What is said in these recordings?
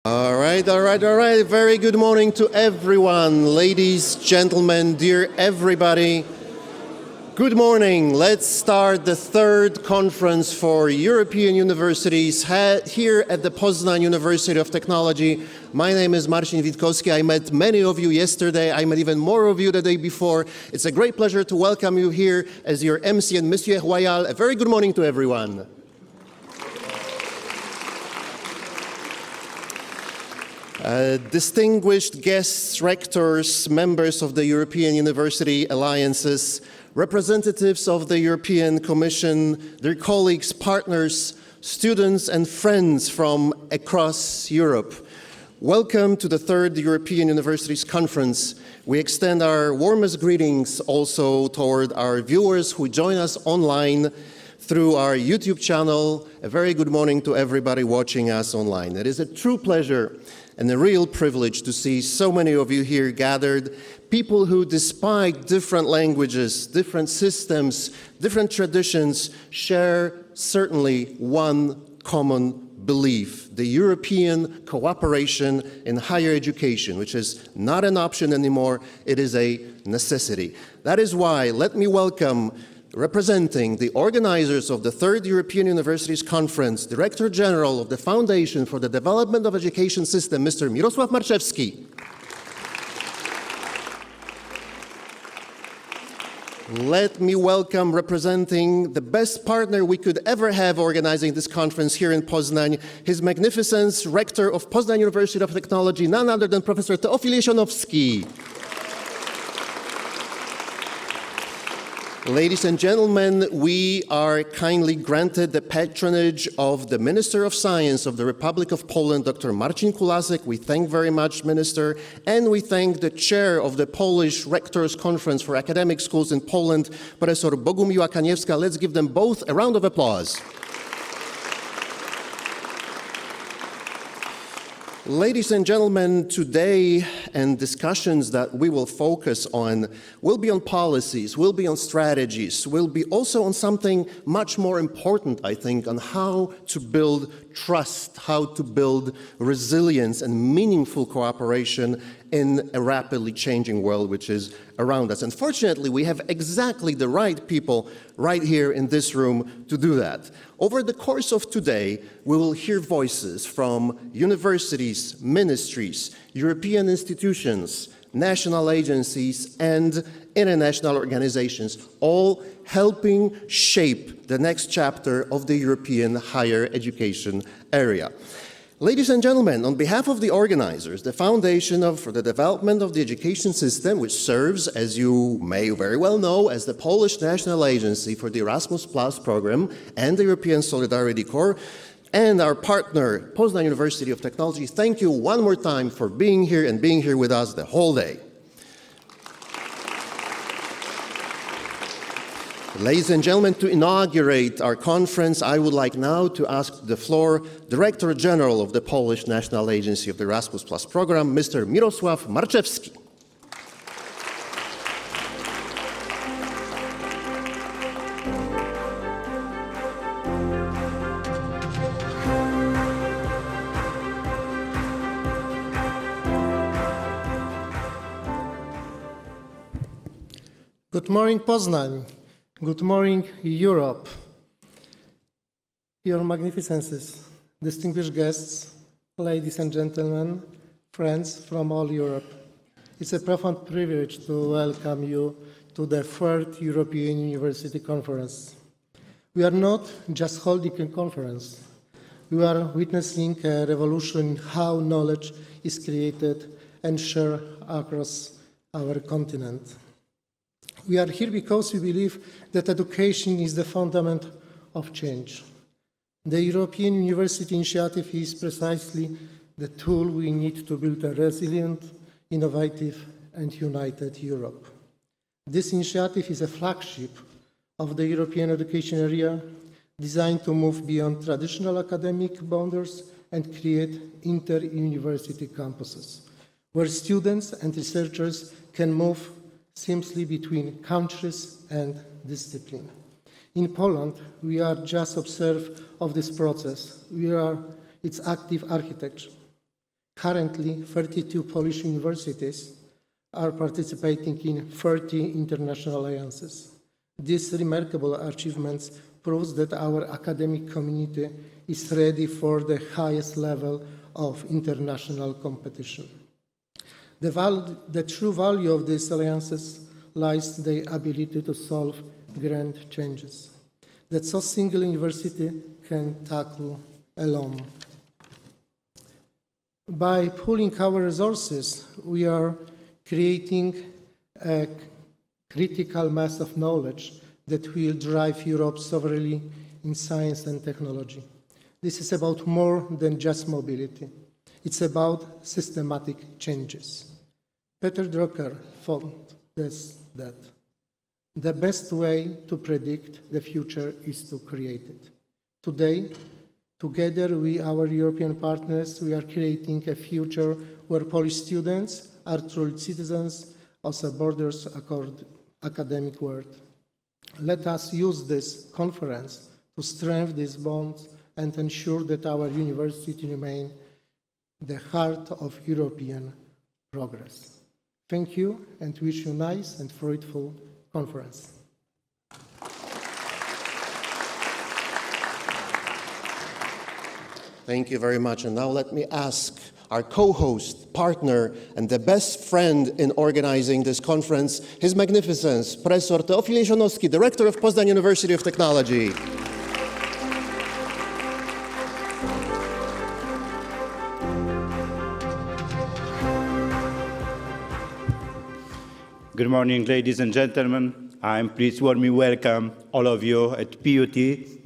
All right. Very good morning to everyone, ladies, gentlemen, dear everybody. Good morning. Let's start the third conference for European universities here at the Poznan University of Technology. My name is Marcin Witkowski. I met many of you yesterday. I met even more of you the day before. It's a great pleasure to welcome you here as your MC and Monsieur Royal. A very good morning to everyone. Distinguished guests, rectors, members of the European University Alliances, representatives of the European Commission, their colleagues, partners, students and friends from across Europe. Welcome to the third European Universities Conference. We extend our warmest greetings also toward our viewers who join us online through our YouTube channel. A very good morning to everybody watching us online. It is a true pleasure and a real privilege to see so many of you here gathered, people who, despite different languages, different systems, different traditions, share certainly one common belief: the European cooperation in higher education, which is not an option anymore, it is a necessity. That is why let me welcome, representing the organizers of the Third European Universities Conference, Director General of the Foundation for the Development of Education System, Mr. Mirosław Marczewski. Let me welcome, representing the best partner we could ever have organizing this conference here in Poznan, His Magnificence, Rector of Poznan University of Technology, none other than Professor Teofil Jesionowski. Ladies and gentlemen, we are kindly granted the patronage of the Minister of Science of the Republic of Poland, Dr. Marcin Kulasek. We thank very much, Minister, and we thank the chair of the Polish Rectors Conference for Academic Schools in Poland, Professor Bogumiła Kaniewska. Let's give them both a round of applause. Ladies and gentlemen, today and discussions that we will focus on will be on policies, will be on strategies, will be also on something much more important, I think, on how to build trust, how to build resilience and meaningful cooperation in a rapidly changing world which is around us. Unfortunately, we have exactly the right people right here in this room to do that. Over the course of today, we will hear voices from universities, ministries, European institutions, national agencies, and international organizations, all helping shape the next chapter of the European higher education area. Ladies and gentlemen, on behalf of the organizers, the Foundation for the Development of the Education System, which serves, as you may very well know, as the Polish National Agency for the Erasmus Plus program and the European Solidarity Corps, and our partner, Poznan University of Technology, thank you one more time for being here and being here with us the whole day. Ladies and gentlemen, to inaugurate our conference, I would like now to ask the floor Director General of the Polish National Agency of the Erasmus Plus program, Mr. Mirosław Marczewski. Good morning, Poznan. Good morning, Europe. Your Magnificences, distinguished guests, ladies and gentlemen, friends from all Europe. It's a profound privilege to welcome you to the third European University Conference. We are not just holding a conference. We are witnessing a revolution in how knowledge is created and shared across our continent. We are here because we believe that education is the fundament of change. The European University Initiative is precisely the tool we need to build a resilient, innovative, and united Europe. This initiative is a flagship of the European education area, designed to move beyond traditional academic boundaries and create inter-university campuses, where students and researchers can move seamlessly between countries and discipline. In Poland, we are just observers of this process. We are its active architecture. Currently, 32 Polish universities are participating in 30 international alliances. These remarkable achievements proves that our academic community is ready for the highest level of international competition. The true value of these alliances lies in their ability to solve grand challenges that no single university can tackle alone. By pooling our resources, we are creating a critical mass of knowledge that will drive Europe sovereignly in science and technology. This is about more than just mobility. It's about systematic changes. Peter Drucker thought that the best way to predict the future is to create it. Today, together with our European partners, we are creating a future where Polish students are truly citizens of the borders academic world. Let us use this conference to strengthen these bonds and ensure that our university remain the heart of European progress. Thank you and wish you a nice and fruitful conference. Thank you very much. And now let me ask our co-host, partner, and the best friend in organizing this conference, His Magnificence, Professor Teofil Jesionowski, Director of Poznan University of Technology. Good morning, ladies and gentlemen. I'm pleased to warmly welcome all of you at PUT,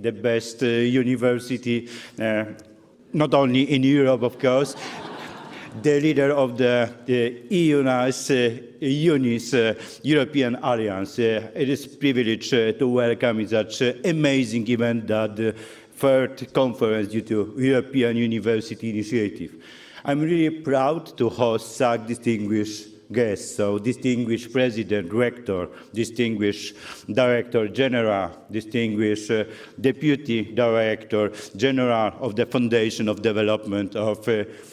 the best university, not only in Europe, of course, the leader of the UNIS European Alliance. It is a privilege to welcome such an amazing event, that the third conference due to European University Initiative. I'm really proud to host such distinguished guests, so distinguished President, Rector, distinguished Director General, distinguished Deputy Director General of the Foundation of Development of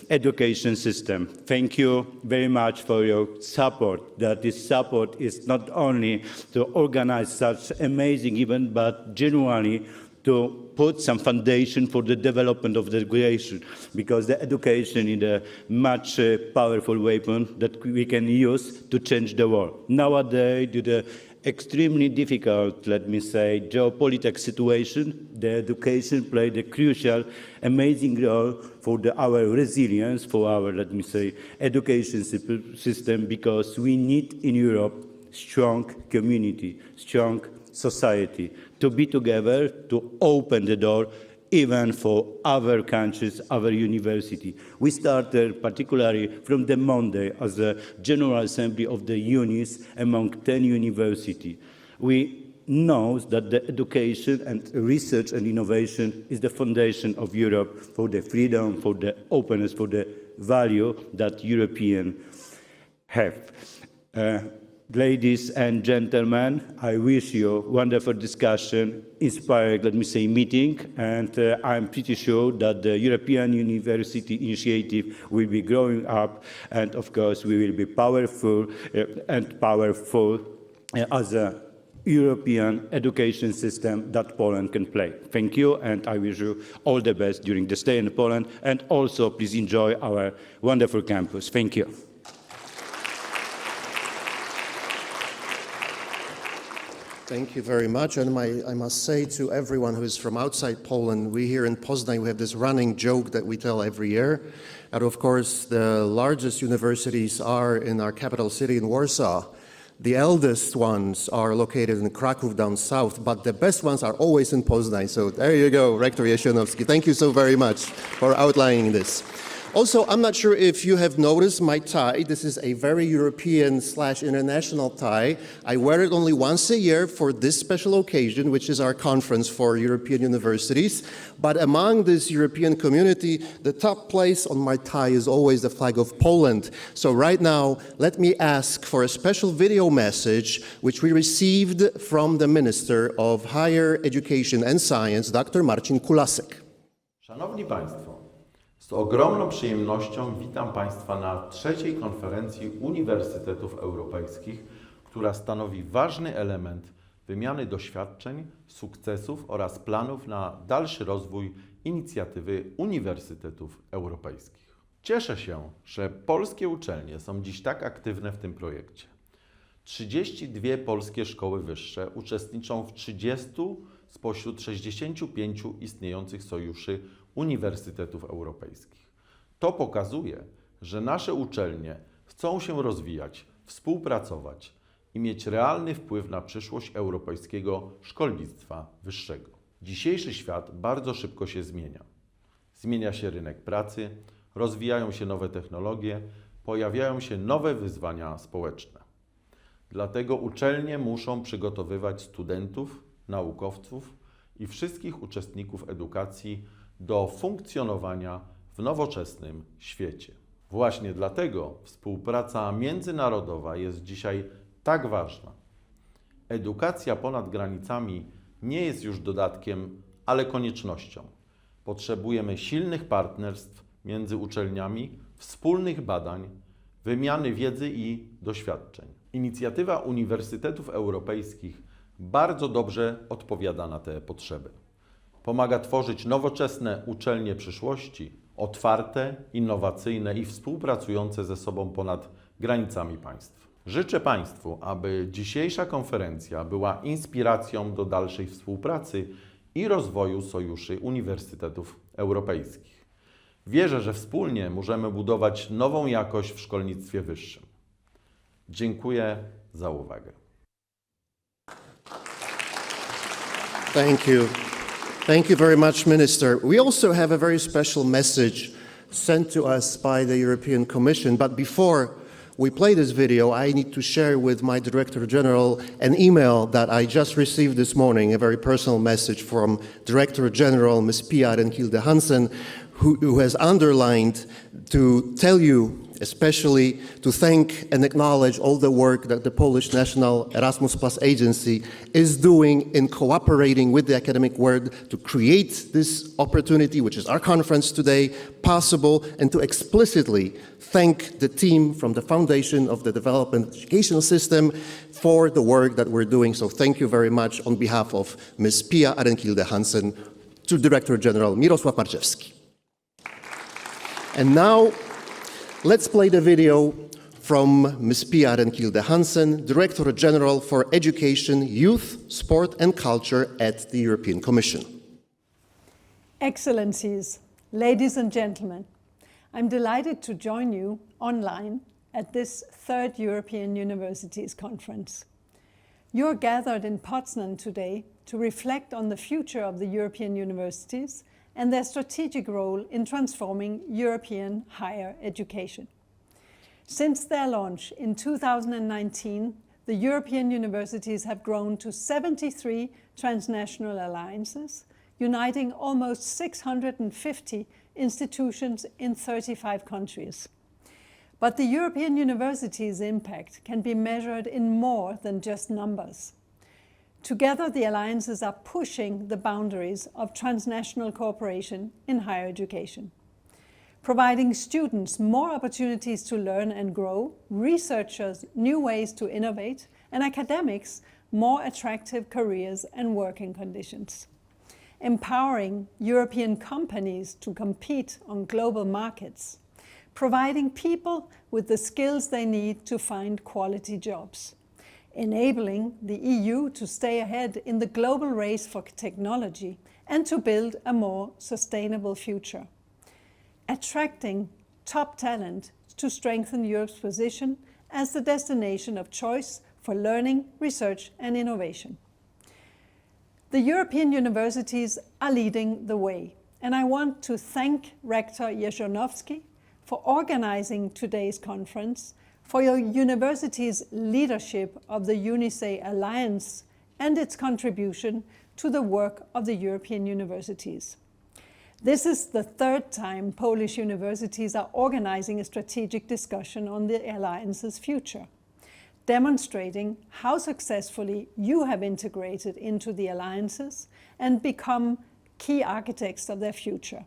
Education System. Thank you very much for your support. That this support is not only to organize such amazing event, but genuinely to put some foundation for the development of the education, because the education is a much powerful weapon that we can use to change the world. Nowadays, due to the extremely difficult, let me say, geopolitical situation, the education played a crucial, amazing role for our resilience, for our, let me say, education system, because we need in Europe strong community, strong society, to be together, to open the door even for other countries, other university. We started particularly from the Monday as a General Assembly of the UNIS among 10 universities. We know that the education and research and innovation is the foundation of Europe for the freedom, for the openness, for the value that Europeans have. Ladies and gentlemen, I wish you a wonderful discussion, inspiring, let me say, meeting, and I'm pretty sure that the European University Initiative will be growing up, and of course we will be powerful as a European education system that Poland can play. Thank you, and I wish you all the best during the stay in Poland, and also please enjoy our wonderful campus. Thank you. Thank you very much. And I must say to everyone who is from outside Poland, we here in Poznan, we have this running joke that we tell every year. And of course, the largest universities are in our capital city in Warsaw. The eldest ones are located in Kraków down south, but the best ones are always in Poznan. So there you go, Rector Jesionowski. Thank you so very much for outlining this. Also, I'm not sure if you have noticed my tie. This is a very European/international tie. I wear it only once a year for this special occasion, which is our conference for European universities. But among this European community, the top place on my tie is always the flag of Poland. So right now, let me ask for a special video message, which we received from the Minister of Higher Education and Science, Dr. Marcin Kulasek. Szanowni Państwo, Z ogromną przyjemnością witam Państwa na trzeciej konferencji Uniwersytetów Europejskich, która stanowi ważny element wymiany doświadczeń, sukcesów oraz planów na dalszy rozwój inicjatywy Uniwersytetów Europejskich. Cieszę się, że polskie uczelnie są dziś tak aktywne w tym projekcie. 32 polskie szkoły wyższe uczestniczą w 30 spośród 65 istniejących sojuszy Uniwersytetów Europejskich. To pokazuje, że nasze uczelnie chcą się rozwijać, współpracować i mieć realny wpływ na przyszłość europejskiego szkolnictwa wyższego. Dzisiejszy świat bardzo szybko się zmienia. Zmienia się rynek pracy, rozwijają się nowe technologie, pojawiają się nowe wyzwania społeczne. Dlatego uczelnie muszą przygotowywać studentów, naukowców i wszystkich uczestników edukacji do funkcjonowania w nowoczesnym świecie. Właśnie dlatego współpraca międzynarodowa jest dzisiaj tak ważna. Edukacja ponad granicami nie jest już dodatkiem, ale koniecznością. Potrzebujemy silnych partnerstw między uczelniami, wspólnych badań, wymiany wiedzy i doświadczeń. Inicjatywa Uniwersytetów Europejskich bardzo dobrze odpowiada na te potrzeby. Pomaga tworzyć nowoczesne uczelnie przyszłości, otwarte, innowacyjne i współpracujące ze sobą ponad granicami państw. Życzę Państwu, aby dzisiejsza konferencja była inspiracją do dalszej współpracy i rozwoju sojuszy Uniwersytetów Europejskich. Wierzę, że wspólnie możemy budować nową jakość w szkolnictwie wyższym. Dziękuję za uwagę. Thank you. Thank you very much, Minister. We also have a very special message sent to us by the European Commission. But before we play this video, I need to share with my Director General an email that I just received this morning, a very personal message from Director General Ms. Pia Renkilde Hansen, who has underlined to tell you, especially to thank and acknowledge all the work that the Polish National Erasmus Plus Agency is doing in cooperating with the academic world to create this opportunity, which is our conference today, possible, and to explicitly thank the team from the Foundation of the Development Educational System for the work that we're doing. So thank you very much on behalf of Ms. Pia Renkilde Hansen to Director General Mirosław Marczewski. And now, let's play the video from Ms. Pia Renkilde Hansen, Director General for Education, Youth, Sport and Culture at the European Commission. Excellencies, ladies and gentlemen, I'm delighted to join you online at this third European Universities Conference. You're gathered in Poznan today to reflect on the future of the European universities and their strategic role in transforming European higher education. Since their launch in 2019, the European universities have grown to 73 transnational alliances, uniting almost 650 institutions in 35 countries. But the European universities' impact can be measured in more than just numbers. Together, the alliances are pushing the boundaries of transnational cooperation in higher education, providing students more opportunities to learn and grow, researchers new ways to innovate, and academics more attractive careers and working conditions, empowering European companies to compete on global markets, providing people with the skills they need to find quality jobs, enabling the EU to stay ahead in the global race for technology and to build a more sustainable future, attracting top talent to strengthen Europe's position as the destination of choice for learning, research and innovation. The European universities are leading the way, and I want to thank Rector Jerzonowski for organizing today's conference, for your university's leadership of the UNICE Alliance and its contribution to the work of the European universities. This is the third time Polish universities are organizing a strategic discussion on the Alliance's future, demonstrating how successfully you have integrated into the Alliances and become key architects of their future.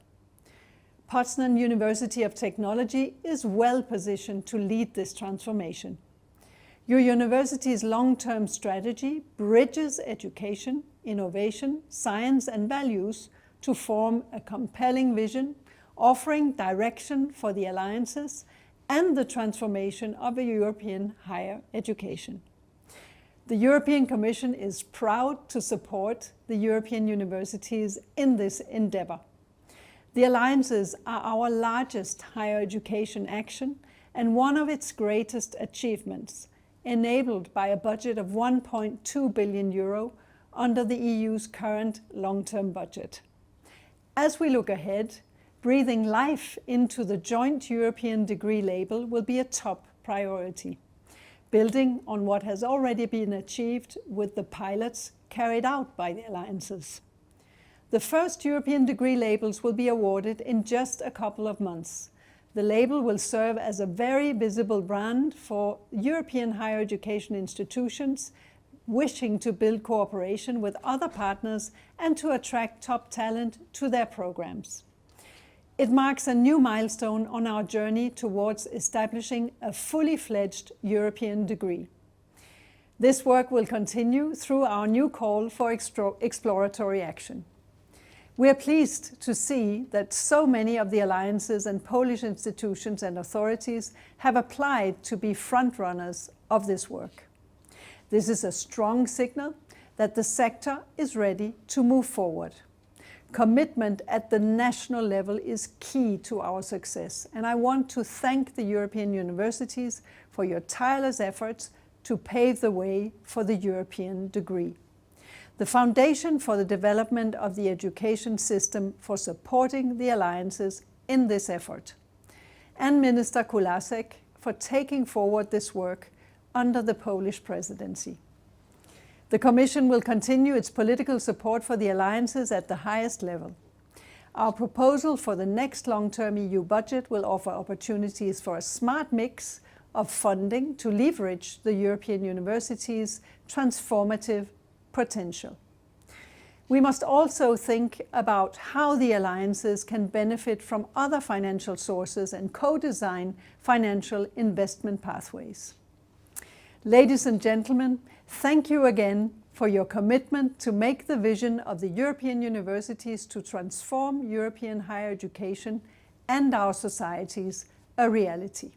Poznan University of Technology is well positioned to lead this transformation. Your university's long-term strategy bridges education, innovation, science and values to form a compelling vision, offering direction for the alliances and the transformation of a European higher education. The European Commission is proud to support the European universities in this endeavour. The alliances are our largest higher education action and one of its greatest achievements, enabled by a budget of 1.2 billion euro under the EU's current long-term budget. As we look ahead, breathing life into the joint European degree label will be a top priority, building on what has already been achieved with the pilots carried out by the alliances. The first European degree labels will be awarded in just a couple of months. The label will serve as a very visible brand for European higher education institutions wishing to build cooperation with other partners and to attract top talent to their programs. It marks a new milestone on our journey towards establishing a fully fledged European degree. This work will continue through our new call for exploratory action. We are pleased to see that so many of the alliances and Polish institutions and authorities have applied to be frontrunners of this work. This is a strong signal that the sector is ready to move forward. Commitment at the national level is key to our success, and I want to thank the European universities for your tireless efforts to pave the way for the European degree. The foundation for the development of the education system for supporting the alliances in this effort, and Minister Kulasek for taking forward this work under the Polish presidency. The Commission will continue its political support for the alliances at the highest level. Our proposal for the next long-term EU budget will offer opportunities for a smart mix of funding to leverage the European universities' transformative potential. We must also think about how the alliances can benefit from other financial sources and co-design financial investment pathways. Ladies and gentlemen, thank you again for your commitment to make the vision of the European universities to transform European higher education and our societies a reality.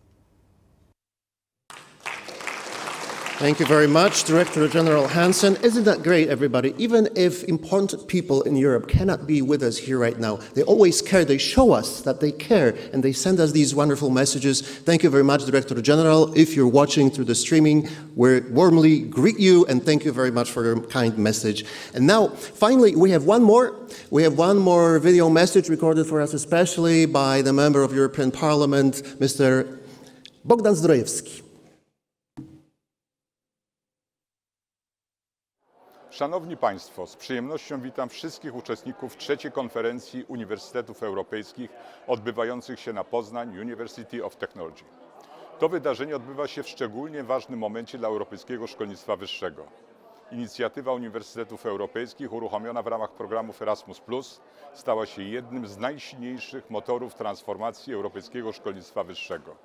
Thank you very much, Director General Hansen. Isn't that great, everybody? Even if important people in Europe cannot be with us here right now, they always care. They show us that they care, and they send us these wonderful messages. Thank you very much, Director General. If you're watching through the streaming, we warmly greet you, and thank you very much for your kind message. And now, finally, we have one more. We have one more video message recorded for us, especially by the Member of European Parliament, Mr. Bogdan Zdrojewski. Szanowni Państwo, z przyjemnością witam wszystkich uczestników trzeciej konferencji Uniwersytetów Europejskich odbywających się na Poznań University of Technology. To wydarzenie odbywa się w szczególnie ważnym momencie dla europejskiego szkolnictwa wyższego. Inicjatywa Uniwersytetów Europejskich uruchomiona w ramach programów Erasmus+ stała się jednym z najsilniejszych motorów transformacji europejskiego szkolnictwa wyższego.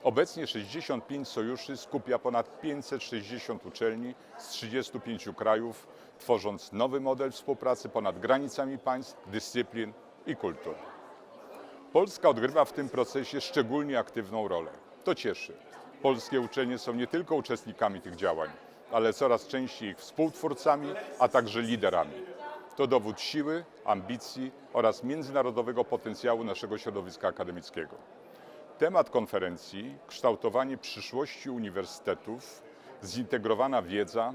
Obecnie 65 sojuszy skupia ponad 560 uczelni z 35 krajów, tworząc nowy model współpracy ponad granicami państw, dyscyplin i kultur. Polska odgrywa w tym procesie szczególnie aktywną rolę. To cieszy. Polskie uczelnie są nie tylko uczestnikami tych działań, ale coraz częściej ich współtwórcami, a także liderami. To dowód siły, ambicji oraz międzynarodowego potencjału naszego środowiska akademickiego. Temat konferencji – kształtowanie przyszłości uniwersytetów, zintegrowana wiedza,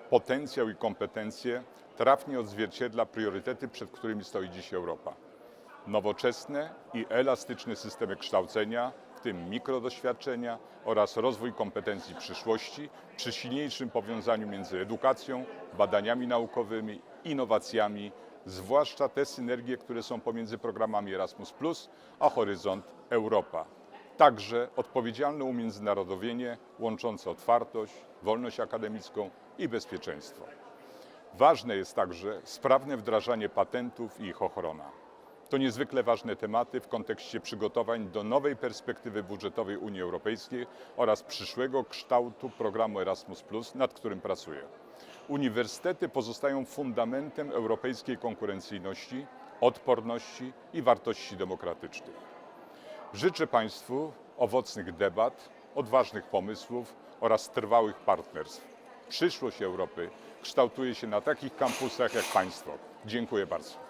potencjał i kompetencje trafnie odzwierciedla priorytety, przed którymi stoi dziś Europa. Nowoczesne i elastyczne systemy kształcenia, w tym mikrodoświadczenia oraz rozwój kompetencji przyszłości przy silniejszym powiązaniu między edukacją, badaniami naukowymi, innowacjami, zwłaszcza te synergie, które są pomiędzy programami Erasmus+, a Horyzont Europa. Także odpowiedzialne umiędzynarodowienie łączące otwartość, wolność akademicką i bezpieczeństwo. Ważne jest także sprawne wdrażanie patentów i ich ochrona. To niezwykle ważne tematy w kontekście przygotowań do nowej perspektywy budżetowej Unii Europejskiej oraz przyszłego kształtu programu Erasmus+, nad którym pracuję. Uniwersytety pozostają fundamentem europejskiej konkurencyjności, odporności i wartości demokratycznych. Życzę Państwu owocnych debat, odważnych pomysłów oraz trwałych partnerstw. Przyszłość Europy kształtuje się na takich kampusach jak Państwo. Dziękuję bardzo.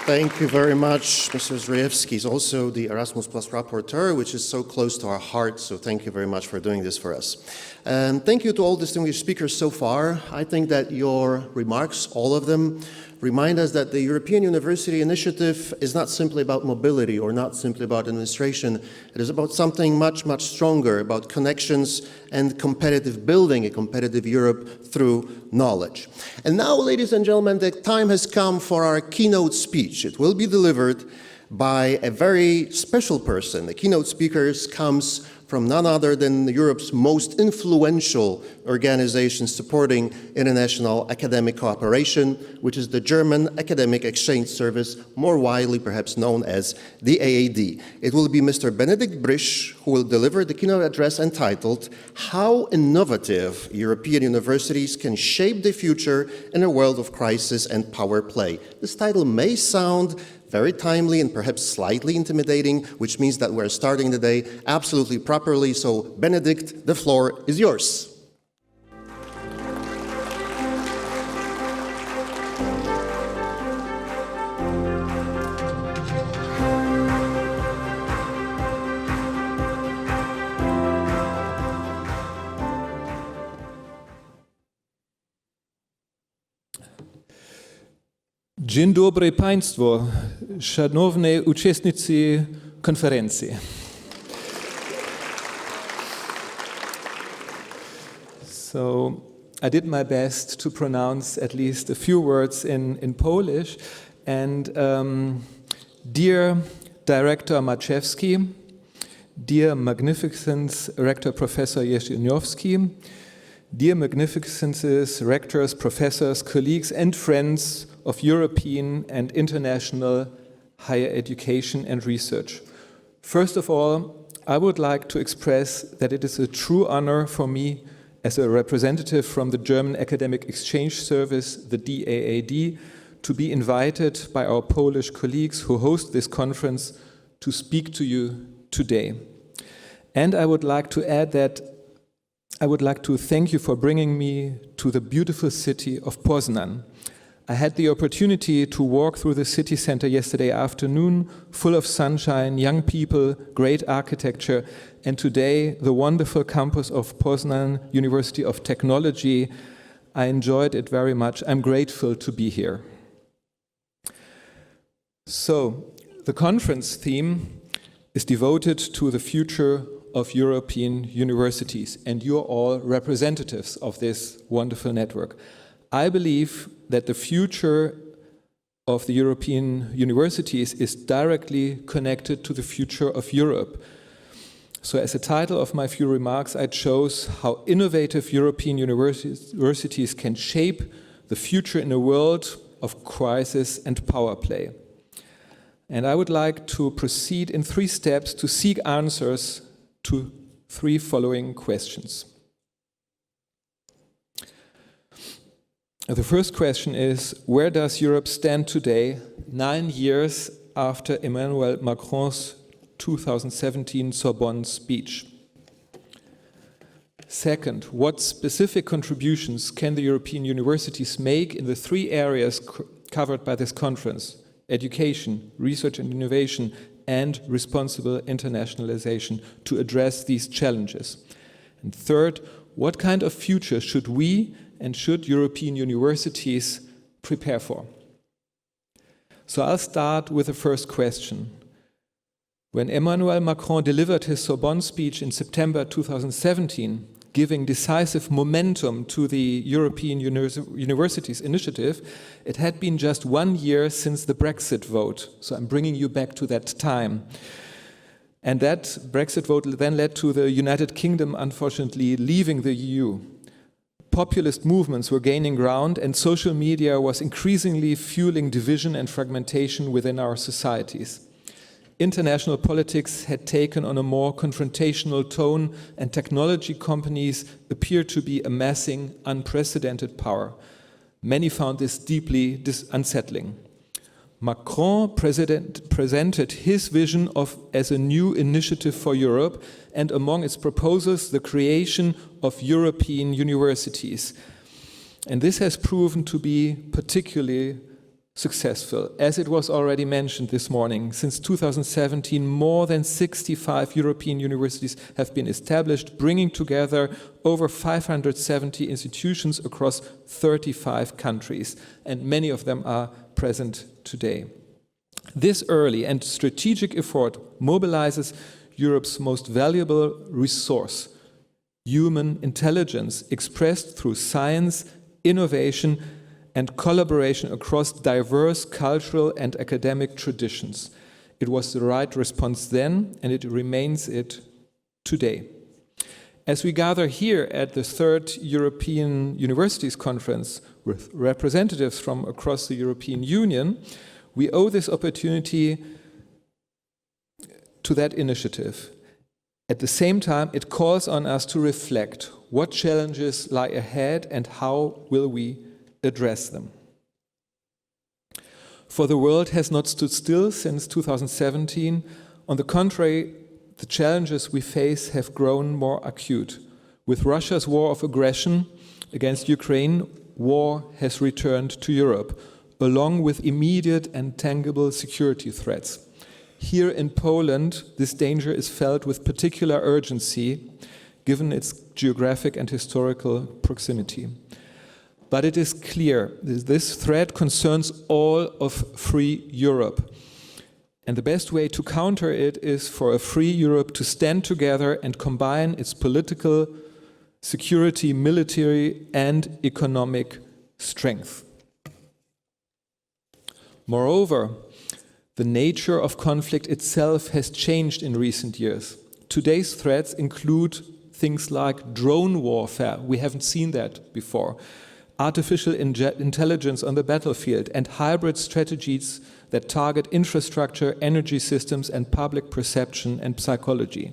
Thank you very much, Mr. Zdrojewski. He's also the Erasmus Plus rapporteur, which is so close to our heart, so thank you very much for doing this for us. And thank you to all distinguished speakers so far. I think that your remarks, all of them, remind us that the European University Initiative is not simply about mobility or not simply about administration. It is about something much, much stronger, about connections and competitive building, a competitive Europe through knowledge. And now, ladies and gentlemen, the time has come for our keynote speech. It will be delivered by a very special person. The keynote speaker comes from none other than Europe's most influential organization supporting international academic cooperation, which is the German Academic Exchange Service, more widely perhaps known as the AAD. It will be Mr. Benedikt Brisch who will deliver the keynote address entitled "How Innovative European Universities Can Shape the Future in a World of Crisis and Power Play." This title may sound very timely and perhaps slightly intimidating, which means that we're starting the day absolutely properly. So, Benedikt, the floor is yours. Dzień dobry Państwu, szanowni uczestnicy konferencji. So I did my best to pronounce at least a few words in Polish. And dear Director Maciejewski, dear Magnificent Rector Professor Jesieniowski, dear Magnificences, Rectors, Professors, colleagues and friends of European and international higher education and research. First of all, I would like to express that it is a true honor for me as a representative from the German Academic Exchange Service, the DAAD, to be invited by our Polish colleagues who host this conference to speak to you today. And I would like to add that I would like to thank you for bringing me to the beautiful city of Poznan. I had the opportunity to walk through the city center yesterday afternoon, full of sunshine, young people, great architecture, and today the wonderful campus of Poznan University of Technology. I enjoyed it very much. I'm grateful to be here. So, the conference theme is devoted to the future of European universities, and you're all representatives of this wonderful network. I believe that the future of the European universities is directly connected to the future of Europe. So as a title of my few remarks, I chose how innovative European universities can shape the future in a world of crisis and power play. And I would like to proceed in 3 steps to seek answers to 3 following questions. The first question is, where does Europe stand today, 9 years after Emmanuel Macron's 2017 Sorbonne speech? Second, what specific contributions can the European universities make in the 3 areas covered by this conference: education, research and innovation, and responsible internationalization to address these challenges? And third, what kind of future should we and should European universities prepare for? So I'll start with the first question. When Emmanuel Macron delivered his Sorbonne speech in September 2017, giving decisive momentum to the European Universities Initiative, it had been just 1 year since the Brexit vote. So I'm bringing you back to that time. And that Brexit vote then led to the United Kingdom, unfortunately, leaving the EU. populist movements were gaining ground, and social media was increasingly fueling division and fragmentation within our societies. International politics had taken on a more confrontational tone, and technology companies appeared to be amassing unprecedented power. Many found this deeply unsettling. Macron presented his vision as a new initiative for Europe, and among its proposals, the creation of European universities. And this has proven to be particularly successful. As it was already mentioned this morning, since 2017, more than 65 European universities have been established, bringing together over 570 institutions across 35 countries, and many of them are present today. This early and strategic effort mobilizes Europe's most valuable resource, human intelligence, expressed through science, innovation, and collaboration across diverse cultural and academic traditions. It was the right response then, and it remains it today. As we gather here at the third European Universities Conference with representatives from across the European Union, we owe this opportunity to that initiative. At the same time, it calls on us to reflect what challenges lie ahead and how will we address them. For the world has not stood still since 2017. On the contrary, the challenges we face have grown more acute. With Russia's war of aggression against Ukraine, war has returned to Europe, along with immediate and tangible security threats. Here in Poland, this danger is felt with particular urgency, given its geographic and historical proximity. But it is clear that this threat concerns all of free Europe. And the best way to counter it is for a free Europe to stand together and combine its political, security, military, and economic strength. Moreover, the nature of conflict itself has changed in recent years. Today's threats include things like drone warfare. We haven't seen that before. Artificial intelligence on the battlefield, and hybrid strategies that target infrastructure, energy systems, and public perception and psychology.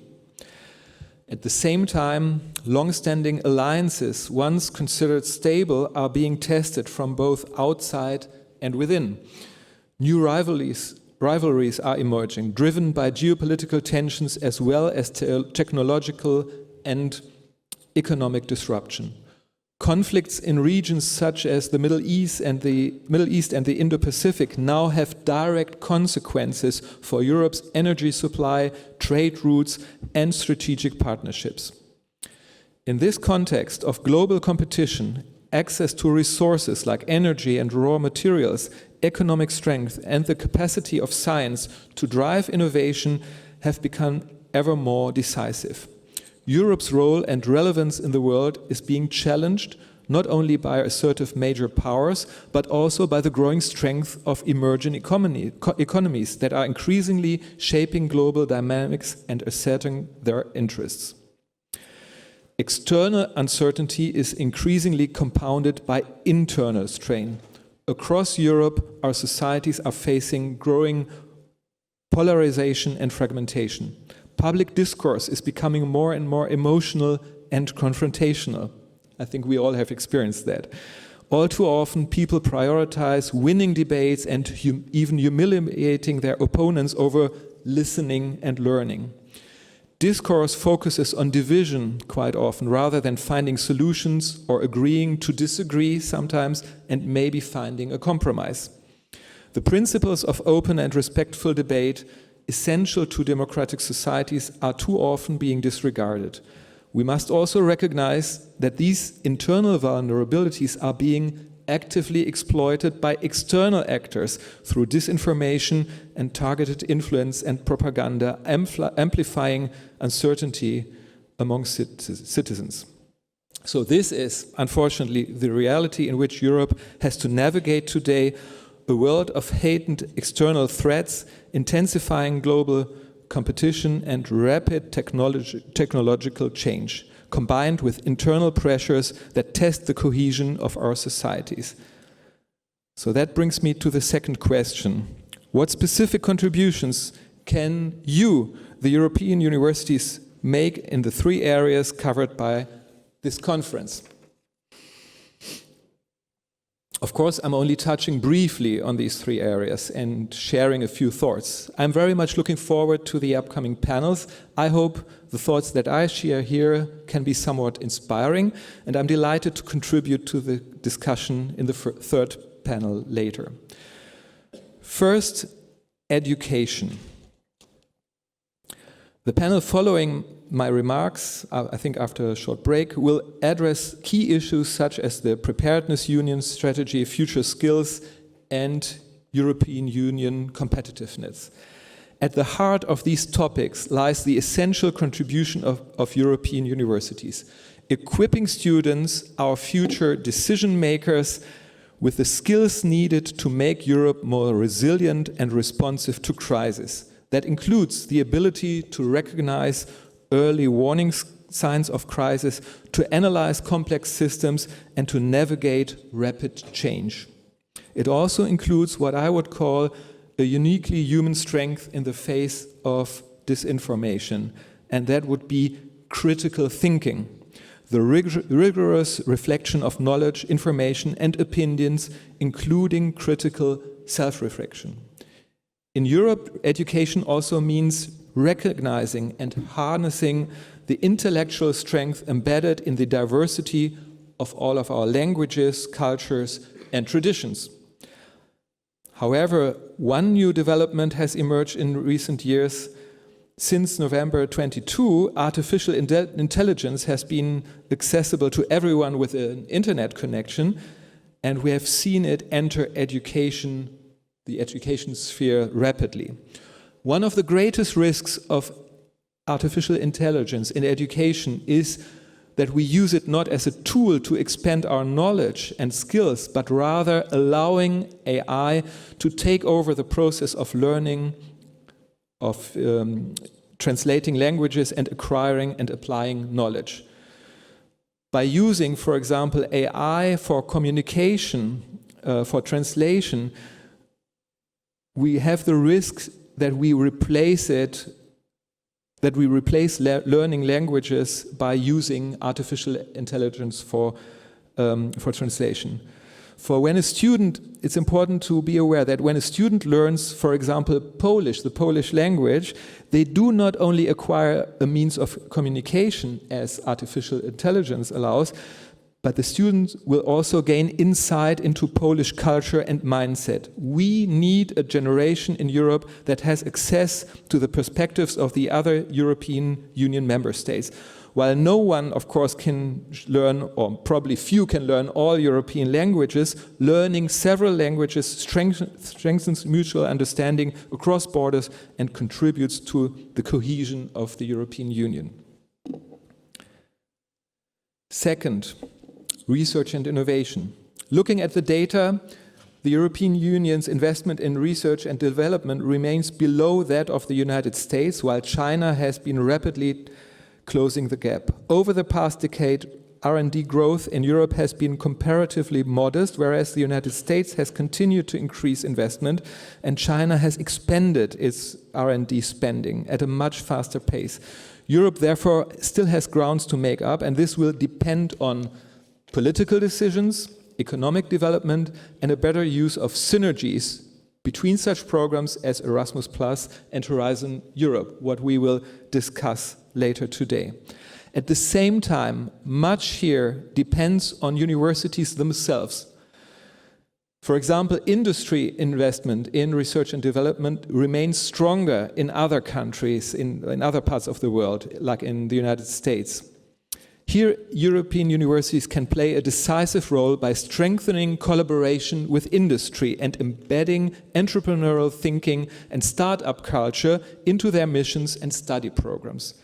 At the same time, long-standing alliances, once considered stable, are being tested from both outside and within. New rivalries are emerging, driven by geopolitical tensions as well as technological and economic disruption. Conflicts in regions such as the Middle East and the Indo-Pacific now have direct consequences for Europe's energy supply, trade routes, and strategic partnerships. In this context of global competition, access to resources like energy and raw materials, economic strength, and the capacity of science to drive innovation have become ever more decisive. Europe's role and relevance in the world is being challenged not only by assertive major powers, but also by the growing strength of emerging economies that are increasingly shaping global dynamics and asserting their interests. External uncertainty is increasingly compounded by internal strain. Across Europe, our societies are facing growing polarization and fragmentation. Public discourse is becoming more and more emotional and confrontational. I think we all have experienced that. All too often, people prioritize winning debates and even humiliating their opponents over listening and learning. Discourse focuses on division quite often, rather than finding solutions or agreeing to disagree sometimes and maybe finding a compromise. The principles of open and respectful debate, essential to democratic societies, are too often being disregarded. We must also recognize that these internal vulnerabilities are being actively exploited by external actors through disinformation and targeted influence and propaganda, amplifying uncertainty among citizens. So this is, unfortunately, the reality in which Europe has to navigate today, a world of heightened external threats, intensifying global competition, and rapid technological change. combined with internal pressures that test the cohesion of our societies. So that brings me to the second question. What specific contributions can you, the European universities, make in the three areas covered by this conference? Of course, I'm only touching briefly on these three areas and sharing a few thoughts. I'm very much looking forward to the upcoming panels. I hope the thoughts that I share here can be somewhat inspiring, and I'm delighted to contribute to the discussion in the third panel later. First, education. The panel following my remarks, I think after a short break, will address key issues such as the Preparedness Union strategy, future skills, and European Union competitiveness. At the heart of these topics lies the essential contribution of European universities, equipping students, our future decision makers, with the skills needed to make Europe more resilient and responsive to crisis. That includes the ability to recognize early warning signs of crisis, to analyze complex systems, and to navigate rapid change. It also includes what I would call a uniquely human strength in the face of disinformation, and that would be critical thinking, the rigorous reflection of knowledge, information, and opinions, including critical self-reflection. In Europe, education also means recognizing and harnessing the intellectual strength embedded in the diversity of all of our languages, cultures, and traditions. However, one new development has emerged in recent years. Since November 22, artificial intelligence has been accessible to everyone with an internet connection, and we have seen it enter the education sphere rapidly. One of the greatest risks of artificial intelligence in education is that we use it not as a tool to expand our knowledge and skills, but rather allowing AI to take over the process of learning, of translating languages and acquiring and applying knowledge. By using, for example, AI for communication, for translation, we have the risk that we replace learning languages by using artificial intelligence for translation. For when a student, it's important to be aware that when a student learns, for example, Polish, the Polish language, they do not only acquire a means of communication as artificial intelligence allows, but the students will also gain insight into Polish culture and mindset. We need a generation in Europe that has access to the perspectives of the other European Union member states. While no one, of course, can learn, or probably few can learn all European languages, learning several languages strengthens mutual understanding across borders and contributes to the cohesion of the European Union. Second, research and innovation. Looking at the data, the European Union's investment in research and development remains below that of the United States, while China has been rapidly closing the gap. Over the past decade, R&D growth in Europe has been comparatively modest, whereas the United States has continued to increase investment, and China has expanded its R&D spending at a much faster pace. Europe, therefore, still has grounds to make up, and this will depend on political decisions, economic development, and a better use of synergies between such programs as Erasmus Plus and Horizon Europe, what we will discuss later today. At the same time, much here depends on universities themselves. For example, industry investment in research and development remains stronger in other countries, in other parts of the world, like in the United States. Here, European universities can play a decisive role by strengthening collaboration with industry and embedding entrepreneurial thinking and startup culture into their missions and study programs.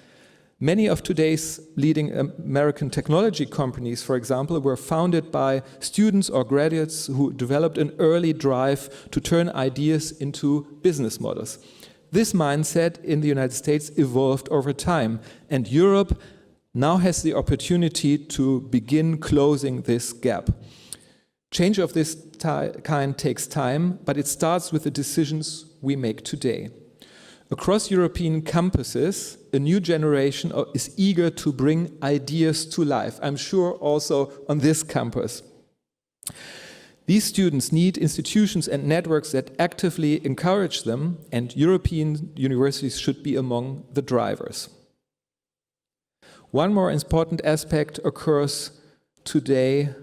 Many of today's leading American technology companies, for example, were founded by students or graduates who developed an early drive to turn ideas into business models. This mindset in the United States evolved over time, and Europe now has the opportunity to begin closing this gap. Change of this kind takes time, but it starts with the decisions we make today. Across European campuses, a new generation is eager to bring ideas to life. I'm sure also on this campus. These students need institutions and networks that actively encourage them, and European universities should be among the drivers. One more important aspect occurs today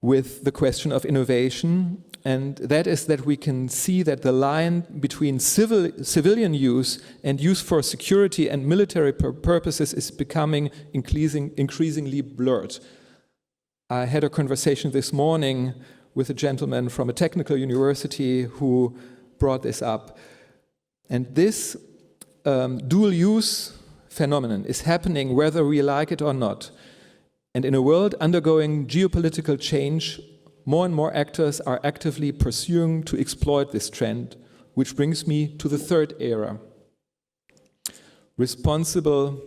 with the question of innovation, and that is that we can see that the line between civilian use and use for security and military purposes is becoming increasingly blurred. I had a conversation this morning with a gentleman from a technical university who brought this up. And this dual-use phenomenon is happening whether we like it or not. And in a world undergoing geopolitical change, more and more actors are actively pursuing to exploit this trend, which brings me to the third era. Responsible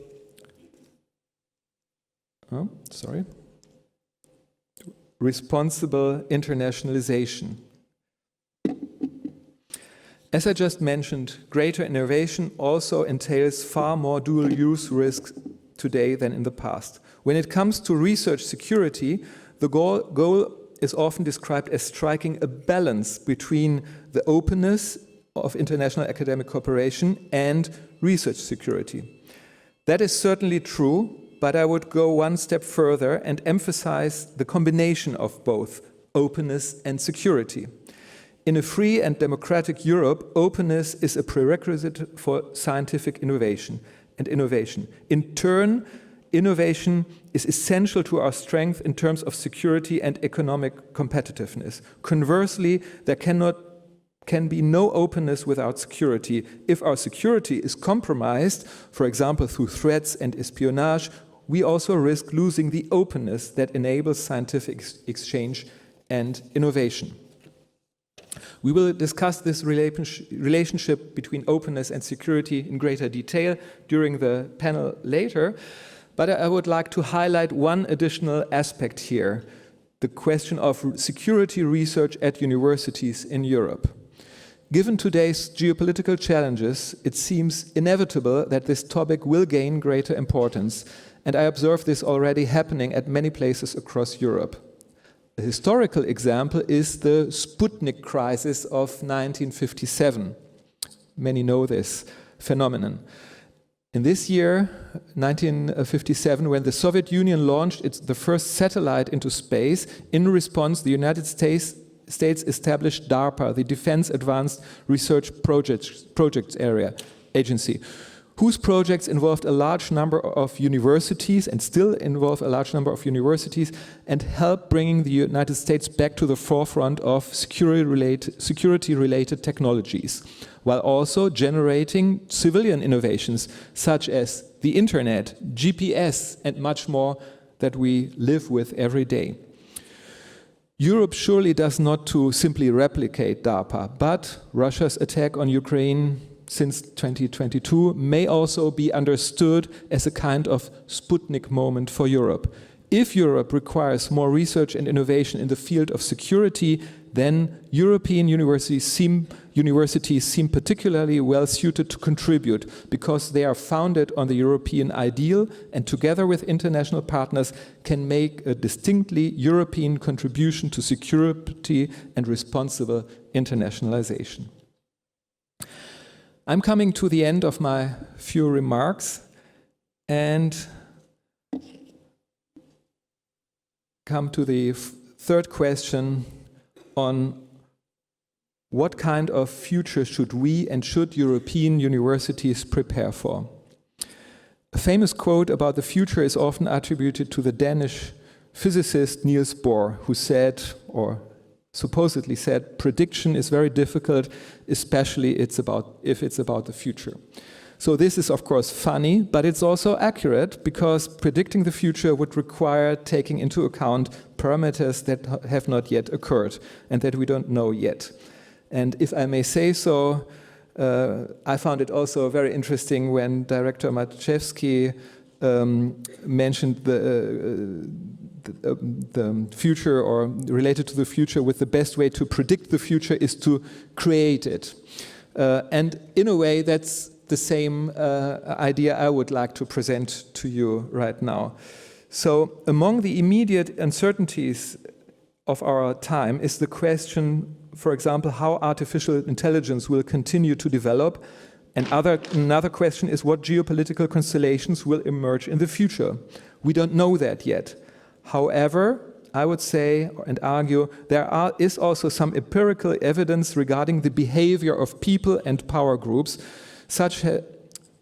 internationalization. As I just mentioned, greater innovation also entails far more dual-use risks today than in the past. When it comes to research security, the goal is often described as striking a balance between the openness of international academic cooperation and research security. That is certainly true, but I would go one step further and emphasize the combination of both openness and security. In a free and democratic Europe, openness is a prerequisite for scientific innovation. In turn, innovation is essential to our strength in terms of security and economic competitiveness. Conversely, there can be no openness without security. If our security is compromised, for example through threats and espionage, we also risk losing the openness that enables scientific exchange and innovation. We will discuss this relationship between openness and security in greater detail during the panel later, but I would like to highlight one additional aspect here, the question of security research at universities in Europe. Given today's geopolitical challenges, it seems inevitable that this topic will gain greater importance, and I observe this already happening at many places across Europe. A historical example is the Sputnik crisis of 1957. Many know this phenomenon. In this year, 1957, when the Soviet Union launched the first satellite into space, in response, the United States established DARPA, the Defense Advanced Research Projects Agency, whose projects involved a large number of universities and still involve a large number of universities and help bringing the United States back to the forefront of security-related technologies, while also generating civilian innovations such as the internet, GPS, and much more that we live with every day. Europe surely does not to simply replicate DARPA, but Russia's attack on Ukraine since 2022 may also be understood as a kind of Sputnik moment for Europe. If Europe requires more research and innovation in the field of security, then European universities seem particularly well suited to contribute because they are founded on the European ideal and together with international partners can make a distinctly European contribution to security and responsible internationalization. I'm coming to the end of my few remarks and come to the third question on what kind of future should we and should European universities prepare for. A famous quote about the future is often attributed to the Danish physicist Niels Bohr, who said, or supposedly said, prediction is very difficult, especially if it's about the future. So this is of course funny, but it's also accurate because predicting the future would require taking into account parameters that have not yet occurred and that we don't know yet. And if I may say so, I found it also very interesting when Director Maciejewski mentioned the future, or related to the future, with the best way to predict the future is to create it. And in a way, that's the same idea I would like to present to you right now. So among the immediate uncertainties of our time is the question, for example, how artificial intelligence will continue to develop. And another question is what geopolitical constellations will emerge in the future. We don't know that yet. However, I would say and argue there is also some empirical evidence regarding the behavior of people and power groups,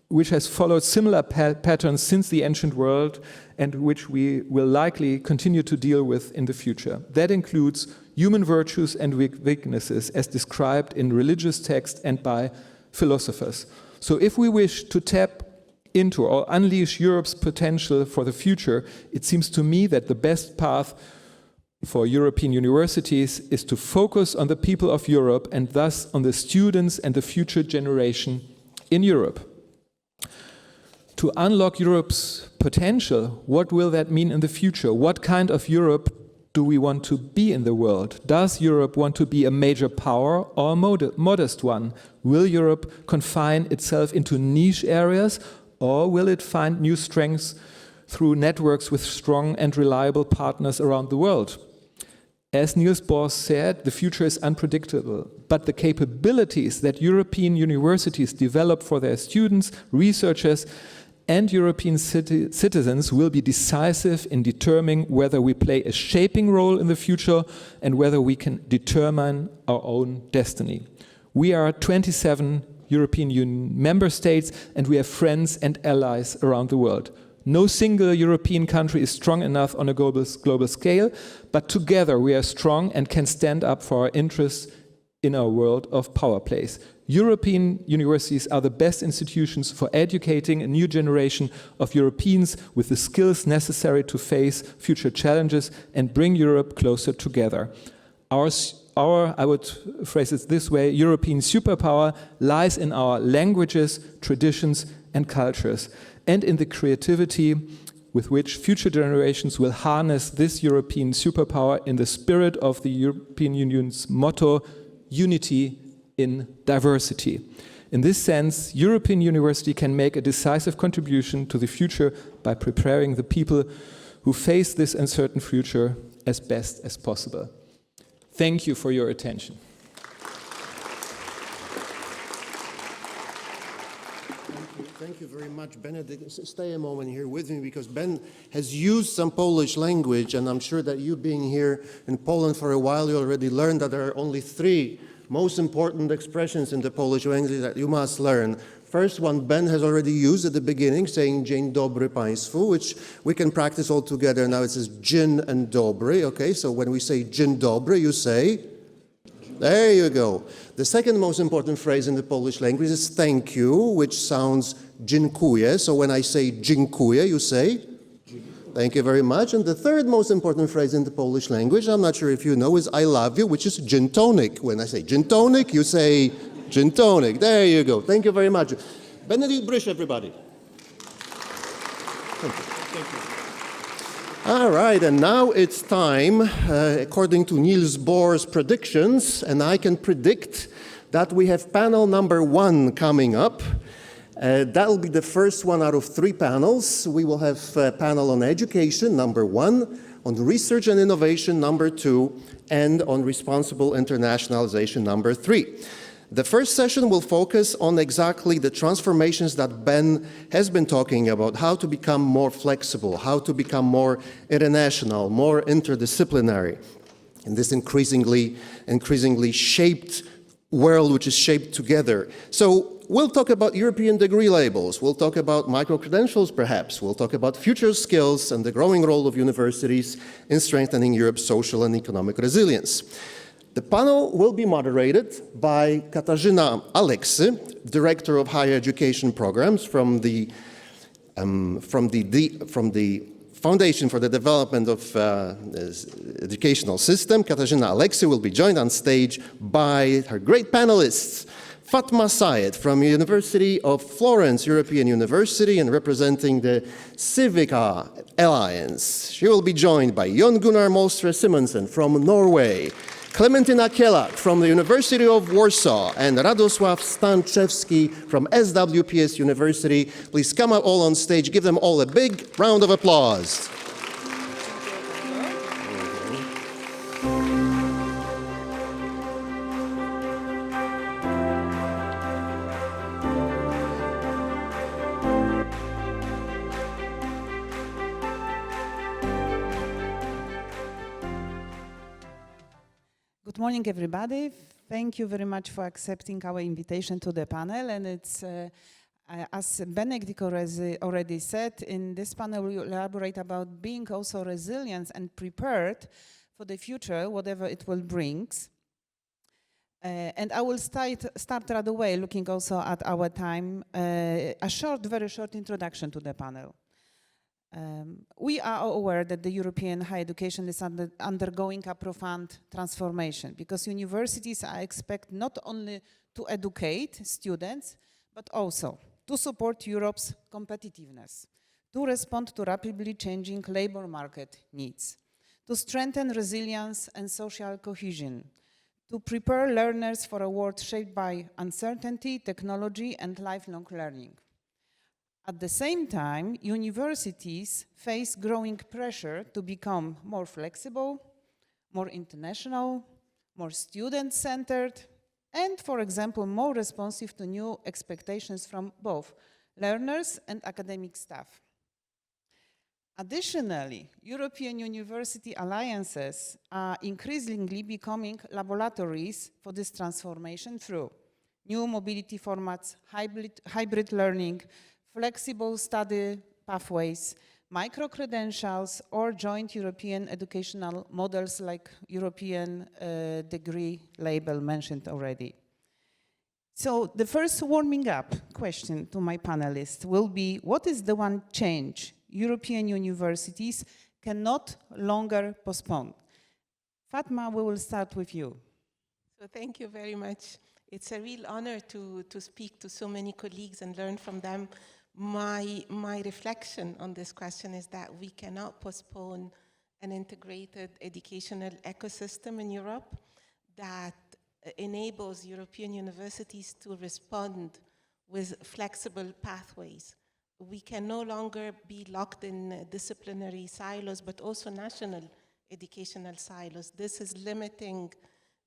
which has followed similar patterns since the ancient world and which we will likely continue to deal with in the future. That includes human virtues and weaknesses as described in religious texts and by philosophers. So if we wish to tap into or unleash Europe's potential for the future, it seems to me that the best path for European universities is to focus on the people of Europe and thus on the students and the future generation in Europe. To unlock Europe's potential, what will that mean in the future? What kind of Europe do we want to be in the world? Does Europe want to be a major power or a modest one? Will Europe confine itself into niche areas, or will it find new strengths through networks with strong and reliable partners around the world? As Niels Bohr said, the future is unpredictable, but the capabilities that European universities develop for their students, researchers, and European citizens will be decisive in determining whether we play a shaping role in the future and whether we can determine our own destiny. We are 27 European Union member states, and we have friends and allies around the world. No single European country is strong enough on a global scale, but together we are strong and can stand up for our interests in our world of power plays. European universities are the best institutions for educating a new generation of Europeans with the skills necessary to face future challenges and bring Europe closer together. Our, I would phrase it this way, European superpower lies in our languages, traditions, and cultures, and in the creativity with which future generations will harness this European superpower in the spirit of the European Union's motto, unity in diversity. In this sense, European University can make a decisive contribution to the future by preparing the people who face this uncertain future as best as possible. Thank you for your attention. Thank you very much, Benedict. Stay a moment here with me, because Ben has used some Polish language, and I'm sure that you being here in Poland for a while, you already learned that there are only three most important expressions in the Polish language that you must learn. First one, Ben has already used at the beginning, saying dzień dobry państwu, which we can practice all together. Now it says dzień and dobry, okay? So when we say dzień dobry, you say, there you go. The second most important phrase in the Polish language is thank you, which sounds dziękuję. So when I say dziękuję, you say, thank you very much. And the third most important phrase in the Polish language, I'm not sure if you know, is I love you, which is gin tonic. When I say gin tonic, you say gin tonic. There you go. Thank you very much. Benedict Brysz, everybody. Thank you. All right, and now it's time, according to Niels Bohr's predictions, and I can predict that we have panel number 1 coming up. That'll be the first one out of 3 panels. We will have a panel on education, number 1, on research and innovation, number 2, and on responsible internationalization, number 3. The first session will focus on exactly the transformations that Ben has been talking about, how to become more flexible, how to become more international, more interdisciplinary in this increasingly shaped world, which is shaped together. So we'll talk about European degree labels, we'll talk about micro-credentials perhaps, we'll talk about future skills and the growing role of universities in strengthening Europe's social and economic resilience. The panel will be moderated by Katarzyna Aleksy, Director of Higher Education Programs from the Foundation for the Development of Educational System. Katarzyna Aleksy will be joined on stage by her great panelists. Fatma Sayed from University of Florence European University and representing the Civica Alliance. She will be joined by Jon Gunnar Mostre Simonsen from Norway, Klementina Kielak from the University of Warsaw, and Radosław Stanczewski from SWPS University. Please come up all on stage. Give them all a big round of applause. Good morning, everybody. Thank you very much for accepting our invitation to the panel. And it's, as Benedict already said, in this panel we will elaborate about being also resilient and prepared for the future, whatever it will bring. And I will start right away looking also at our time, a very short introduction to the panel. We are aware that the European higher education is undergoing a profound transformation because universities are expected not only to educate students, but also to support Europe's competitiveness, to respond to rapidly changing labor market needs, to strengthen resilience and social cohesion, to prepare learners for a world shaped by uncertainty, technology, and lifelong learning. At the same time, universities face growing pressure to become more flexible, more international, more student-centered, and, for example, more responsive to new expectations from both learners and academic staff. Additionally, European university alliances are increasingly becoming laboratories for this transformation through new mobility formats, hybrid learning, flexible study pathways, micro-credentials, or joint European educational models like European degree label mentioned already. So the first warming up question to my panelists will be, what is the one change European universities can no longer postpone? Fatma, we will start with you. So thank you very much. It's a real honor to speak to so many colleagues and learn from them. My reflection on this question is that we cannot postpone an integrated educational ecosystem in Europe that enables European universities to respond with flexible pathways. We can no longer be locked in disciplinary silos, but also national educational silos. This is limiting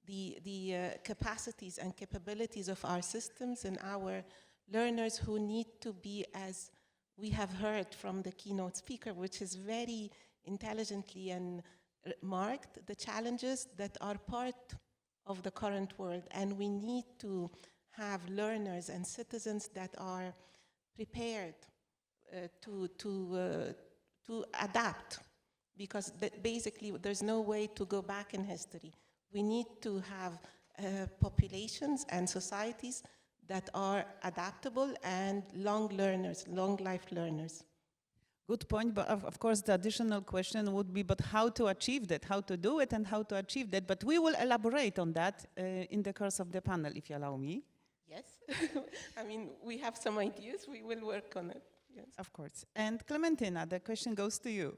the capacities and capabilities of our systems and our learners who need to be, as we have heard from the keynote speaker, which is very intelligently and marked, the challenges that are part of the current world. And we need to have learners and citizens that are prepared to adapt, because basically there's no way to go back in history. We need to have populations and societies that are adaptable and long learners, long life learners. Good point, but of course the additional question would be, but how to achieve that, how to do it and how to achieve that, but we will elaborate on that in the course of the panel, if you allow me. Yes, I mean, we have some ideas, we will work on it. Yes. Of course. And Klementina, the question goes to you.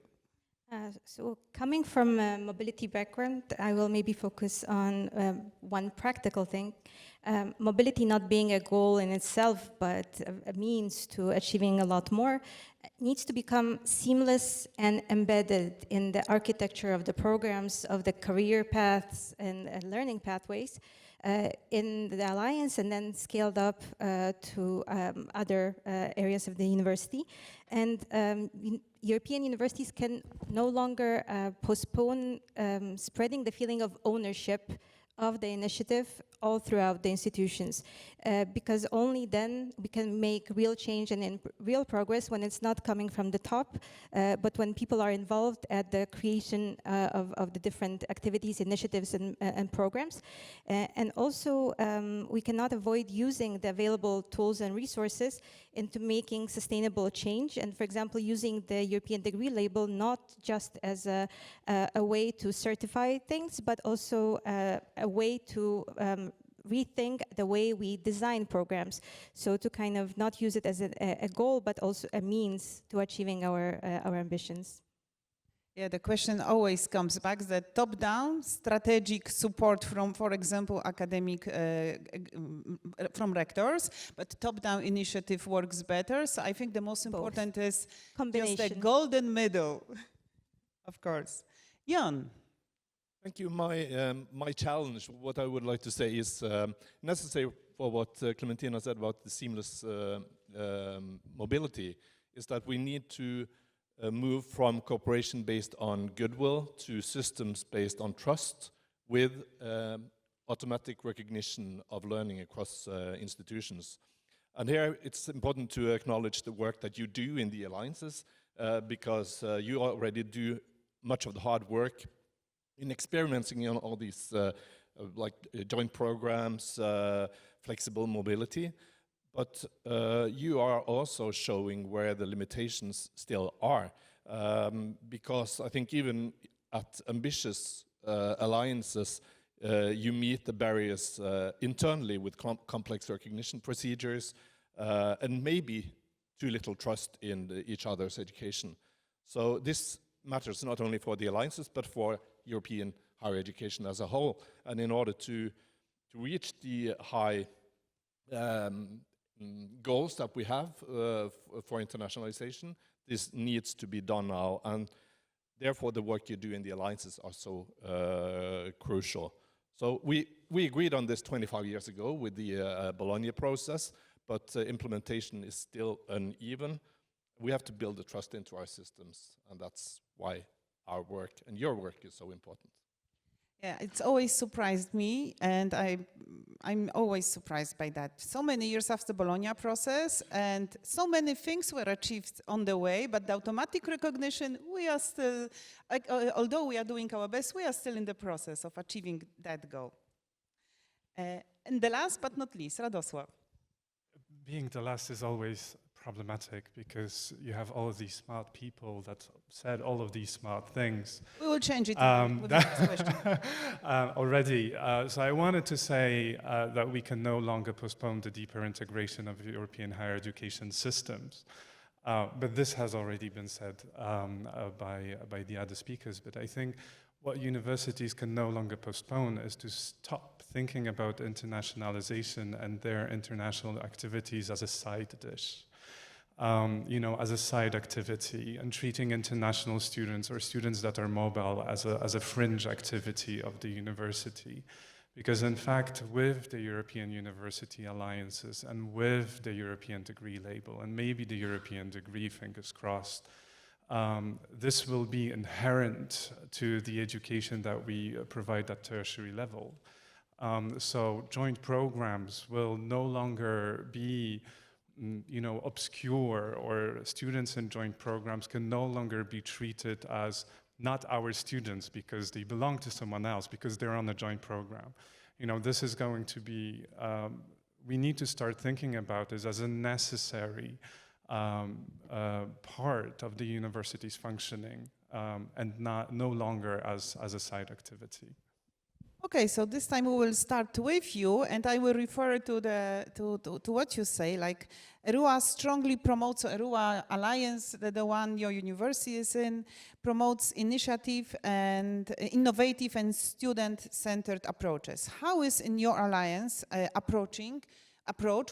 So coming from a mobility background, I will maybe focus on one practical thing. Mobility not being a goal in itself, but a means to achieving a lot more, needs to become seamless and embedded in the architecture of the programs, of the career paths and learning pathways in the Alliance, and then scaled up to other areas of the university. And European universities can no longer postpone spreading the feeling of ownership of the initiative all throughout the institutions, because only then we can make real change and real progress when it's not coming from the top, but when people are involved at the creation of the different activities, initiatives, and programs. And also, we cannot avoid using the available tools and resources into making sustainable change. And for example, using the European degree label not just as a way to certify things, but also a way to rethink the way we design programs. So to kind of not use it as a goal, but also a means to achieving our ambitions. Yeah, the question always comes back that top-down strategic support from, for example, from rectors, but top-down initiative works better. So I think the most important is just the golden middle, of course. Jan. Thank you. My challenge, what I would like to say is necessary for what Clementina said about the seamless mobility, is that we need to move from cooperation based on goodwill to systems based on trust with automatic recognition of learning across institutions. And here it's important to acknowledge the work that you do in the alliances because you already do much of the hard work in experimenting on all these joint programs, flexible mobility. But you are also showing where the limitations still are, because I think even at ambitious alliances, you meet the barriers internally with complex recognition procedures and maybe too little trust in each other's education. So this matters not only for the alliances, but for European higher education as a whole. And in order to reach the high goals that we have for internationalization, this needs to be done now, and therefore the work you do in the alliances are so crucial. So we agreed on this 25 years ago with the Bologna process, but implementation is still uneven. We have to build the trust into our systems, and that's why our work and your work is so important. Yeah, it's always surprised me, and I'm always surprised by that. So many years after the Bologna process, and so many things were achieved on the way, but the automatic recognition, we are still, although we are doing our best, we are still in the process of achieving that goal. And the last but not least, Radosław. Being the last is always problematic because you have all of these smart people that said all of these smart things. We will change it with the next question. Already. So I wanted to say that we can no longer postpone the deeper integration of European higher education systems. But this has already been said by the other speakers. But I think what universities can no longer postpone is to stop thinking about internationalization and their international activities as a side dish. As a side activity, and treating international students or students that are mobile as a fringe activity of the university. Because in fact, with the European University Alliances and with the European degree label, and maybe the European degree, fingers crossed, this will be inherent to the education that we provide at tertiary level. So joint programs will no longer be obscure, or students in joint programs can no longer be treated as not our students because they belong to someone else, because they're on a joint program. This is going to be, we need to start thinking about this as a necessary part of the university's functioning and no longer as a side activity. Okay, so this time we will start with you, and I will refer to what you say. Like ERUA strongly promotes, ERUA Alliance, the one your university is in, promotes initiative and innovative and student-centered approaches. How is in your alliance approach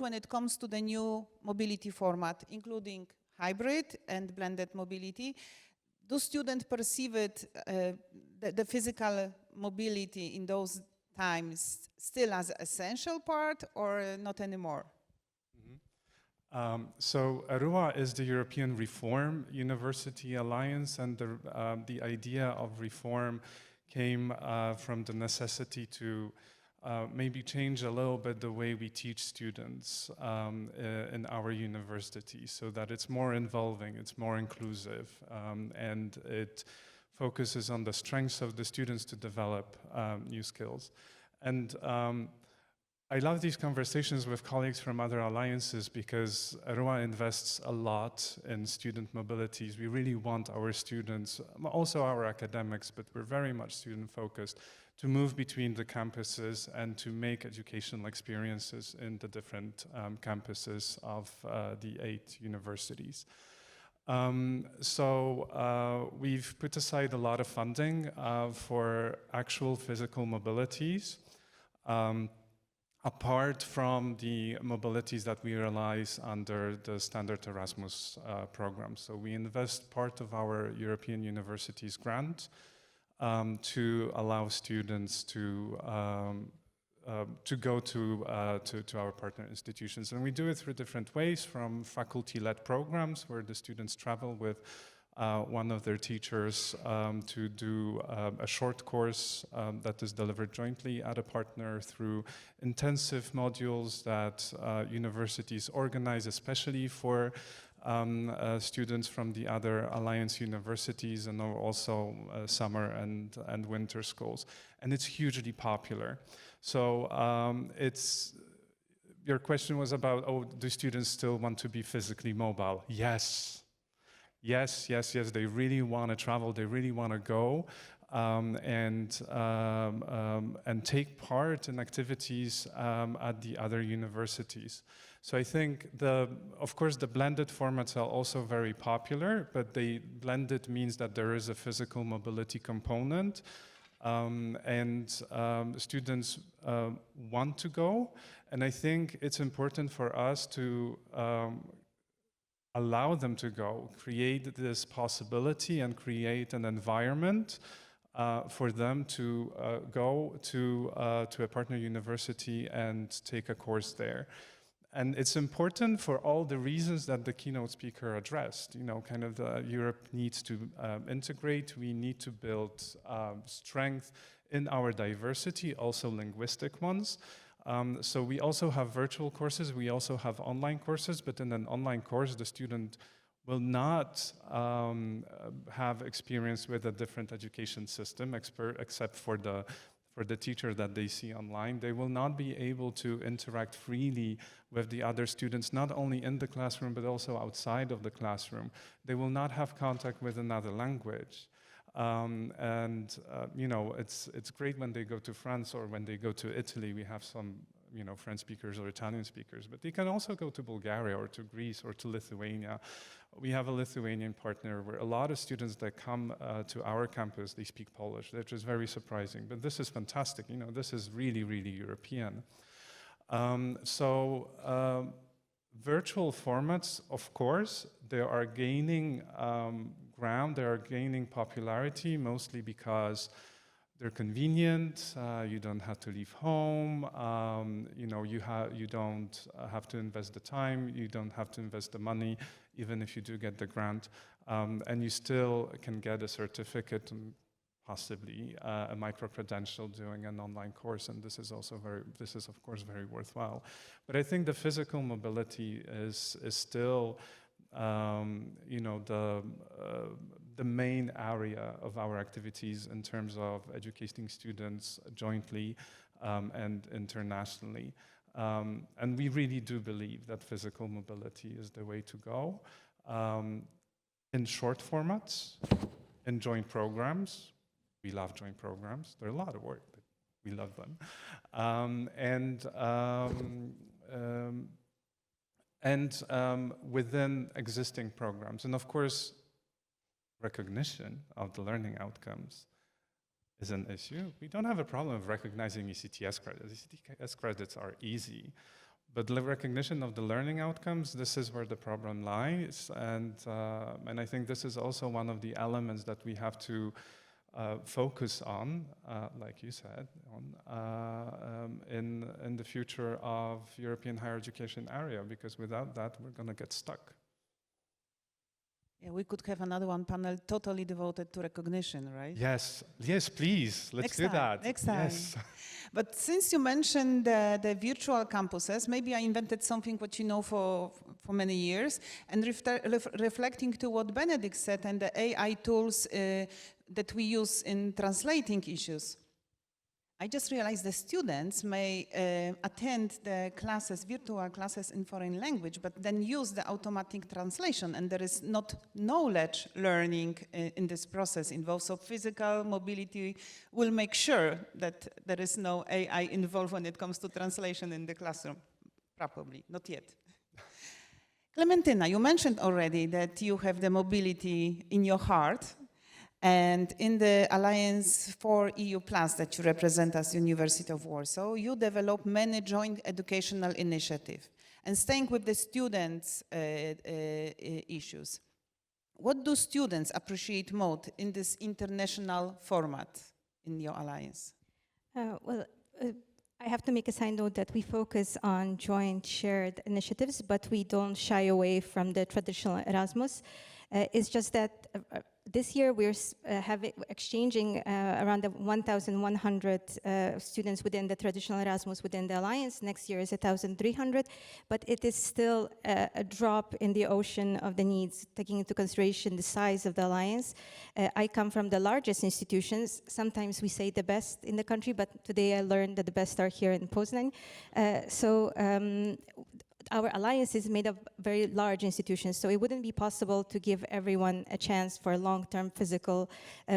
when it comes to the new mobility format, including hybrid and blended mobility? Do students perceive it, the physical mobility in those times still as an essential part, or not anymore? So ERUA is the European Reform University Alliance, and the idea of reform came from the necessity to maybe change a little bit the way we teach students in our university, so that it's more involving, it's more inclusive, and it focuses on the strengths of the students to develop new skills. And I love these conversations with colleagues from other alliances because ERUA invests a lot in student mobilities. We really want our students, also our academics, but we're very much student-focused, to move between the campuses and to make educational experiences in the different campuses of the 8 universities. We've put aside a lot of funding for actual physical mobilities, apart from the mobilities that we realize under the standard Erasmus program. So we invest part of our European Universities grant to allow students to go to our partner institutions. And we do it through different ways, from faculty-led programs where the students travel with one of their teachers to do a short course that is delivered jointly at a partner, through intensive modules that universities organize especially for students from the other alliance universities, and also summer and winter schools. And it's hugely popular. So your question was about, do students still want to be physically mobile? Yes. Yes, they really want to travel, they really want to go and take part in activities at the other universities. So I think, of course, the blended formats are also very popular, but blended means that there is a physical mobility component, and students want to go. And I think it's important for us to allow them to go, create this possibility and create an environment for them to go to a partner university and take a course there. And it's important for all the reasons that the keynote speaker addressed. Europe needs to integrate, we need to build strength in our diversity, also linguistic ones. So we also have virtual courses, we also have online courses, but in an online course, the student will not have experience with a different education system, except for the teacher that they see online. They will not be able to interact freely with the other students, not only in the classroom, but also outside of the classroom. They will not have contact with another language. It's great when they go to France or when they go to Italy. We have some, French speakers or Italian speakers, but they can also go to Bulgaria or to Greece or to Lithuania. We have a Lithuanian partner where a lot of students that come to our campus, they speak Polish, which is very surprising. But this is fantastic. This is really, really European. Virtual formats, of course, they are gaining ground, they are gaining popularity, mostly because they're convenient, you don't have to leave home, you don't have to invest the time, you don't have to invest the money, even if you do get the grant, and you still can get a certificate and possibly a micro-credential doing an online course, and this is of course very worthwhile. But I think the physical mobility is still the main area of our activities in terms of educating students jointly and internationally. And we really do believe that physical mobility is the way to go. In short formats, in joint programs. We love joint programs. They're a lot of work, but we love them. Within existing programs. And of course, recognition of the learning outcomes is an issue. We don't have a problem of recognizing ECTS credits. ECTS credits are easy. But the recognition of the learning outcomes, this is where the problem lies. And I think this is also one of the elements that we have to focus on, like you said, in the future of European higher education area, because without that, we're going to get stuck. Yeah, we could have another one panel totally devoted to recognition, right? Yes, please, let's do that. Next time. Yes. But since you mentioned the virtual campuses, maybe I invented something what you know for many years, and reflecting to what Benedict said and the AI tools that we use in translating issues. I just realized the students may attend the classes, virtual classes in foreign language, but then use the automatic translation, and there is not knowledge learning in this process involved. So physical mobility will make sure that there is no AI involved when it comes to translation in the classroom. Probably, not yet. Clementina, you mentioned already that you have the mobility in your heart. And in the Alliance for EU Plus that you represent as University of Warsaw, you develop many joint educational initiatives. And staying with the students' issues, what do students appreciate most in this international format in your alliance? I have to make a side note that we focus on joint shared initiatives, but we don't shy away from the traditional Erasmus. It's just that this year we're exchanging around 1,100 students within the traditional Erasmus within the Alliance. Next year is 1,300, but it is still a drop in the ocean of the needs, taking into consideration the size of the Alliance. I come from the largest institutions. Sometimes we say the best in the country, but today I learned that the best are here in Poznan. Our alliance is made of very large institutions, so it wouldn't be possible to give everyone a chance for long-term physical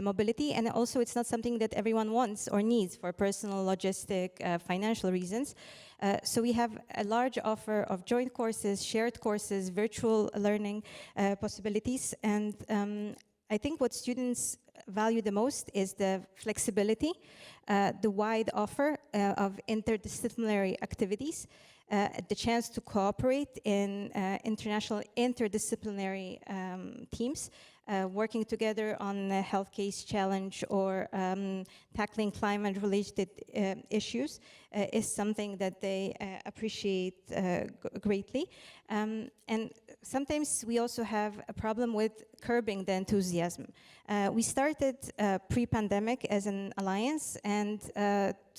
mobility, and also it's not something that everyone wants or needs for personal, logistic, financial reasons. So we have a large offer of joint courses, shared courses, virtual learning possibilities, and I think what students value the most is the flexibility, the wide offer of interdisciplinary activities, the chance to cooperate in international interdisciplinary teams, working together on the health case challenge or tackling climate-related issues is something that they appreciate greatly. And sometimes we also have a problem with curbing the enthusiasm. We started pre-pandemic as an alliance, and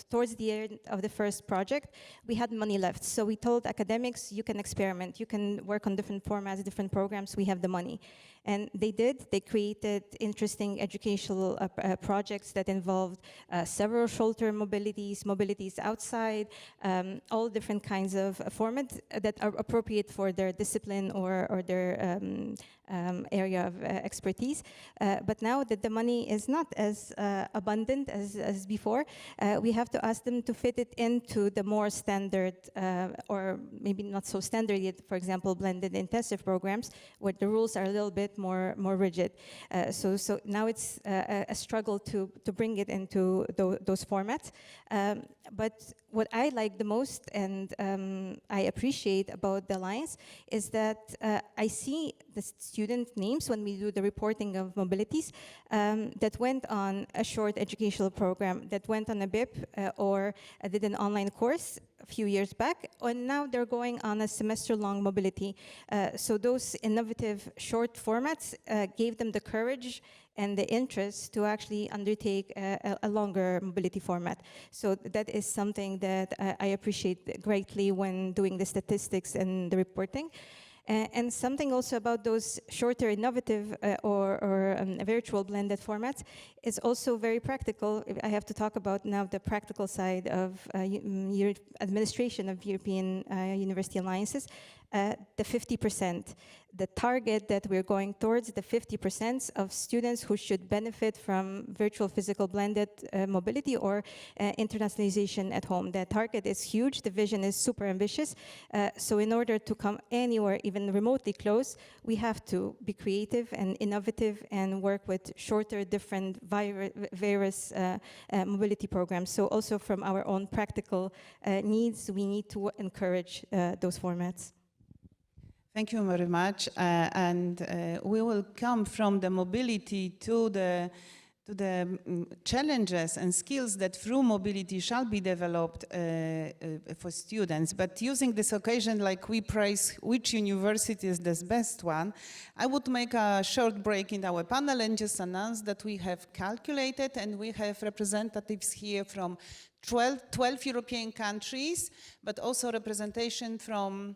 towards the end of the first project, we had money left. So we told academics, you can experiment, you can work on different formats, different programs, we have the money. And they did. They created interesting educational projects that involved several shoulder mobilities outside, all different kinds of formats that are appropriate for their discipline or their area of expertise. But now that the money is not as abundant as before, we have to ask them to fit it into the more standard or maybe not so standard yet, for example, blended intensive programs where the rules are a little bit more rigid. So now it's a struggle to bring it into those formats. But what I like the most and I appreciate about the Alliance is that I see the student names when we do the reporting of mobilities that went on a short educational program, that went on a BIP or did an online course a few years back, and now they're going on a semester-long mobility. So those innovative short formats gave them the courage and the interest to actually undertake a longer mobility format. So that is something that I appreciate greatly when doing the statistics and the reporting. And something also about those shorter innovative or virtual blended formats is also very practical. I have to talk about now the practical side of administration of European University Alliances. The 50%, the target that we're going towards, the 50% of students who should benefit from virtual physical blended mobility or internationalization at home. The target is huge, the vision is super ambitious. So in order to come anywhere even remotely close, we have to be creative and innovative and work with shorter, different various mobility programs. So also from our own practical needs, we need to encourage those formats. Thank you very much. We will come from the mobility to the challenges and skills that through mobility shall be developed for students. But using this occasion, like we praise which university is the best one, I would make a short break in our panel and just announce that we have calculated and we have representatives here from 12 European countries, but also representation from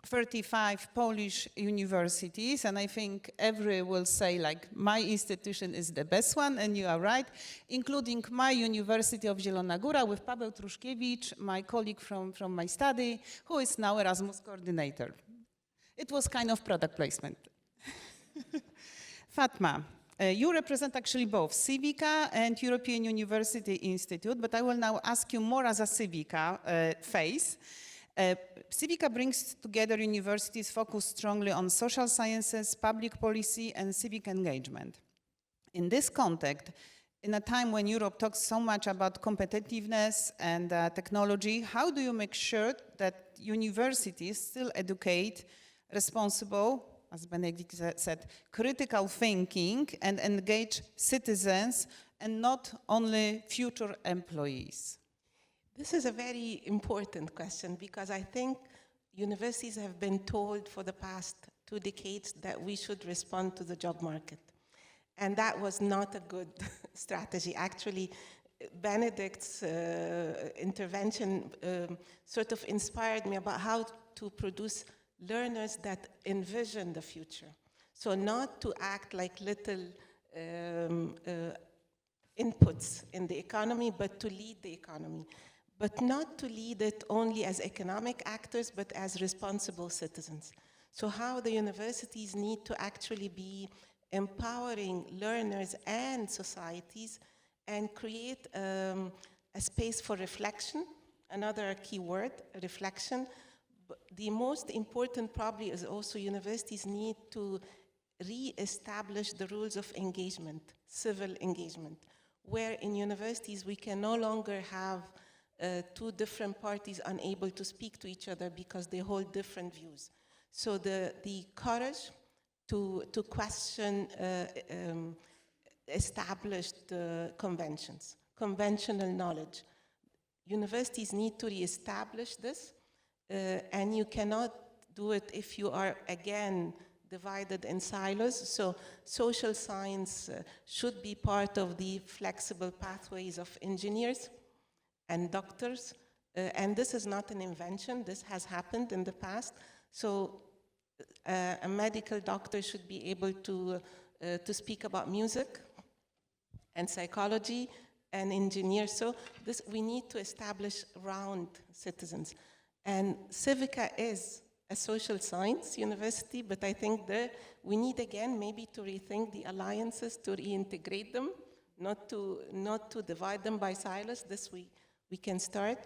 35 Polish universities, and I think every will say, like, my institution is the best one, and you are right, including my University of Zielona Góra with Paweł Truszkiewicz, my colleague from my study, who is now Erasmus coordinator. It was kind of product placement. Fatma, you represent actually both Civica and European University Institute, but I will now ask you more as a Civica face. Civica brings together universities focused strongly on social sciences, public policy, and civic engagement. In this context, in a time when Europe talks so much about competitiveness and technology, how do you make sure that universities still educate responsible, as Benedict said, critical thinking and engage citizens and not only future employees? This is a very important question because I think universities have been told for the past 2 decades that we should respond to the job market. And that was not a good strategy. Actually, Benedict's intervention sort of inspired me about how to produce learners that envision the future. So not to act like little inputs in the economy, but to lead the economy. But not to lead it only as economic actors, but as responsible citizens. So how the universities need to actually be empowering learners and societies and create a space for reflection, another key word, reflection. But the most important probably is also universities need to re-establish the rules of engagement, civil engagement, where in universities we can no longer have 2 different parties unable to speak to each other because they hold different views. So the courage to question established conventions, conventional knowledge. Universities need to reestablish this, and you cannot do it if you are again divided in silos. So social science should be part of the flexible pathways of engineers and doctors, and this is not an invention, this has happened in the past. So a medical doctor should be able to speak about music and psychology and engineers. So this, we need to establish round citizens. And Civica is a social science university, but I think that we need again maybe to rethink the alliances, to reintegrate them, not to divide them by silos. This we can start.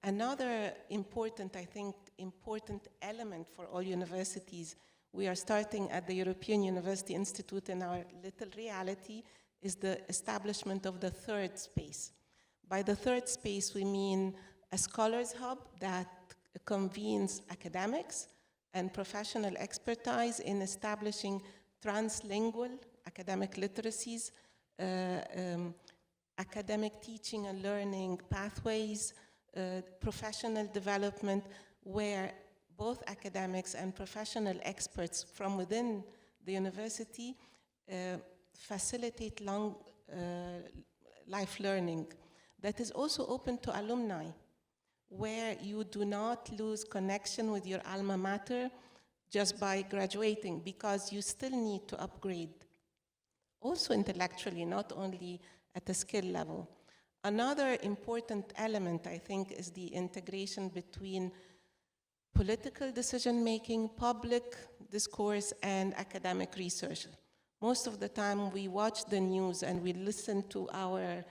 Another important, I think, important element for all universities, we are starting at the European University Institute in our little reality, is the establishment of the third space. By the third space, we mean a scholars hub that convenes academics and professional expertise in establishing translingual academic literacies, academic teaching and learning pathways, professional development, where both academics and professional experts from within the university facilitate long life learning that is also open to alumni, where you do not lose connection with your alma mater just by graduating, because you still need to upgrade, also intellectually, not only at the skill level. Another important element, I think, is the integration between political decision-making, public discourse, and academic research. Most of the time we watch the news and we listen to our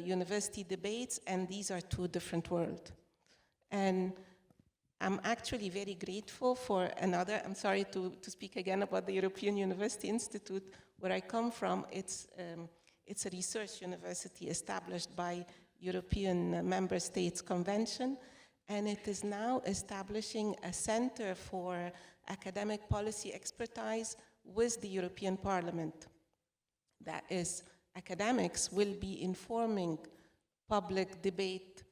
university debates, and these are 2 different worlds. And I'm actually very grateful for another, I'm sorry to speak again about the European University Institute, where I come from. It's a research university established by European Member States Convention, and it is now establishing a center for academic policy expertise with the European Parliament. That is, academics will be informing public debate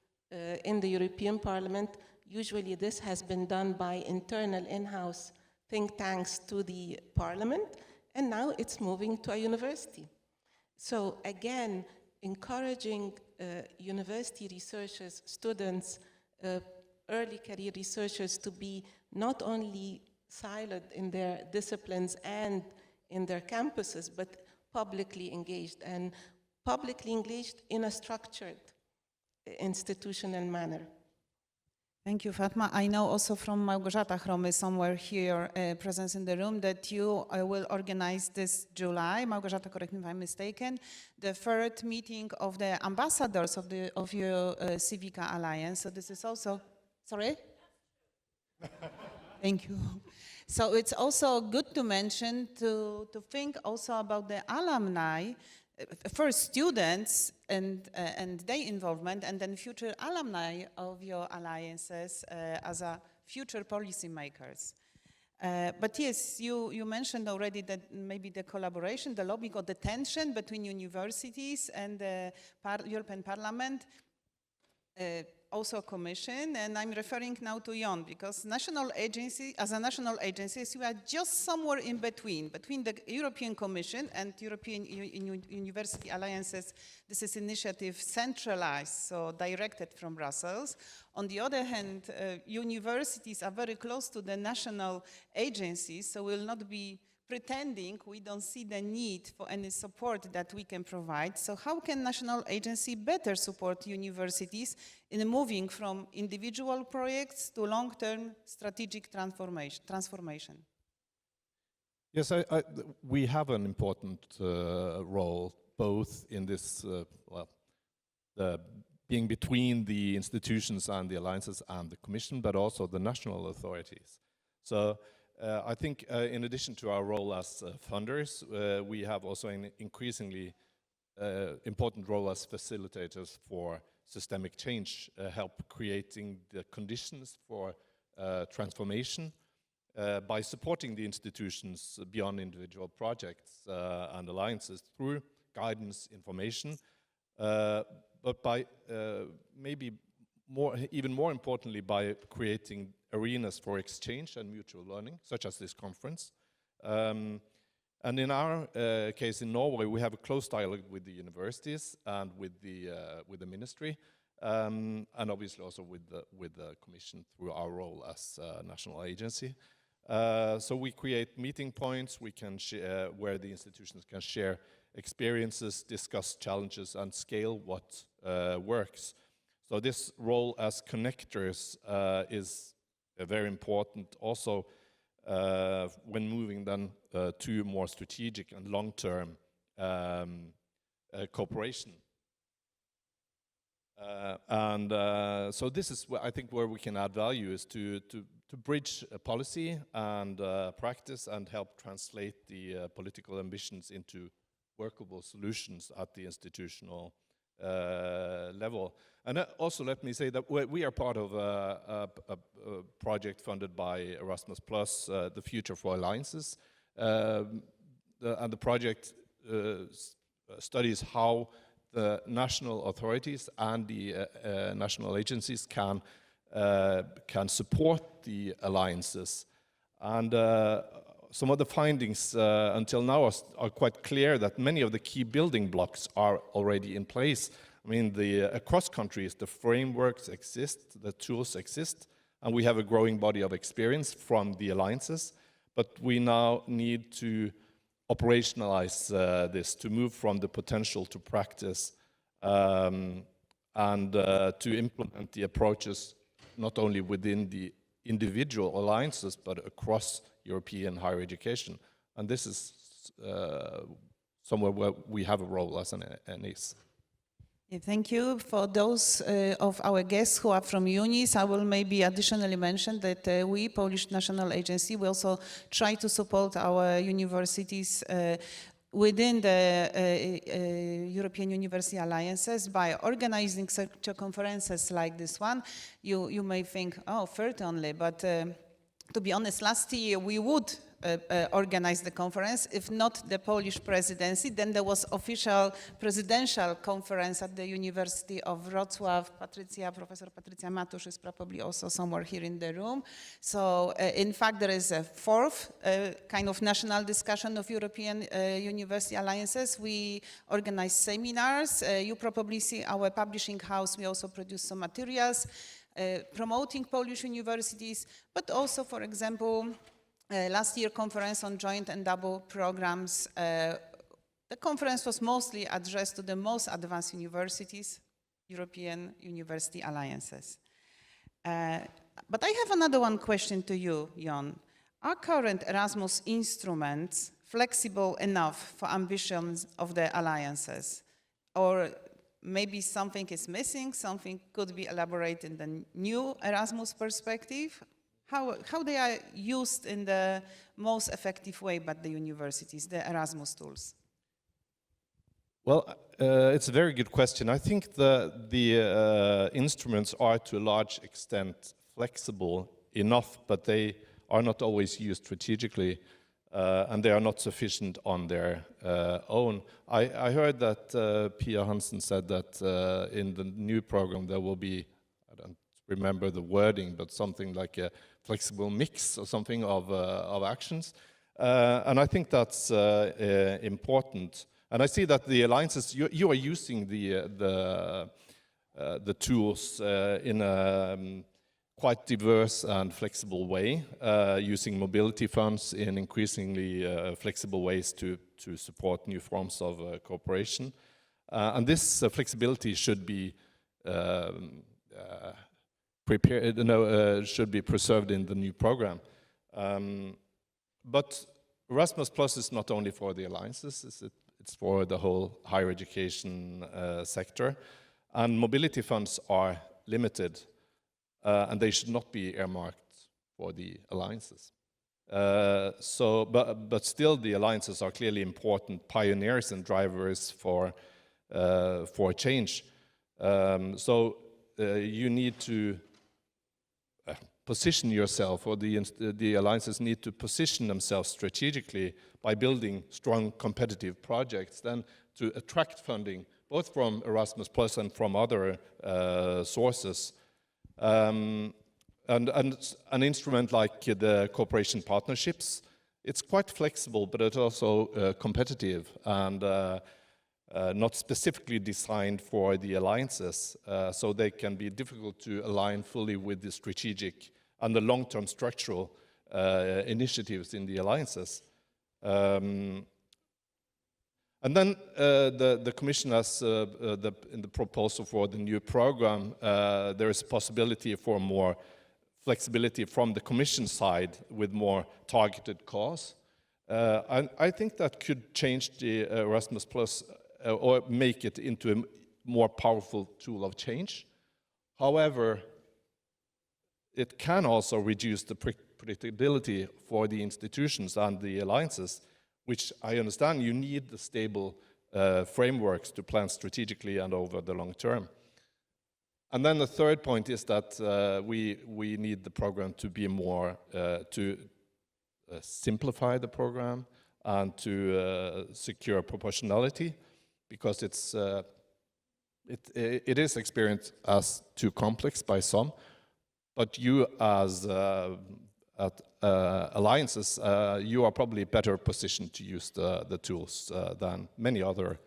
in the European Parliament. Usually this has been done by internal in-house think tanks to the Parliament, and now it's moving to a university. So again, encouraging university researchers, students, early career researchers to be not only siloed in their disciplines and in their campuses, but publicly engaged, and publicly engaged in a structured institutional manner. Thank you, Fatma. I know also from Małgorzata Chromy, somewhere here, presence in the room, that you will organize this July, Małgorzata, correct me if I'm mistaken, the third meeting of the ambassadors of your Civica Alliance. So this is also, sorry? Thank you. So it's also good to mention, to think also about the alumni, first students and their involvement, and then future alumni of your alliances as a future policymakers. But yes, you mentioned already that maybe the collaboration, the lobbying, or the tension between universities and the European Parliament, also Commission, and I'm referring now to Jon, because national agency, as a national agencies, we are just somewhere in between the European Commission and European University Alliances. This is initiative centralized, so directed from Brussels. On the other hand, universities are very close to the national agencies, so will not be pretending we don't see the need for any support that we can provide. So how can national agency better support universities in moving from individual projects to long-term strategic transformation? Yes, we have an important role, both in this, being between the institutions and the alliances and the Commission, but also the national authorities. So I think in addition to our role as funders, we have also an increasingly important role as facilitators for systemic change, help creating the conditions for transformation by supporting the institutions beyond individual projects and alliances through guidance, information, but by maybe even more importantly, by creating arenas for exchange and mutual learning, such as this conference. And in our case in Norway, we have a close dialogue with the universities and with the ministry, and obviously also with the Commission through our role as a national agency. So we create meeting points we can share, where the institutions can share experiences, discuss challenges, and scale what works. So this role as connectors is very important also when moving then to more strategic and long-term cooperation. So this is I think where we can add value, is to bridge policy and practice and help translate the political ambitions into workable solutions at the institutional level. And also let me say that we are part of a project funded by Erasmus+, the Future for Alliances. And the project studies how the national authorities and the national agencies can support the alliances. And some of the findings until now are quite clear, that many of the key building blocks are already in place. I mean, across countries, the frameworks exist, the tools exist, and we have a growing body of experience from the alliances. But we now need to operationalize this, to move from the potential to practice, and to implement the approaches not only within the individual alliances, but across European higher education. And this is somewhere where we have a role as an NIS. Thank you. For those of our guests who are from unis, I will maybe additionally mention that we, Polish National Agency, we also try to support our universities within the European University Alliances by organizing such conferences like this one. You may think, oh, third only, but to be honest, last year we would organize the conference. If not the Polish presidency, then there was official presidential conference at the University of Wrocław. Professor Patrycja Matusz is probably also somewhere here in the room. So in fact, there is a fourth kind of national discussion of European University Alliances. We organize seminars. You probably see our publishing house. We also produce some materials. promoting Polish universities, but also, for example, last year conference on joint and double programs. The conference was mostly addressed to the most advanced universities, European University Alliances. But I have another one question to you, Jon. Are current Erasmus instruments flexible enough for ambitions of the alliances? Or maybe something is missing, something could be elaborated in the new Erasmus perspective? How they are used in the most effective way by the universities, the Erasmus tools? Well, it's a very good question. I think the instruments are to a large extent flexible enough, but they are not always used strategically, and they are not sufficient on their own. I heard that Pia Hansen said that in the new program there will be, I don't remember the wording, but something like a flexible mix or something of actions. And I think that's important. And I see that the alliances, you are using the tools in a quite diverse and flexible way, using mobility funds in increasingly flexible ways to support new forms of cooperation. And this flexibility should be should be preserved in the new program. But Erasmus Plus is not only for the alliances, it's for the whole higher education sector. And mobility funds are limited, and they should not be earmarked for the alliances. But still the alliances are clearly important pioneers and drivers for change. So you need to position yourself, or the alliances need to position themselves strategically by building strong competitive projects, then to attract funding, both from Erasmus Plus and from other sources. And an instrument like the cooperation partnerships, it's quite flexible, but it's also competitive and not specifically designed for the alliances, so they can be difficult to align fully with the strategic and the long-term structural initiatives in the alliances. And then the Commission has, in the proposal for the new program, there is a possibility for more flexibility from the Commission side with more targeted calls. And I think that could change the Erasmus Plus or make it into a more powerful tool of change. However, it can also reduce the predictability for the institutions and the alliances, which I understand you need the stable frameworks to plan strategically and over the long term. And then the third point is that we need the program to be more, to simplify the program and to secure proportionality, because it is experienced as too complex by some. But you as alliances, you are probably better positioned to use the tools than many other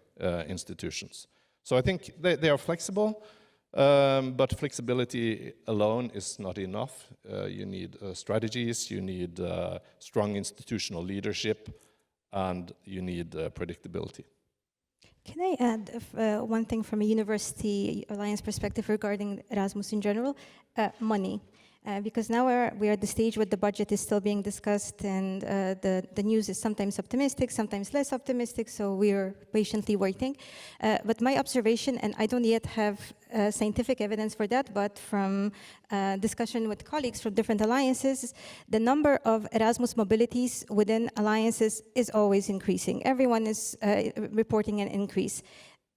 institutions. So I think they are flexible, but flexibility alone is not enough. You need strategies, you need strong institutional leadership, and you need predictability. Can I add one thing from a university alliance perspective regarding Erasmus in general? Money. Because now we're at the stage where the budget is still being discussed, and the news is sometimes optimistic, sometimes less optimistic, so we're patiently waiting. But my observation, and I don't yet have scientific evidence for that, but from discussion with colleagues from different alliances, the number of Erasmus mobilities within alliances is always increasing. Everyone is reporting an increase.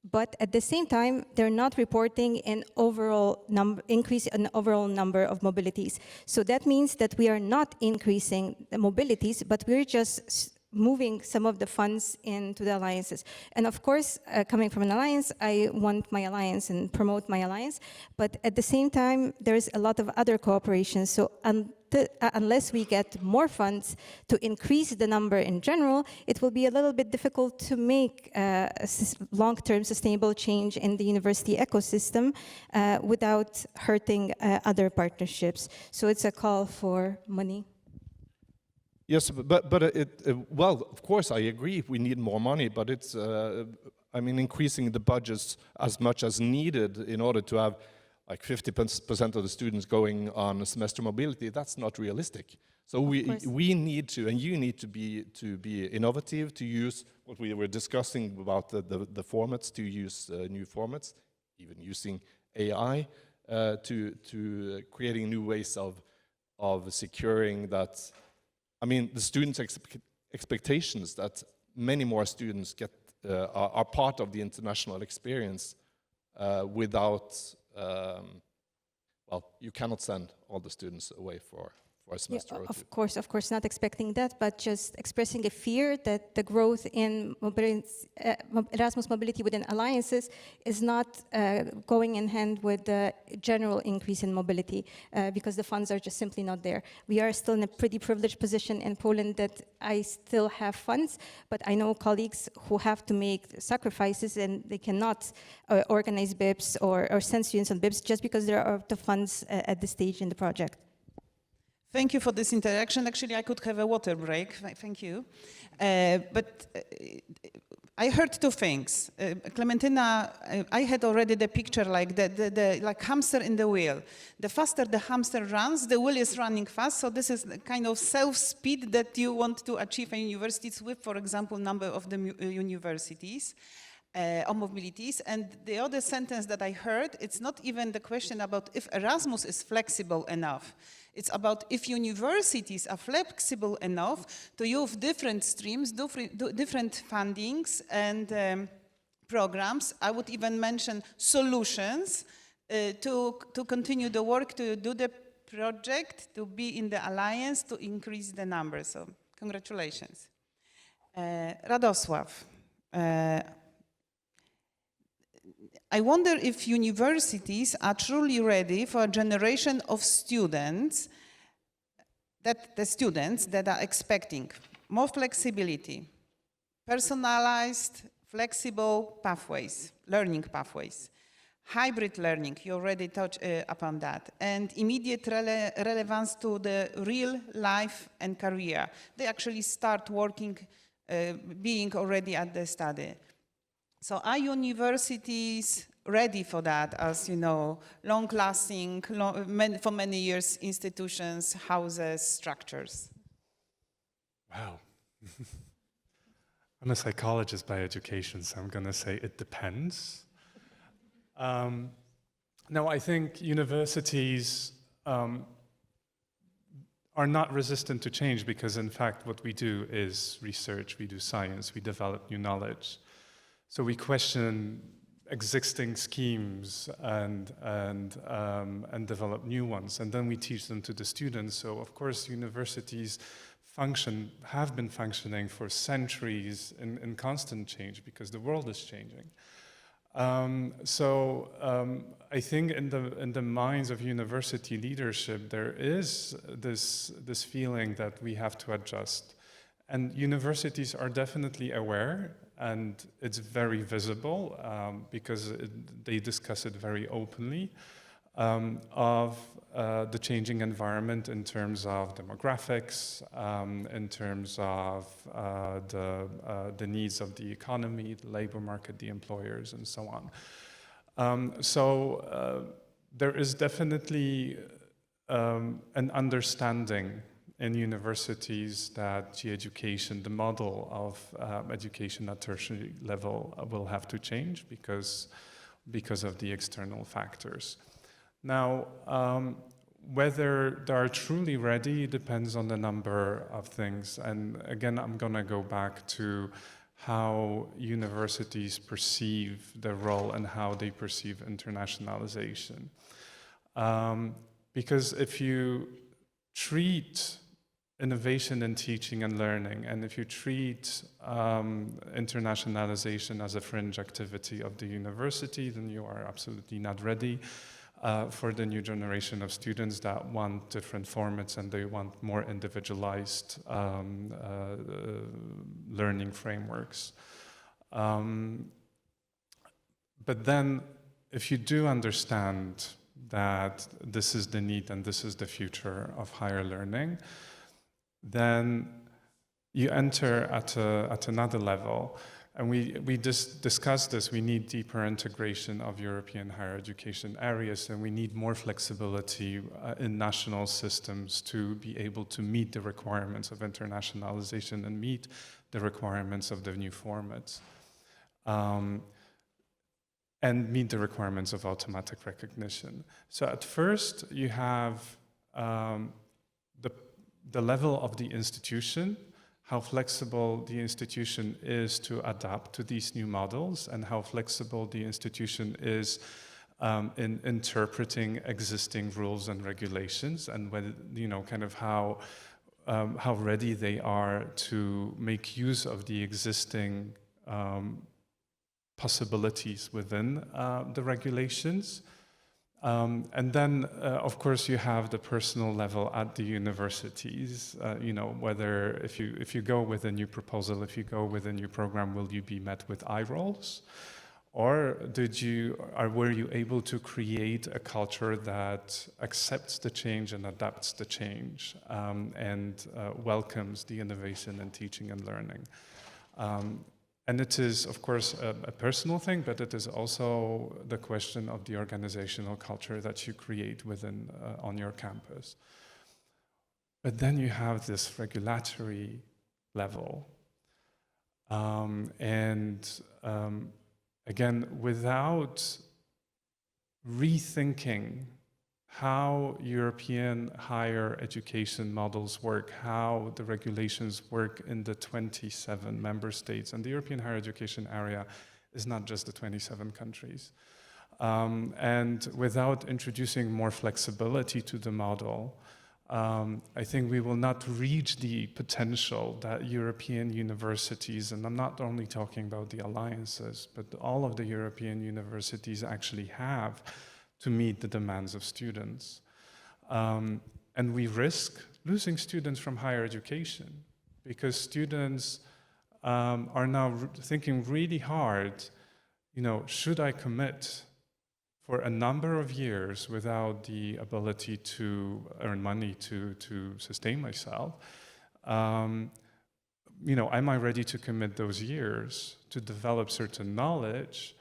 But at the same time, they're not reporting an overall increase in overall number of mobilities. So that means that we are not increasing the mobilities, but we're just moving some of the funds into the alliances. And of course, coming from an alliance, I want my alliance and promote my alliance. But at the same time, there's a lot of other cooperation. So unless we get more funds to increase the number in general, it will be a little bit difficult to make long-term sustainable change in the university ecosystem without hurting other partnerships. So it's a call for money. Yes, but well, of course, I agree. We need more money, but it's, I mean, increasing the budgets as much as needed in order to have like 50% of the students going on semester mobility. That's not realistic. So we need to, and you need to be innovative, to use what we were discussing about the formats, to use new formats, even using AI to creating new ways of securing that. I mean, the students' expectations that many more students get are part of the international experience without, well, you cannot send all the students away for a semester or two. Of course, not expecting that, but just expressing a fear that the growth in Erasmus mobility within alliances is not going in hand with the general increase in mobility because the funds are just simply not there. We are still in a pretty privileged position in Poland that I still have funds, but I know colleagues who have to make sacrifices and they cannot organize BIPs or send students on BIPs just because there are the funds at this stage in the project. Thank you for this interaction. Actually, I could have a water break. Thank you. But I heard two things. Clementina, I had already the picture like the like hamster in the wheel. The faster the hamster runs, the wheel is running fast. So this is the kind of self-speed that you want to achieve in universities with, for example, number of the universities. Or mobilities. And the other sentence that I heard, it's not even the question about if Erasmus is flexible enough. It's about if universities are flexible enough to use different streams, different fundings and programs. I would even mention solutions to continue the work, to do the project, to be in the alliance, to increase the numbers. So congratulations. Radosław. I wonder if universities are truly ready for a generation of students, that are expecting more flexibility, personalized, flexible pathways, learning pathways, hybrid learning, you already touched upon that, and immediate relevance to the real life and career. They actually start working, being already at the study. So are universities ready for that as, you know, long-lasting, for many years, institutions, houses, structures? Wow. I'm a psychologist by education, so I'm going to say it depends. No, I think universities are not resistant to change because, in fact, what we do is research, we do science, we develop new knowledge. So we question existing schemes and develop new ones, and then we teach them to the students. So of course, universities have been functioning for centuries in constant change because the world is changing. I think in the minds of university leadership, there is this feeling that we have to adjust, and universities are definitely aware. And it's very visible because they discuss it very openly of the changing environment in terms of demographics, in terms of the needs of the economy, the labor market, the employers, and so on. There is definitely an understanding in universities that the model of education at tertiary level will have to change because of the external factors. Now, whether they are truly ready depends on the number of things. And again, I'm going to go back to how universities perceive their role and how they perceive internationalization. Because if you treat innovation in teaching and learning, and if you treat internationalization as a fringe activity of the university, then you are absolutely not ready. for the new generation of students that want different formats and they want more individualized learning frameworks. But then, if you do understand that this is the need and this is the future of higher learning, then you enter at another level. And we just discussed this. We need deeper integration of European higher education areas, and we need more flexibility in national systems to be able to meet the requirements of internationalization and meet the requirements of the new formats. And meet the requirements of automatic recognition. So at first, you have the level of the institution, how flexible the institution is to adapt to these new models, and how flexible the institution is in interpreting existing rules and regulations, and whether, kind of how ready they are to make use of the existing possibilities within the regulations. And then, of course, you have the personal level at the universities. Whether if you go with a new proposal, if you go with a new program, will you be met with eye rolls, or were you able to create a culture that accepts the change and adapts the change, and welcomes the innovation in teaching and learning? And it is, of course, a personal thing, but it is also the question of the organizational culture that you create within on your campus. But then you have this regulatory level. Again, without rethinking how European higher education models work, how the regulations work in the 27 member states. And the European higher education area is not just the 27 countries. And without introducing more flexibility to the model, I think we will not reach the potential that European universities, and I'm not only talking about the alliances, but all of the European universities actually have to meet the demands of students. And we risk losing students from higher education because students are now thinking really hard, should I commit for a number of years without the ability to earn money to sustain myself? Am I ready to commit those years to develop certain knowledge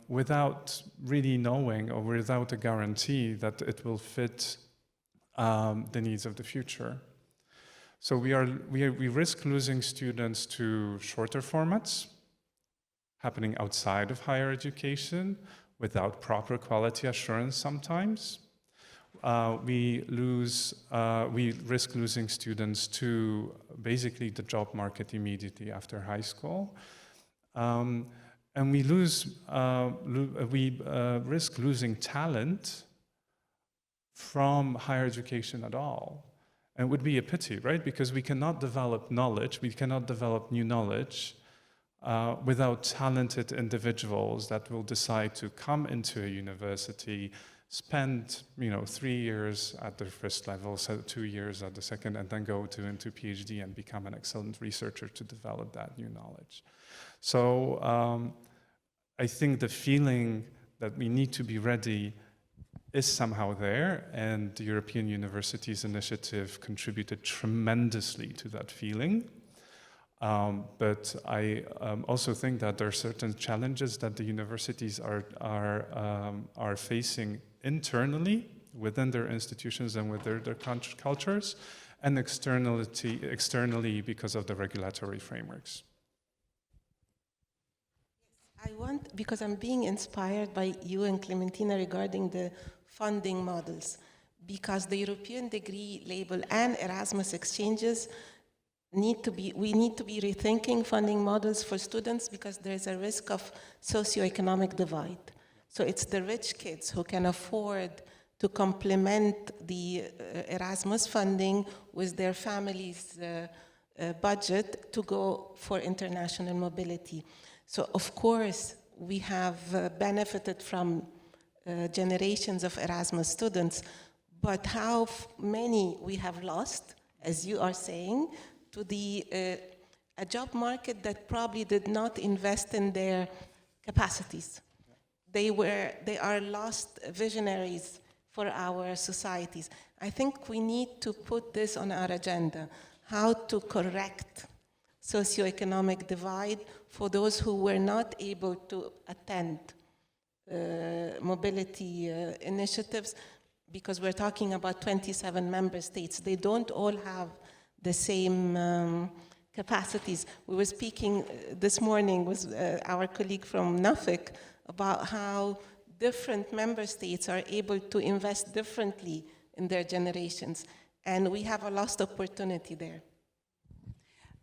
without really knowing or without a guarantee that it will fit the needs of the future? So we risk losing students to shorter formats happening outside of higher education without proper quality assurance sometimes. We risk losing students to basically the job market immediately after high school. And we risk losing talent from higher education at all. And it would be a pity, right? Because we cannot develop knowledge, we cannot develop new knowledge without talented individuals that will decide to come into a university, spend 3 years at the first level, so 2 years at the second, and then go into PhD and become an excellent researcher to develop that new knowledge. So I think the feeling that we need to be ready is somehow there, and the European Universities Initiative contributed tremendously to that feeling. But I also think that there are certain challenges that the universities are facing internally within their institutions and within their cultures, and externally because of the regulatory frameworks. Because I'm being inspired by you and Clementina regarding the funding models, because the European degree label and Erasmus exchanges we need to be rethinking funding models for students because there's a risk of socioeconomic divide. So it's the rich kids who can afford to complement the Erasmus funding with their family's budget to go for international mobility. So of course we have benefited from generations of Erasmus students, but how many we have lost, as you are saying, to a job market that probably did not invest in their capacities. They are lost visionaries for our societies. I think we need to put this on our agenda, how to correct socioeconomic divide for those who were not able to attend mobility initiatives, because we're talking about 27 member states. They don't all have the same capacities. We were speaking this morning with our colleague from NAFIC about how different member states are able to invest differently in their generations, and we have a lost opportunity there.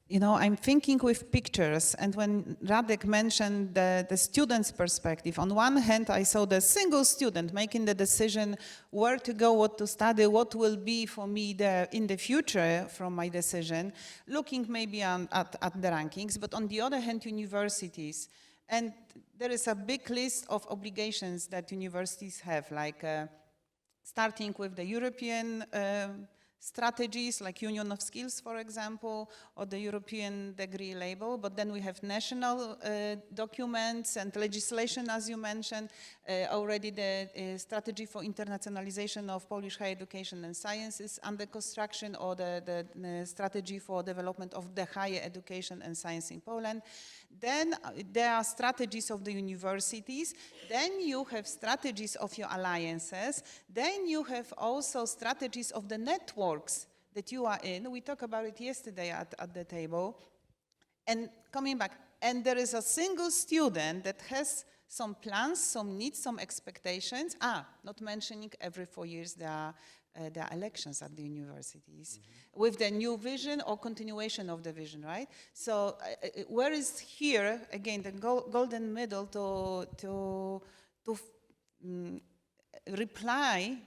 You know, I'm thinking with pictures, and when Radek mentioned the student's perspective, on one hand, I saw the single student making the decision where to go, what to study, what will be for me there in the future from my decision, looking maybe at the rankings, but on the other hand, universities. And there is a big list of obligations that universities have, like starting with the European strategies like Union of Skills, for example, or the European degree label, but then we have national documents and legislation, as you mentioned, already the strategy for internationalization of Polish higher education and science is under construction, or the strategy for development of the higher education and science in Poland. Then there are strategies of the universities, then you have strategies of your alliances, then you have also strategies of the networks that you are in. We talked about it yesterday at the table. And coming back, and there is a single student that has some plans, some needs, some expectations. Not mentioning every 4 years there are elections at the universities with the new vision or continuation of the vision, right? So where is here, again, the golden middle to reply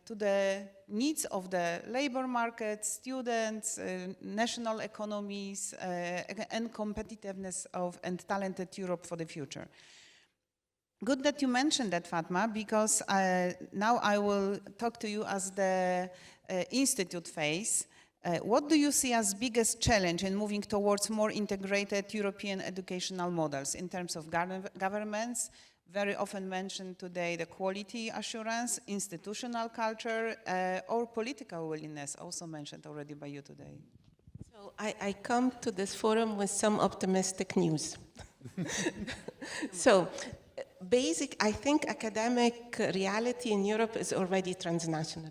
to the needs of the labor market, students, national economies, and competitiveness of and talented Europe for the future? Good that you mentioned that, Fatma, because now I will talk to you as the institute phase. What do you see as biggest challenge in moving towards more integrated European educational models in terms of governments? Very often mentioned today the quality assurance, institutional culture, or political willingness, also mentioned already by you today. So I come to this forum with some optimistic news. So, I think academic reality in Europe is already transnational.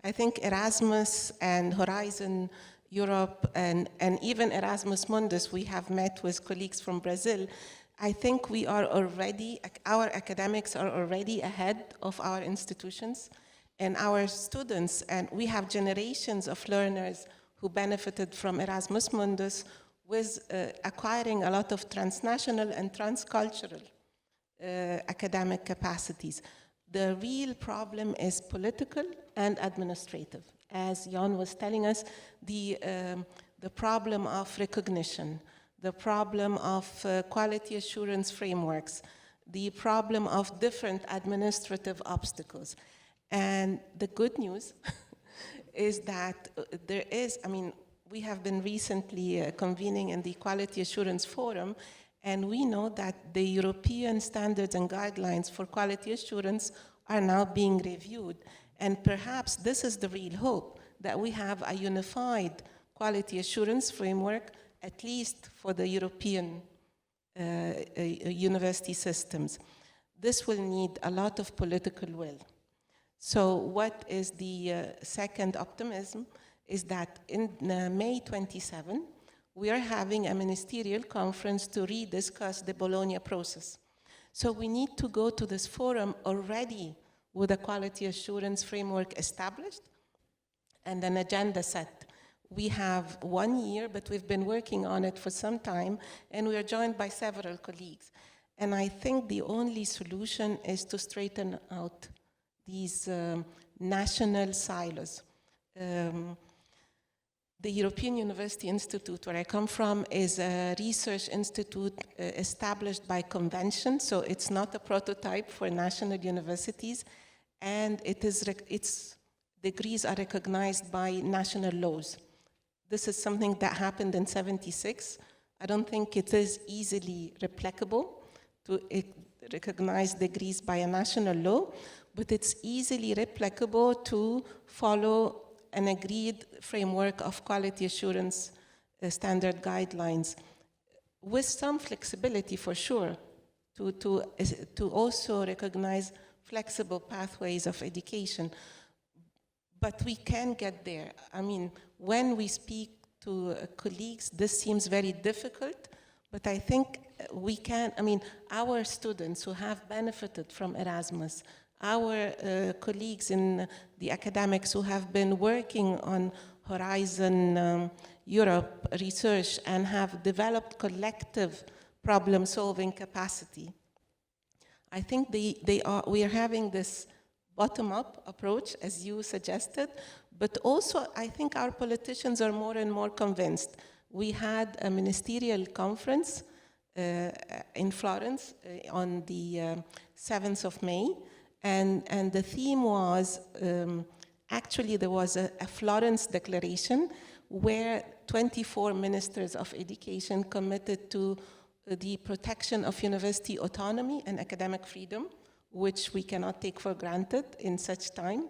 I think Erasmus and Horizon Europe and even Erasmus Mundus, we have met with colleagues from Brazil. I think we are already, our academics are already ahead of our institutions and our students, and we have generations of learners who benefited from Erasmus Mundus with acquiring a lot of transnational and transcultural academic capacities. The real problem is political and administrative. As Jan was telling us, the problem of recognition, the problem of quality assurance frameworks, the problem of different administrative obstacles. And the good news is that there is, we have been recently convening in the Quality Assurance Forum, and we know that the European standards and guidelines for quality assurance are now being reviewed. And perhaps this is the real hope, that we have a unified quality assurance framework, at least for the European university systems. This will need a lot of political will. So what is the second optimism is that in May 27, we are having a ministerial conference to rediscuss the Bologna process. So we need to go to this forum already with a quality assurance framework established and an agenda set. We have 1 year, but we've been working on it for some time, and we are joined by several colleagues. And I think the only solution is to straighten out these national silos. the European University Institute, where I come from, is a research institute established by convention, so it's not a prototype for national universities, and its degrees are recognized by national laws. This is something that happened in '76. I don't think it is easily replicable to recognize degrees by a national law, but it's easily replicable to follow an agreed framework of quality assurance standard guidelines, with some flexibility for sure, to also recognize flexible pathways of education. But we can get there. I mean, when we speak to colleagues, this seems very difficult, but I think we can. I mean, our students who have benefited from Erasmus, our colleagues in the academics who have been working on Horizon Europe research and have developed collective problem-solving capacity. I think we are having this bottom-up approach, as you suggested, but also I think our politicians are more and more convinced. We had a ministerial conference in Florence on the 7th of May, and the theme was, actually there was a Florence Declaration where 24 ministers of education committed to the protection of university autonomy and academic freedom, which we cannot take for granted in such time.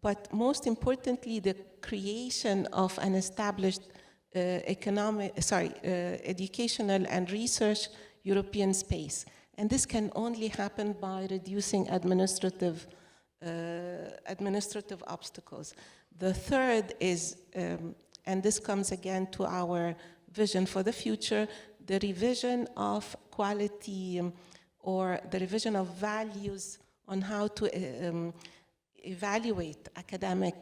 But most importantly, the creation of an established educational and research European space. And this can only happen by reducing administrative obstacles. The third is, and this comes again to our vision for the future, the revision of quality or the revision of values on how to evaluate academic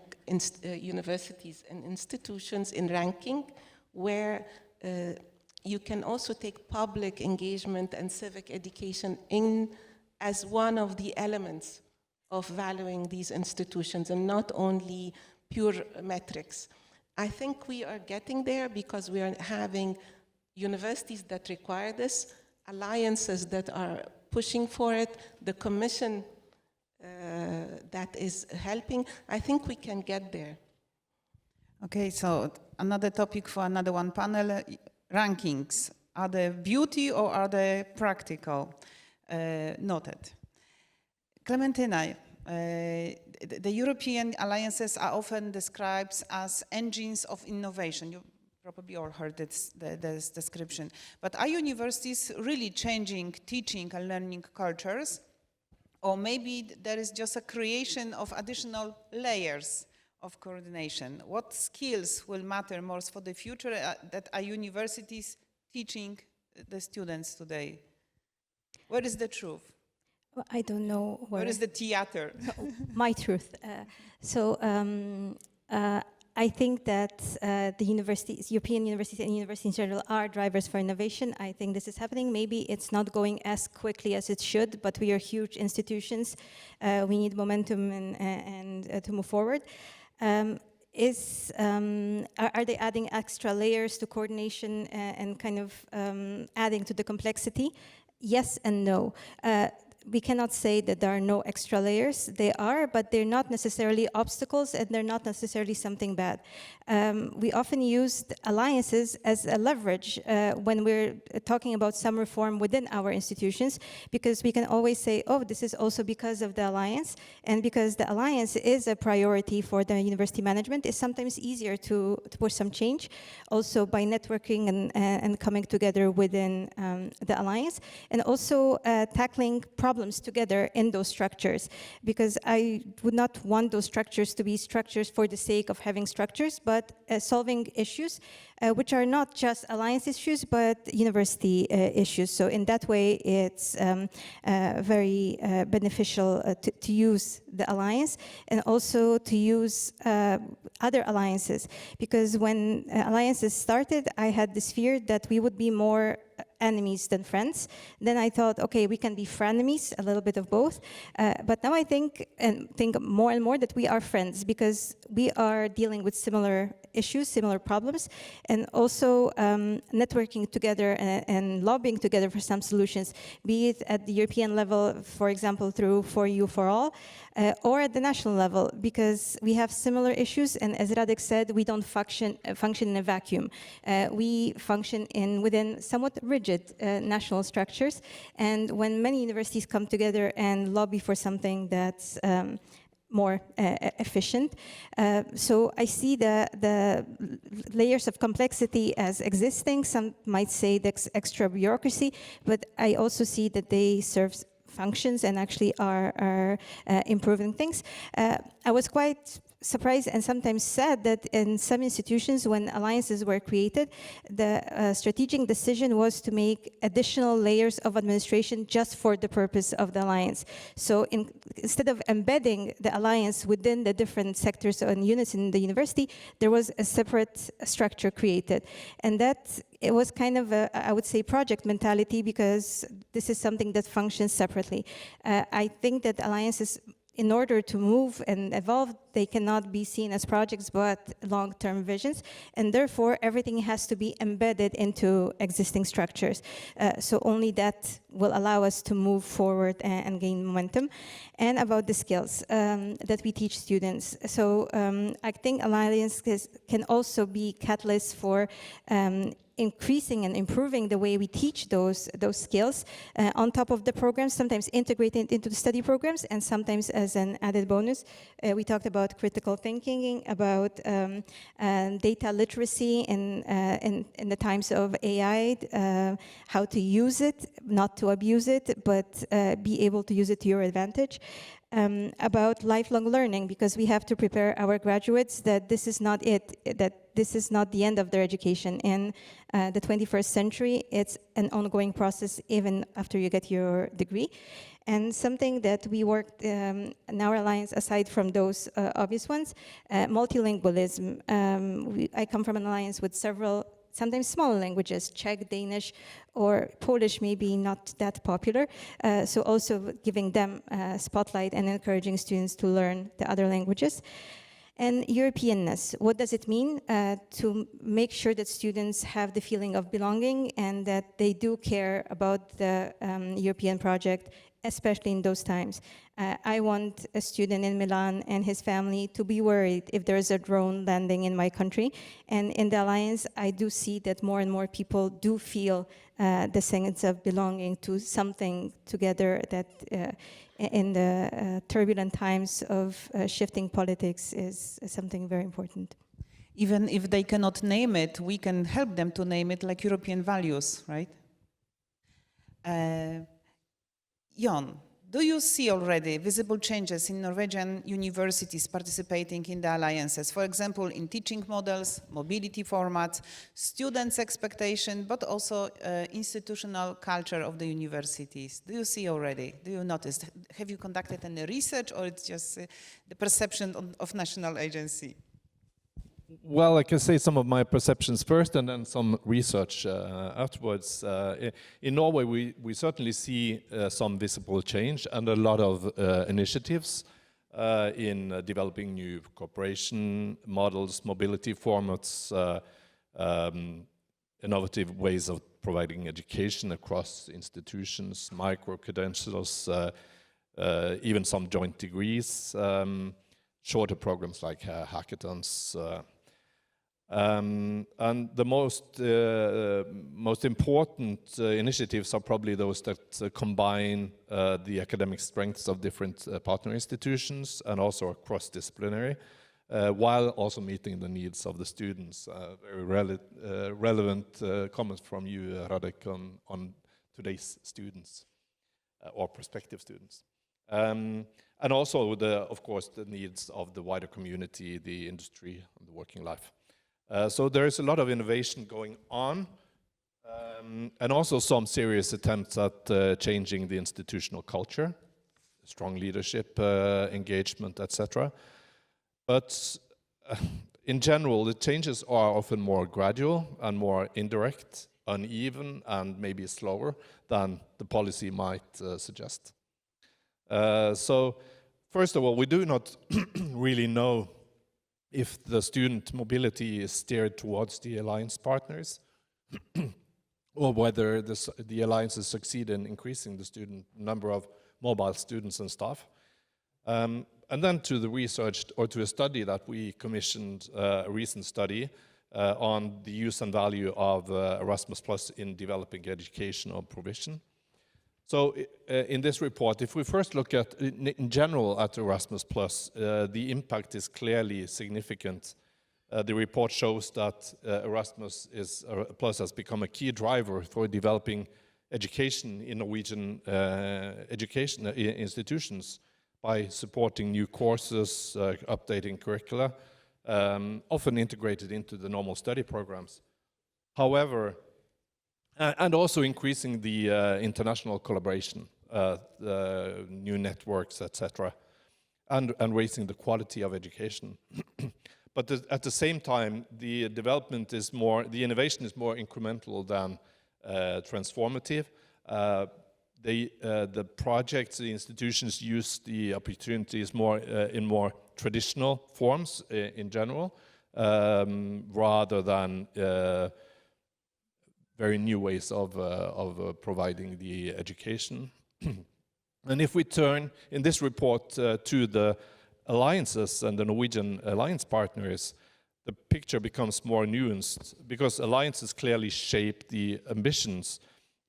universities and institutions in ranking, where you can also take public engagement and civic education in as one of the elements of valuing these institutions and not only pure metrics. I think we are getting there because we are having universities that require this, alliances that are pushing for it, the commission that is helping. I think we can get there. Okay, so another topic for another one panel, rankings. Are they beauty or are they practical? Noted. Clementina, the European alliances are often described as engines of innovation. You probably all heard this description. But are universities really changing teaching and learning cultures? Or maybe there is just a creation of additional layers of coordination? What skills will matter most for the future that are universities teaching the students today? Where is the truth? Well, I don't know. Where is the theater? My truth. I think that the universities, European universities and universities in general, are drivers for innovation. I think this is happening. Maybe it's not going as quickly as it should, but we are huge institutions. We need momentum and to move forward. Are they adding extra layers to coordination and kind of adding to the complexity? Yes and no. We cannot say that there are no extra layers. They are, but they're not necessarily obstacles and they're not necessarily something bad. We often use alliances as a leverage when we're talking about some reform within our institutions, because we can always say, oh, this is also because of the alliance, and because the alliance is a priority for the university management, it's sometimes easier to push some change, also by networking and coming together within the alliance, and also tackling problems together in those structures, because I would not want those structures to be structures for the sake of having structures, but solving issues which are not just alliance issues, but university issues. So in that way, it's very beneficial to use the alliance and also to use other alliances, because when alliances started, I had this fear that we would be more enemies than friends. Then I thought, okay, we can be frenemies, a little bit of both. But now I think more and more that we are friends, because we are dealing with similar issues, similar problems, and also networking together and lobbying together for some solutions, be it at the European level, for example, through For You, For All, or at the national level, because we have similar issues, and as Radek said, we don't function in a vacuum. We function within somewhat rigid national structures, and when many universities come together and lobby for something that's more efficient. So I see the layers of complexity as existing. Some might say that's extra bureaucracy, but I also see that they serve functions and actually are improving things. I was quite surprised and sometimes sad that in some institutions, when alliances were created, the strategic decision was to make additional layers of administration just for the purpose of the alliance. So instead of embedding the alliance within the different sectors and units in the university, there was a separate structure created. And that it was kind of a, I would say, project mentality, because this is something that functions separately. I think that alliances, in order to move and evolve, they cannot be seen as projects but long-term visions, and therefore everything has to be embedded into existing structures. So only that will allow us to move forward and gain momentum. And about the skills that we teach students. So I think alliances can also be catalysts for increasing and improving the way we teach those skills on top of the programs, sometimes integrated into the study programs, and sometimes as an added bonus. We talked about critical thinking, about data literacy in the times of AI, how to use it, not to abuse it, but be able to use it to your advantage. About lifelong learning, because we have to prepare our graduates that this is not it, that this is not the end of their education. In the 21st century, it's an ongoing process even after you get your degree. And something that we worked in our alliance, aside from those obvious ones, multilingualism. I come from an alliance with several, sometimes smaller languages, Czech, Danish, or Polish, maybe not that popular. So also giving them a spotlight and encouraging students to learn the other languages. And Europeanness, what does it mean? To make sure that students have the feeling of belonging and that they do care about the European project, especially in those times. I want a student in Milan and his family to be worried if there's a drone landing in my country. And in the Alliance, I do see that more and more people do feel the sense of belonging to something together that in the turbulent times of shifting politics is something very important. Even if they cannot name it, we can help them to name it, like European values, right? Jon, do you see already visible changes in Norwegian universities participating in the alliances? For example, in teaching models, mobility formats, students' expectation, but also institutional culture of the universities. Do you see already? Do you notice? Have you conducted any research, or it's just the perception of national agency? Well, I can say some of my perceptions first and then some research afterwards. In Norway, we certainly see some visible change and a lot of initiatives in developing new cooperation models, mobility formats, innovative ways of providing education across institutions, micro-credentials, even some joint degrees, shorter programs like hackathons. And the most important initiatives are probably those that combine the academic strengths of different partner institutions and also are cross-disciplinary, while also meeting the needs of the students. Very relevant comments from you, Radek, on today's students or prospective students. And also, of course, the needs of the wider community, the industry, and the working life. So there is a lot of innovation going on, and also some serious attempts at changing the institutional culture, strong leadership, engagement, etc. But in general, the changes are often more gradual and more indirect, uneven, and maybe slower than the policy might suggest. So, first of all, we do not really know if the student mobility is steered towards the alliance partners, or whether the alliances succeed in increasing the student number of mobile students and staff. And then to the research, or to a study that we commissioned, a recent study on the use and value of Erasmus Plus in developing educational provision. So in this report, if we first look at, in general, at Erasmus Plus, the impact is clearly significant. The report shows that Erasmus Plus has become a key driver for developing education in Norwegian education institutions by supporting new courses, updating curricula, often integrated into the normal study programs. However, and also increasing the international collaboration, the new networks, etc., and raising the quality of education. But at the same time, the development is more, the innovation is more incremental than transformative. The projects, the institutions use the opportunities more in more traditional forms in general, rather than very new ways of providing the education. And if we turn in this report to the alliances and the Norwegian alliance partners, the picture becomes more nuanced because alliances clearly shape the ambitions.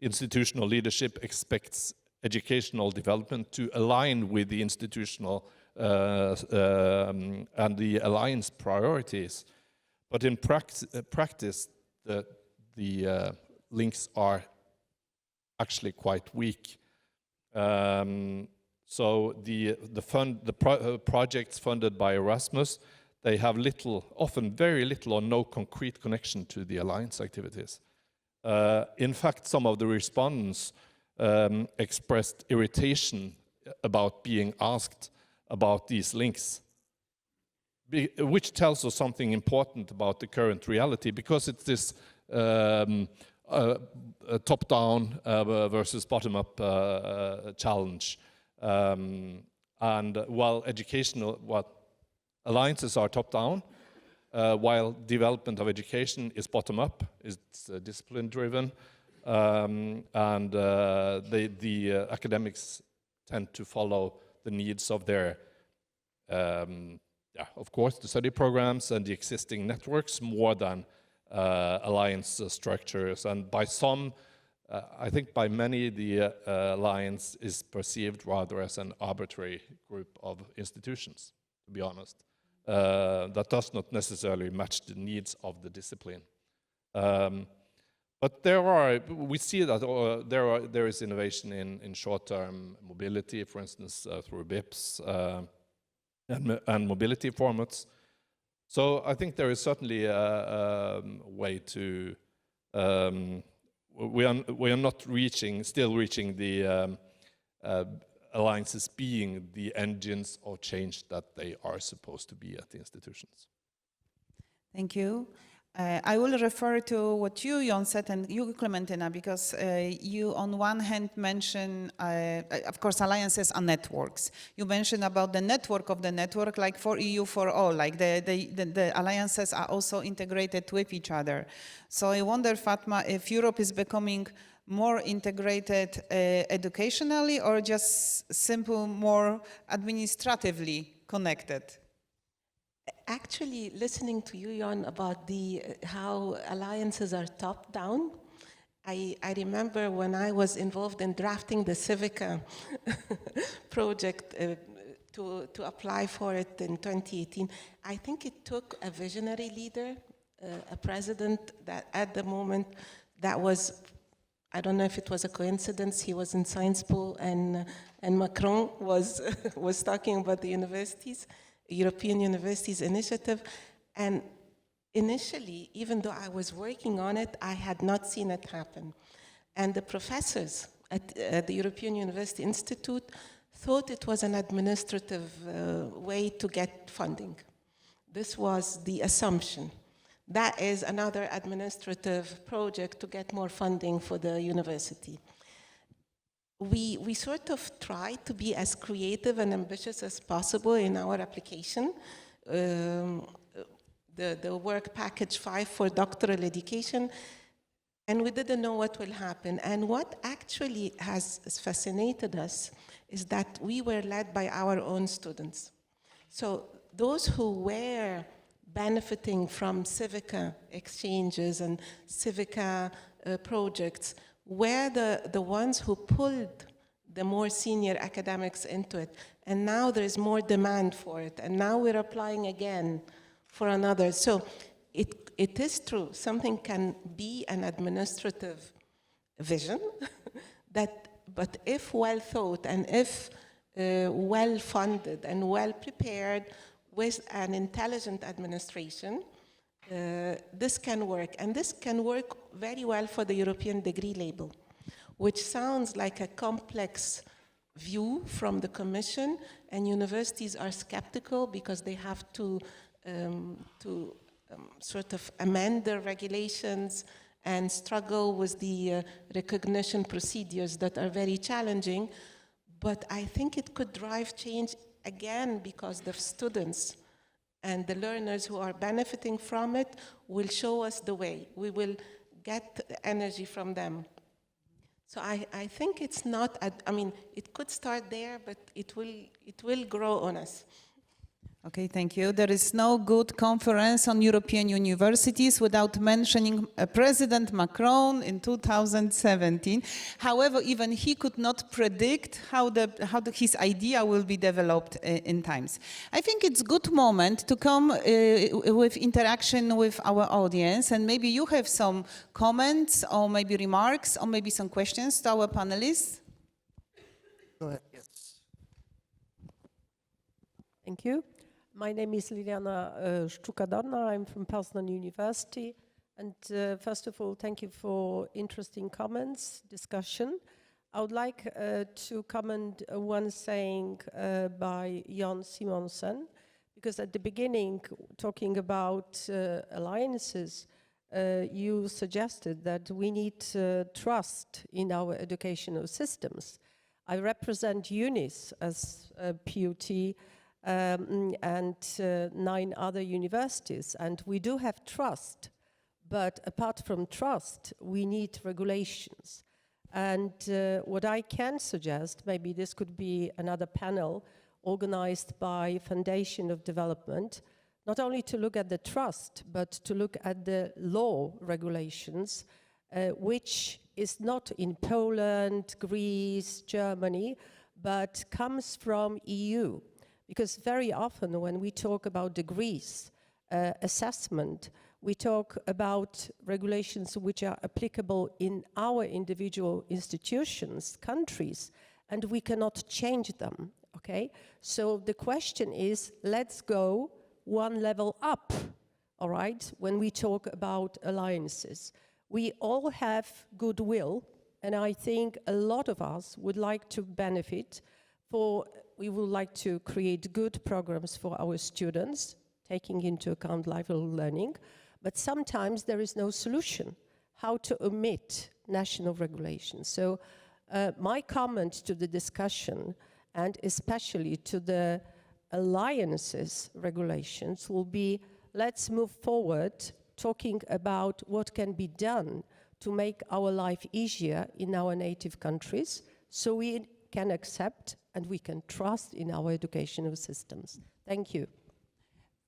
Institutional leadership expects educational development to align with the institutional and the alliance priorities. But in practice, the links are actually quite weak. So the projects funded by Erasmus, they have little, often very little or no concrete connection to the alliance activities. In fact, some of the respondents expressed irritation about being asked about these links, which tells us something important about the current reality, because it's this top-down versus bottom-up challenge. And while alliances are top-down, while development of education is bottom-up, it's discipline-driven, and the academics tend to follow the needs of their, of course, the study programs and the existing networks more than alliance structures. And by some, I think by many, the alliance is perceived rather as an arbitrary group of institutions, to be honest. That does not necessarily match the needs of the discipline. But we see that there is innovation in short-term mobility, for instance, through BIPs and mobility formats. So I think there is certainly a way to, we are not still reaching the alliances being the engines of change that they are supposed to be at the institutions. Thank you. I will refer to what you, Jon, said, and you, Clementina, because you, on one hand, mention, of course, alliances are networks. You mentioned about the network of the network, like for EU for all, like the alliances are also integrated with each other. So I wonder, Fatma, if Europe is becoming more integrated educationally or just simple, more administratively connected? Actually, listening to you, Jon, about how alliances are top-down, I remember when I was involved in drafting the Civica project to apply for it in 2018, I think it took a visionary leader, a president that at the moment that was, I don't know if it was a coincidence, he was in Sciences Po and Macron was talking about the universities, European Universities Initiative. And initially, even though I was working on it, I had not seen it happen. And the professors at the European University Institute thought it was an administrative way to get funding. This was the assumption. That is another administrative project to get more funding for the university. We sort of tried to be as creative and ambitious as possible in our application. the work package 5 for doctoral education, and we didn't know what will happen. And what actually has fascinated us is that we were led by our own students. So those who were benefiting from Civica exchanges and Civica projects were the ones who pulled the more senior academics into it. And now there's more demand for it. And now we're applying again for another. So it is true, something can be an administrative vision, but if well thought and if well funded and well prepared with an intelligent administration, this can work. And this can work very well for the European degree label, which sounds like a complex view from the Commission, and universities are skeptical because they have to sort of amend their regulations and struggle with the recognition procedures that are very challenging. But I think it could drive change again because the students and the learners who are benefiting from it will show us the way. We will get energy from them. So I think it's not, I mean, it could start there, but it will grow on us. Okay, thank you. There is no good conference on European universities without mentioning President Macron in 2017. However, even he could not predict how his idea will be developed in times. I think it's a good moment to come with interaction with our audience, and maybe you have some comments or maybe remarks or maybe some questions to our panelists. Go ahead. Yes. Thank you. My name is Liliana Sztuka-Dorna. I'm from Poznan University. And first of all, thank you for interesting comments, discussion. I would like to comment one saying by Jon Simonsen, because at the beginning, talking about alliances, you suggested that we need trust in our educational systems. I represent UNIS as a PUT, and 9 other universities, and we do have trust, but apart from trust, we need regulations. And what I can suggest, maybe this could be another panel organized by Foundation of Development, not only to look at the trust, but to look at the law regulations, which is not in Poland, Greece, Germany, but comes from EU. Because very often when we talk about degrees, assessment, we talk about regulations which are applicable in our individual institutions, countries, and we cannot change them, okay? So the question is, let's go one level up, all right, when we talk about alliances. We all have goodwill, and I think a lot of us would like to benefit we would like to create good programs for our students, taking into account lifelong learning, but sometimes there is no solution how to omit national regulations. So my comment to the discussion, and especially to the alliances regulations, will be, let's move forward talking about what can be done to make our life easier in our native countries, so we can accept and we can trust in our educational systems. Thank you.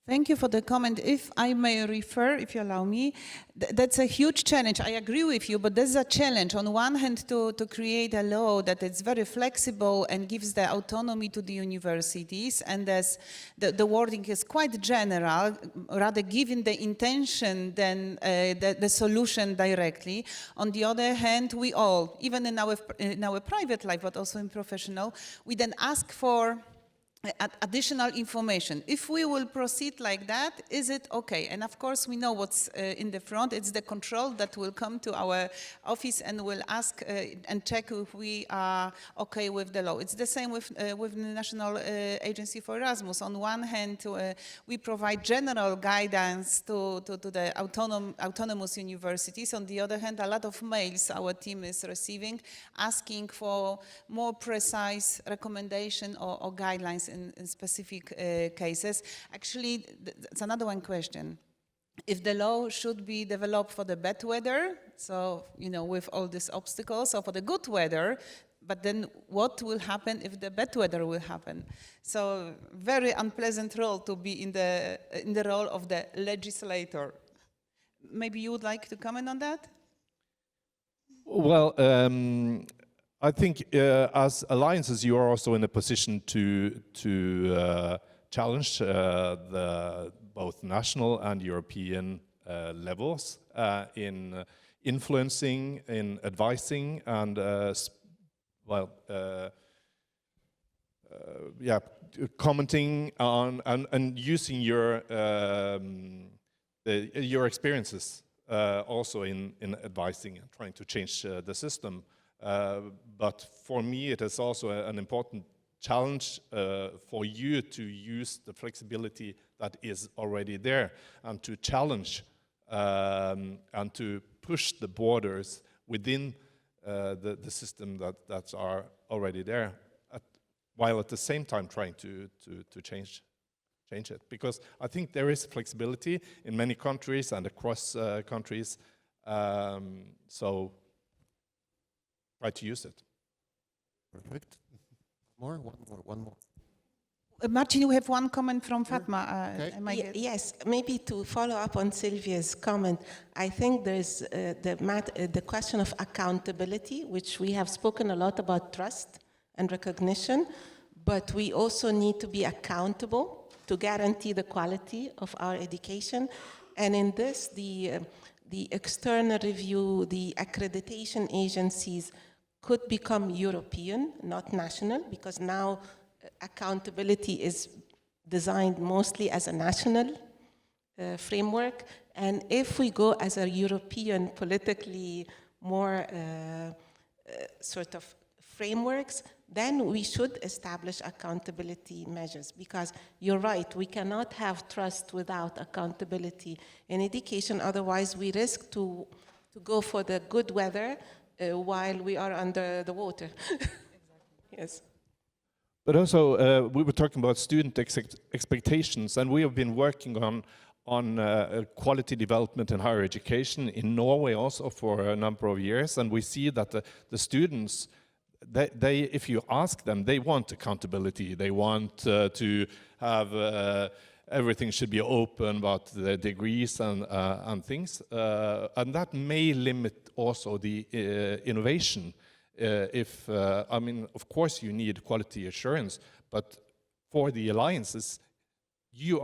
Thank you for the comment. If I may refer, if you allow me, that's a huge challenge. I agree with you, but there's a challenge. On one hand, to create a law that is very flexible and gives the autonomy to the universities, and as the wording is quite general, rather giving the intention than the solution directly. On the other hand, we all, even in our private life, but also in professional, we then ask for additional information. If we will proceed like that, is it okay? And of course, we know what's in the front. It's the control that will come to our office and will ask and check if we are okay with the law. It's the same with the National Agency for Erasmus. On one hand, we provide general guidance to the autonomous universities. On the other hand, a lot of mails our team is receiving asking for more precise recommendation or guidelines in specific cases. Actually, it's another one question. if the law should be developed for the bad weather, so, with all these obstacles, or for the good weather, but then what will happen if the bad weather will happen? So very unpleasant role to be in the role of the legislator. Maybe you would like to comment on that? Well, I think as alliances, you are also in a position to challenge the both national and European levels in influencing, in advising, and commenting on and using your experiences also in advising and trying to change the system. But for me, it is also an important challenge for you to use the flexibility that is already there and to challenge and to push the borders within the system that are already there, while at the same time trying to change it. Because I think there is flexibility in many countries and across countries, so try to use it. Perfect. One more. Martin, you have one comment from Fatma. Okay. Yes, maybe to follow up on Sylvia's comment, I think there's the question of accountability, which we have spoken a lot about trust and recognition, but we also need to be accountable to guarantee the quality of our education. And in this, the external review, the accreditation agencies could become European, not national, because now accountability is designed mostly as a national framework. And if we go as a European, politically more sort of frameworks, then we should establish accountability measures, because you're right, we cannot have trust without accountability in education. Otherwise, we risk to go for the good weather while we are under the water. Yes. But also, we were talking about student expectations, and we have been working on quality development in higher education in Norway also for a number of years, and we see that the students, they, if you ask them, they want accountability. They want to have everything should be open about the degrees and things, and that may limit also the innovation. I mean, of course, you need quality assurance, but for the alliances, you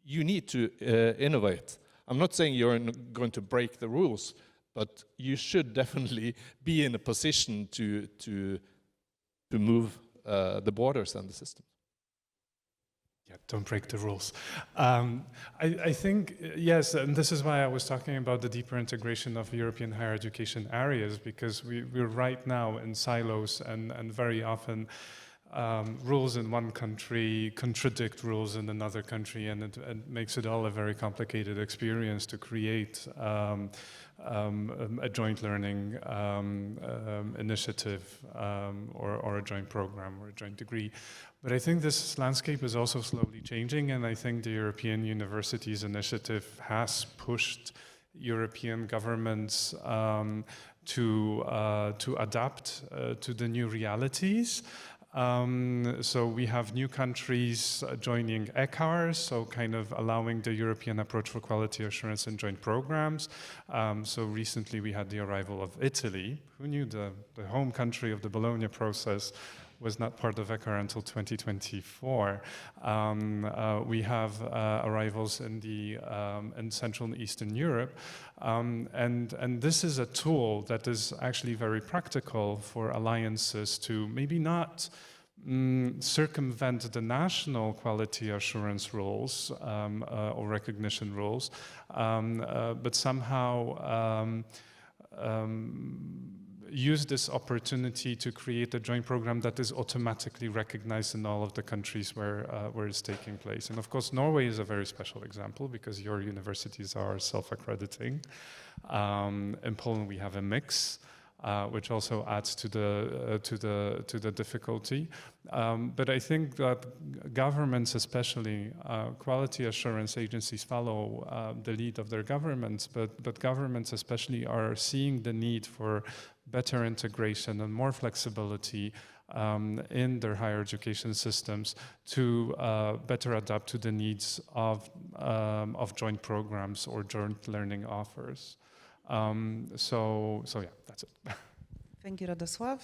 need to innovate. I'm not saying you're going to break the rules, but you should definitely be in a position to move the borders and the system. Yeah, don't break the rules. I think, yes, and this is why I was talking about the deeper integration of European higher education areas, because we're right now in silos, and very often rules in one country contradict rules in another country, and it makes it all a very complicated experience to create a joint learning initiative or a joint program or a joint degree. But I think this landscape is also slowly changing, and I think the European Universities Initiative has pushed European governments to adapt to the new realities. So we have new countries joining ECARS, so kind of allowing the European approach for quality assurance in joint programs. So recently we had the arrival of Italy. Who knew the home country of the Bologna process was not part of ECAR until 2024. We have arrivals in Central and Eastern Europe. And this is a tool that is actually very practical for alliances to maybe not circumvent the national quality assurance rules or recognition rules, but somehow use this opportunity to create a joint program that is automatically recognized in all of the countries where it's taking place. And of course, Norway is a very special example because your universities are self-accrediting. In Poland, we have a mix. which also adds to the difficulty. But I think that governments, especially quality assurance agencies, follow the lead of their governments. But governments, especially, are seeing the need for better integration and more flexibility in their higher education systems to better adapt to the needs of joint programs or joint learning offers. So yeah, that's it. Thank you, Radosław.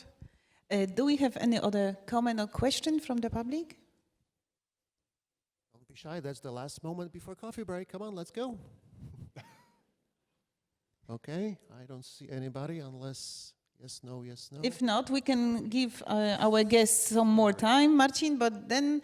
Do we have any other comment or question from the public? Don't be shy, that's the last moment before coffee break. Come on, let's go. Okay, I don't see anybody unless yes, no, yes, no. If not, we can give our guests some more time, Marcin, but then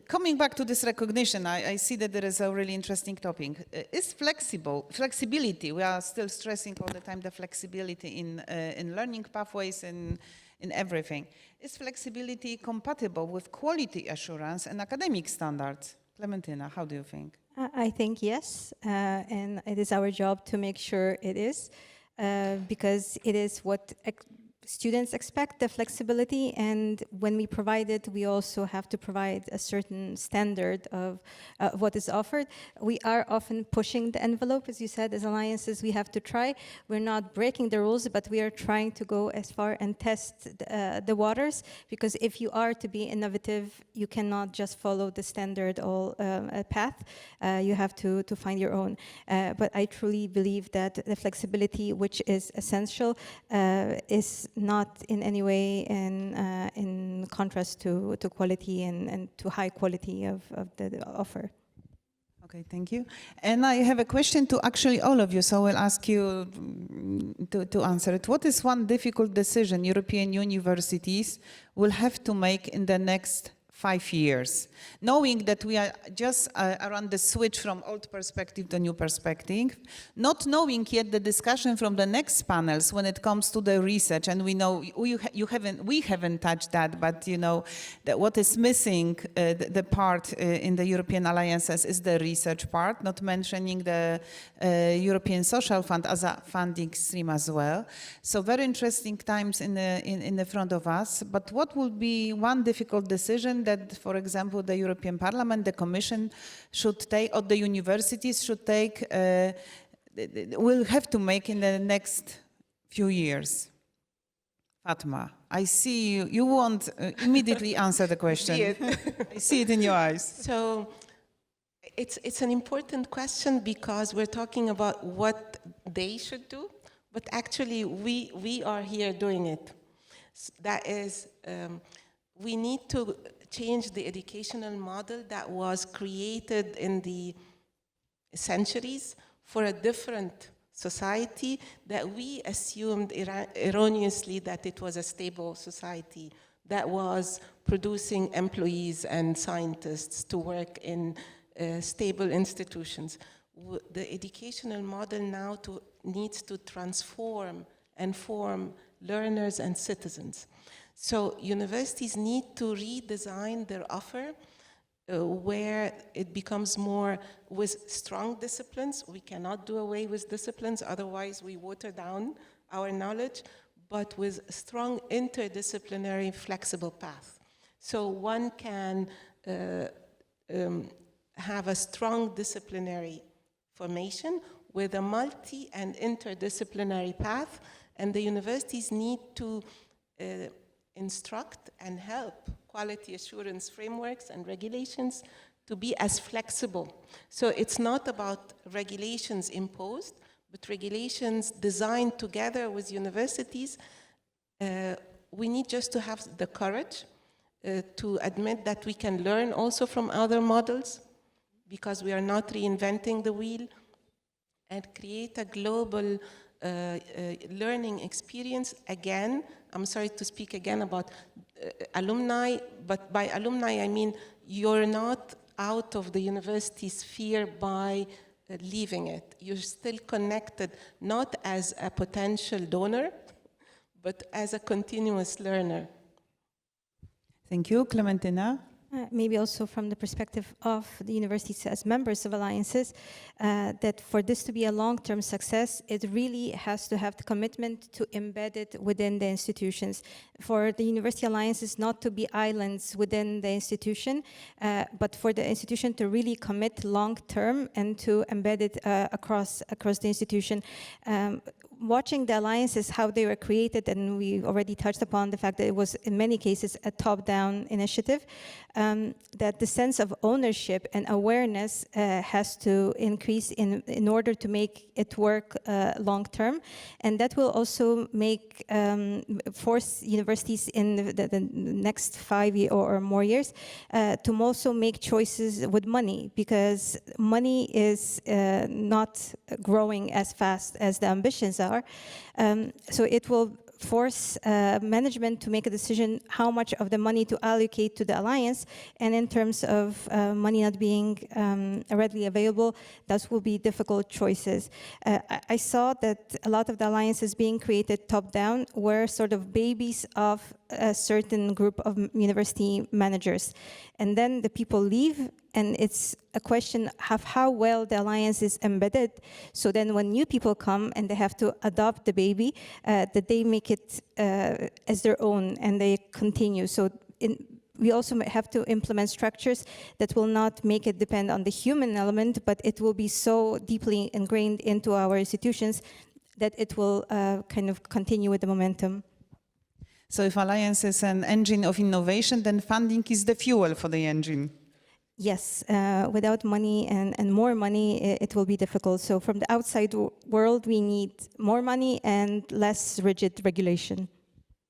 coming back to this recognition, I see that there is a really interesting topic. Is flexibility, we are still stressing all the time the flexibility in learning pathways and in everything. Is flexibility compatible with quality assurance and academic standards? Clementina, how do you think? I think yes, and it is our job to make sure it is. Because it is what students expect, the flexibility, and when we provide it, we also have to provide a certain standard of what is offered. We are often pushing the envelope, as you said, as alliances, we have to try. We're not breaking the rules, but we are trying to go as far and test the waters, because if you are to be innovative, you cannot just follow the standard path. You have to find your own. But I truly believe that the flexibility, which is essential, is not in any way in contrast to quality and to high quality of the offer. Okay, thank you. And I have a question to actually all of you, so I'll ask you to answer it. What is one difficult decision European universities will have to make in the next 5 years, knowing that we are just around the switch from old perspective to new perspective, not knowing yet the discussion from the next panels when it comes to the research, and we know we haven't touched that, but you know that what is missing, the part in the European alliances is the research part, not mentioning the European Social Fund as a funding stream as well. So very interesting times in the front of us. But what would be one difficult decision that, for example, the European Parliament, the Commission should take, or the universities should take, will have to make in the next few years? Fatma, I see you. You won't immediately answer the question. I see it in your eyes. So it's an important question because we're talking about what they should do, but actually we are here doing it. That is, we need to change the educational model that was created in the centuries for a different society that we assumed erroneously that it was a stable society that was producing employees and scientists to work in stable institutions. The educational model now needs to transform and form learners and citizens. So universities need to redesign their offer where it becomes more with strong disciplines. We cannot do away with disciplines, otherwise we water down our knowledge, but with strong interdisciplinary flexible path. So one can have a strong disciplinary formation with a multi and interdisciplinary path, and the universities need to instruct and help quality assurance frameworks and regulations to be as flexible. So it's not about regulations imposed, but regulations designed together with universities. We need just to have the courage to admit that we can learn also from other models, because we are not reinventing the wheel, and create a global learning experience. Again, I'm sorry to speak again about alumni, but by alumni I mean you're not out of the university sphere by leaving it. You're still connected, not as a potential donor, but as a continuous learner. Thank you. Clementina? maybe also from the perspective of the universities as members of alliances, that for this to be a long-term success, it really has to have the commitment to embed it within the institutions. For the university alliances not to be islands within the institution, but for the institution to really commit long-term and to embed it across the institution. Watching the alliances, how they were created, and we already touched upon the fact that it was in many cases a top-down initiative, that the sense of ownership and awareness has to increase in order to make it work long-term. And that will also make, force universities in the next 5 years or more years to also make choices with money, because money is not growing as fast as the ambitions are. So it will force management to make a decision how much of the money to allocate to the alliance, and in terms of money not being readily available, those will be difficult choices. I saw that a lot of the alliances being created top-down were sort of babies of a certain group of university managers, and then the people leave, and it's a question of how well the alliance is embedded. So then when new people come and they have to adopt the baby, that they make it as their own and they continue. So we also have to implement structures that will not make it depend on the human element, but it will be so deeply ingrained into our institutions that it will kind of continue with the momentum. So if alliance is an engine of innovation, then funding is the fuel for the engine. Yes, without money and more money, it will be difficult. So from the outside world, we need more money and less rigid regulation.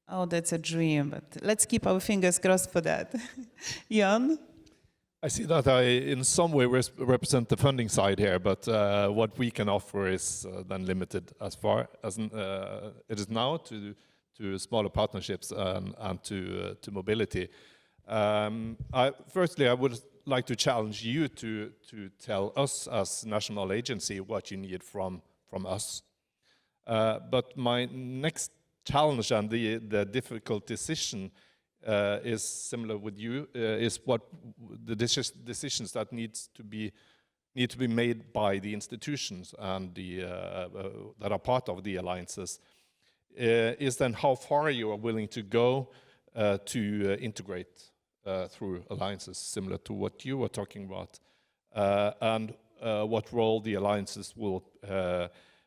Oh, that's a dream, but let's keep our fingers crossed for that. Jan? I see that I, in some way, represent the funding side here, but what we can offer is then limited as far as it is now to smaller partnerships and to mobility. Firstly, I would like to challenge you to tell us as national agency what you need from us. But my next challenge and the difficult decision is similar with you, is what the decisions that need to be made by the institutions and that are part of the alliances, is then how far you are willing to go to integrate through alliances, similar to what you were talking about, and what role the alliances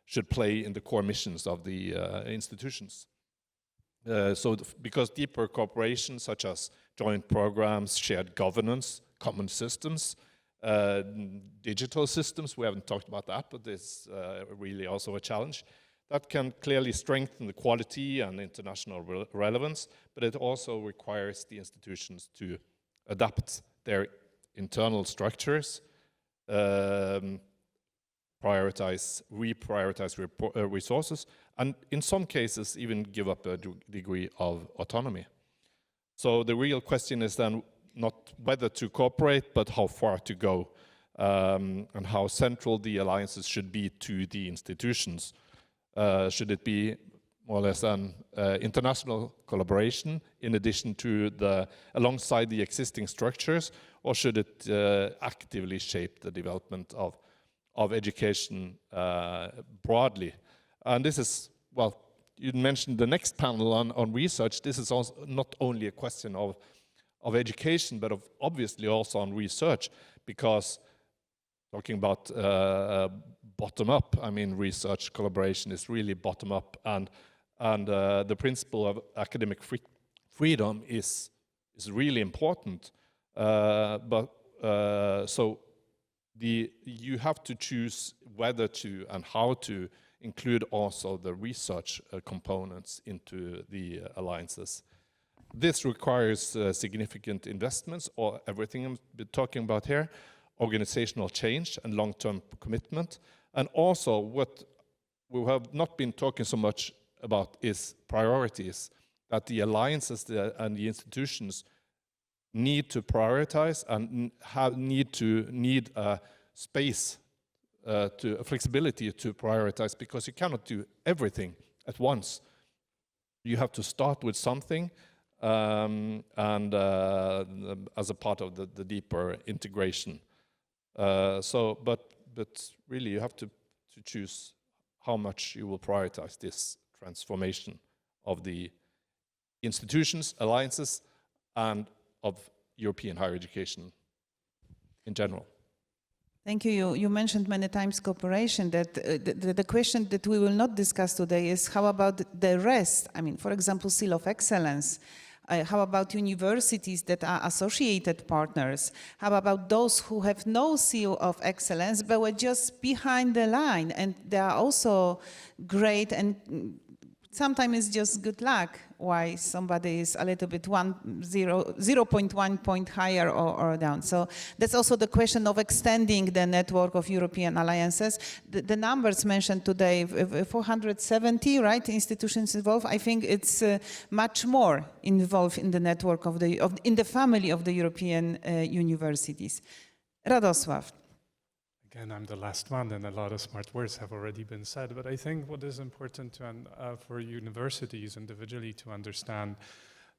should play in the core missions of the institutions. Because deeper cooperation, such as joint programs, shared governance, common systems, digital systems, we haven't talked about that, but it's really also a challenge. That can clearly strengthen the quality and international relevance, but it also requires the institutions to adapt their internal structures, reprioritize resources, and in some cases even give up a degree of autonomy. So the real question is then not whether to cooperate, but how far to go, and how central the alliances should be to the institutions. Should it be more or less an international collaboration in addition to alongside the existing structures, or should it actively shape the development of education broadly? And this is, well, you mentioned the next panel on research. This is also not only a question of education, but obviously also on research, because talking about bottom-up, I mean, research collaboration is really bottom-up, and the principle of academic freedom is really important. So you have to choose whether to and how to include also the research components into the alliances. This requires significant investments, or everything I'm talking about here, organizational change and long-term commitment. And also what we have not been talking so much about is priorities, that the alliances and the institutions need to prioritize and need a space, a flexibility to prioritize, because you cannot do everything at once. You have to start with something and as a part of the deeper integration. But really you have to choose how much you will prioritize this transformation of the institutions, alliances, and of European higher education in general. Thank you. You mentioned many times cooperation. That the question that we will not discuss today is how about the rest? I mean, for example, Seal of Excellence. How about universities that are associated partners? How about those who have no Seal of Excellence but were just behind the line? And they are also great, and sometimes it's just good luck why somebody is a little bit 0.1 point higher or down. So that's also the question of extending the network of European alliances. The numbers mentioned today, 470, right, institutions involved. I think it's much more involved in the network in the family of the European universities. Radosław. Again, I'm the last one, and a lot of smart words have already been said, but I think what is important for universities individually to understand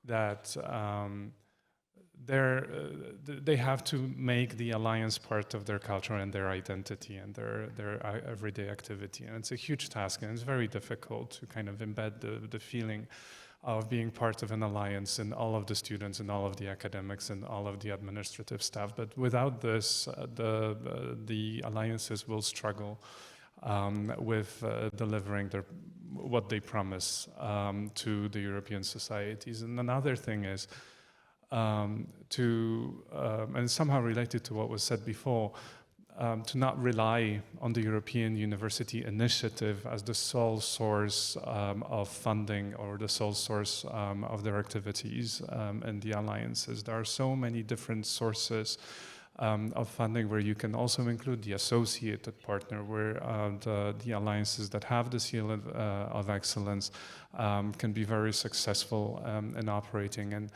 that they have to make the alliance part of their culture and their identity and their everyday activity. And it's a huge task, and it's very difficult to kind of embed the feeling of being part of an alliance in all of the students and all of the academics and all of the administrative staff. But without this, the alliances will struggle with delivering what they promise to the European societies. And another thing is and somehow related to what was said before, to not rely on the European University Initiative as the sole source of funding or the sole source of their activities and the alliances. There are so many different sources of funding where you can also include the associated partner, where the alliances that have the seal of excellence can be very successful in operating. And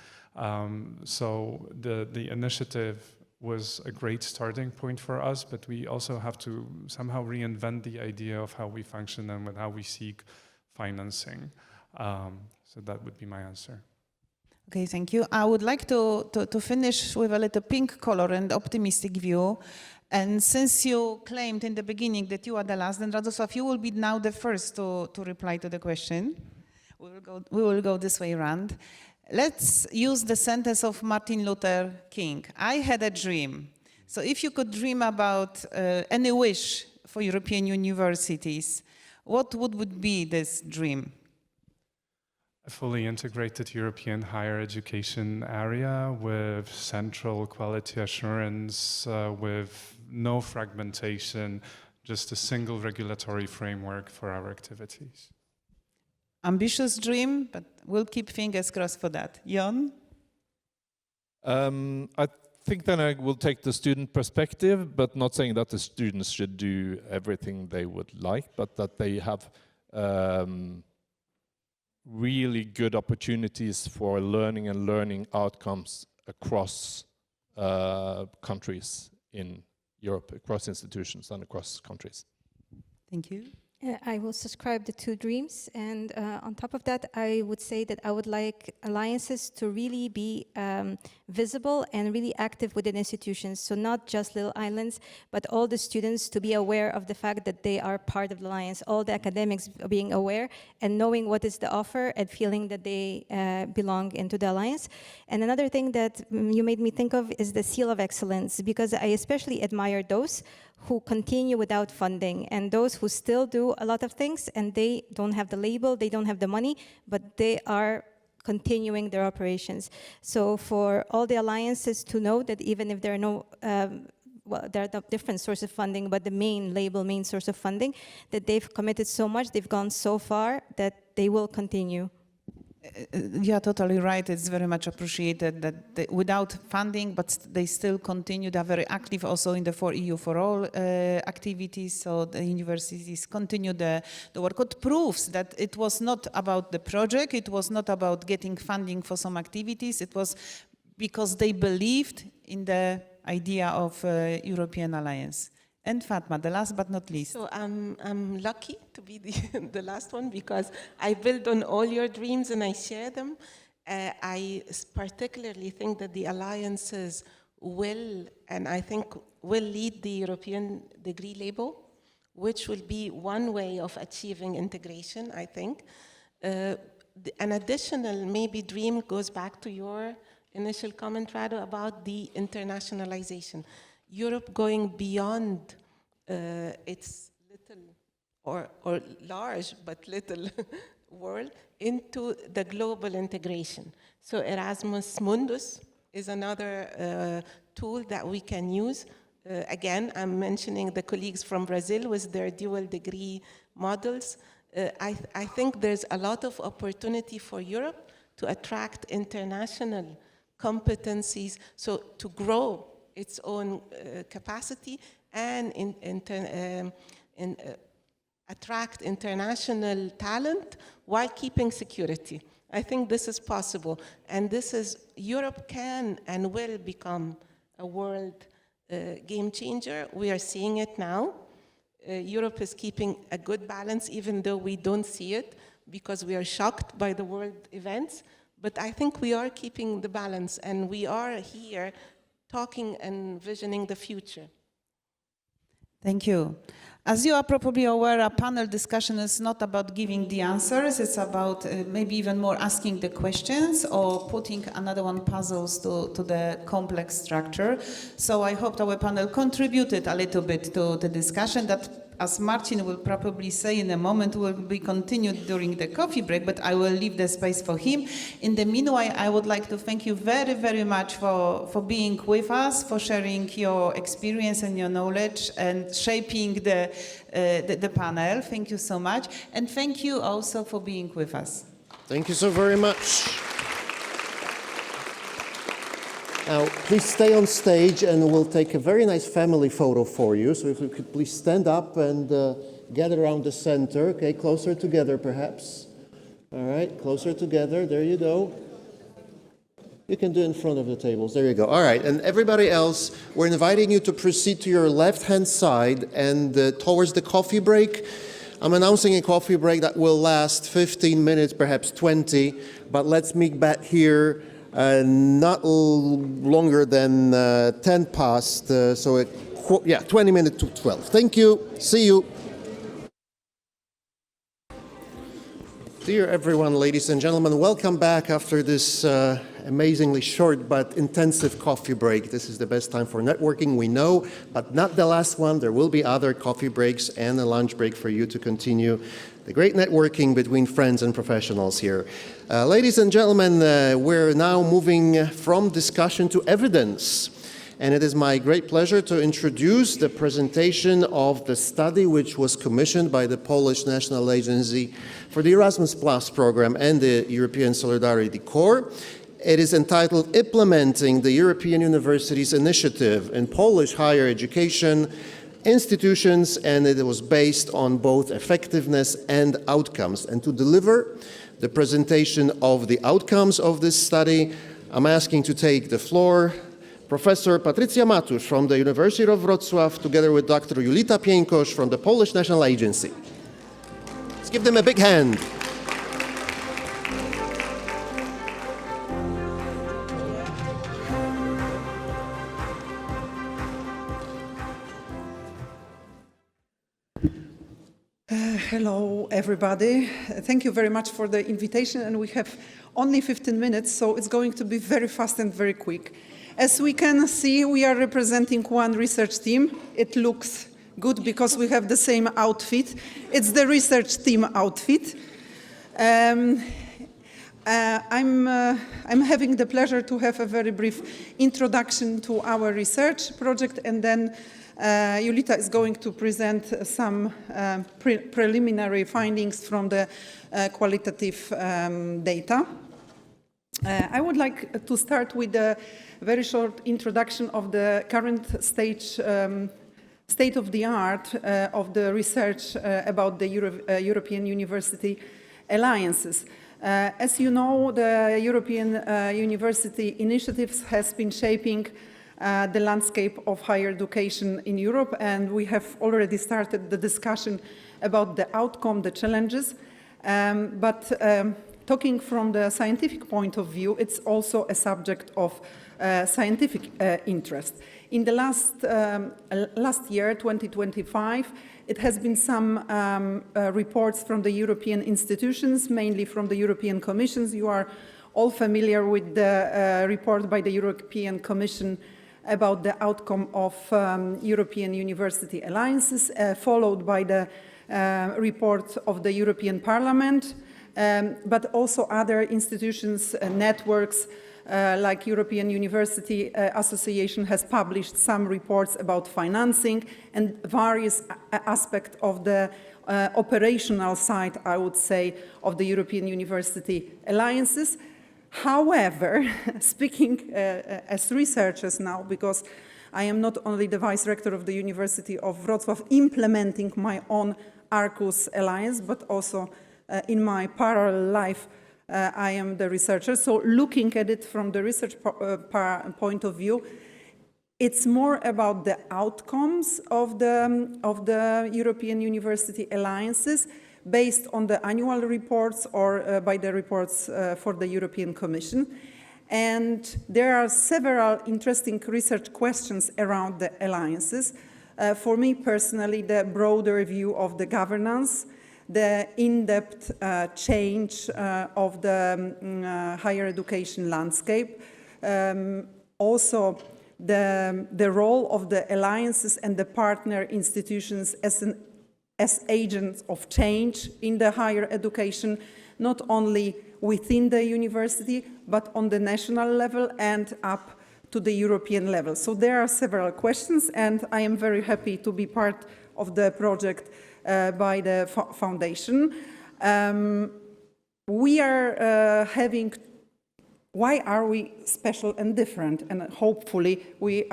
so the initiative was a great starting point for us, but we also have to somehow reinvent the idea of how we function and how we seek financing. So that would be my answer. Okay, thank you. I would like to finish with a little pink color and optimistic view. And since you claimed in the beginning that you are the last, then Radosław, you will be now the first to reply to the question. We will go this way around. Let's use the sentence of Martin Luther King. I had a dream. So if you could dream about any wish for European universities, what would be this dream? A fully integrated European higher education area with central quality assurance, with no fragmentation, just a single regulatory framework for our activities. Ambitious dream, but we'll keep fingers crossed for that. Jon? I think then I will take the student perspective, but not saying that the students should do everything they would like, but that they have really good opportunities for learning and learning outcomes across countries in Europe, across institutions and across countries. Thank you. I will subscribe the two dreams, and on top of that, I would say that I would like alliances to really be visible and really active within institutions. So not just little islands, but all the students to be aware of the fact that they are part of the alliance, all the academics being aware and knowing what is the offer and feeling that they belong into the alliance. And another thing that you made me think of is the seal of excellence, because I especially admire those who continue without funding and those who still do a lot of things and they don't have the label, they don't have the money, but they are continuing their operations. So for all the alliances to know that even if there are no, well, there are different sources of funding, but the main label, main source of funding, that they've committed so much, they've gone so far that they will continue. You are totally right. It's very much appreciated that without funding, but they still continue. They're very active also in the EU for All activities. So the universities continue the work. It proves that it was not about the project. It was not about getting funding for some activities. It was because they believed in the idea of European alliance. And Fatma, the last but not least. So I'm lucky to be the last one because I build on all your dreams and I share them. I particularly think that the alliances will, and I think will lead the European degree label, which will be one way of achieving integration, I think. An additional maybe dream goes back to your initial comment, Rado, about the internationalization. Europe going beyond its little or large but little world into the global integration. So Erasmus Mundus is another tool that we can use. Again, I'm mentioning the colleagues from Brazil with their dual degree models. I think there's a lot of opportunity for Europe to attract international competencies, so to grow its own capacity and attract international talent while keeping security. I think this is possible, and Europe can and will become a world game changer. We are seeing it now. Europe is keeping a good balance, even though we don't see it because we are shocked by the world events. But I think we are keeping the balance, and we are here talking and visioning the future. Thank you. As you are probably aware, a panel discussion is not about giving the answers, it's about maybe even more asking the questions or putting another one puzzles to the complex structure. So I hope our panel contributed a little bit to the discussion that, as Marcin will probably say in a moment, will be continued during the coffee break, but I will leave the space for him. In the meanwhile, I would like to thank you very, very much for being with us, for sharing your experience and your knowledge and shaping the panel. Thank you so much. And thank you also for being with us. Thank you so very much. Now, please stay on stage and we'll take a very nice family photo for you. So if you could please stand up and gather around the center. Okay, closer together perhaps. All right, closer together. There you go. You can do it in front of the tables. There you go. All right, and everybody else, we're inviting you to proceed to your left-hand side and towards the coffee break. I'm announcing a coffee break that will last 15 minutes, perhaps 20, but let's meet back here not longer than 10 past, 20 minutes to 12. Thank you. See you. Dear everyone, ladies and gentlemen, welcome back after this amazingly short but intensive coffee break. This is the best time for networking, we know, but not the last one. There will be other coffee breaks and a lunch break for you to continue the great networking between friends and professionals here. Ladies and gentlemen, we're now moving from discussion to evidence. And it is my great pleasure to introduce the presentation of the study which was commissioned by the Polish National Agency for the Erasmus Plus program and the European Solidarity Corps. It is entitled Implementing the European Universities Initiative in Polish Higher Education Institutions, and it was based on both effectiveness and outcomes. And to deliver the presentation of the outcomes of this study, I'm asking to take the floor Professor Patrycja Matusz from the University of Wrocław, together with Dr. Julita Piękosz from the Polish National Agency. Let's give them a big hand. Hello, everybody. Thank you very much for the invitation, and we have only 15 minutes, so it's going to be very fast and very quick. As we can see, we are representing one research team. It looks good because we have the same outfit. It's the research team outfit. I'm having the pleasure to have a very brief introduction to our research project, and then Julita is going to present some preliminary findings from the qualitative data. I would like to start with a very short introduction of the current state of the art of the research about the European University Alliances. As you know, the European University Initiatives has been shaping the landscape of higher education in Europe, and we have already started the discussion about the outcome, the challenges. But talking from the scientific point of view, it's also a subject of scientific interest. In the last year, 2025, it has been some reports from the European institutions, mainly from the European Commission. You are all familiar with the report by the European Commission about the outcome of European University Alliances, followed by the report of the European Parliament, but also other institutions, networks, like European University Association has published some reports about financing and various aspects of the operational side, I would say, of the European University Alliances. However, speaking as researchers now, because I am not only the Vice Rector of the University of Wrocław implementing my own Arcus Alliance, but also in my parallel life, I am the researcher. So looking at it from the research point of view, it's more about the outcomes of the European University Alliances based on the annual reports or by the reports for the European Commission. And there are several interesting research questions around the alliances. For me personally, the broader view of the governance, the in-depth change of the higher education landscape, also the role of the alliances and the partner institutions as agents of change in the higher education, not only within the university, but on the national level and up to the European level. So there are several questions, and I am very happy to be part of the project by the foundation. Why are we special and different? And hopefully we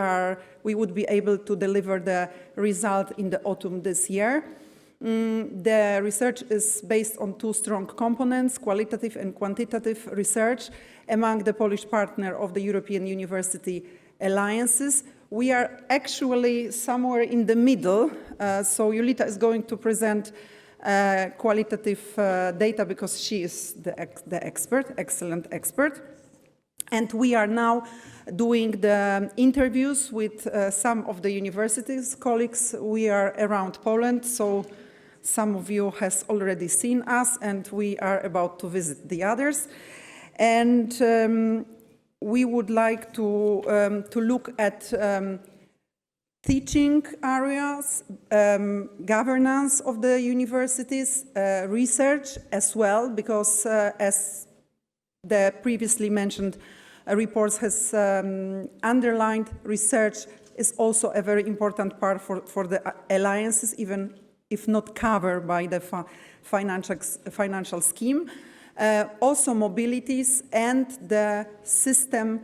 would be able to deliver the result in the autumn this year. The research is based on two strong components, qualitative and quantitative research among the Polish partner of the European University Alliances. We are actually somewhere in the middle, so Julita is going to present qualitative data because she is the expert, excellent expert. And we are now doing the interviews with some of the universities colleagues. We are around Poland, so some of you has already seen us, and we are about to visit the others. And we would like to look at teaching areas, governance of the universities, research as well, because as the previously mentioned reports has underlined, research is also a very important part for the alliances, even if not covered by the financial scheme. Also mobilities and the system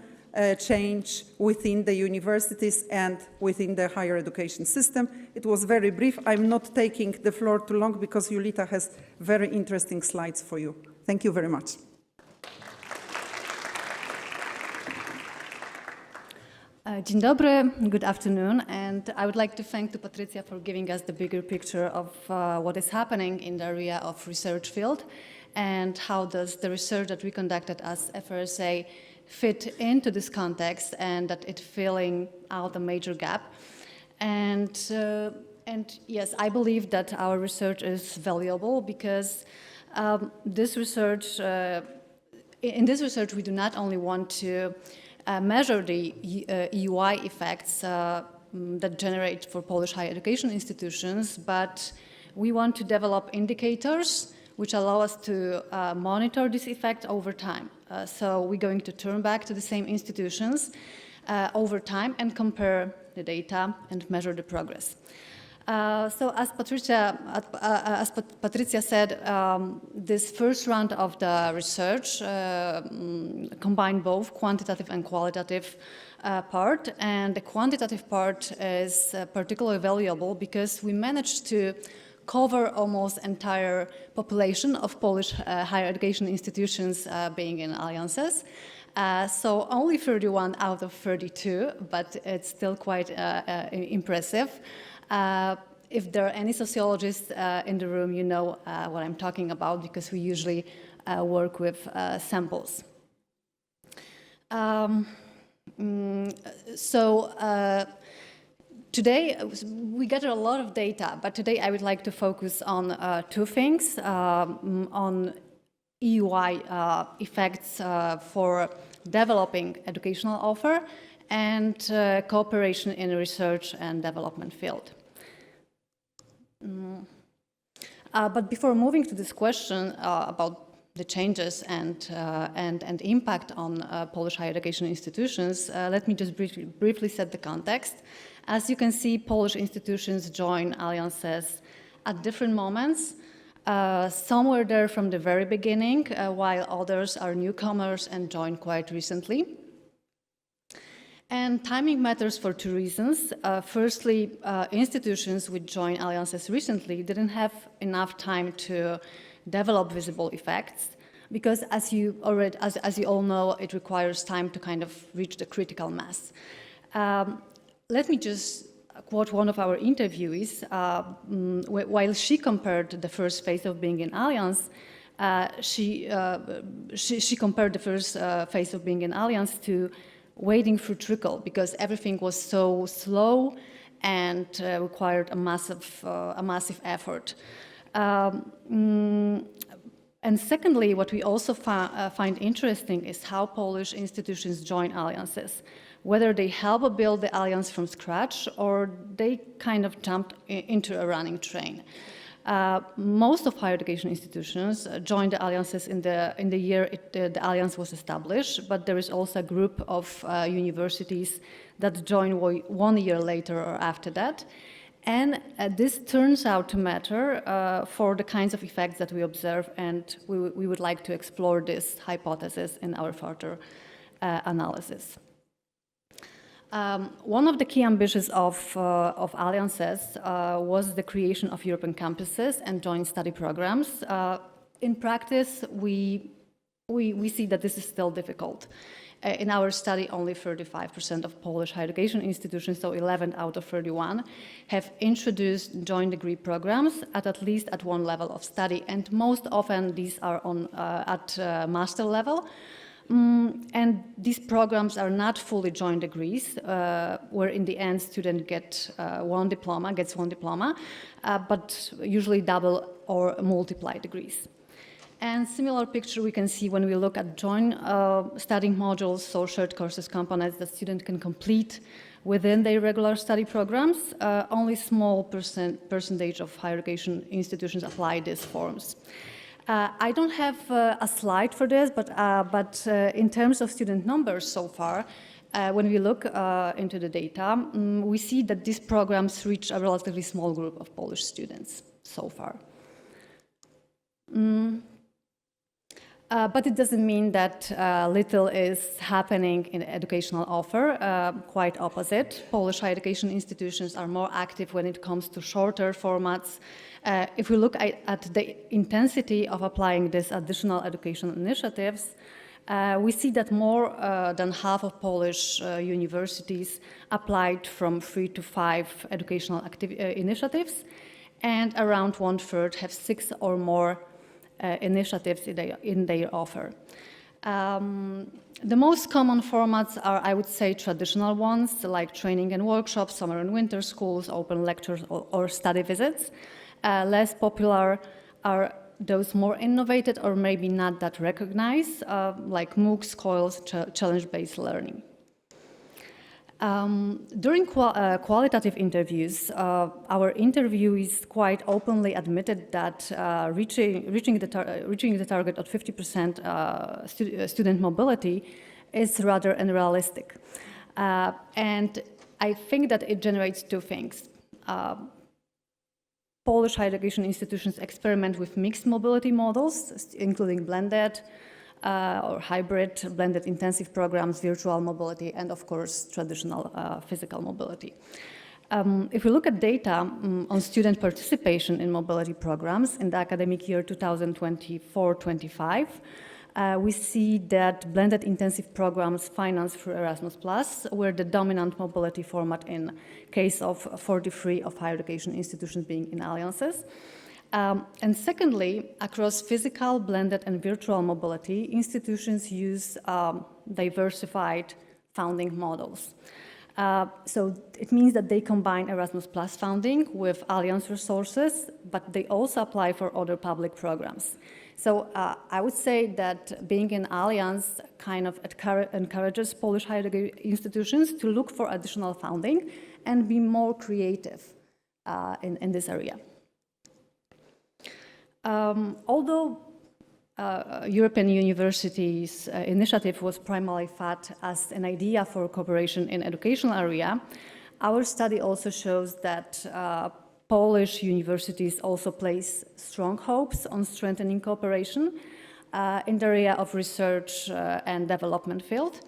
change within the universities and within the higher education system. It was very brief. I'm not taking the floor too long because Julita has very interesting slides for you. Thank you very much. Dzień dobry, good afternoon, and I would like to thank Patrycja for giving us the bigger picture of what is happening in the area of research field and how does the research that we conducted as FRSA fit into this context and that it's filling out a major gap. And yes, I believe that our research is valuable because this research, in this research we do not only want to measure the EUI effects that generate for Polish higher education institutions, but we want to develop indicators which allow us to monitor this effect over time. So we're going to turn back to the same institutions over time and compare the data and measure the progress. So as Patrycja said, this first round of the research combined both quantitative and qualitative part, and the quantitative part is particularly valuable because we managed to cover almost entire population of Polish higher education institutions being in alliances. So only 31 out of 32, but it's still quite impressive. If there are any sociologists in the room, you know what I'm talking about, because we usually work with samples. Today, we gather a lot of data, but today I would like to focus on two things, on EUI effects for developing educational offer and cooperation in the research and development field. But before moving to this question about the changes and impact on Polish higher education institutions, let me just briefly set the context. As you can see, Polish institutions join alliances at different moments. Some were there from the very beginning, while others are newcomers and joined quite recently. And timing matters for two reasons. Firstly, institutions which joined alliances recently didn't have enough time to develop visible effects, because as you all know, it requires time to kind of reach the critical mass. Let me just quote one of our interviewees. While she compared the first phase of being in alliance, she compared the first phase of being in alliance to wading through trickle, because everything was so slow and required a massive effort. And secondly, what we also find interesting is how Polish institutions join alliances, whether they help build the alliance from scratch or they kind of jumped into a running train. Most of higher education institutions joined the alliances in the year the alliance was established, but there is also a group of universities that joined 1 year later or after that. And this turns out to matter for the kinds of effects that we observe, and we would like to explore this hypothesis in our further analysis. One of the key ambitions of alliances was the creation of European campuses and joint study programs. In practice, we see that this is still difficult. In our study, only 35% of Polish higher education institutions, so 11 out of 31, have introduced joint degree programs at least at one level of study, and most often these are at master level. And these programs are not fully joint degrees, where in the end student gets one diploma, but usually double or multiply degrees. And similar picture we can see when we look at joint studying modules, so shared courses components that students can complete within their regular study programs. Only small percentage of higher education institutions apply these forms. I don't have a slide for this, but in terms of student numbers so far, when we look into the data, we see that these programs reach a relatively small group of Polish students so far. But it doesn't mean that little is happening in educational offer. Quite opposite. Polish higher education institutions are more active when it comes to shorter formats. If we look at the intensity of applying these additional educational initiatives, we see that more than half of Polish universities applied from 3 to 5 educational initiatives, and around 1/3 have 6 or more initiatives in their offer. The most common formats are, I would say, traditional ones, like training and workshops, summer and winter schools, open lectures, or study visits. Less popular are those more innovative or maybe not that recognized, like MOOCs, COILs, challenge-based learning. During qualitative interviews, our interviewees quite openly admitted that reaching the target of 50% student mobility is rather unrealistic. And I think that it generates two things. Polish higher education institutions experiment with mixed mobility models, including blended or hybrid, blended intensive programs, virtual mobility, and of course, traditional physical mobility. If we look at data on student participation in mobility programs in the academic year 2024-25, we see that blended intensive programs financed through Erasmus+ were the dominant mobility format in case of 43 of higher education institutions being in alliances. And secondly, across physical, blended, and virtual mobility, institutions use diversified funding models. So it means that they combine Erasmus Plus funding with Alliance resources, but they also apply for other public programs. So I would say that being in Alliance kind of encourages Polish higher degree institutions to look for additional funding and be more creative in this area. Although European Universities initiative was primarily thought as an idea for cooperation in educational area, our study also shows that Polish universities also place strong hopes on strengthening cooperation in the area of research and development field.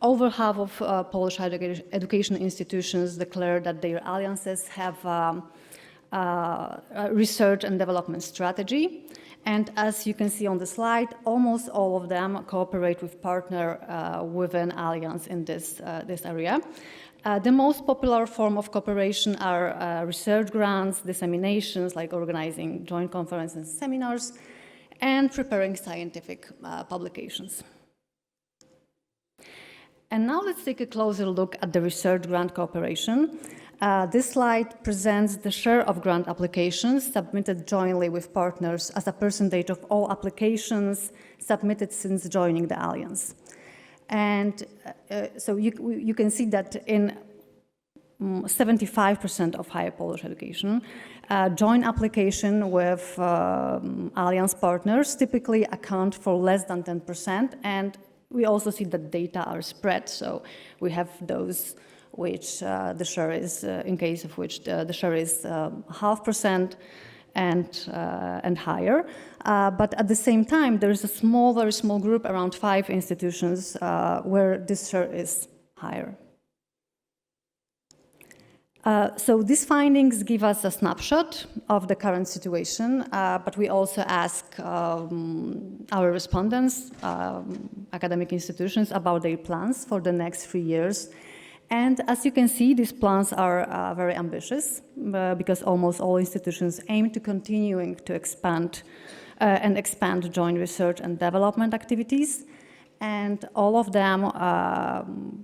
Over half of Polish higher education institutions declare that their alliances have a research and development strategy. And as you can see on the slide, almost all of them cooperate with partner within Alliance in this area. The most popular form of cooperation are research grants, disseminations, like organizing joint conferences and seminars, and preparing scientific publications. And now let's take a closer look at the research grant cooperation. This slide presents the share of grant applications submitted jointly with partners as a percentage of all applications submitted since joining the Alliance. And so you can see that in 75% of higher Polish education, joint application with Alliance partners typically account for less than 10%, and we also see that data are spread, so we have those which the share is, in case of which the share is 0.5% and higher. But at the same time, there is a small, very small group, around 5 institutions, where this share is higher. So these findings give us a snapshot of the current situation, but we also ask our respondents, academic institutions, about their plans for the next 3 years. And as you can see, these plans are very ambitious because almost all institutions aim to continuing to expand joint research and development activities. And all of them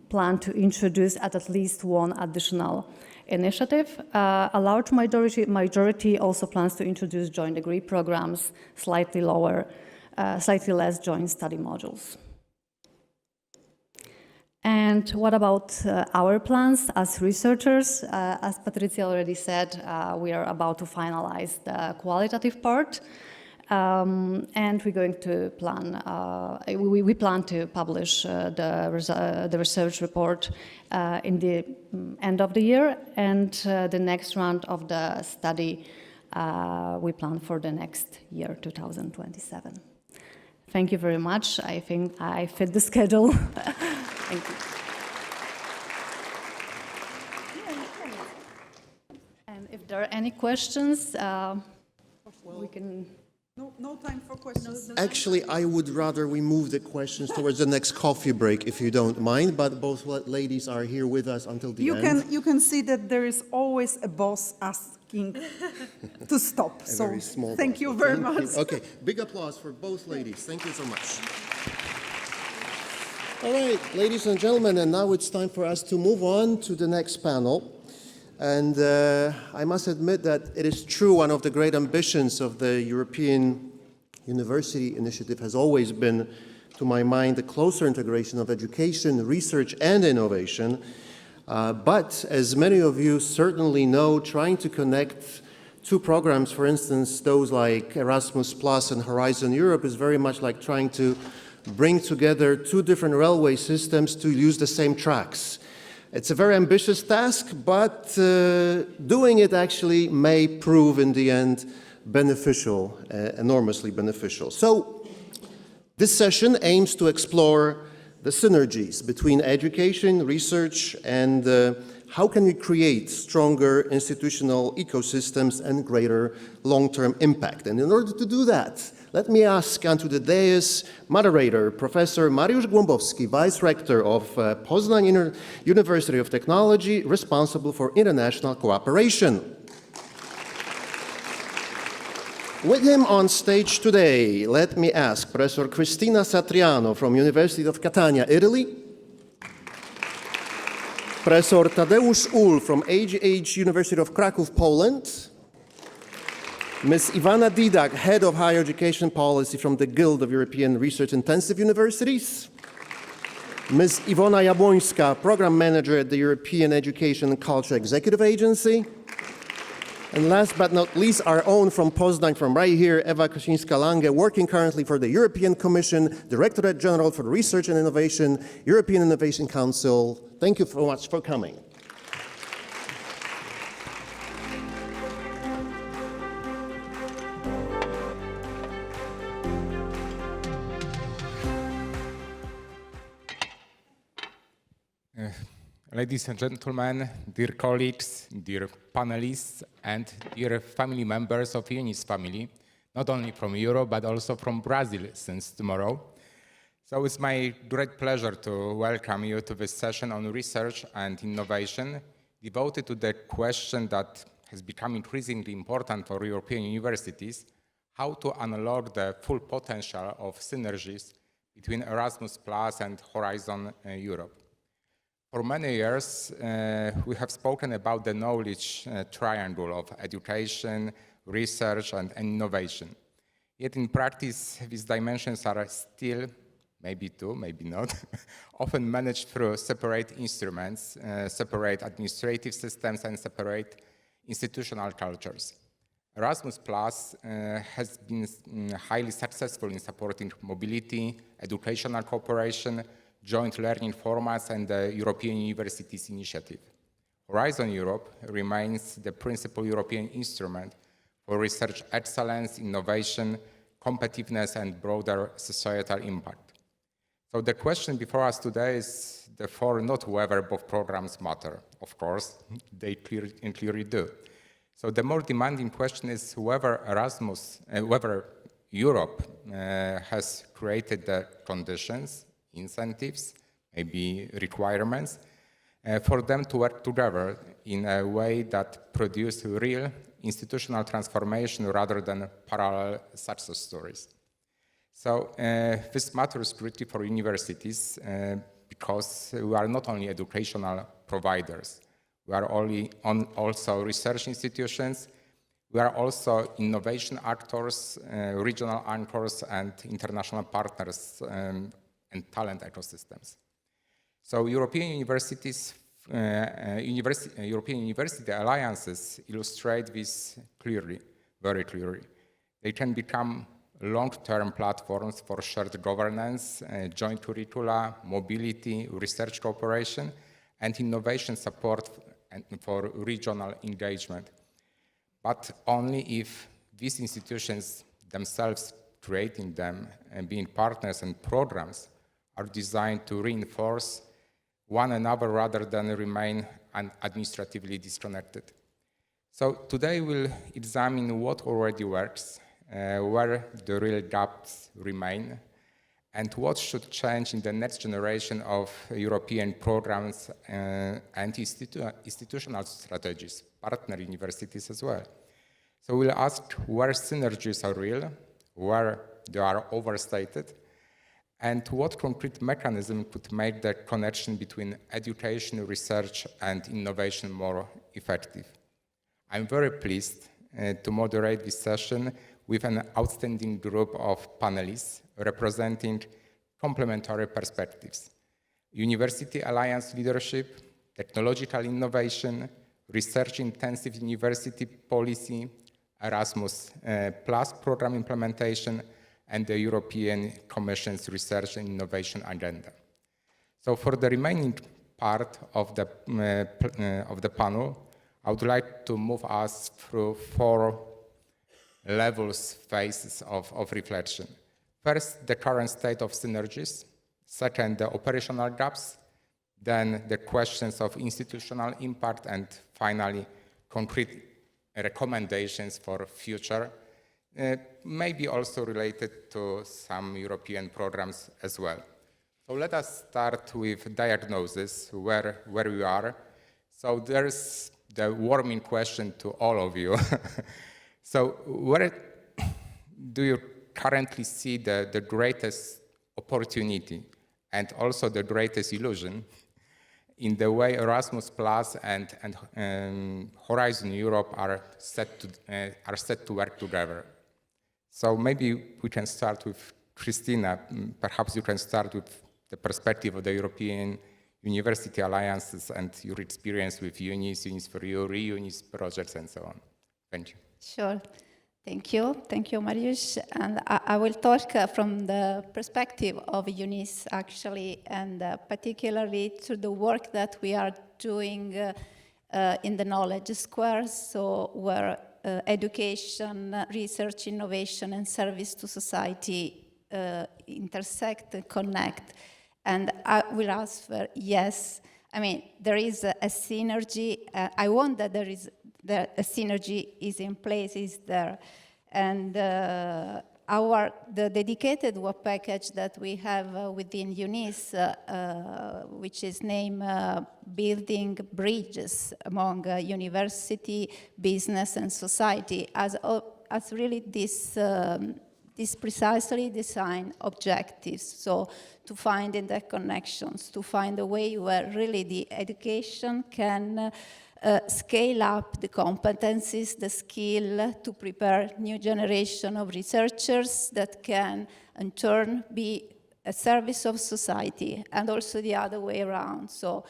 plan to introduce at least one additional initiative. A large majority also plans to introduce joint degree programs, slightly less joint study modules. And what about our plans as researchers? As Patrycja already said, we are about to finalize the qualitative part. And we're going to plan, we plan to publish the research report in the end of the year, and the next round of the study we plan for the next year, 2027. Thank you very much. I think I fit the schedule. Thank you. And if there are any questions, we can... No time for questions. Actually, I would rather we move the questions towards the next coffee break, if you don't mind, but both ladies are here with us until the end. You can see that there is always a boss asking to stop. So very small thank boss. you very much. Okay, big applause for both ladies. Thank you so much. All right, ladies and gentlemen, and now it's time for us to move on to the next panel. And I must admit that it is true, one of the great ambitions of the European University Initiative has always been, to my mind, the closer integration of education, research, and innovation. But as many of you certainly know, trying to connect two programs, for instance, those like Erasmus Plus and Horizon Europe, is very much like trying to bring together two different railway systems to use the same tracks. It's a very ambitious task, but doing it actually may prove in the end beneficial, enormously beneficial. So this session aims to explore the synergies between education, research, and how can we create stronger institutional ecosystems and greater long-term impact. And in order to do that, let me ask onto the dais moderator, Professor Mariusz Głąbowski, Vice Rector of Poznan University of Technology, responsible for international cooperation. With him on stage today, let me ask Professor Cristina Satriano from University of Catania, Italy, Professor Tadeusz Uhl from AGH University of Kraków, Poland, Ms. Ivana Didak, Head of Higher Education Policy from the Guild of European Research Intensive Universities, Ms. Iwona Jabłońska, Program Manager at the European Education and Culture Executive Agency, and last but not least, our own from Poznan, from right here, Ewa Kosińska-Lange, working currently for the European Commission, Directorate General for Research and Innovation, European Innovation Council. Thank you so much for coming. Ladies and gentlemen, dear colleagues, dear panelists, and dear family members of UNIS family, not only from Europe, but also from Brazil since tomorrow. So it's my great pleasure to welcome you to this session on research and innovation, devoted to the question that has become increasingly important for European universities: how to unlock the full potential of synergies between Erasmus Plus and Horizon Europe. For many years, we have spoken about the knowledge triangle of education, research, and innovation. Yet in practice, these dimensions are still, maybe two, maybe not, often managed through separate instruments, separate administrative systems, and separate institutional cultures. Erasmus Plus has been highly successful in supporting mobility, educational cooperation, joint learning formats, and the European Universities Initiative. Horizon Europe remains the principal European instrument for research excellence, innovation, competitiveness, and broader societal impact. So the question before us today is therefore not whether both programs matter. Of course, they clearly do. So the more demanding question is whether whether Europe has created the conditions, incentives, maybe requirements, for them to work together in a way that produce real institutional transformation rather than parallel success stories. So this matters greatly for universities because we are not only educational providers, we are also research institutions, we are also innovation actors, regional anchors, and international partners and talent ecosystems. So European universities, European university alliances illustrate this clearly, very clearly. They can become long-term platforms for shared governance, joint curricula, mobility, research cooperation, and innovation support for regional engagement. But only if these institutions themselves, creating them and being partners and programs, are designed to reinforce one another rather than remain administratively disconnected. So today we'll examine what already works, where the real gaps remain, and what should change in the next generation of European programs and institutional strategies, partner universities as well. So we'll ask where synergies are real, where they are overstated, and what concrete mechanism could make the connection between education, research, and innovation more effective. I'm very pleased to moderate this session with an outstanding group of panelists representing complementary perspectives: University Alliance leadership, technological innovation, research-intensive university policy, Erasmus Plus program implementation, and the European Commission's research and innovation agenda. So for the remaining part of the panel, I would like to move us through 4 phases of reflection. First, the current state of synergies. Second, the operational gaps. Then the questions of institutional impact. And finally, concrete recommendations for future, maybe also related to some European programs as well. So let us start with diagnosis, where we are. So there's the warming question to all of you. So do you currently see the greatest opportunity and also the greatest illusion in the way Erasmus Plus and Horizon Europe are set to work together? So maybe we can start with Christina. Perhaps you can start with the perspective of the European University Alliances and your experience with UNIS, UNIS for You, ReUNIS projects, and so on. Thank you. Sure. Thank you. Thank you, Mariusz. And I will talk from the perspective of UNIS, actually, and particularly through the work that we are doing in the Knowledge Square, so where education, research, innovation, and service to society intersect and connect. And I will answer yes. I mean, there is a synergy. I want that a synergy is in place, is there. And the dedicated work package that we have within UNIS, which is named Building Bridges among University, Business and Society, has really this precisely designed objectives. So to find interconnections, to find a way where really the education can scale up the competencies, the skill to prepare new generation of researchers that can in turn be a service of society, and also the other way around. So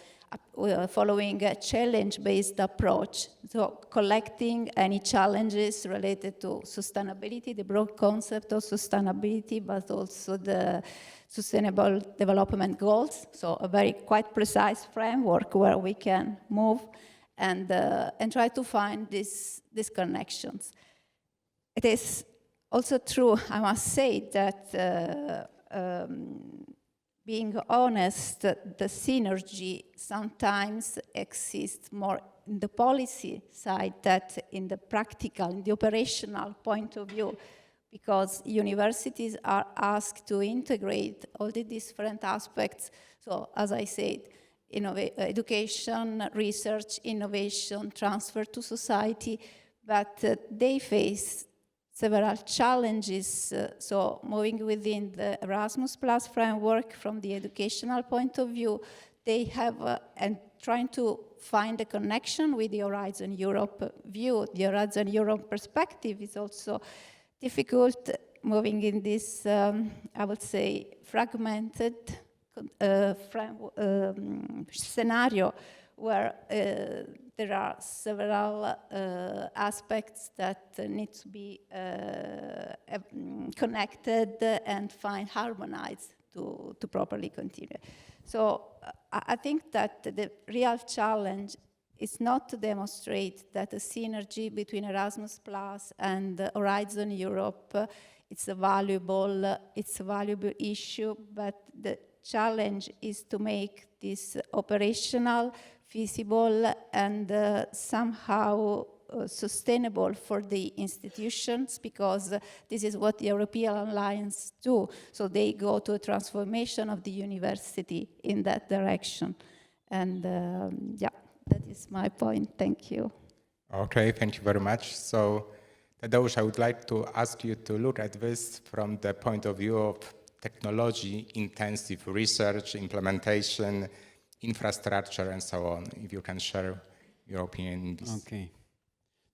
following a challenge-based approach, so collecting any challenges related to sustainability, the broad concept of sustainability, but also the Sustainable Development Goals, so a very quite precise framework where we can move and try to find these connections. It is also true, I must say, that being honest, the synergy sometimes exists more in the policy side than in the practical, in the operational point of view, because universities are asked to integrate all the different aspects. So, as I said, education, research, innovation, transfer to society, but they face several challenges. So moving within the Erasmus Plus framework from the educational point of view, they have, and trying to find a connection with the Horizon Europe view. The Horizon Europe perspective is also difficult moving in this, I would say, fragmented scenario where there are several aspects that need to be connected and harmonized to properly continue. So I think that the real challenge is not to demonstrate that a synergy between Erasmus Plus and Horizon Europe it's a valuable issue, but the challenge is to make this operational, feasible, and somehow sustainable for the institutions, because this is what the European Alliance do. So they go to a transformation of the university in that direction. And yeah, that is my point. Thank you. Okay, thank you very much. So, Tadeusz, I would like to ask you to look at this from the point of view of technology-intensive research, implementation, infrastructure, and so on. If you can share your opinion in this. Okay.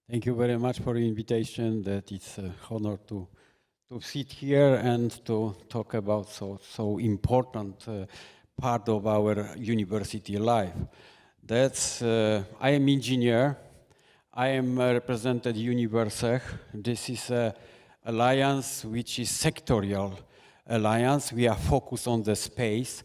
Thank you very much for the invitation. That it's an honor to sit here and to talk about so important part of our university life. That's I am engineer. I am represented Universech. This is an alliance which is sectorial alliance. We are focused on the space.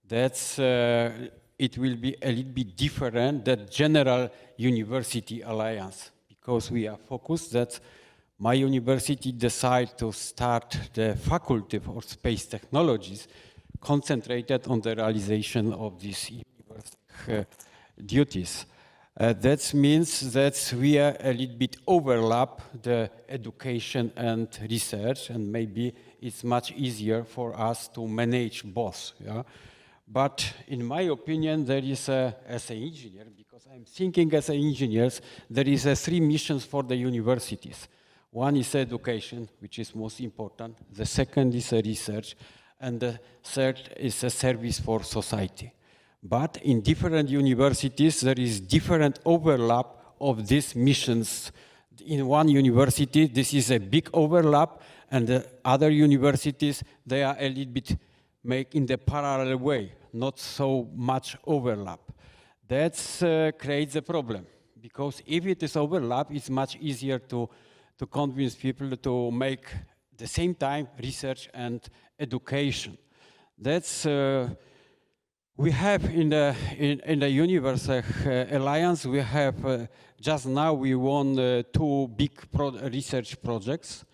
That's it will be a little bit different than general university alliance, because we are focused that my university decided to start the faculty for space technologies concentrated on the realization of these university duties. That means that we are a little bit overlap the education and research, and maybe it's much easier for us to manage both. Yeah? But in my opinion, there is as an engineer, because I'm thinking as an engineer, there is three missions for the universities. One is education, which is most important. The second is research. And the third is a service for society. But in different universities, there is different overlap of these missions. In one university, this is a big overlap, and the other universities, they are a little bit make in the parallel way, not so much overlap. That creates a problem, because if it is overlap, it's much easier to convince people to make the same time research and education. That's we have in the Universal Alliance. We have just now we won 2 big research projects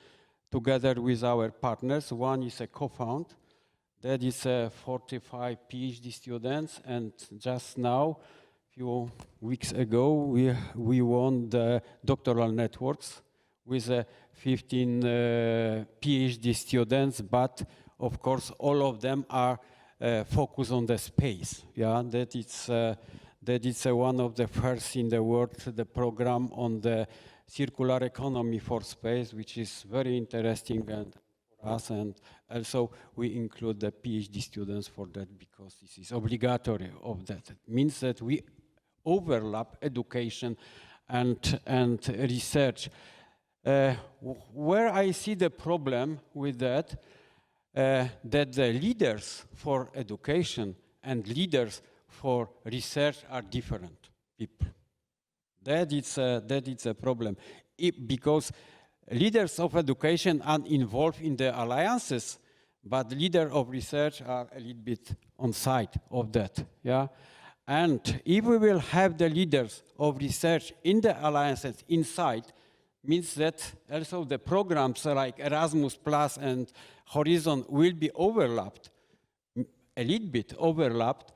together with our partners. One is a co-found, that is 45 PhD students, and just now, a few weeks ago, we won the doctoral networks with 15 PhD students, but of course all of them are focused on the space. Yeah, that is one of the first in the world, the program on the circular economy for space, which is very interesting and for us, and also we include the PhD students for that because this is obligatory of that. It means that we overlap education and research. Where I see the problem with that, that the leaders for education and leaders for research are different people. That is a problem. Because leaders of education are involved in the alliances, but leaders of research are a little bit on side of that. Yeah? And if we will have the leaders of research in the alliances inside, means that also the programs like Erasmus Plus and Horizon will be overlapped, a little bit overlapped.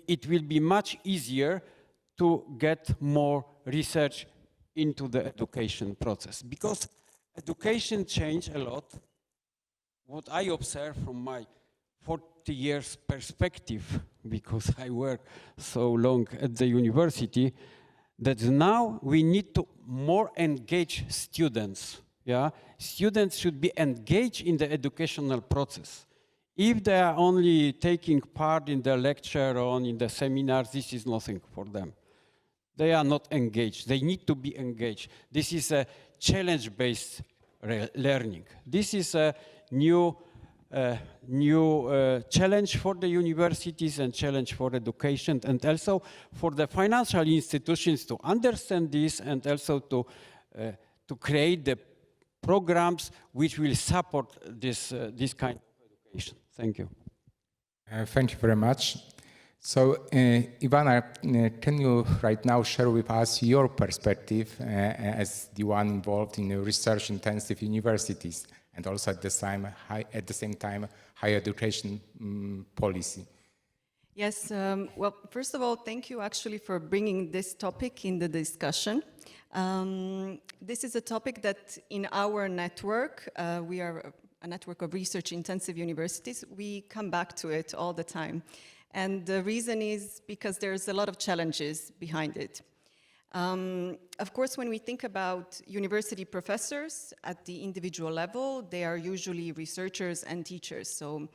It will be much easier to get more research into the education process, because education changed a lot. What I observe from my 40 years perspective, because I work so long at the university, that now we need to more engage students. Yeah? Students should be engaged in the educational process. If they are only taking part in the lecture or in the seminars, this is nothing for them. They are not engaged. They need to be engaged. This is a challenge-based learning. This is a new challenge for the universities and challenge for education, and also for the financial institutions to understand this, and also to create the programs which will support this kind of education. Thank you. Thank you very much. So, Ivana, can you right now share with us your perspective as the one involved in research-intensive universities, and also at the same time higher education policy? Yes, well, first of all, thank you actually for bringing this topic in the discussion. This is a topic that in our network, we are a network of research-intensive universities, we come back to it all the time. And the reason is because there's a lot of challenges behind it. Of course, when we think about university professors at the individual level, they are usually researchers and teachers. So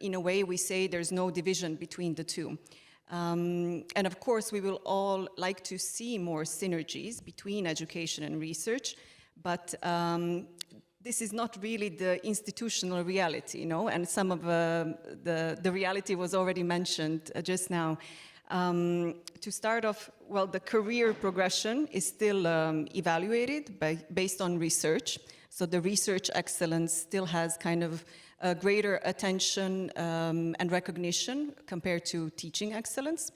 in a way, we say there's no division between the two. And of course, we will all like to see more synergies between education and research, but this is not really the institutional reality, you know, and some of the reality was already mentioned just now. To start off, well, the career progression is still evaluated based on research. So the research excellence still has kind of a greater attention and recognition compared to teaching excellence.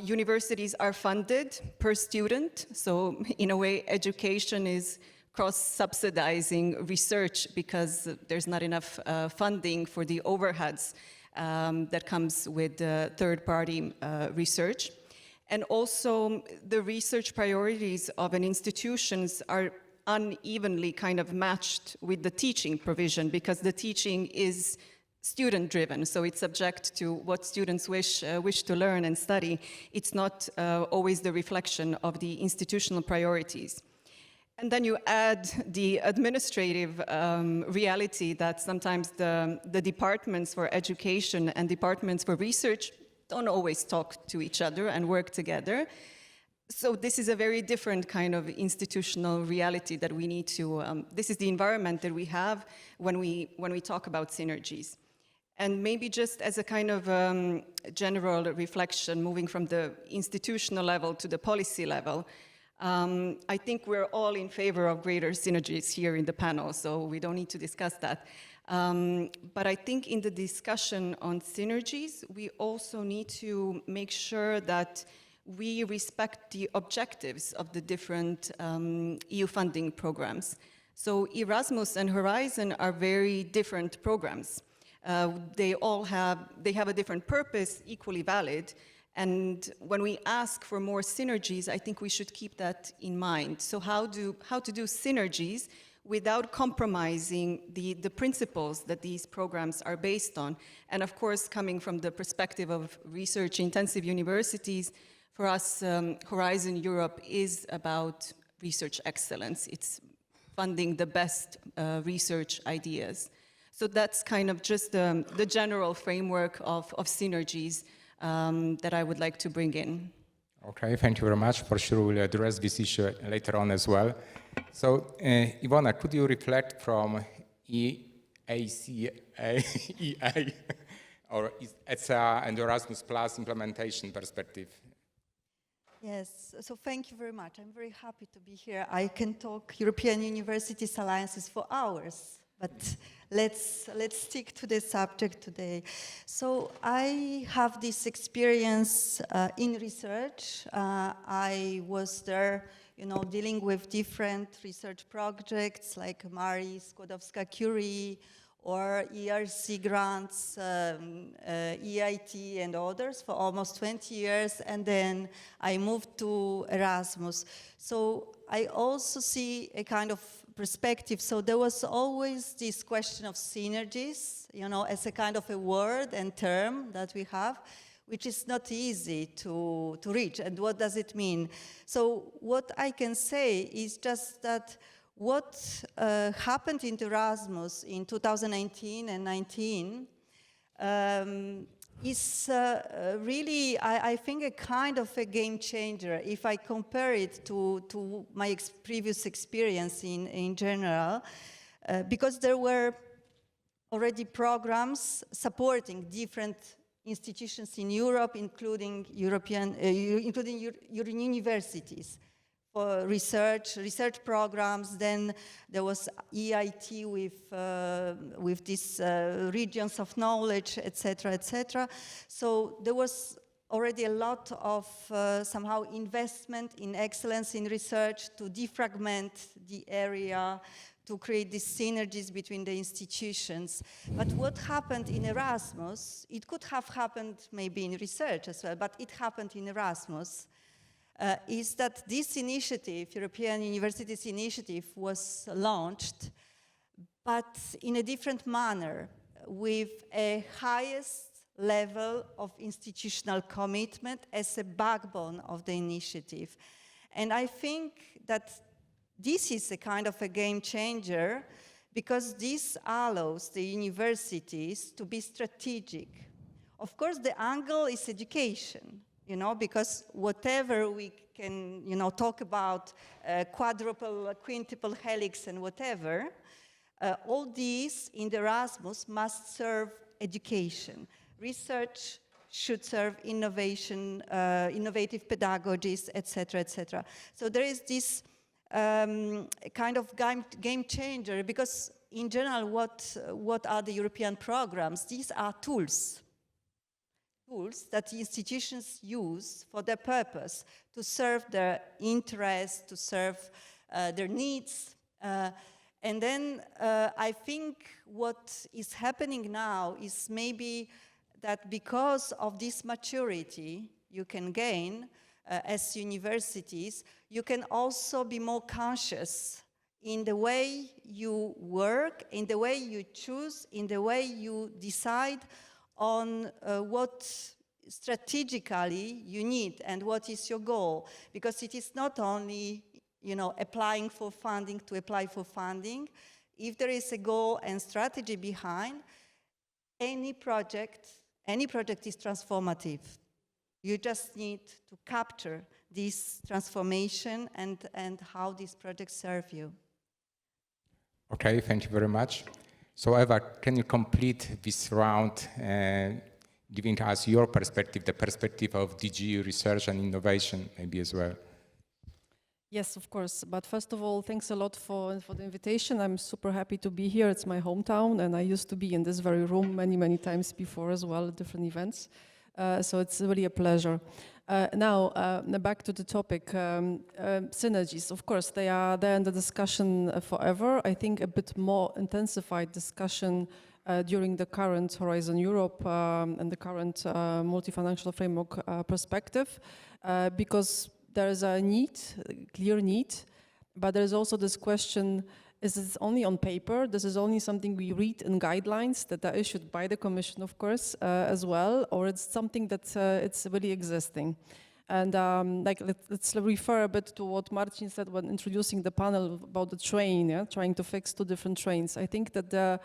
Universities are funded per student. So in a way, education is cross-subsidizing research because there's not enough funding for the overheads that comes with third-party research. And also, the research priorities of an institutions are unevenly kind of matched with the teaching provision, because the teaching is student-driven, so it's subject to what students wish to learn and study. It's not always the reflection of the institutional priorities. And then you add the administrative reality that sometimes the departments for education and departments for research don't always talk to each other and work together. So this is a very different kind of institutional reality that we need to, this is the environment that we have when we talk about synergies. And maybe just as a kind of general reflection, moving from the institutional level to the policy level, I think we're all in favor of greater synergies here in the panel, so we don't need to discuss that. But I think in the discussion on synergies, we also need to make sure that we respect the objectives of the different EU funding programs. So Erasmus and Horizon are very different programs. They have a different purpose, equally valid. And when we ask for more synergies, I think we should keep that in mind. So how to do synergies without compromising the principles that these programs are based on. And of course, coming from the perspective of research-intensive universities, for us, Horizon Europe is about research excellence. It's funding the best research ideas. So that's kind of just the general framework of synergies that I would like to bring in. Okay, thank you very much. For sure, we'll address this issue later on as well. So, Ivona, could you reflect from EACA, EA, or ETSA and Erasmus Plus implementation perspective? Yes, so thank you very much. I'm very happy to be here. I can talk European Universities Alliances for hours, but let's stick to the subject today. So I have this experience in research. I was there, dealing with different research projects like Marie Skłodowska-Curie or ERC grants, EIT and others for almost 20 years, and then I moved to Erasmus. So I also see a kind of perspective. So there was always this question of synergies, as a kind of a word and term that we have, which is not easy to reach. And what does it mean? So what I can say is just that what happened in Erasmus in 2019 and 19 is really, I think, a kind of a game changer if I compare it to my previous experience in general, because there were already programs supporting different institutions in Europe, including universities. For research programs. Then there was EIT with these regions of knowledge, etc., etc. So there was already a lot of somehow investment in excellence in research to defragment the area, to create these synergies between the institutions. But what happened in Erasmus, it could have happened maybe in research as well, but it happened in Erasmus, is that this initiative, European Universities Initiative, was launched, but in a different manner, with a highest level of institutional commitment as a backbone of the initiative. And I think that this is a kind of a game changer, because this allows the universities to be strategic. Of course, the angle is education. Because whatever we can, talk about quadruple, quintuple helix and whatever, all these in the Erasmus must serve education. Research should serve innovation, innovative pedagogies, etc., etc. So there is this kind of game changer, because in general, what are the European programs? These are tools that the institutions use for their purpose, to serve their interests, to serve their needs. And then I think what is happening now is maybe that because of this maturity you can gain as universities, you can also be more conscious in the way you work, in the way you choose, in the way you decide on what strategically you need and what is your goal. Because it is not only applying for funding to apply for funding. If there is a goal and strategy behind, any project is transformative. You just need to capture this transformation and how these projects serve you. Okay, thank you very much. So Eva, can you complete this round giving us your perspective, the perspective of DG Research and Innovation maybe as well? Yes, of course. But first of all, thanks a lot for the invitation. I'm super happy to be here. It's my hometown, and I used to be in this very room many times before as well at different events. So it's really a pleasure. Now, back to the topic. Synergies, of course, they are there in the discussion forever. I think a bit more intensified discussion during the current Horizon Europe and the current multi-financial framework perspective, because there is a clear need, but there is also this question, is this only on paper? This is only something we read in guidelines that are issued by the Commission, of course, as well, or it's something that it's really existing. And let's refer a bit to what Marcin said when introducing the panel about the train, trying to fix two different trains. I think that the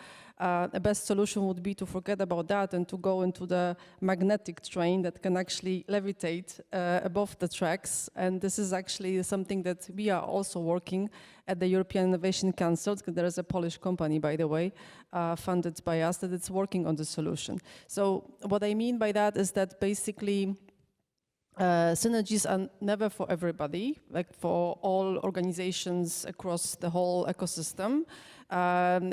best solution would be to forget about that and to go into the magnetic train that can actually levitate above the tracks. And this is actually something that we are also working at the European Innovation Council. There is a Polish company, by the way, funded by us, that it's working on the solution. So what I mean by that is that basically synergies are never for everybody, like for all organizations across the whole ecosystem.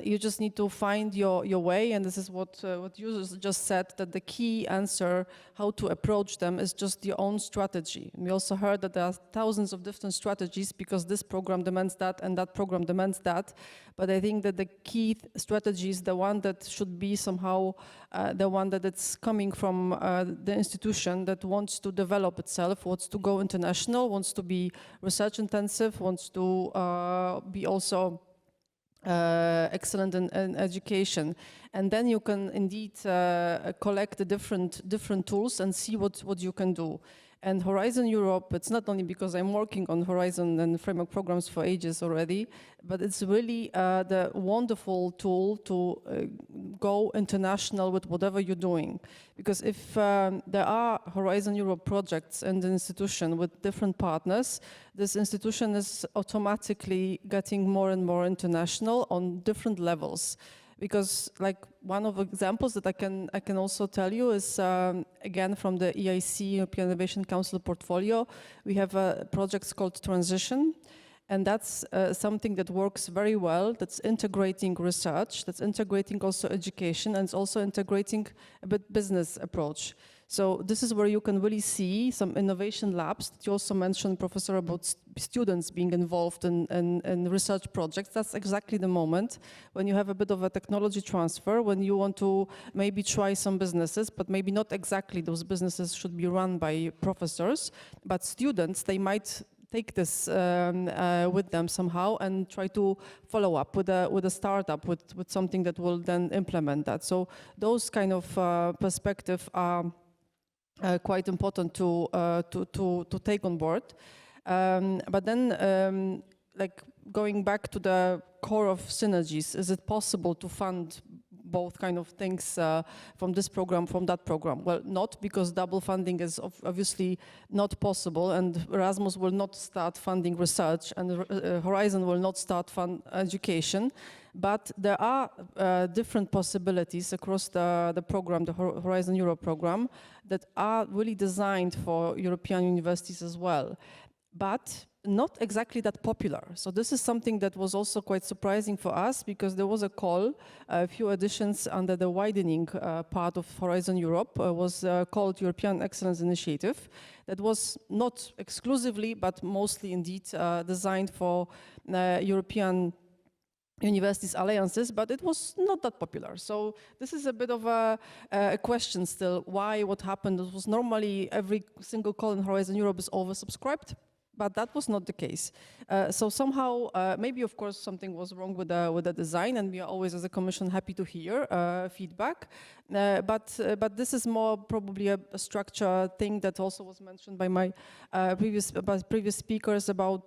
You just need to find your way, and this is what users just said, that the key answer how to approach them is just your own strategy. We also heard that there are thousands of different strategies because this program demands that and that program demands that. But I think that the key strategy is the one that should be somehow the one that it's coming from the institution that wants to develop itself, wants to go international, wants to be research intensive, wants to be also excellent in education. And then you can indeed collect the different tools and see what you can do. And Horizon Europe, it's not only because I'm working on Horizon and framework programs for ages already, but it's really the wonderful tool to go international with whatever you're doing. Because if there are Horizon Europe projects in the institution with different partners, this institution is automatically getting more and more international on different levels. Because like one of the examples that I can also tell you is, again, from the EIC, European Innovation Council portfolio, we have projects called Transition, and that's something that works very well, that's integrating research, that's integrating also education, and it's also integrating a bit business approach. So this is where you can really see some innovation labs that you also mentioned, Professor, about students being involved in research projects. That's exactly the moment when you have a bit of a technology transfer, when you want to maybe try some businesses, but maybe not exactly those businesses should be run by professors, but students, they might take this with them somehow and try to follow up with a startup, with something that will then implement that. So those kind of perspectives are quite important to take on board. But then, like going back to the core of synergies, is it possible to fund both kind of things from this program, from that program? Well, not, because double funding is obviously not possible, and Erasmus will not start funding research, and Horizon will not start fund education. But there are different possibilities across the program, the Horizon Europe program, that are really designed for European universities as well, but not exactly that popular. So this is something that was also quite surprising for us, because there was a call, a few additions under the widening part of Horizon Europe was called European Excellence Initiative, that was not exclusively, but mostly indeed designed for European universities alliances, but it was not that popular. So this is a bit of a question still, why, what happened. It was normally every single call in Horizon Europe is oversubscribed, but that was not the case. So somehow, maybe of course something was wrong with the design, and we are always as a Commission happy to hear feedback. But this is more probably a structure thing that also was mentioned by my previous speakers about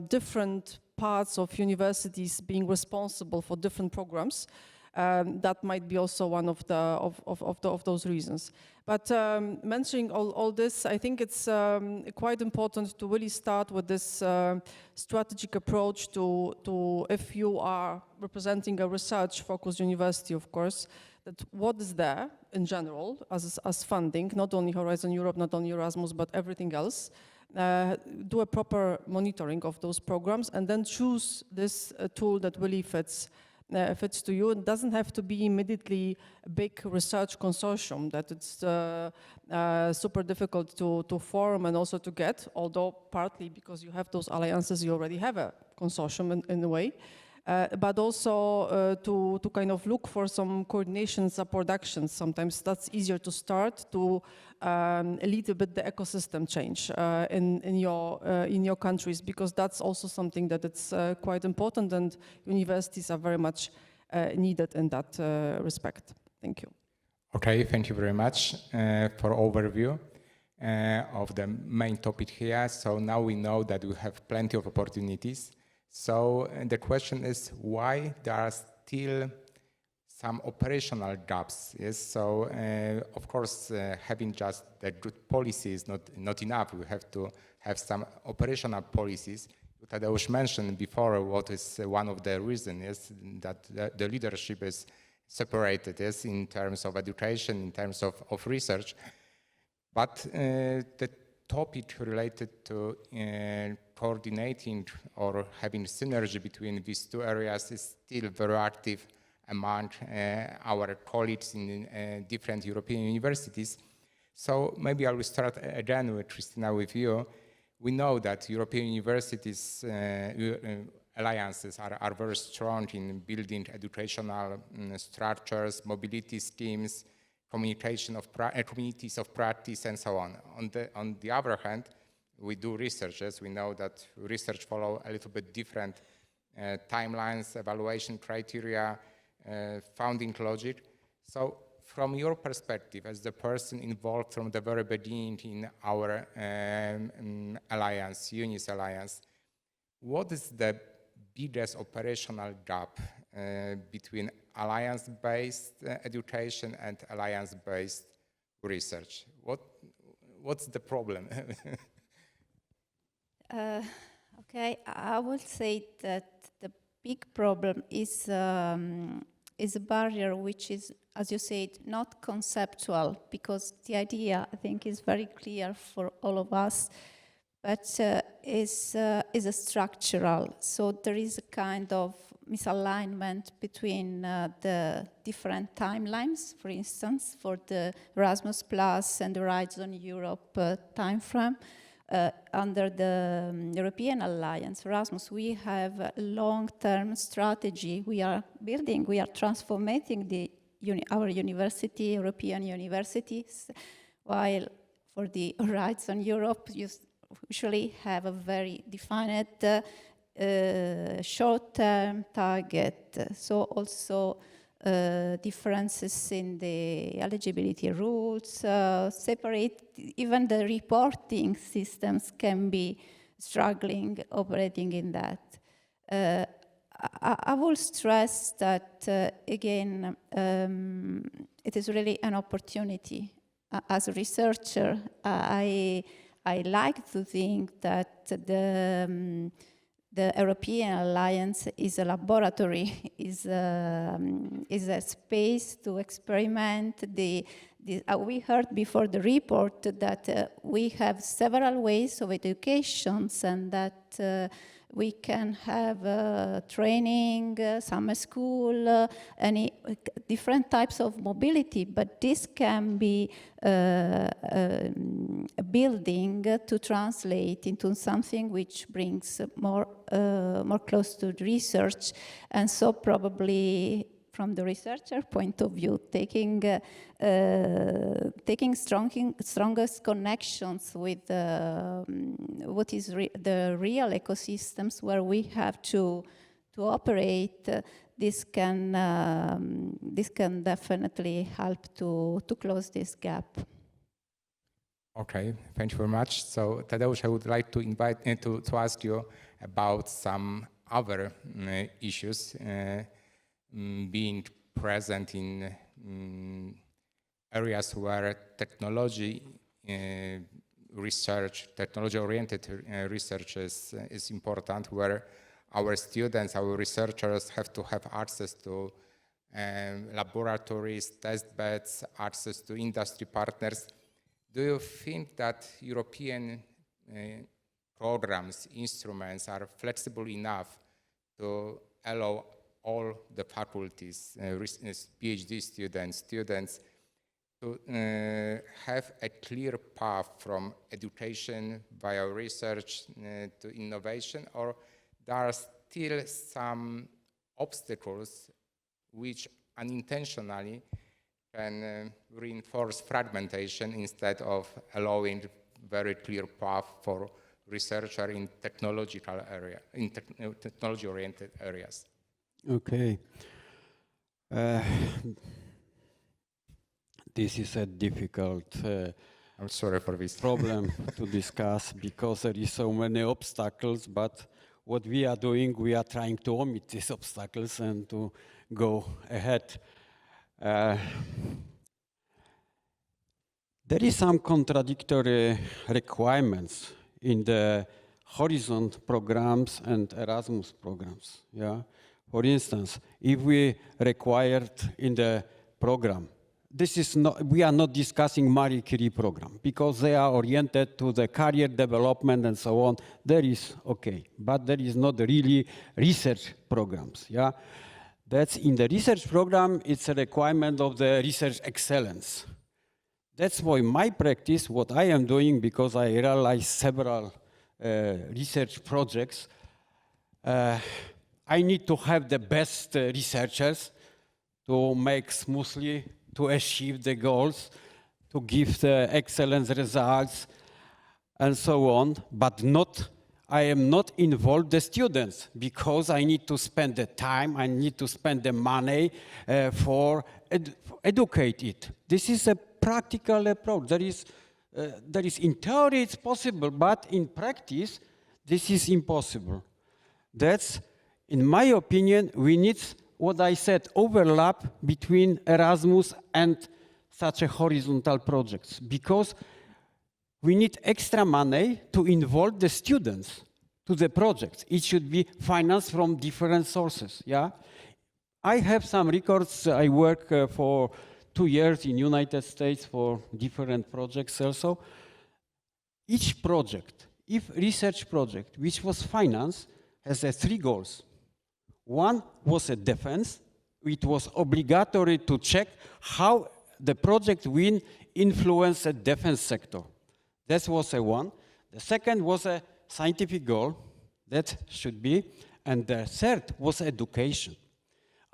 different parts of universities being responsible for different programs. That might be also one of those reasons. But mentioning all this, I think it's quite important to really start with this strategic approach to if you are representing a research-focused university, of course, that what is there in general as funding, not only Horizon Europe, not only Erasmus, but everything else. Do a proper monitoring of those programs, and then choose this tool that really fits to you. It doesn't have to be immediately a big research consortium that it's super difficult to form and also to get, although partly because you have those alliances, you already have a consortium in a way. But also to kind of look for some coordination support actions. Sometimes that's easier to start to lead a bit the ecosystem change in your countries, because that's also something that it's quite important, and universities are very much needed in that respect. Thank you. Okay, thank you very much for overview of the main topic here. So now we know that we have plenty of opportunities. So the question is why there are still some operational gaps. Yes, so of course having just the good policy is not enough. We have to have some operational policies. Tadeusz mentioned before what is one of the reasons is that the leadership is separated, yes, in terms of education, in terms of research. But the topic related to coordinating or having synergy between these two areas is still very active among our colleagues in different European universities. So maybe I will start again with Christina, with you. We know that European universities alliances are very strong in building educational structures, mobility schemes, communication of communities of practice, and so on. On the other hand, we do research, as we know that research follow a little bit different timelines, evaluation criteria, founding logic. So from your perspective, as the person involved from the very beginning in our alliance, UNIS Alliance, what is the biggest operational gap between alliance-based education and alliance-based research? What's the problem? Okay, I would say that the big problem is a barrier which is, as you said, not conceptual, because the idea, I think, is very clear for all of us, but is a structural. So there is a kind of misalignment between the different timelines, for instance, for the Erasmus Plus and the Horizon Europe timeframe. Under the European Alliance, Erasmus, we have a long-term strategy. We are building, we are transforming our university, European universities, while for the Horizon Europe, you usually have a very defined short-term target. So also differences in the eligibility rules, separate, even the reporting systems can be struggling operating in that. I will stress that, again, it is really an opportunity. As a researcher, I like to think that the European Alliance is a laboratory, is a space to experiment. We heard before the report that we have several ways of educations, and that we can have training, summer school, any different types of mobility, but this can be building to translate into something which brings more close to research, and so probably from the researcher point of view, taking strongest connections with what is the real ecosystems where we have to operate. This can definitely help to close this gap. Okay, thank you very much. So, Tadeusz, I would like to invite to ask you about some other issues being present in areas where technology research, technology-oriented research is important, where our students, our researchers have to have access to laboratories, test beds, access to industry partners. Do you think that European programs, instruments are flexible enough to allow all the faculties, PhD students to have a clear path from education via research to innovation, or there are still some obstacles which unintentionally can reinforce fragmentation instead of allowing very clear path for researcher in technological area, in technology-oriented areas? Okay. This is a difficult I'm sorry for this problem to discuss because there is so many obstacles, but what we are doing, we are trying to omit these obstacles and to go ahead. There is some contradictory requirements in the Horizon programs and Erasmus programs. Yeah, for instance, if we required in the program, this is not, we are not discussing Marie Curie program because they are oriented to the career development and so on. There is okay, but there is not really research programs. Yeah, that's in the research program. It's a requirement of the research excellence. That's why my practice, what I am doing, because I realize several research projects, I need to have the best researchers to make smoothly, to achieve the goals, to give the excellent results, and so on, but not, I am not involved the students because I need to spend the time, I need to spend the money for educate it. This is a practical approach. There is in theory it's possible, but in practice this is impossible. That's, in my opinion, we need what I said, overlap between Erasmus and such a horizontal projects, because we need extra money to involve the students to the projects. It should be financed from different sources, yeah? I have some records. I work for 2 years in United States for different projects also. Each project, if research project, which was financed, has 3 goals. One was a defense. It was obligatory to check how the project will influence the defense sector. That was one. The second was a scientific goal. That should be. And the third was education.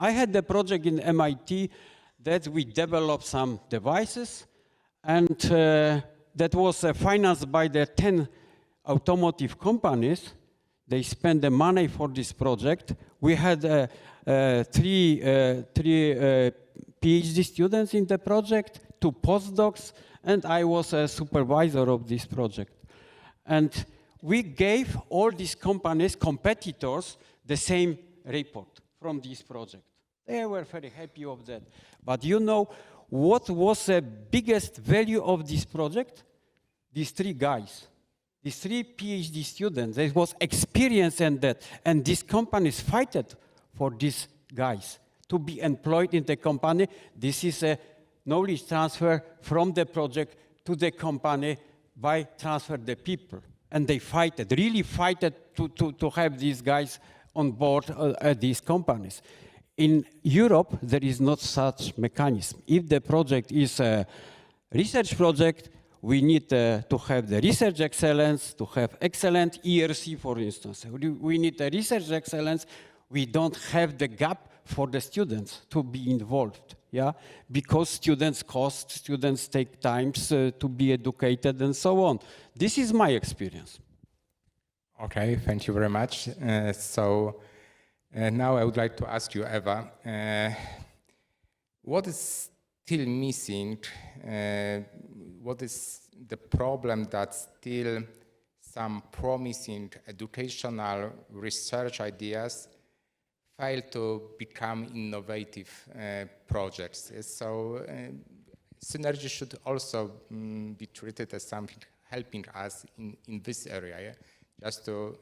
I had a project in MIT that we developed some devices, and that was financed by the 10 automotive companies. They spent the money for this project. We had 3 PhD students in the project, 2 postdocs, and I was a supervisor of this project. And we gave all these companies, competitors, the same report from this project. They were very happy of that. But you know what was the biggest value of this project? These 3 guys. These 3 PhD students, there was experience in that, and these companies fighted for these guys to be employed in the company. This is a knowledge transfer from the project to the company by transfer the people. And they fighted, really fighted to have these guys on board at these companies. In Europe, there is not such mechanism. If the project is a research project, we need to have the research excellence, to have excellent ERC, for instance. We need the research excellence. We don't have the gap for the students to be involved, yeah, because students cost, students take times to be educated and so on. This is my experience. Okay, thank you very much. Now I would like to ask you, Eva, what is still missing? What is the problem that still some promising educational research ideas fail to become innovative projects? So synergy should also be treated as something helping us in this area, yeah? Just to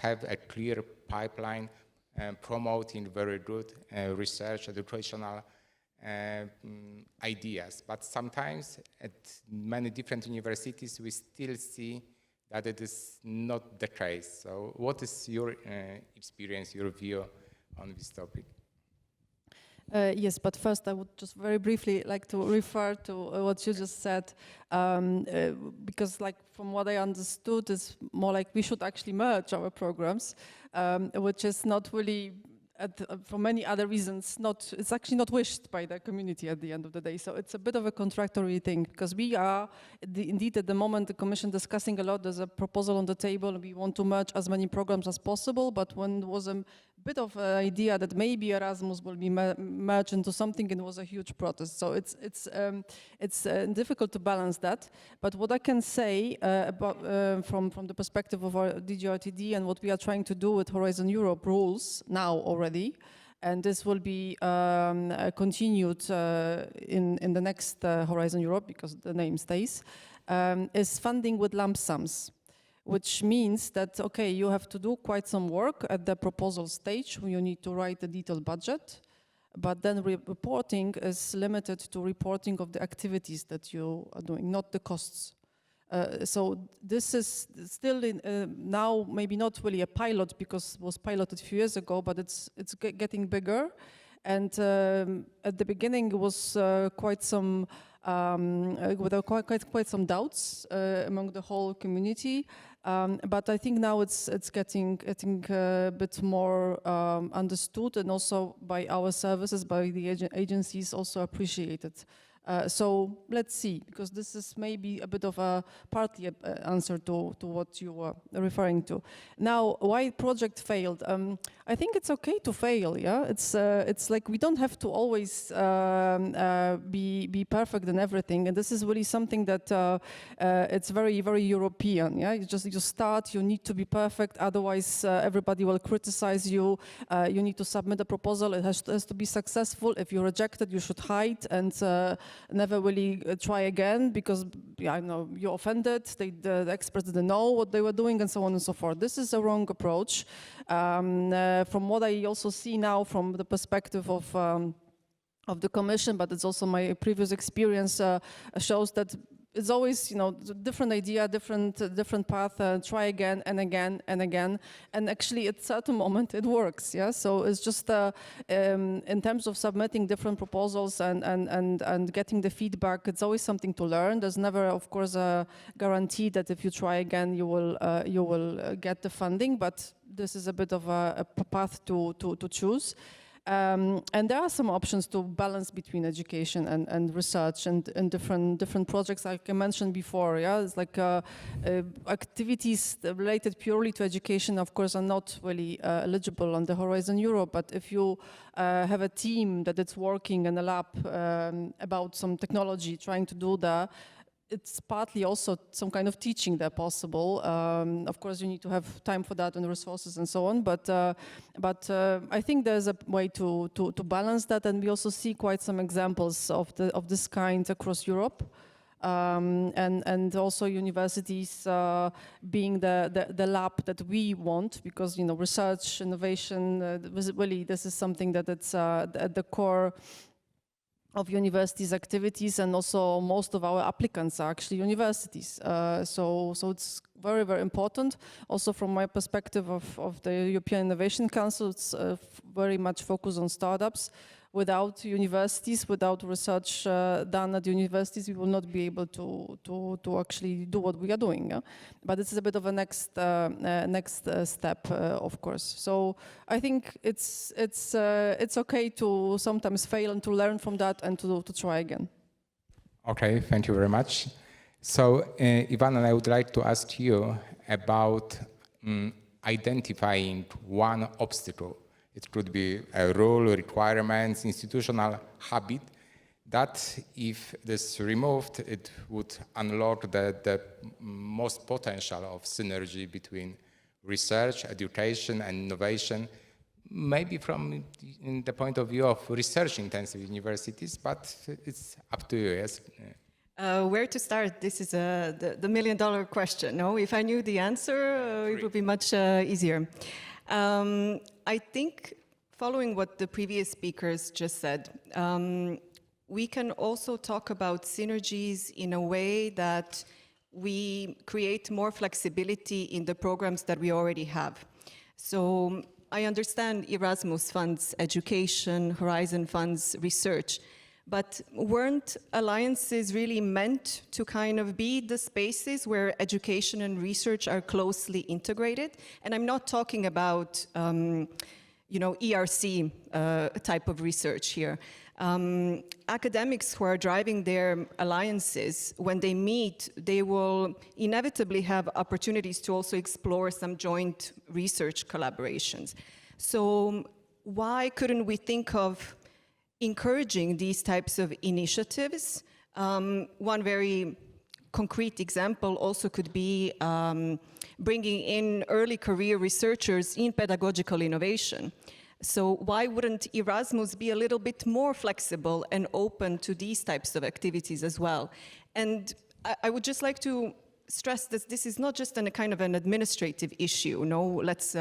have a clear pipeline promoting very good research, educational ideas. But sometimes at many different universities, we still see that it is not the case. So what is your experience, your view on this topic? Yes, but first I would just very briefly like to refer to what you just said, because like from what I understood is more like we should actually merge our programs, which is not really, for many other reasons, it's actually not wished by the community at the end of the day. So it's a bit of a contradictory thing, because we are indeed at the moment the Commission discussing a lot. There's a proposal on the table. We want to merge as many programs as possible, but when there was a bit of an idea that maybe Erasmus will be merged into something, and it was a huge protest. So it's difficult to balance that. But what I can say about from the perspective of our DGRTD and what we are trying to do with Horizon Europe rules now already, and this will be continued in the next Horizon Europe, because the name stays, is funding with lump sums, which means that, okay, you have to do quite some work at the proposal stage when you need to write a detailed budget, but then reporting is limited to reporting of the activities that you are doing, not the costs. So this is still now maybe not really a pilot, because it was piloted a few years ago, but it's getting bigger. And at the beginning, it was quite some quite some doubts among the whole community. But I think now it's getting a bit more understood, and also by our services, by the agencies, also appreciated. So let's see, because this is maybe a bit of a partly answer to what you were referring to. Now, why project failed? I think it's okay to fail. Yeah, it's like we don't have to always be perfect in everything, and this is really something that it's very, very European. Yeah, you start. You need to be perfect, otherwise everybody will criticize you. You need to submit a proposal. It has to be successful. If you reject it, you should hide and never really try again, because I know you're offended. The experts didn't know what they were doing, and so on and so forth. This is a wrong approach. From what I also see now, from the perspective of the Commission, but it's also my previous experience shows that it's always, different idea, different path, try again and again and again. And actually at certain moment it works, yeah? So it's just in terms of submitting different proposals and getting the feedback, it's always something to learn. There's never, of course, a guarantee that if you try again, you will get the funding, but this is a bit of a path to choose. And there are some options to balance between education and research and different projects, like I mentioned before. Yeah, it's like activities related purely to education, of course, are not really eligible on the Horizon Europe. But if you have a team that is working in a lab about some technology, trying to do that, it's partly also some kind of teaching there possible. Of course, you need to have time for that and resources and so on. But I think there's a way to balance that, and we also see quite some examples of this kind across Europe. And also universities being the lab that we want, because research, innovation, really this is something that it's at the core of universities' activities, and also most of our applicants are actually universities. So it's very, very important. Also from my perspective of the European Innovation Council, it's very much focused on startups. without universities, without research done at universities, we will not be able to actually do what we are doing. But this is a bit of a next step, of course. So I think it's okay to sometimes fail and to learn from that and to try again. Okay, thank you very much. So, Ivana, I would like to ask you about identifying one obstacle. It could be a rule, requirements, institutional habit, that if this removed, it would unlock the most potential of synergy between research, education, and innovation, maybe from the point of view of research-intensive universities, but it's up to you, yes? Where to start? This is the million-dollar question. No, if I knew the answer, it would be much easier. I think, following what the previous speakers just said, we can also talk about synergies in a way that we create more flexibility in the programs that we already have. So I understand Erasmus funds education, Horizon funds research, but weren't alliances really meant to kind of be the spaces where education and research are closely integrated? And I'm not talking about, ERC type of research here. Academics who are driving their alliances, when they meet, they will inevitably have opportunities to also explore some joint research collaborations. So why couldn't we think of encouraging these types of initiatives? One very concrete example also could be bringing in early career researchers in pedagogical innovation. So why wouldn't Erasmus be a little bit more flexible and open to these types of activities as well? And I would just like to stress that this is not just a kind of an administrative issue. No, let's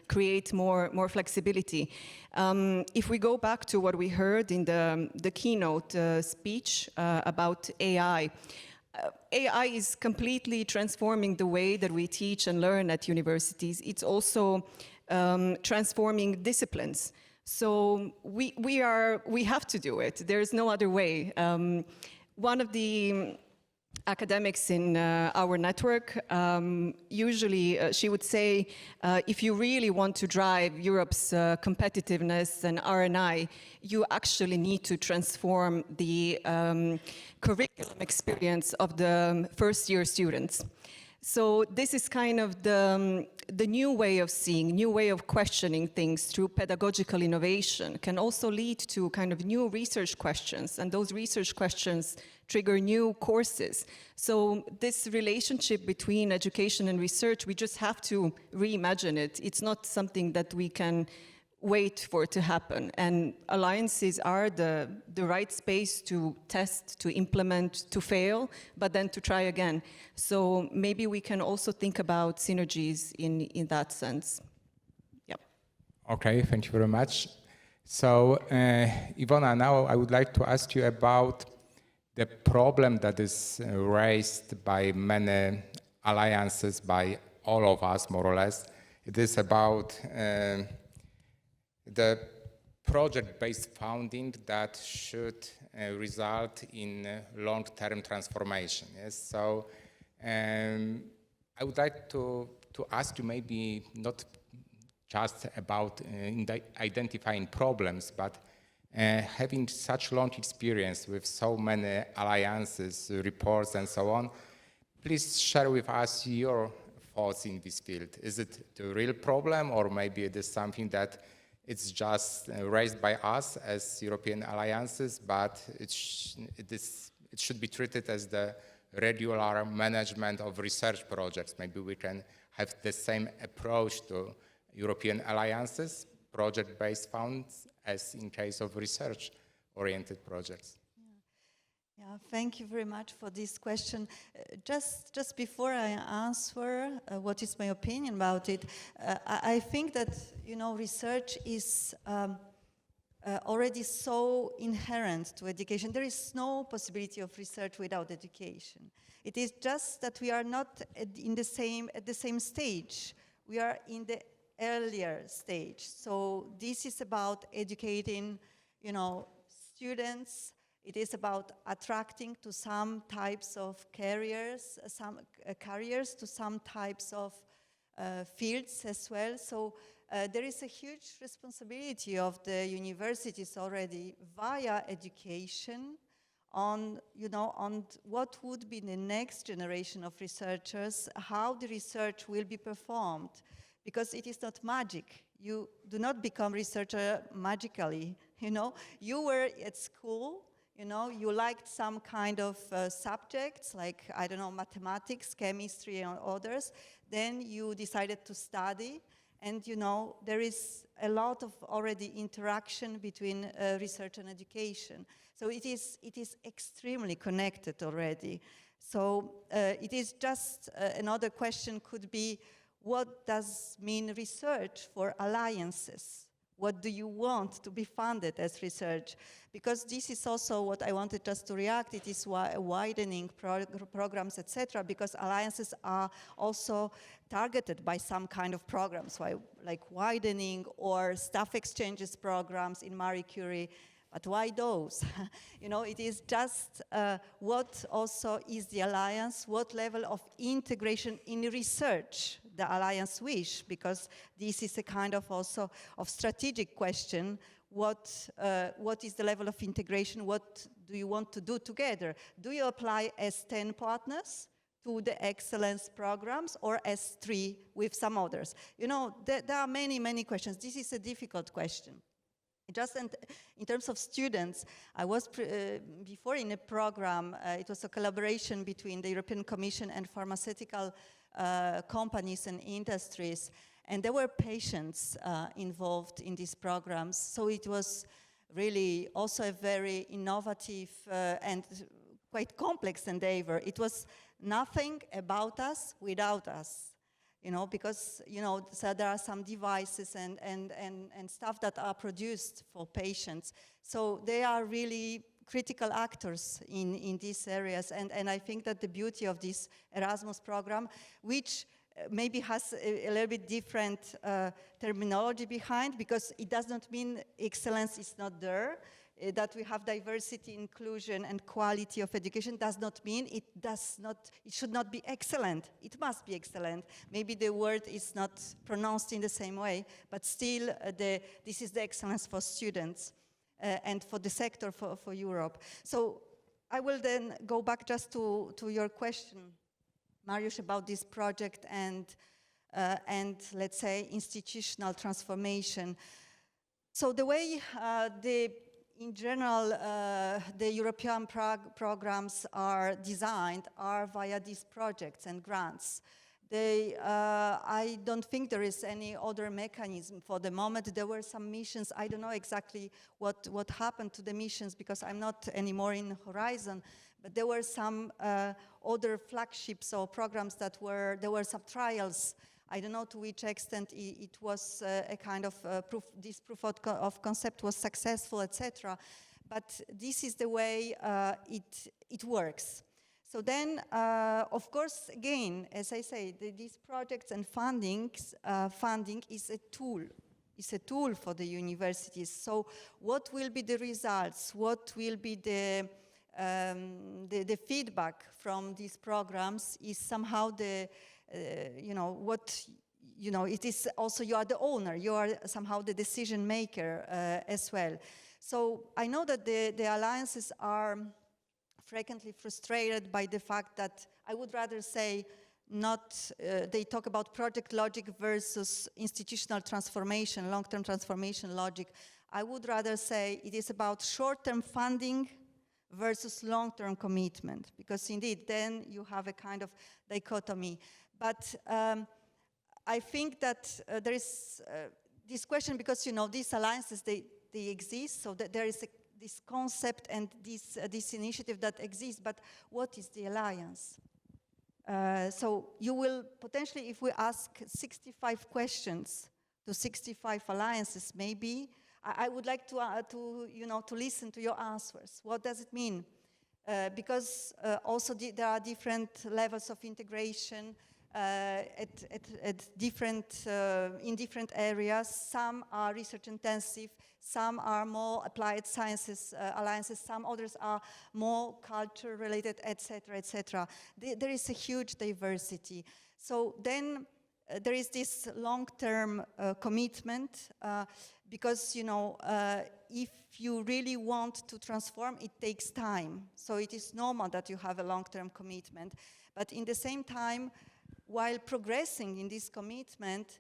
create more flexibility. If we go back to what we heard in the keynote speech about AI, AI is completely transforming the way that we teach and learn at universities. It's also transforming disciplines. So we have to do it. There is no other way. One of the academics in our network, usually she would say, if you really want to drive Europe's competitiveness and R&I, you actually need to transform the curriculum experience of the first-year students. So this is kind of the new way of seeing, new way of questioning things through pedagogical innovation can also lead to kind of new research questions, and those research questions trigger new courses. So this relationship between education and research, we just have to reimagine it. It's not something that we can wait for it to happen. And alliances are the right space to test, to implement, to fail, but then to try again. So maybe we can also think about synergies in that sense. Yep. Okay, thank you very much. So, Ivona, now I would like to ask you about the problem that is raised by many alliances, by all of us, more or less. It is about the project-based funding that should result in long-term transformation. Yes, so I would like to ask you maybe not just about identifying problems, but having such long experience with so many alliances, reports, and so on, please share with us your thoughts in this field. Is it the real problem, or maybe it is something that it's just raised by us as European alliances, but it should be treated as the regular management of research projects? Maybe we can have the same approach to European alliances, project-based funds, as in case of research-oriented projects. Yeah, thank you very much for this question. Just before I answer what is my opinion about it, I think that, research is already so inherent to education. There is no possibility of research without education. It is just that we are not at the same stage. We are in the earlier stage. So this is about educating students. It is about attracting to some types of careers, to some types of fields as well. So there is a huge responsibility of the universities already via education on what would be the next generation of researchers, how the research will be performed, because it is not magic. You do not become researcher magically, You were at school, you liked some kind of subjects, like, I don't know, mathematics, chemistry, and others. Then you decided to study, and there is a lot of already interaction between research and education. So it is extremely connected already. So it is just another question could be, what does mean research for alliances? What do you want to be funded as research? Because this is also what I wanted just to react. It is widening programs, etc. Because alliances are also targeted by some kind of programs, like widening or staff exchanges programs in Marie Curie. But why those? It is just what also is the alliance, what level of integration in research the alliance wish, because this is a kind of also of strategic question. What is the level of integration? What do you want to do together? Do you apply as 10 partners to the excellence programs, or as 3 with some others? There are many, many questions. This is a difficult question. Just in terms of students, I was before in a program, it was a collaboration between the European Commission and pharmaceutical companies and industries, and there were patients involved in these programs. So it was really also a very innovative and quite complex endeavor. It was nothing about us without us. Because, so there are some devices and stuff that are produced for patients. So they are really critical actors in these areas. And I think that the beauty of this Erasmus program, which maybe has a little bit different terminology behind, because it does not mean excellence is not there. That we have diversity, inclusion, and quality of education does not mean it should not be excellent. It must be excellent. Maybe the word is not pronounced in the same way, but still this is the excellence for students and for the sector for Europe. So I will then go back just to your question, Mariusz, about this project and let's say institutional transformation. So the way in general, the European programs are designed are via these projects and grants. I don't think there is any other mechanism for the moment. There were some missions. I don't know exactly what happened to the missions, because I'm not anymore in Horizon, but there were some other flagships or programs there were some trials. I don't know to which extent it was a kind of this proof of concept was successful, etc. But this is the way it works. So then, of course, again, as I say, these projects and funding is a tool. It's a tool for the universities. So what will be the results? What will be the feedback from these programs is somehow it is also you are the owner, you are somehow the decision maker as well. So I know that the alliances are frequently frustrated by the fact that I would rather say they talk about project logic versus institutional transformation, long-term transformation logic. I would rather say it is about short-term funding versus long-term commitment, because indeed then you have a kind of dichotomy. But I think that there is this question, because these alliances, they exist, so that there is this concept and this initiative that exists, but what is the alliance? So you will potentially, if we ask 65 questions to 65 alliances, maybe, I would like to listen to your answers. What does it mean? Because also there are different levels of integration. at different, in different areas. Some are research intensive, some are more applied sciences alliances, some others are more culture related, etc., etc. There is a huge diversity. So then there is this long-term commitment because, you know, if you really want to transform, it takes time. So it is normal that you have a long-term commitment. But in the same time, while progressing in this commitment,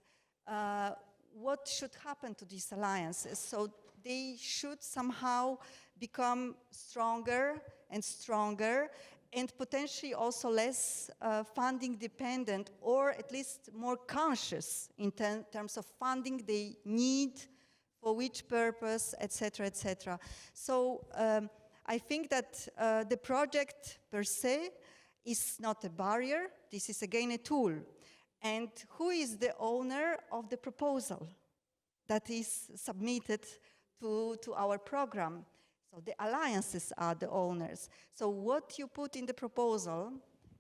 what should happen to these alliances? So they should somehow become stronger and stronger, and potentially also less funding dependent, or at least more conscious in terms of funding they need, for which purpose, etc., etc. So I think that the project per se is not a barrier. This is again a tool. And who is the owner of the proposal that is submitted to our program? So the alliances are the owners. So what you put in the proposal,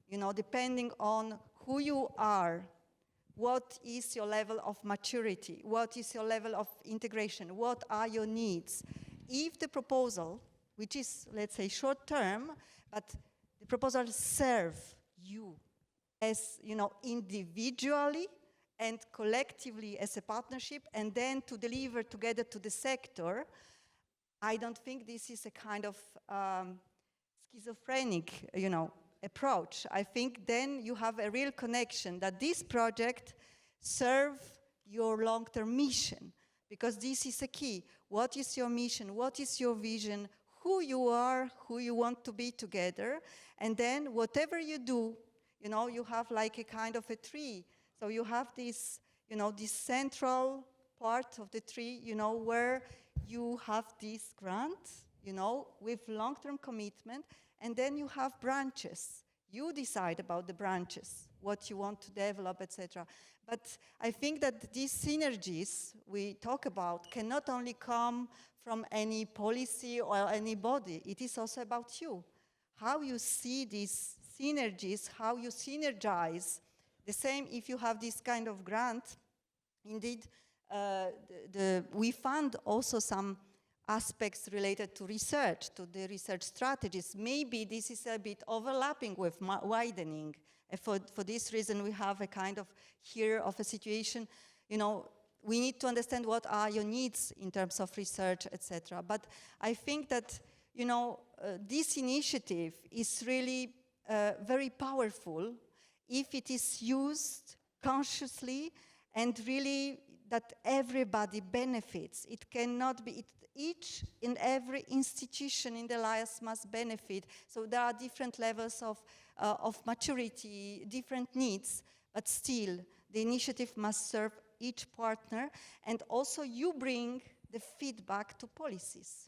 you know, depending on who you are, what is your level of maturity, what is your level of integration, what are your needs? If the proposal, which is, let's say, short term, but the proposal serves you as, you know, individually and collectively as a partnership, and then to deliver together to the sector, I don't think this is a kind of schizophrenic, you know, approach. I think then you have a real connection that this project serves your long-term mission, because this is a key. What is your mission? What is your vision? Who you are, who you want to be together, and then whatever you do, you know, you have like a kind of a tree. So you have this, you know, this central part of the tree, you know, where you have this grant, you know, with long-term commitment, and then you have branches. You decide about the branches, what you want to develop, etc. But I think that these synergies we talk about cannot only come from any policy or any body. It is also about you. How you see these synergies, how you synergize. The same if you have this kind of grant. Indeed, we fund also some aspects related to research, to the research strategies. Maybe this is a bit overlapping with widening. And for this reason, we have a kind of here of a situation, you know, we need to understand what are your needs in terms of research, etc. But I think that, you know, this initiative is really very powerful if it is used consciously and really that everybody benefits. It cannot be, each and every institution in the alliance must benefit. So there are different levels of maturity, different needs, but still the initiative must serve each partner, and also you bring the feedback to policies.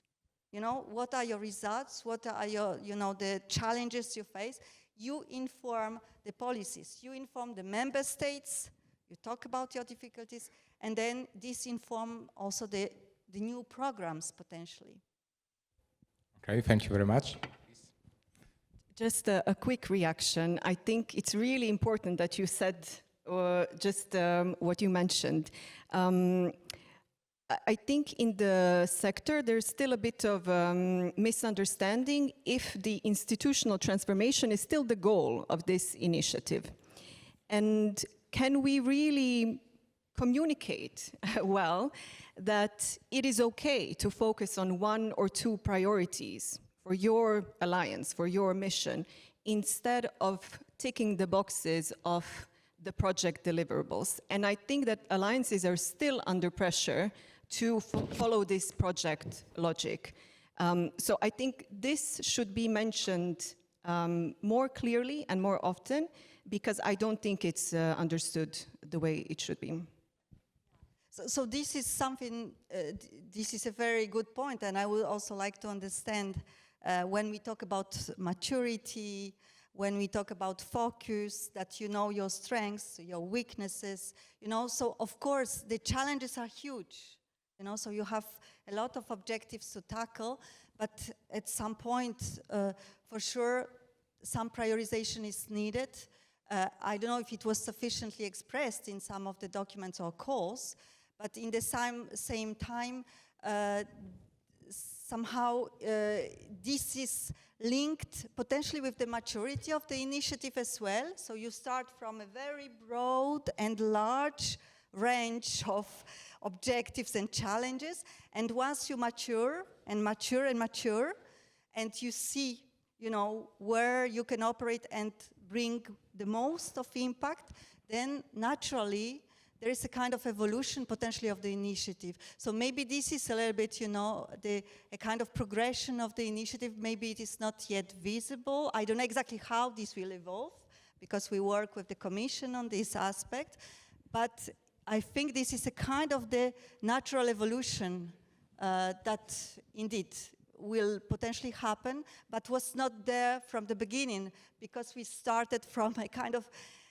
You know, what are your results? What are your, you know, the challenges you face? You inform the policies, you inform the member states, you talk about your difficulties, and then this inform also the new programs potentially. Okay, thank you very much. Just a quick reaction. I think it's really important that you said just what you mentioned. I think in the sector there's still a bit of misunderstanding if the institutional transformation is still the goal of this initiative. And can we really communicate well that it is okay to focus on one or two priorities for your alliance, for your mission, instead of ticking the boxes of the project deliverables? And I think that alliances are still under pressure to follow this project logic. So I think this should be mentioned more clearly and more often, because I don't think it's understood the way it should be. So this is something, this is a very good point, and I would also like to understand when we talk about maturity, when we talk about focus, that you know your strengths, your weaknesses, you know, so of course the challenges are huge, you know, so you have a lot of objectives to tackle, but at some point, for sure, some prioritization is needed. I don't know if it was sufficiently expressed in some of the documents or calls, but in the same time, somehow this is linked potentially with the maturity of the initiative as well. So you start from a very broad and large range of objectives and challenges, and once you mature and mature and mature, and you see, you know, where you can operate and bring the most of impact, then naturally there is a kind of evolution potentially of the initiative. So maybe this is a little bit, you know, a kind of progression of the initiative. Maybe it is not yet visible. I don't know exactly how this will evolve, because we work with the Commission on this aspect. But I think this is a kind of the natural evolution that indeed will potentially happen, but was not there from the beginning, because we started from a kind of,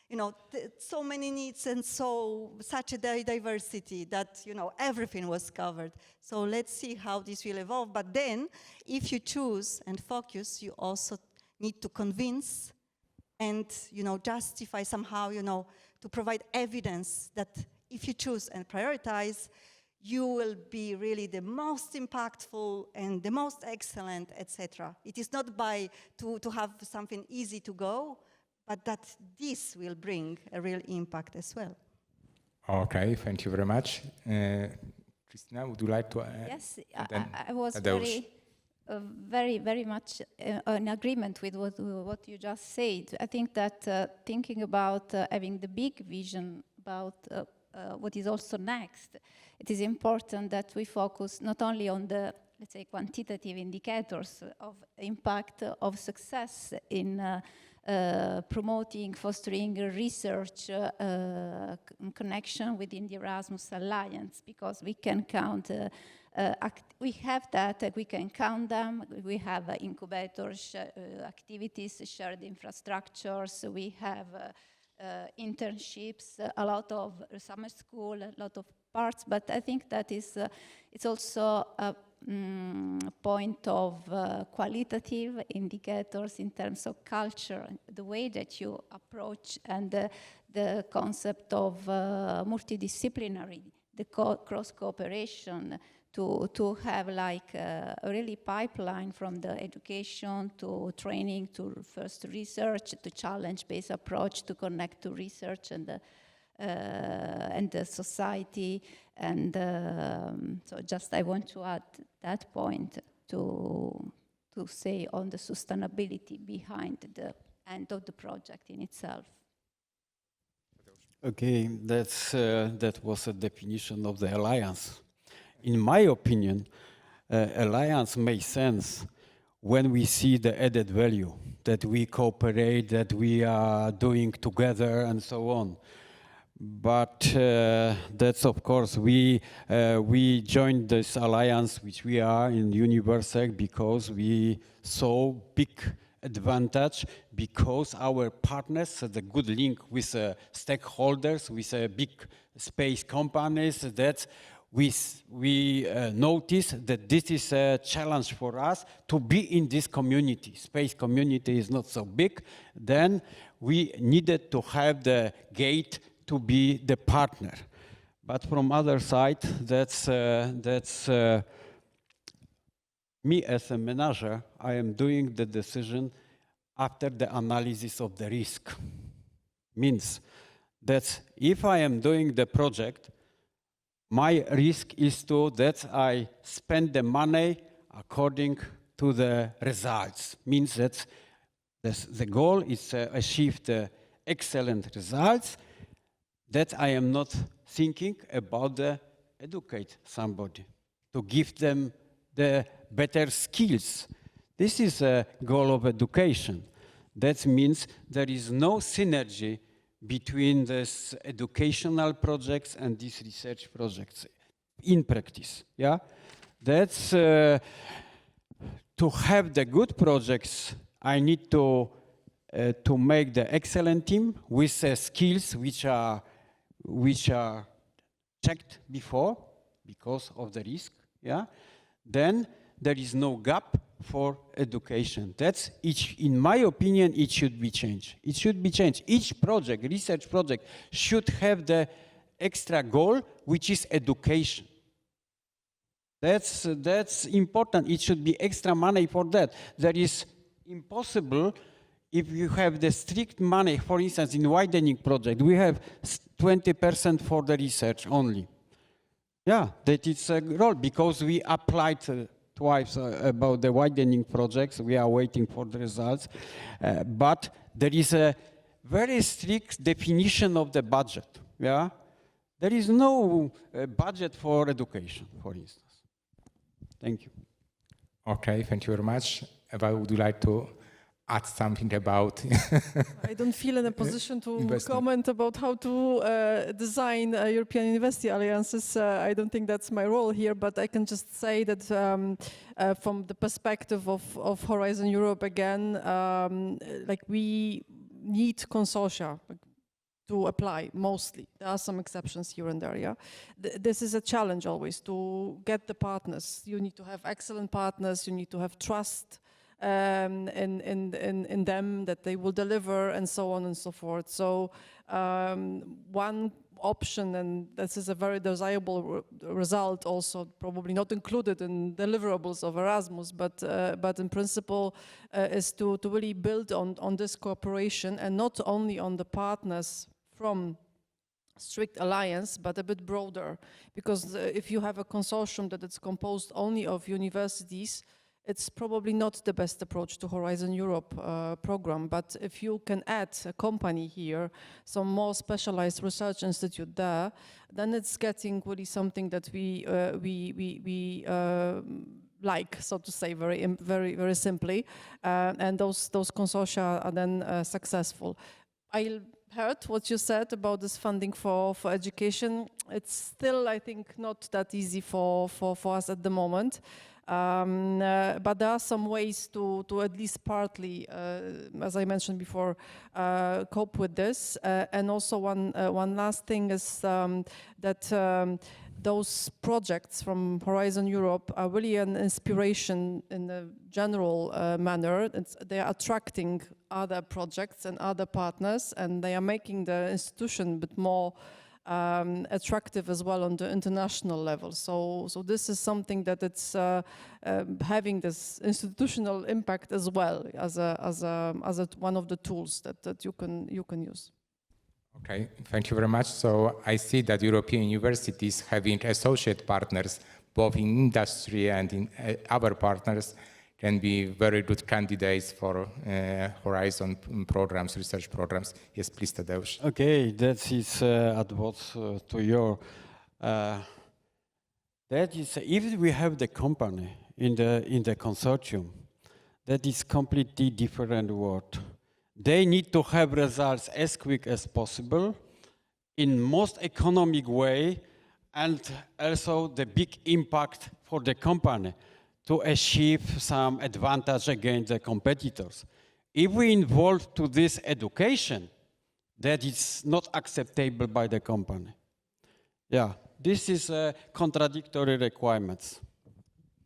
you know, so many needs and such a diversity that, you know, everything was covered. So let's see how this will evolve. But then, if you choose and focus, you also need to convince and, you know, justify somehow, you know, to provide evidence that if you choose and prioritize, you will be really the most impactful and the most excellent, etc. It is not by to have something easy to go, but that this will bring a real impact as well. Okay, thank you very much. Christina, would you like to add? Yes, I was very much in agreement with what you just said. I think that thinking about having the big vision about what is also next, it is important that we focus not only on the, let's say, quantitative indicators of impact of success in promoting, fostering research connection within the Erasmus Alliance, because we can count, we have that, we can count them, we have incubators, activities, shared infrastructures, we have internships, a lot of summer school, a lot of parts, but I think that is it's also a point of qualitative indicators in terms of culture, the way that you approach, and the concept of multidisciplinary, the cross cooperation, to have like a really pipeline from the education to training to first research to challenge-based approach to connect to research and the society, and so just I want to add that point to say on the sustainability behind the end of the project in itself. Okay, that was a definition of the alliance. In my opinion, alliance makes sense when we see the added value, that we cooperate, that we are doing together and so on. But that's, of course, we joined this alliance, which we are in Universec, because we saw big advantage, because our partners had a good link with stakeholders, with big space companies, that we noticed that this is a challenge for us to be in this community. Space community is not so big. Then we needed to have the gate to be the partner. But from other side, that's me as a manager, I am doing the decision after the analysis of the risk. Means that if I am doing the project, my risk is that I spend the money according to the results. Means that the goal is to achieve the excellent results, that I am not thinking about the educate somebody, to give them the better skills. This is a goal of education. That means there is no synergy between these educational projects and these research projects in practice. Yeah, that's to have the good projects. I need to make the excellent team with skills which are checked before because of the risk. Yeah, then there is no gap for education. That's each, in my opinion, it should be changed. It should be changed. Each project, research project, should have the extra goal, which is education. That's important. It should be extra money for that. That is impossible if you have the strict money. For instance, in widening project, we have 20% for the research only. Yeah, that is a role because we applied twice about the widening projects. We are waiting for the results. But there is a very strict definition of the budget. Yeah, there is no budget for education, for instance. Thank you. Okay, thank you very much. Eva, would you like to add something about? I don't feel in a position to comment about how to design European university alliances. I don't think that's my role here, but I can just say that from the perspective of Horizon Europe, again, like we need consortia to apply mostly. There are some exceptions here and there, yeah. This is a challenge always to get the partners. You need to have excellent partners, you need to have trust in them that they will deliver and so on and so forth. So one option, and this is a very desirable result also, probably not included in deliverables of Erasmus, but in principle is to really build on this cooperation and not only on the partners from strict alliance, but a bit broader. Because if you have a consortium that is composed only of universities, it's probably not the best approach to Horizon Europe program. But if you can add a company here, some more specialized research institute there, then it's getting really something that we like, so to say, very simply, and those consortia are then successful. I heard what you said about this funding for education. It's still, I think, not that easy for us at the moment. But there are some ways to at least partly, as I mentioned before, cope with this. And also one last thing is that those projects from Horizon Europe are really an inspiration in a general manner. They are attracting other projects and other partners, and they are making the institution a bit more attractive as well on the international level. So this is something that it's having this institutional impact as well as one of the tools that you can use. Okay, thank you very much. So I see that European universities having associate partners, both in industry and in other partners, can be very good candidates for Horizon programs, research programs. Yes, please, Tadeusz. Okay, that is adverse to your. That is, if we have the company in the consortium, that is completely different world. They need to have results as quick as possible, in most economic way, and also the big impact for the company to achieve some advantage against the competitors. If we involve to this education, that is not acceptable by the company. Yeah, this is contradictory requirements.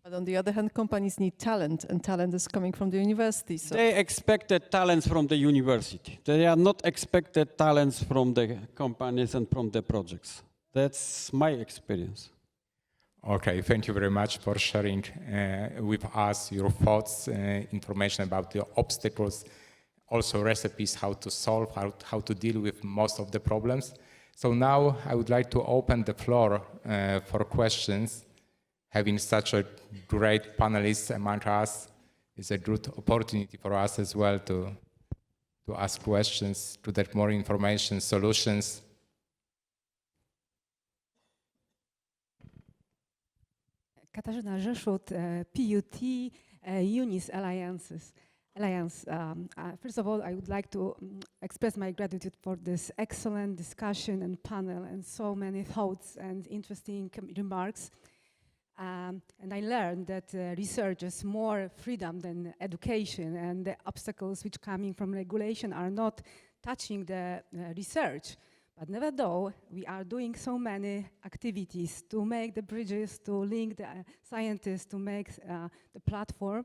But on the other hand, companies need talent, and talent is coming from the university. So. They expected talents from the university. They are not expected talents from the companies and from the projects. That's my experience. Okay, thank you very much for sharing with us your thoughts, information about the obstacles, also recipes how to solve, how to deal with most of the problems. So now I would like to open the floor for questions. Having such a great panelists among us is a good opportunity for us as well to ask questions, to get more information, solutions. Katarzyna Rzeszut, PUT, UNIS Alliance. First of all, I would like to express my gratitude for this excellent discussion and panel and so many thoughts and interesting remarks. And I learned that research is more freedom than education, and the obstacles which coming from regulation are not touching the research. But nevertheless, we are doing so many activities to make the bridges, to link the scientists, to make the platform.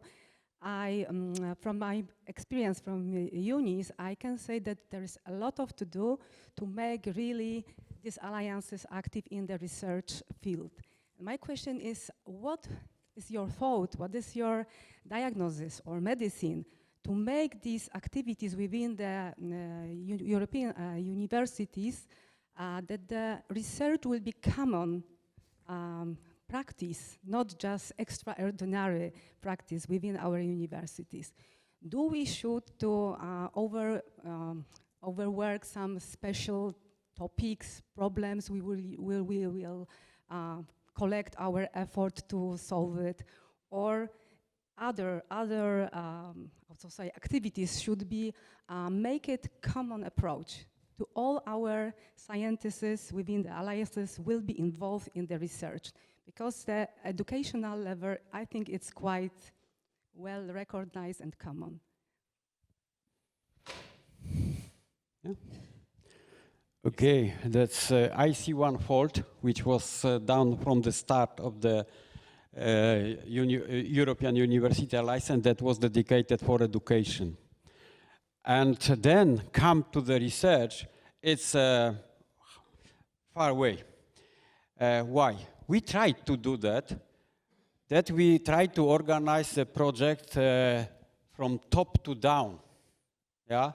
from my experience from unis, I can say that there is a lot of to do to make really these alliances active in the research field. My question is, what is your thought? What is your diagnosis or medicine to make these activities within the European universities that the research will be common practice, not just extraordinary practice within our universities? Do we should to overwork some special topics, problems we will collect our effort to solve it, or other activities should be make it common approach to all our scientists within the alliances will be involved in the research, because the educational level, I think it's quite well recognized and common. Yeah. Okay, that's I see one fault which was done from the start of the European University License that was dedicated for education. And then come to the research, it's far away. Why? We tried to do that we tried to organize a project from top to down. Yeah,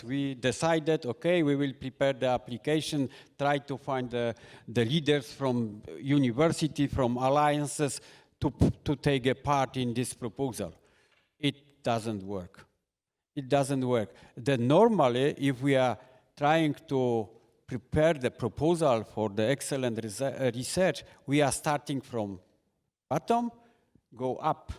we decided, okay, we will prepare the application, try to find the leaders from university, from alliances to take a part in this proposal. It doesn't work. It doesn't work. Then normally, if we are trying to prepare the proposal for the excellent research, we are starting from bottom, go up.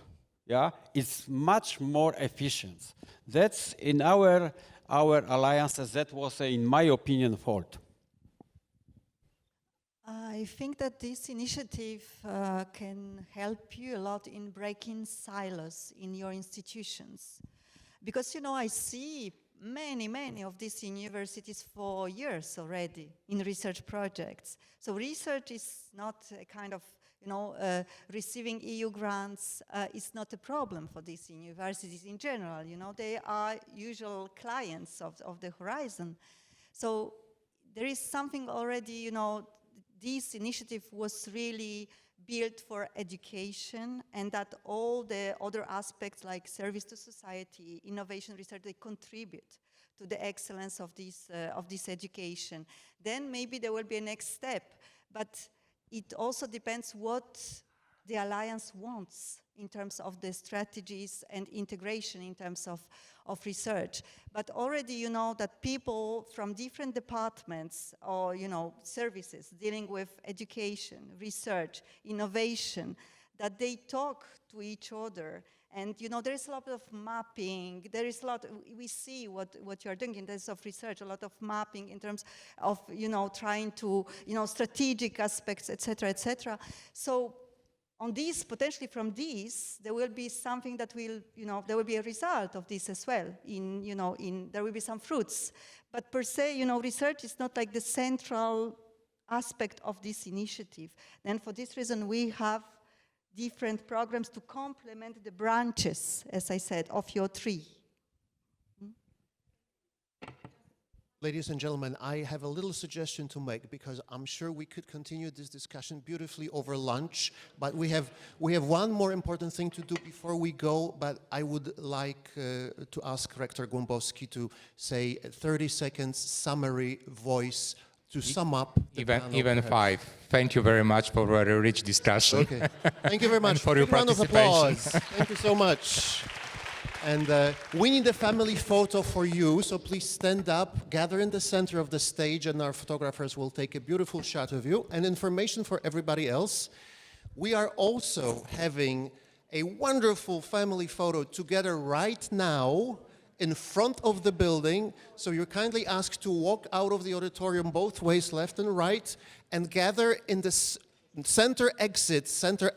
Yeah, it's much more efficient. That's in our alliances. That was, in my opinion, fault. I think that this initiative can help you a lot in breaking silos in your institutions. Because, I see many of these universities for years already in research projects. So research is not a kind of, receiving EU grants is not a problem for these universities in general. They are usual clients of the Horizon. So there is something already, this initiative was really built for education, and that all the other aspects like service to society, innovation research, they contribute to the excellence of this education. Then maybe there will be a next step, but it also depends what the alliance wants in terms of the strategies and integration in terms of research. But already that people from different departments or services dealing with education, research, innovation, that they talk to each other. And there is a lot of mapping. There is a lot. We see what you are doing in terms of research. A lot of mapping in terms of trying to strategic aspects, etc., etc. So on these, potentially from these, there will be something that will there will be a result of this as well. There will be some fruits. But per se, research is not like the central aspect of this initiative. Then for this reason, we have different programs to complement the branches, as I said, of your tree. Ladies and gentlemen, I have a little suggestion to make, because I'm sure we could continue this discussion beautifully over lunch, but we have one more important thing to do before we go. But I would like to ask Rector Głębowski to say a 30 seconds summary voice to sum up the panel, even 5. Thank you very much for a very rich discussion. Okay. Thank you very much. And for your Big round of participation. applause. Thank you so much. And we need a family photo for you, so please stand up, gather in the center of the stage, and our photographers will take a beautiful shot of you. And information for everybody else, we are also having a wonderful family photo together right now in front of the building. So you're kindly asked to walk out of the auditorium both ways, left and right, and gather in the center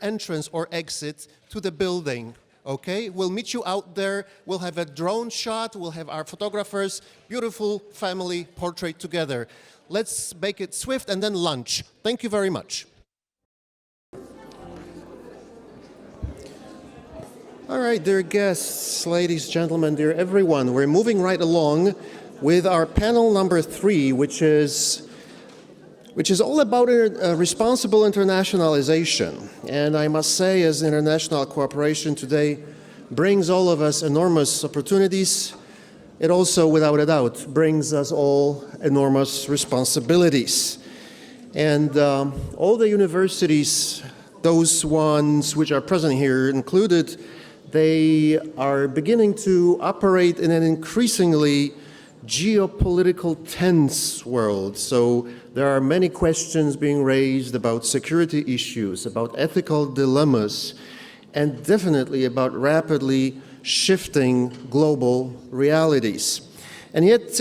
entrance or exit to the building. Okay, we'll meet you out there. We'll have a drone shot. We'll have our photographers, beautiful family portrait together. Let's make it swift, and then lunch. Thank you very much. All right, dear guests, ladies, gentlemen, dear everyone, we're moving right along with our panel number 3, which is all about responsible internationalization. And I must say, as international cooperation today brings all of us enormous opportunities, it also, without a doubt, brings us all enormous responsibilities. And all the universities, those ones which are present here included, they are beginning to operate in an increasingly geopolitical tense world. So there are many questions being raised about security issues, about ethical dilemmas, and definitely about rapidly shifting global realities. And yet,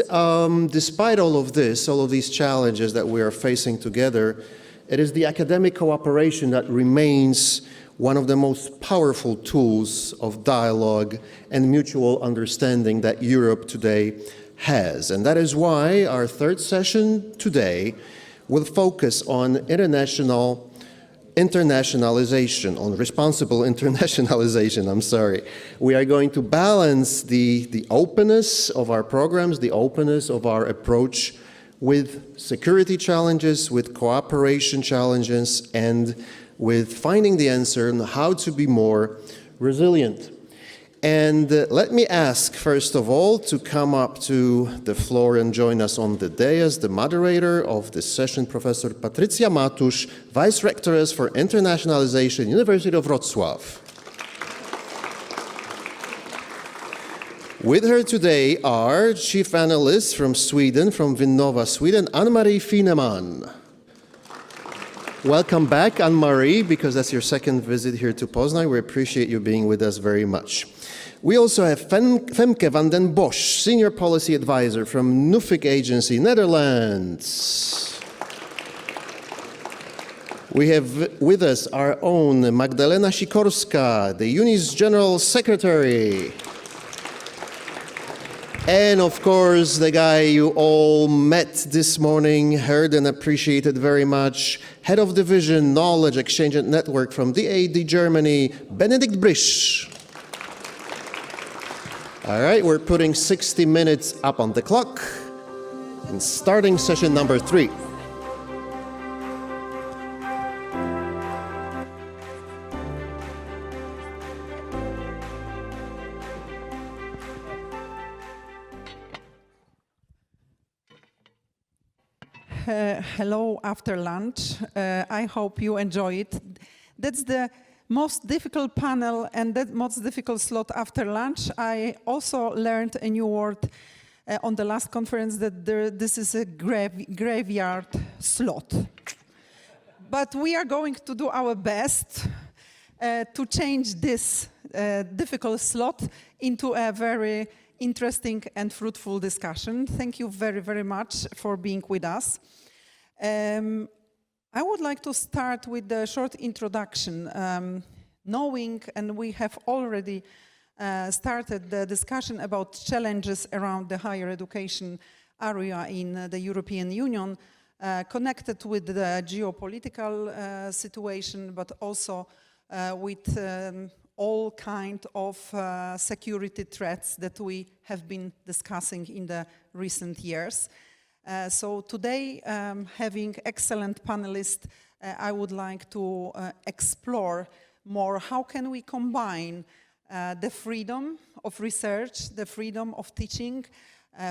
despite all of this, all of these challenges that we are facing together, it is the academic cooperation that remains one of the most powerful tools of dialogue and mutual understanding that Europe today has. And that is why our third session today will focus on internationalization, on responsible internationalization, We are going to balance the openness of our programs, the openness of our approach with security challenges, with cooperation challenges, and with finding the answer on how to be more resilient. And let me ask, first of all, to come up to the floor and join us on the dais, the moderator of this session, Professor Patrycja Matusz, Vice Rectoress for Internationalization, University of Wrocław. With her today are chief analysts from Sweden, from Vinnova, Sweden, Anne-Marie Fineman. Welcome back, Anne-Marie, because that's your second visit here to Poznan. We appreciate you being with us very much. We also have Femke van den Bosch, Senior Policy Advisor from Nuffic Agency, Netherlands. We have with us our own Magdalena Sikorska, the UNI's General Secretary. And of course, the guy you all met this morning, heard and appreciated very much, Head of Division, Knowledge Exchange and Network from DAAD Germany, Benedikt Brisch. All right, we're putting 60 minutes up on the clock and starting session number 3. Hello after lunch. I hope you enjoy it. That's the most difficult panel and the most difficult slot after lunch. I also learned a new word on the last conference, that this is a graveyard slot. But we are going to do our best to change this difficult slot into a very interesting and fruitful discussion. Thank you very, very much for being with us. I would like to start with a short introduction, knowing, and we have already started the discussion about challenges around the higher education area in the European Union, connected with the geopolitical situation, but also with all kinds of security threats that we have been discussing in the recent years. So today, having excellent panelists, I would like to explore more how can we combine the freedom of research, the freedom of teaching,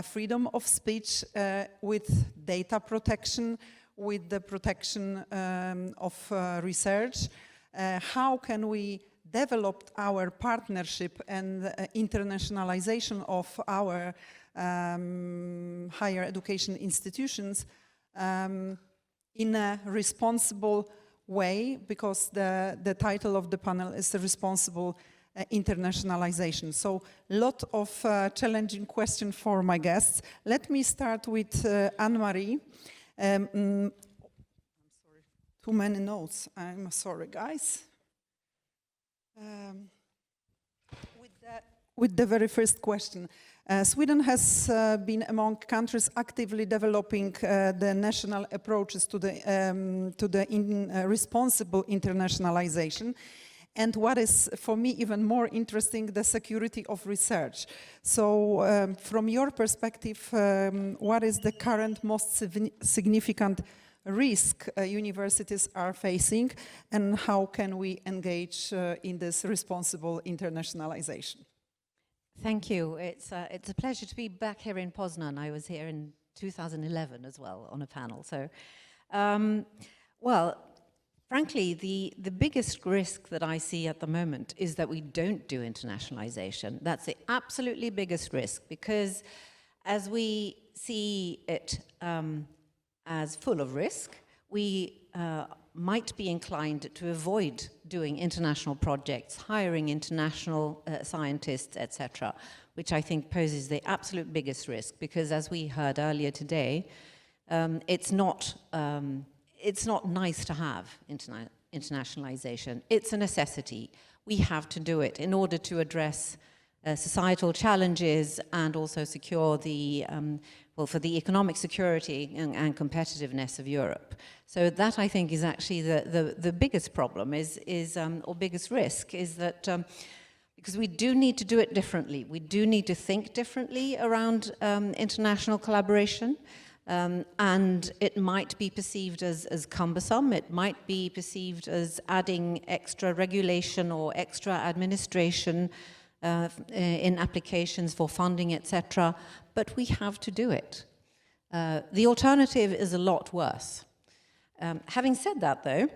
freedom of speech with data protection, with the protection of research. How can we develop our partnership and internationalization of our higher education institutions in a responsible way, because the title of the panel is Responsible Internationalization. So a lot of challenging questions for my guests. Let me start with Anne-Marie. I'm sorry, too many notes. I'm sorry, guys. With the very first question. Sweden has been among countries actively developing the national approaches to the responsible internationalization. and what is, for me, even more interesting, the security of research. So from your perspective, what is the current most significant risk universities are facing, and how can we engage in this responsible internationalization? Thank you. It's a pleasure to be back here in Poznan. I was here in 2011 as well on a panel. So, well, frankly, the biggest risk that I see at the moment is that we don't do internationalization. That's the absolutely biggest risk, because as we see it as full of risk, we might be inclined to avoid doing international projects, hiring international scientists, etc., which I think poses the absolute biggest risk, because as we heard earlier today, it's not nice to have internationalization. It's a necessity. We have to do it in order to address societal challenges and also secure the for the economic security and competitiveness of Europe. So that, I think, is actually the biggest problem, or biggest risk, is that because we do need to do it differently. We do need to think differently around international collaboration, and it might be perceived as cumbersome. It might be perceived as adding extra regulation or extra administration in applications for funding, etc., but we have to do it. The alternative is a lot worse. Having said that, though,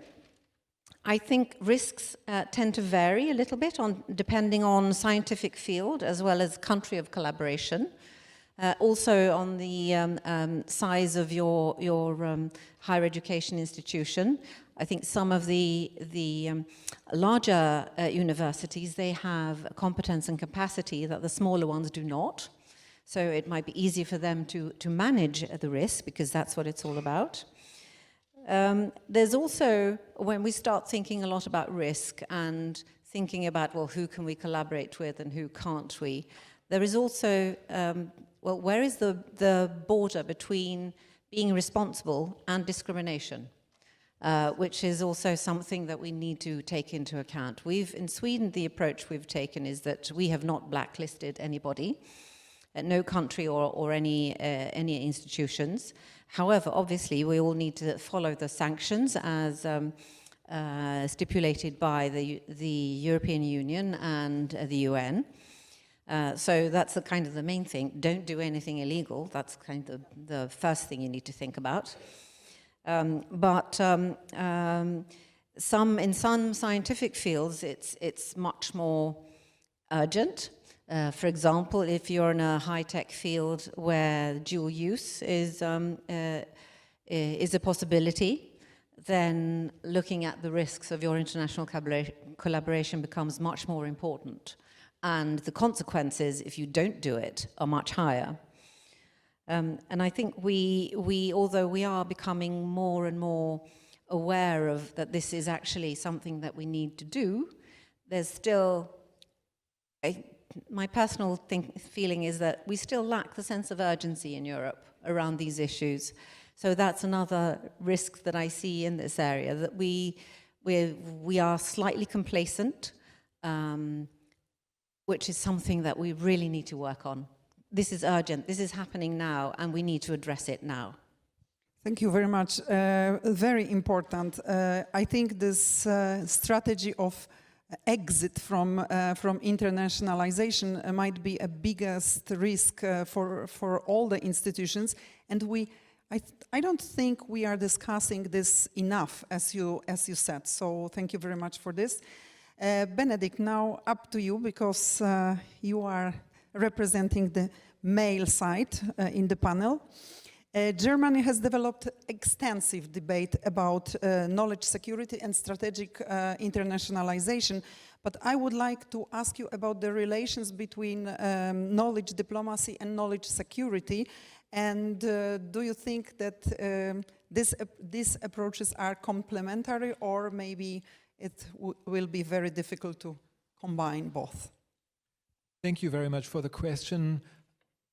I think risks tend to vary a little bit depending on scientific field as well as country of collaboration. Also on the size of your higher education institution. I think some of the larger universities, they have competence and capacity that the smaller ones do not. So it might be easier for them to manage the risk, because that's what it's all about. There's also, when we start thinking a lot about risk and thinking about, well, who can we collaborate with and who can't we, there is also, well, where is the border between being responsible and discrimination? Which is also something that we need to take into account. In Sweden, the approach we've taken is that we have not blacklisted anybody, no country or any institutions. However, obviously, we all need to follow the sanctions as stipulated by the European Union and the UN. So that's the main thing. Don't do anything illegal. That's kind of the first thing you need to think about. But in some scientific fields, it's much more urgent. For example, if you're in a high-tech field where dual use is a possibility, then looking at the risks of your international collaboration becomes much more important. And the consequences, if you don't do it, are much higher. And I think although we are becoming more and more aware of that this is actually something that we need to do, there's still, my personal feeling is that we still lack the sense of urgency in Europe around these issues. So that's another risk that I see in this area, that we are slightly complacent, which is something that we really need to work on. This is urgent, this is happening now, and we need to address it now. Thank you very much. Very important. I think this strategy of exit from internationalization might be a biggest risk for all the institutions, and I don't think we are discussing this enough, as you said. So thank you very much for this. Benedikt, now up to you, because you are representing the male side in the panel. Germany has developed extensive debate about knowledge security and strategic internationalization, but I would like to ask you about the relations between knowledge diplomacy and knowledge security, and do you think that these approaches are complementary, or maybe it will be very difficult to combine both? Thank you very much for the question.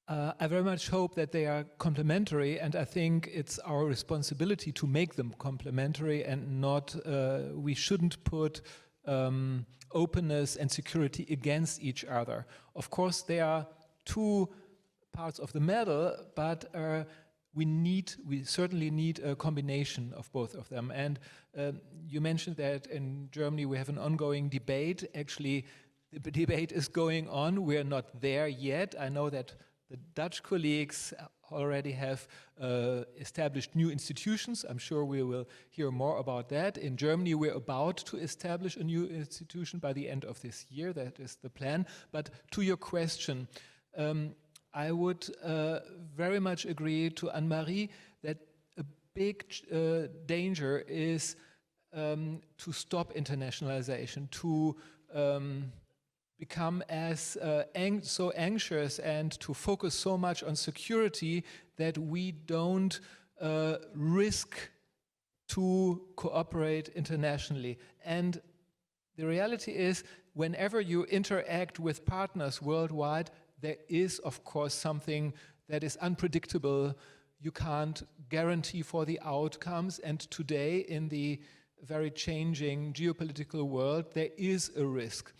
I very much hope that they are complementary, and I think it's our responsibility to make them complementary and not, we shouldn't put openness and security against each other. Of course, there are two parts of the medal, but we certainly need a combination of both of them. And you mentioned that in Germany we have an ongoing debate. Actually, the debate is going on. We are not there yet. I know that the Dutch colleagues already have established new institutions. I'm sure we will hear more about that. In Germany, we're about to establish a new institution by the end of this year. That is the plan. But to your question, I would very much agree to Anne-Marie that a big danger is to stop internationalization, to become as so anxious and to focus so much on security that we don't risk to cooperate internationally. And the reality is, whenever you interact with partners worldwide, there is, of course, something that is unpredictable. You can't guarantee for the outcomes. And today, in the very changing geopolitical world, there is a risk.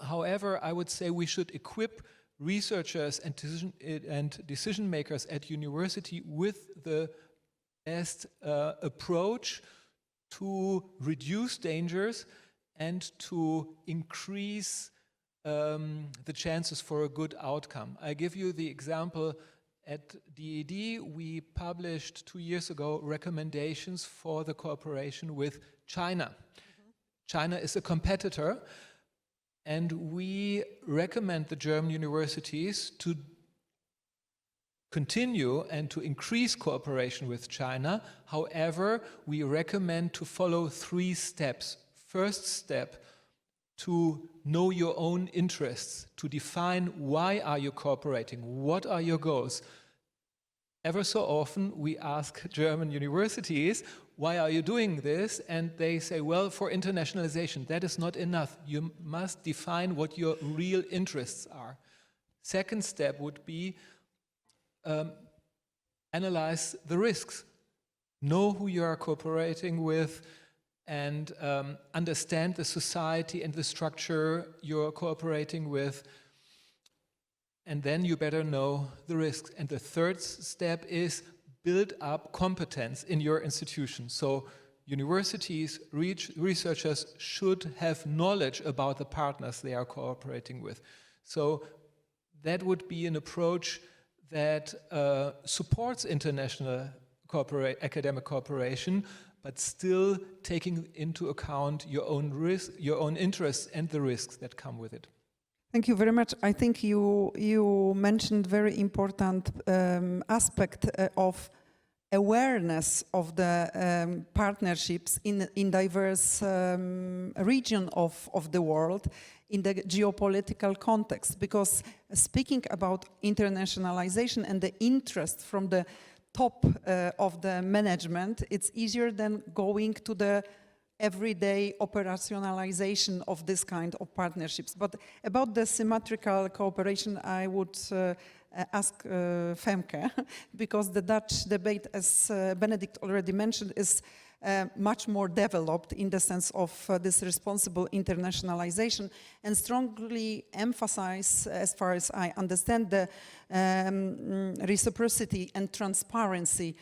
However, I would say we should equip researchers and decision makers at university with the best approach to reduce dangers and to increase the chances for a good outcome. I give you the example. At DED, we published 2 years ago recommendations for the cooperation with China. China is a competitor, and we recommend the German universities to continue and to increase cooperation with China. However, we recommend to follow 3 steps. First step, to know your own interests, to define why are you cooperating, what are your goals. Ever so often we ask German universities, why are you doing this? And they say, well, for internationalization. That is not enough. You must define what your real interests are. Second step would be analyze the risks. Know who you are cooperating with, and understand the society and the structure you're cooperating with. And then you better know the risks. And the third step is build up competence in your institution. So universities, researchers should have knowledge about the partners they are cooperating with. So that would be an approach that supports international academic cooperation, but still taking into account your own risk, your own interests and the risks that come with it. Thank you very much. I think you mentioned very important aspect of awareness of the partnerships in diverse region of the world in the geopolitical context, because speaking about internationalization and the interest from the top of the management, it's easier than going to the everyday operationalization of this kind of partnerships. But about the symmetrical cooperation, I would ask Femke, because the Dutch debate, as Benedict already mentioned, is much more developed in the sense of this responsible internationalization, and strongly emphasize, as far as I understand, the reciprocity and transparency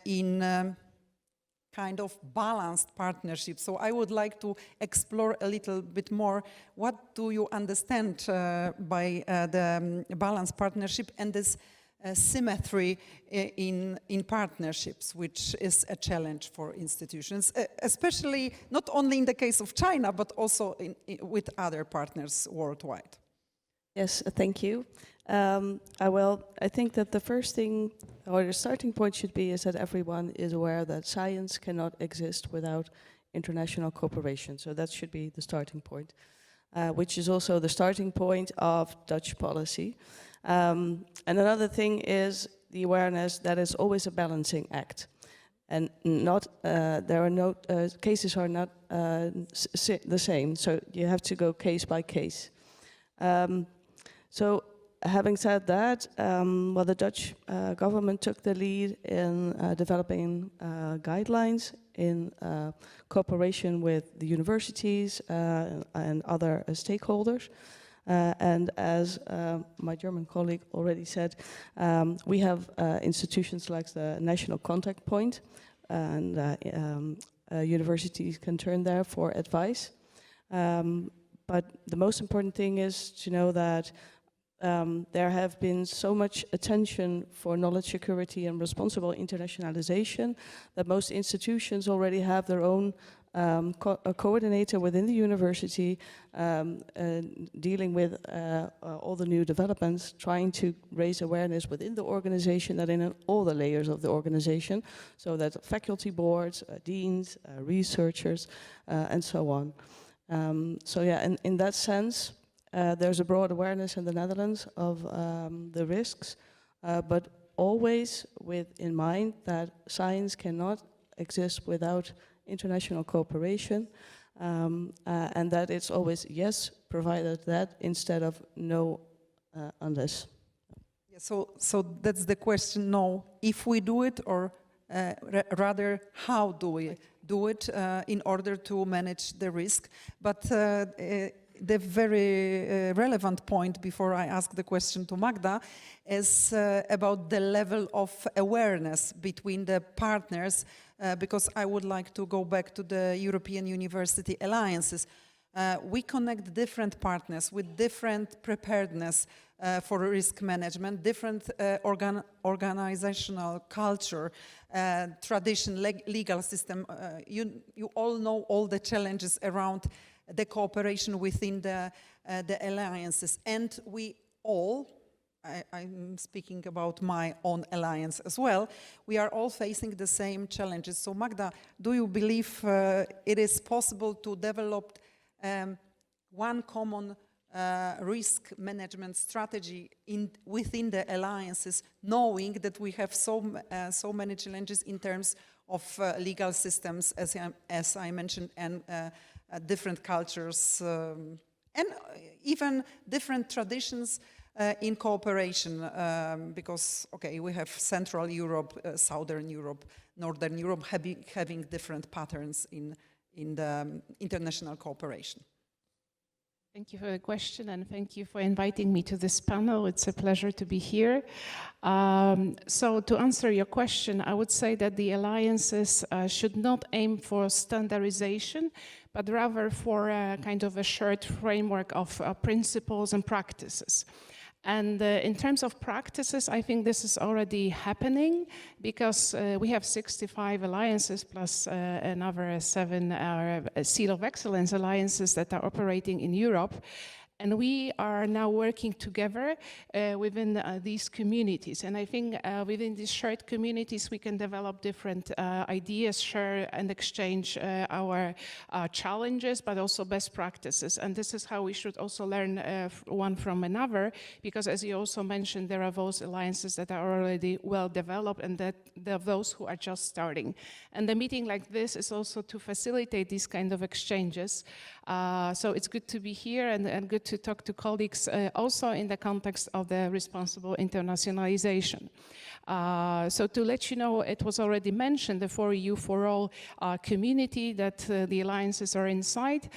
in kind of balanced partnership. So I would like to explore a little bit more, what do you understand by the balanced partnership and this symmetry in partnerships, which is a challenge for institutions, especially not only in the case of China, but also with other partners worldwide. Yes, thank you. I think that the first thing, or the starting point should be, is that everyone is aware that science cannot exist without international cooperation. So that should be the starting point, which is also the starting point of Dutch policy. And another thing is the awareness that it's always a balancing act, and not there are no cases are not the same. So you have to go case by case. So having said that, well, the Dutch government took the lead in developing guidelines in cooperation with the universities and other stakeholders. And as my German colleague already said, we have institutions like the National Contact Point, and universities can turn there for advice. But the most important thing is to know that there have been so much attention for knowledge security and responsible internationalization that most institutions already have their own a coordinator within the university dealing with all the new developments, trying to raise awareness within the organization and in all the layers of the organization, so that faculty boards, deans, researchers, and so on. So yeah, in that sense, there's a broad awareness in the Netherlands of the risks, but always with in mind that science cannot exist without international cooperation, and that it's always yes, provided that, instead of no, unless. Yeah, so that's the question, no, if we do it, or rather, how do we do it in order to manage the risk? But the very relevant point before I ask the question to Magda is about the level of awareness between the partners, because I would like to go back to the European University Alliances. We connect different partners with different preparedness for risk management, different organizational culture, tradition, legal system. You all know all the challenges around the cooperation within the alliances, and we all, I'm speaking about my own alliance as well, we are all facing the same challenges. So Magda, do you believe it is possible to develop one common risk management strategy within the alliances, knowing that we have so many challenges in terms of legal systems, as I mentioned, and different cultures, and even different traditions in cooperation, because, okay, we have Central Europe, Southern Europe, Northern Europe having different patterns in the international cooperation. Thank you for the question, and thank you for inviting me to this panel. It's a pleasure to be here. So to answer your question, I would say that the alliances should not aim for standardization, but rather for a kind of a shared framework of principles and practices. And in terms of practices, I think this is already happening, because we have 65 alliances plus another 7 Seal of Excellence alliances that are operating in Europe. And we are now working together within these communities. And I think within these shared communities, we can develop different ideas, share and exchange our challenges, but also best practices. And this is how we should also learn one from another, because as you also mentioned, there are those alliances that are already well developed, and that there are those who are just starting. And the meeting like this is also to facilitate these kind of exchanges. So it's good to be here, and good to talk to colleagues also in the context of the responsible internationalization. So to let you know, it was already mentioned, the 4EU4All community that the alliances are inside.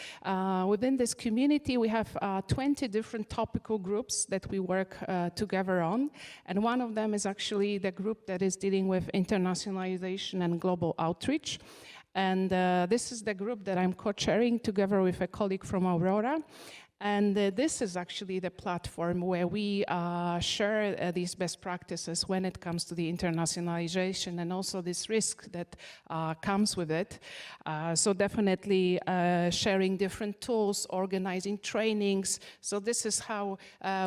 Within this community, we have 20 different topical groups that we work together on. And one of them is actually the group that is dealing with internationalization and global outreach. And this is the group that I'm co-chairing together with a colleague from Aurora. And this is actually the platform where we share these best practices when it comes to the internationalization and also this risk that comes with it. So definitely sharing different tools, organizing trainings. So this is how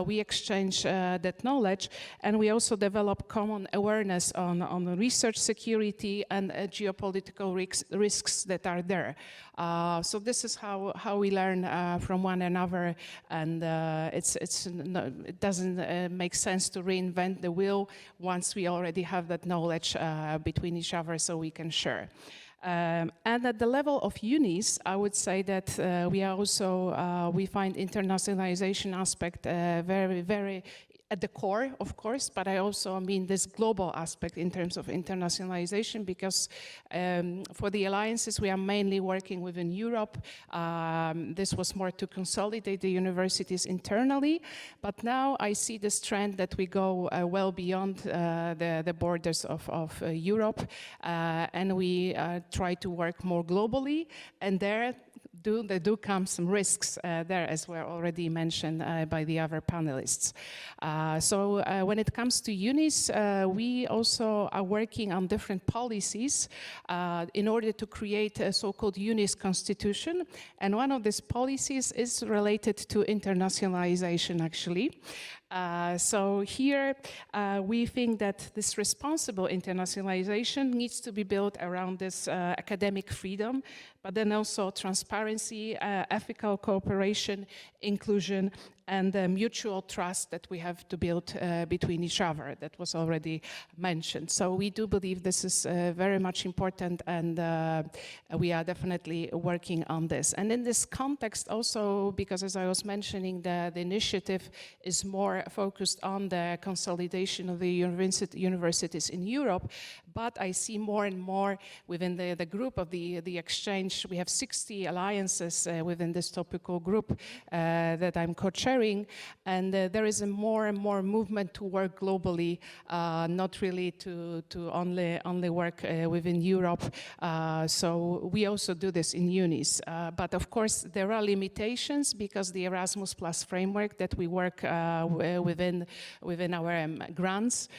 we exchange that knowledge. And we also develop common awareness on research security and geopolitical risks that are there. So this is how we learn from one another, and it doesn't make sense to reinvent the wheel once we already have that knowledge between each other, so we can share. And at the level of unis, I would say that we are also we find internationalization aspect very, very at the core, of course, but I also mean this global aspect in terms of internationalization, because for the alliances, we are mainly working within Europe. This was more to consolidate the universities internally, but now I see this trend that we go well beyond the borders of Europe, and we try to work more globally, and there do come some risks there, as were already mentioned by the other panelists. So when it comes to UNIS, we also are working on different policies in order to create a so-called UNIS constitution. And one of these policies is related to internationalization, actually. So here we think that this responsible internationalization needs to be built around this academic freedom, but then also transparency, ethical cooperation, inclusion, and the mutual trust that we have to build between each other, that was already mentioned. So we do believe this is very much important, and we are definitely working on this. And in this context also, because as I was mentioning, the initiative is more focused on the consolidation of the universities in Europe, but I see more and more within the group of the exchange. We have 60 alliances within this topical group that I'm co-chairing, and there is a more and more movement to work globally, not really to only work within Europe. So we also do this in UNIS. But of course, there are limitations, because the Erasmus Plus framework that we work within our grants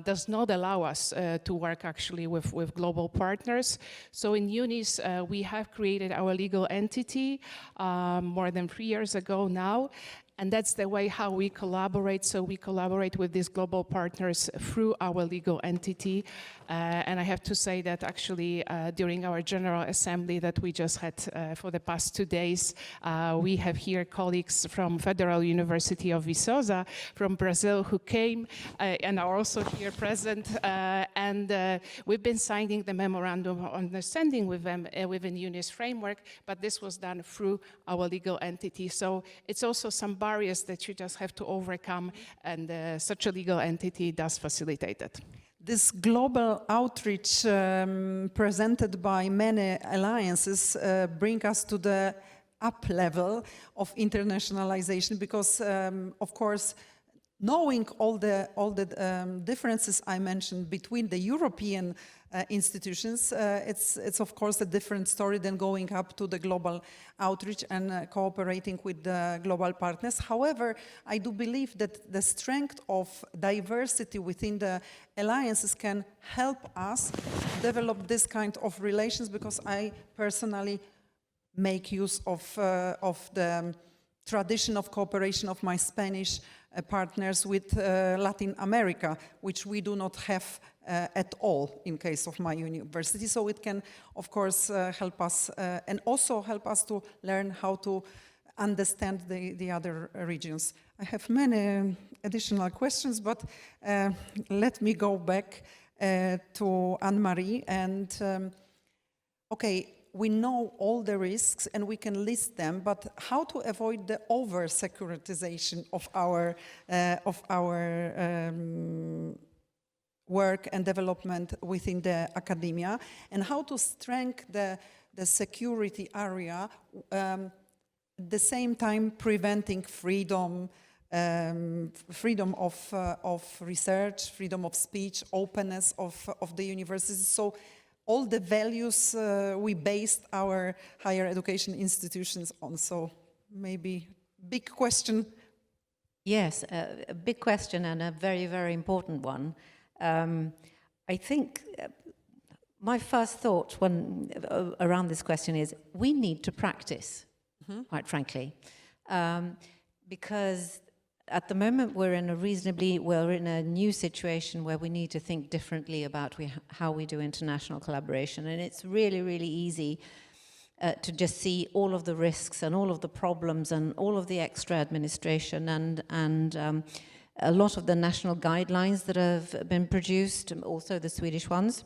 does not allow us to work actually with global partners. So in UNIS, we have created our legal entity more than 3 years ago now. And that's the way how we collaborate. So we collaborate with these global partners through our legal entity. And I have to say that actually during our General Assembly that we just had for the past 2 days, we have here colleagues from Federal University of Viçosa from Brazil who came and are also here present. And we've been signing the Memorandum of Understanding with them within UNIS framework, but this was done through our legal entity. So it's also some barriers that you just have to overcome, and such a legal entity does facilitate it. This global outreach presented by many alliances bring us to the up level of internationalization, because of course, knowing all the differences I mentioned between the European institutions, it's of course a different story than going up to the global outreach and cooperating with the global partners. However, I do believe that the strength of diversity within the alliances can help us develop this kind of relations, because I personally make use of the tradition of cooperation of my Spanish partners with Latin America, which we do not have at all in case of my university. So it can, of course, help us and also help us to learn how to understand the other regions. I have many additional questions, but let me go back to Anne-Marie. And okay, we know all the risks and we can list them, but how to avoid the over-securitization of our work and development within the academia, and how to strengthen the security area, at the same time preventing freedom, freedom of research, freedom of speech, openness of the universities. So all the values we based our higher education institutions on. So maybe big question. Yes, a big question and a very, very important one. I think my first thought around this question is we need to practice, quite frankly, because at the moment we're in a new situation where we need to think differently about how we do international collaboration, and it's really, really easy to just see all of the risks and all of the problems and all of the extra administration and a lot of the national guidelines that have been produced, also the Swedish ones,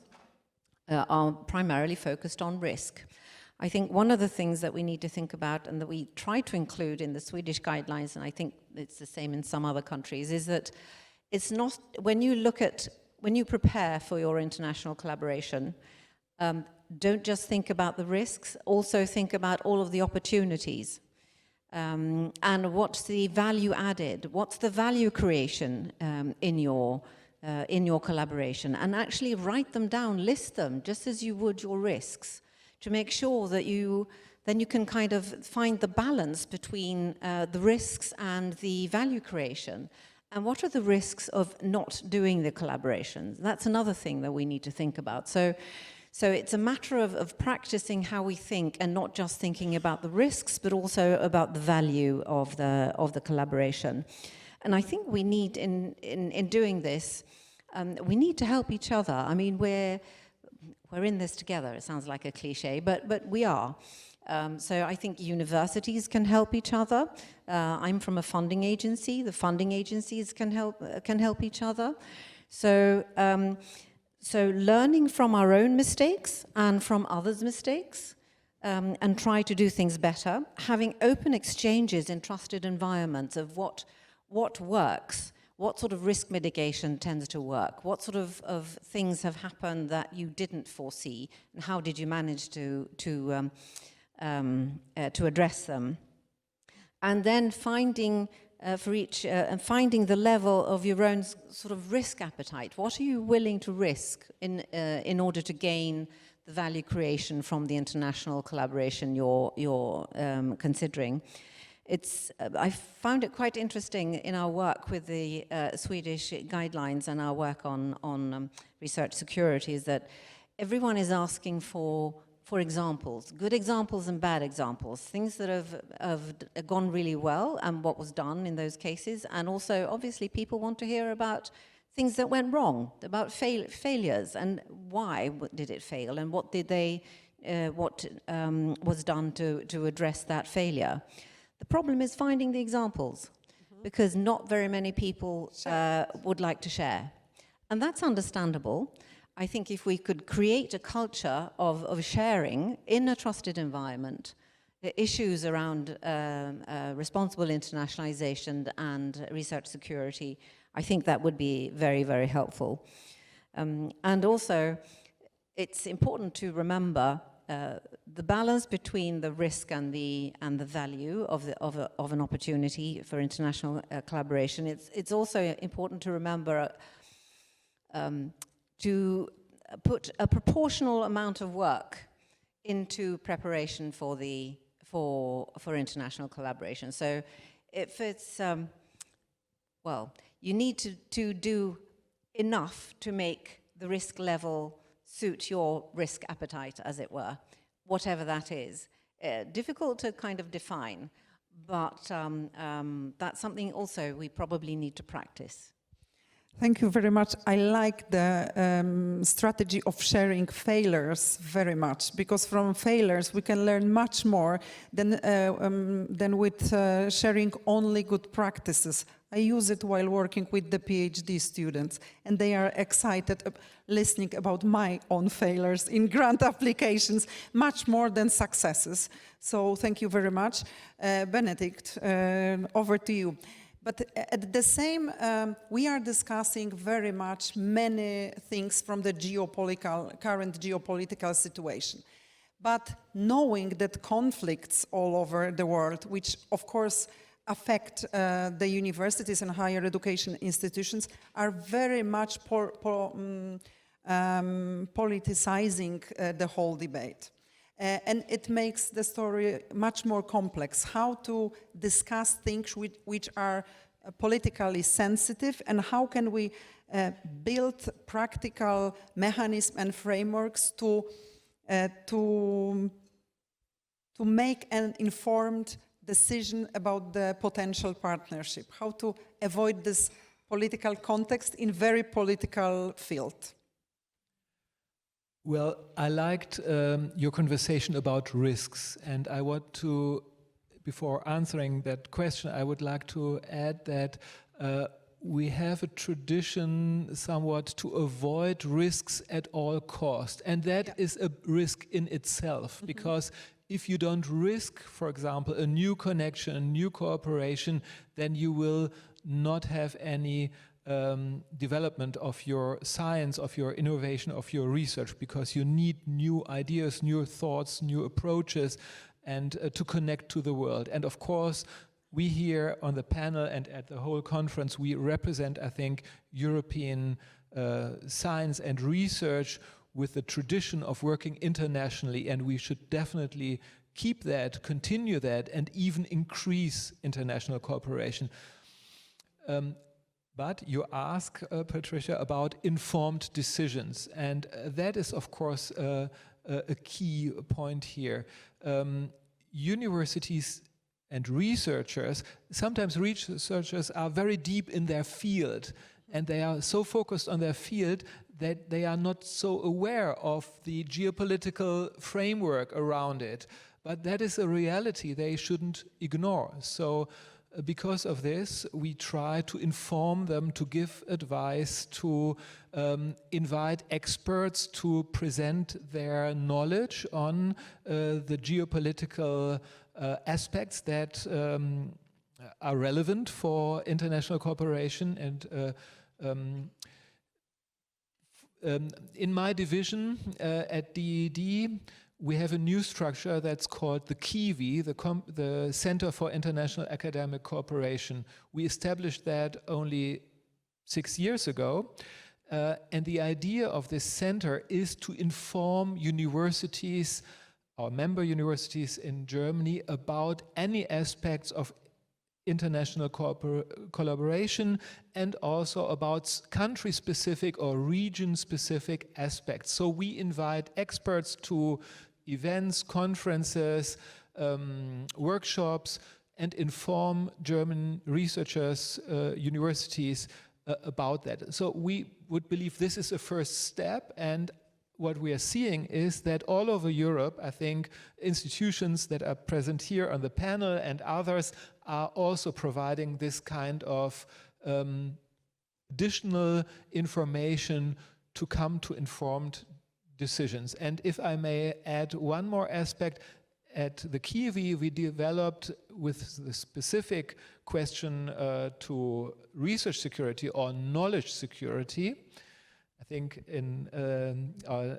are primarily focused on risk. I think one of the things that we need to think about and that we try to include in the Swedish guidelines, and I think it's the same in some other countries, is that it's not, when you prepare for your international collaboration, don't just think about the risks, also think about all of the opportunities. And what's the value added? What's the value creation in your collaboration? And actually write them down, list them, just as you would your risks, to make sure that then you can kind of find the balance between the risks and the value creation. And what are the risks of not doing the collaborations? That's another thing that we need to think about. So it's a matter of practicing how we think, and not just thinking about the risks, but also about the value of the collaboration. And I think we need, in doing this, we need to help each other. I mean, we're in this together. It sounds like a cliche, but we are. So I think universities can help each other. I'm from a funding agency. The funding agencies can help each other. So learning from our own mistakes and from others' mistakes, and try to do things better. Having open exchanges in trusted environments of what works, what sort of risk mitigation tends to work, what sort of things have happened that you didn't foresee, and how did you manage to address them. And then finding finding the level of your own sort of risk appetite. What are you willing to risk in order to gain the value creation from the international collaboration you're considering? I found it quite interesting in our work with the Swedish guidelines and our work on research security, is that everyone is asking for examples, good examples and bad examples, things that have gone really well and what was done in those cases. And also, obviously, people want to hear about things that went wrong, about failures, and why did it fail, and what was done to address that failure. The problem is finding the examples, because not very many people would like to share. And that's understandable. I think if we could create a culture of sharing in a trusted environment, the issues around responsible internationalization and research security, I think that would be very, very helpful. And also, it's important to remember the balance between the risk and the value of an opportunity for international collaboration. It's also important to remember to put a proportional amount of work into preparation for international collaboration. So if it's well, you need to do enough to make the risk level suit your risk appetite, as it were, whatever that is. Difficult to kind of define, but that's something also we probably need to practice. Thank you very much. I like the strategy of sharing failures very much, because from failures we can learn much more than with sharing only good practices. I use it while working with the PhD students, and they are excited listening about my own failures in grant applications, much more than successes. So thank you very much. Benedict, over to you. But at the same, we are discussing very much many things from the current geopolitical situation. But knowing that conflicts all over the world, which of course affect the universities and higher education institutions, are very much politicizing the whole debate. And it makes the story much more complex. How to discuss things which are politically sensitive, and how can we build practical mechanisms and frameworks to make an informed decision about the potential partnership, how to avoid this political context in very political field. Well, I liked your conversation about risks, and I want to, before answering that question, I would like to add that we have a tradition somewhat to avoid risks at all cost. And that is a risk in itself, because if you don't risk, for example, a new connection, a new cooperation, then you will not have any development of your science, of your innovation, of your research, because you need new ideas, new thoughts, new approaches, and to connect to the world. And of course, we here on the panel and at the whole conference, we represent, I think, European science and research with the tradition of working internationally, and we should definitely keep that, continue that, and even increase international cooperation. But you ask, Patricia, about informed decisions, and that is, of course, a key point here. Universities and researchers, sometimes researchers are very deep in their field, and they are so focused on their field that they are not so aware of the geopolitical framework around it. But that is a reality they shouldn't ignore. So because of this, we try to inform them, to give advice, to invite experts to present their knowledge on the geopolitical aspects that are relevant for international cooperation. And in my division at DED, we have a new structure that's called the KIWI, the Center for International Academic Cooperation. We established that only 6 years ago. And the idea of this center is to inform universities, our member universities in Germany, about any aspects of international collaboration, and also about country-specific or region-specific aspects. So we invite experts to events, conferences, workshops, and inform German researchers, universities about that. So we would believe this is a first step, and what we are seeing is that all over Europe, I think institutions that are present here on the panel and others are also providing this kind of additional information to come to informed decisions. And if I may add one more aspect, at the KIWI we developed, with the specific question to research security or knowledge security. I think our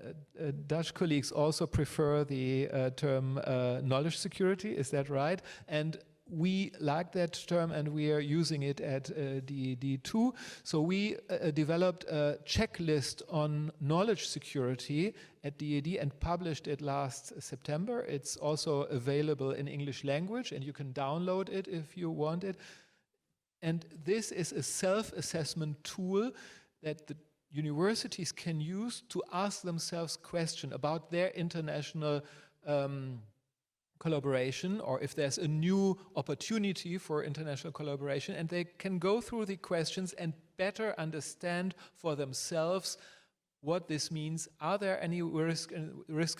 Dutch colleagues also prefer the term knowledge security, is that right? And we like that term, and we are using it at DED too. So we developed a checklist on knowledge security at DED and published it last September. It's also available in English language, and you can download it if you want it. And this is a self-assessment tool that the universities can use to ask themselves questions about their international collaboration, or if there's a new opportunity for international collaboration, and they can go through the questions and better understand for themselves what this means. Are there any risk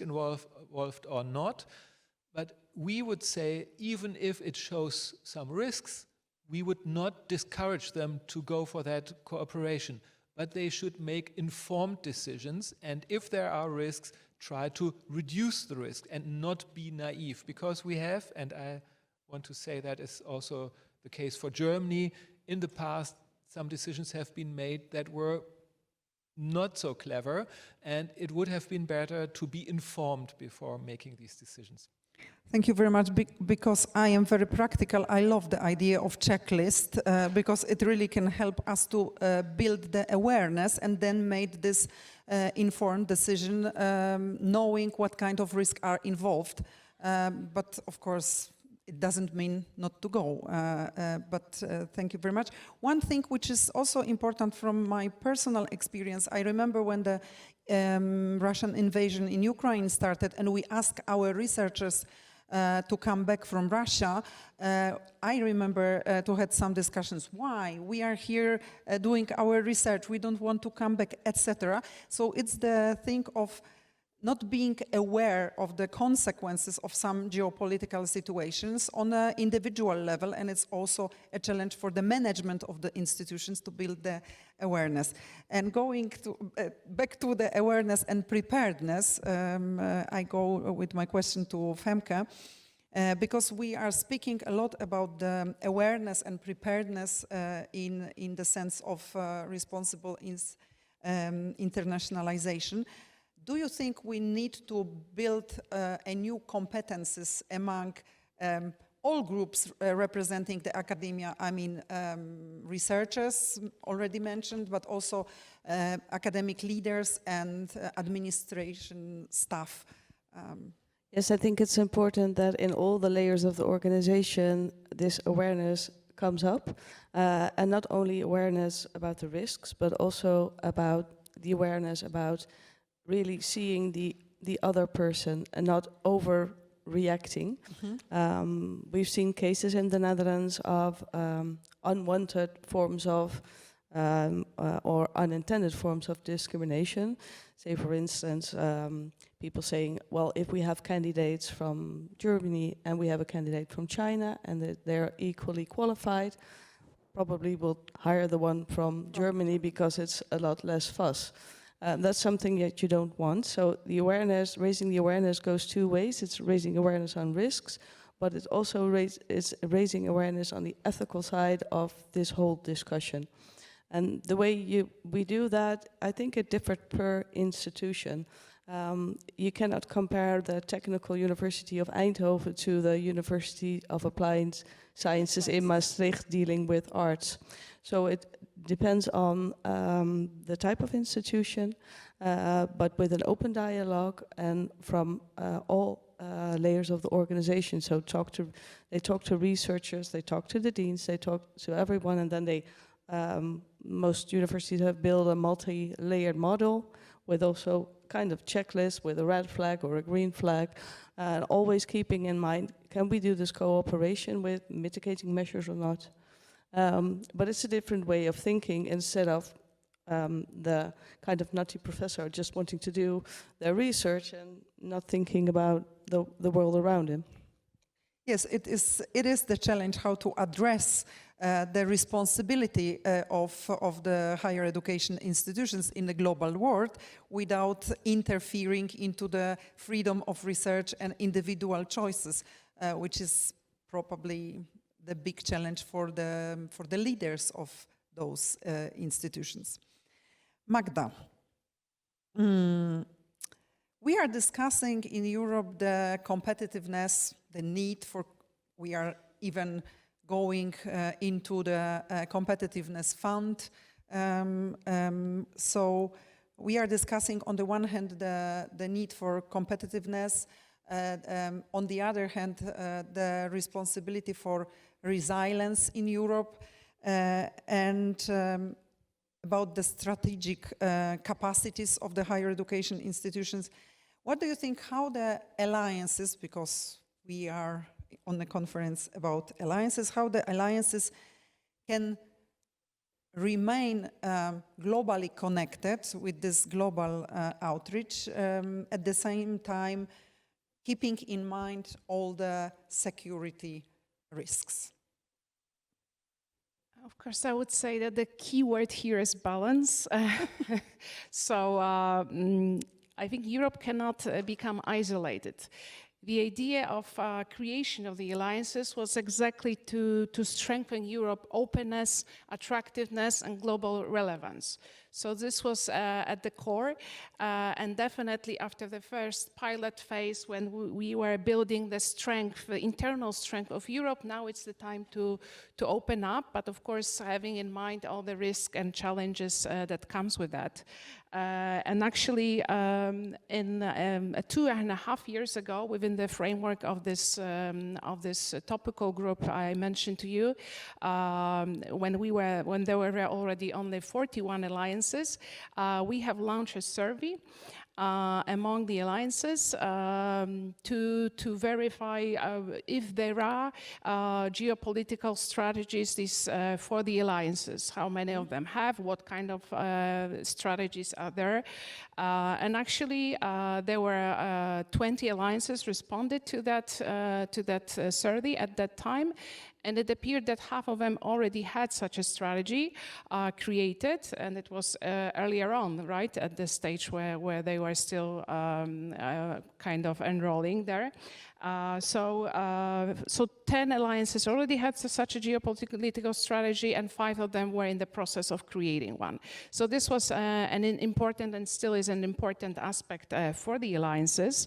involved or not? But we would say, even if it shows some risks, we would not discourage them to go for that cooperation. But they should make informed decisions, and if there are risks, try to reduce the risk and not be naive. Because we have, and I want to say that is also the case for Germany, in the past some decisions have been made that were not so clever, and it would have been better to be informed before making these decisions. Thank you very much, because I am very practical. I love the idea of checklist because it really can help us to build the awareness and then make this informed decision, knowing what kind of risks are involved. But of course, it doesn't mean not to go. But thank you very much. One thing which is also important from my personal experience, I remember when the Russian invasion in Ukraine started and we asked our researchers to come back from Russia, I remember to had some discussions. Why? We are here doing our research. We don't want to come back, etc. So it's the thing of not being aware of the consequences of some geopolitical situations on an individual level, and it's also a challenge for the management of the institutions to build the awareness. And going back to the awareness and preparedness, I go with my question to Femke, because we are speaking a lot about the awareness and preparedness in the sense of responsible internationalization. Do you think we need to build a new competences among all groups representing the academia? I mean, researchers already mentioned, but also academic leaders and administration staff. Yes, I think it's important that in all the layers of the organization, this awareness comes up, and not only awareness about the risks, but also about the awareness about really seeing the other person and not overreacting. We've seen cases in the Netherlands of unwanted forms of or unintended forms of discrimination. Say, for instance, people saying, well, if we have candidates from Germany and we have a candidate from China and they're equally qualified, probably we'll hire the one from Germany because it's a lot less fuss. That's something that you don't want. So the awareness, raising the awareness goes two ways. It's raising awareness on risks, but it's also raising awareness on the ethical side of this whole discussion. And the way we do that, I think it differed per institution. You cannot compare the Technical University of Eindhoven to the University of Applied Sciences in Maastricht dealing with arts. So it depends on the type of institution, but with an open dialogue and from all layers of the organization. So they talk to researchers, they talk to the deans, they talk to everyone, and then most universities have built a multi-layered model with also kind of checklist with a red flag or a green flag, and always keeping in mind, can we do this cooperation with mitigating measures or not? But it's a different way of thinking instead of the kind of nutty professor just wanting to do their research and not thinking about the world around him. Yes, it is the challenge how to address the responsibility of the higher education institutions in the global world without interfering into the freedom of research and individual choices, which is probably the big challenge for the leaders of those institutions. Magda, we are discussing in Europe the competitiveness, the need for, we are even going into the competitiveness fund. So we are discussing on the one hand the need for competitiveness, on the other hand the responsibility for resilience in Europe, and about the strategic capacities of the higher education institutions. What do you think, how the alliances, because we are on the conference about alliances, how the alliances can remain globally connected with this global outreach, at the same time keeping in mind all the security risks? Of course, I would say that the key word here is balance. So I think Europe cannot become isolated. The idea of creation of the alliances was exactly to strengthen Europe's openness, attractiveness, and global relevance. So this was at the core, and definitely after the first pilot phase, when we were building the strength, the internal strength of Europe, now it's the time to open up, but of course having in mind all the risks and challenges that comes with that. And actually, in 2.5 years ago, within the framework of this topical group I mentioned to you, when there were already only 41 alliances, we have launched a survey. among the alliances to verify if there are geopolitical strategies for the alliances, how many of them have, what kind of strategies are there. And actually, there were 20 alliances responded to that survey at that time. And it appeared that half of them already had such a strategy created, and it was earlier on, right, at the stage where they were still kind of enrolling there. So 10 alliances already had such a geopolitical strategy, and 5 of them were in the process of creating one. So this was an important and still is an important aspect for the alliances.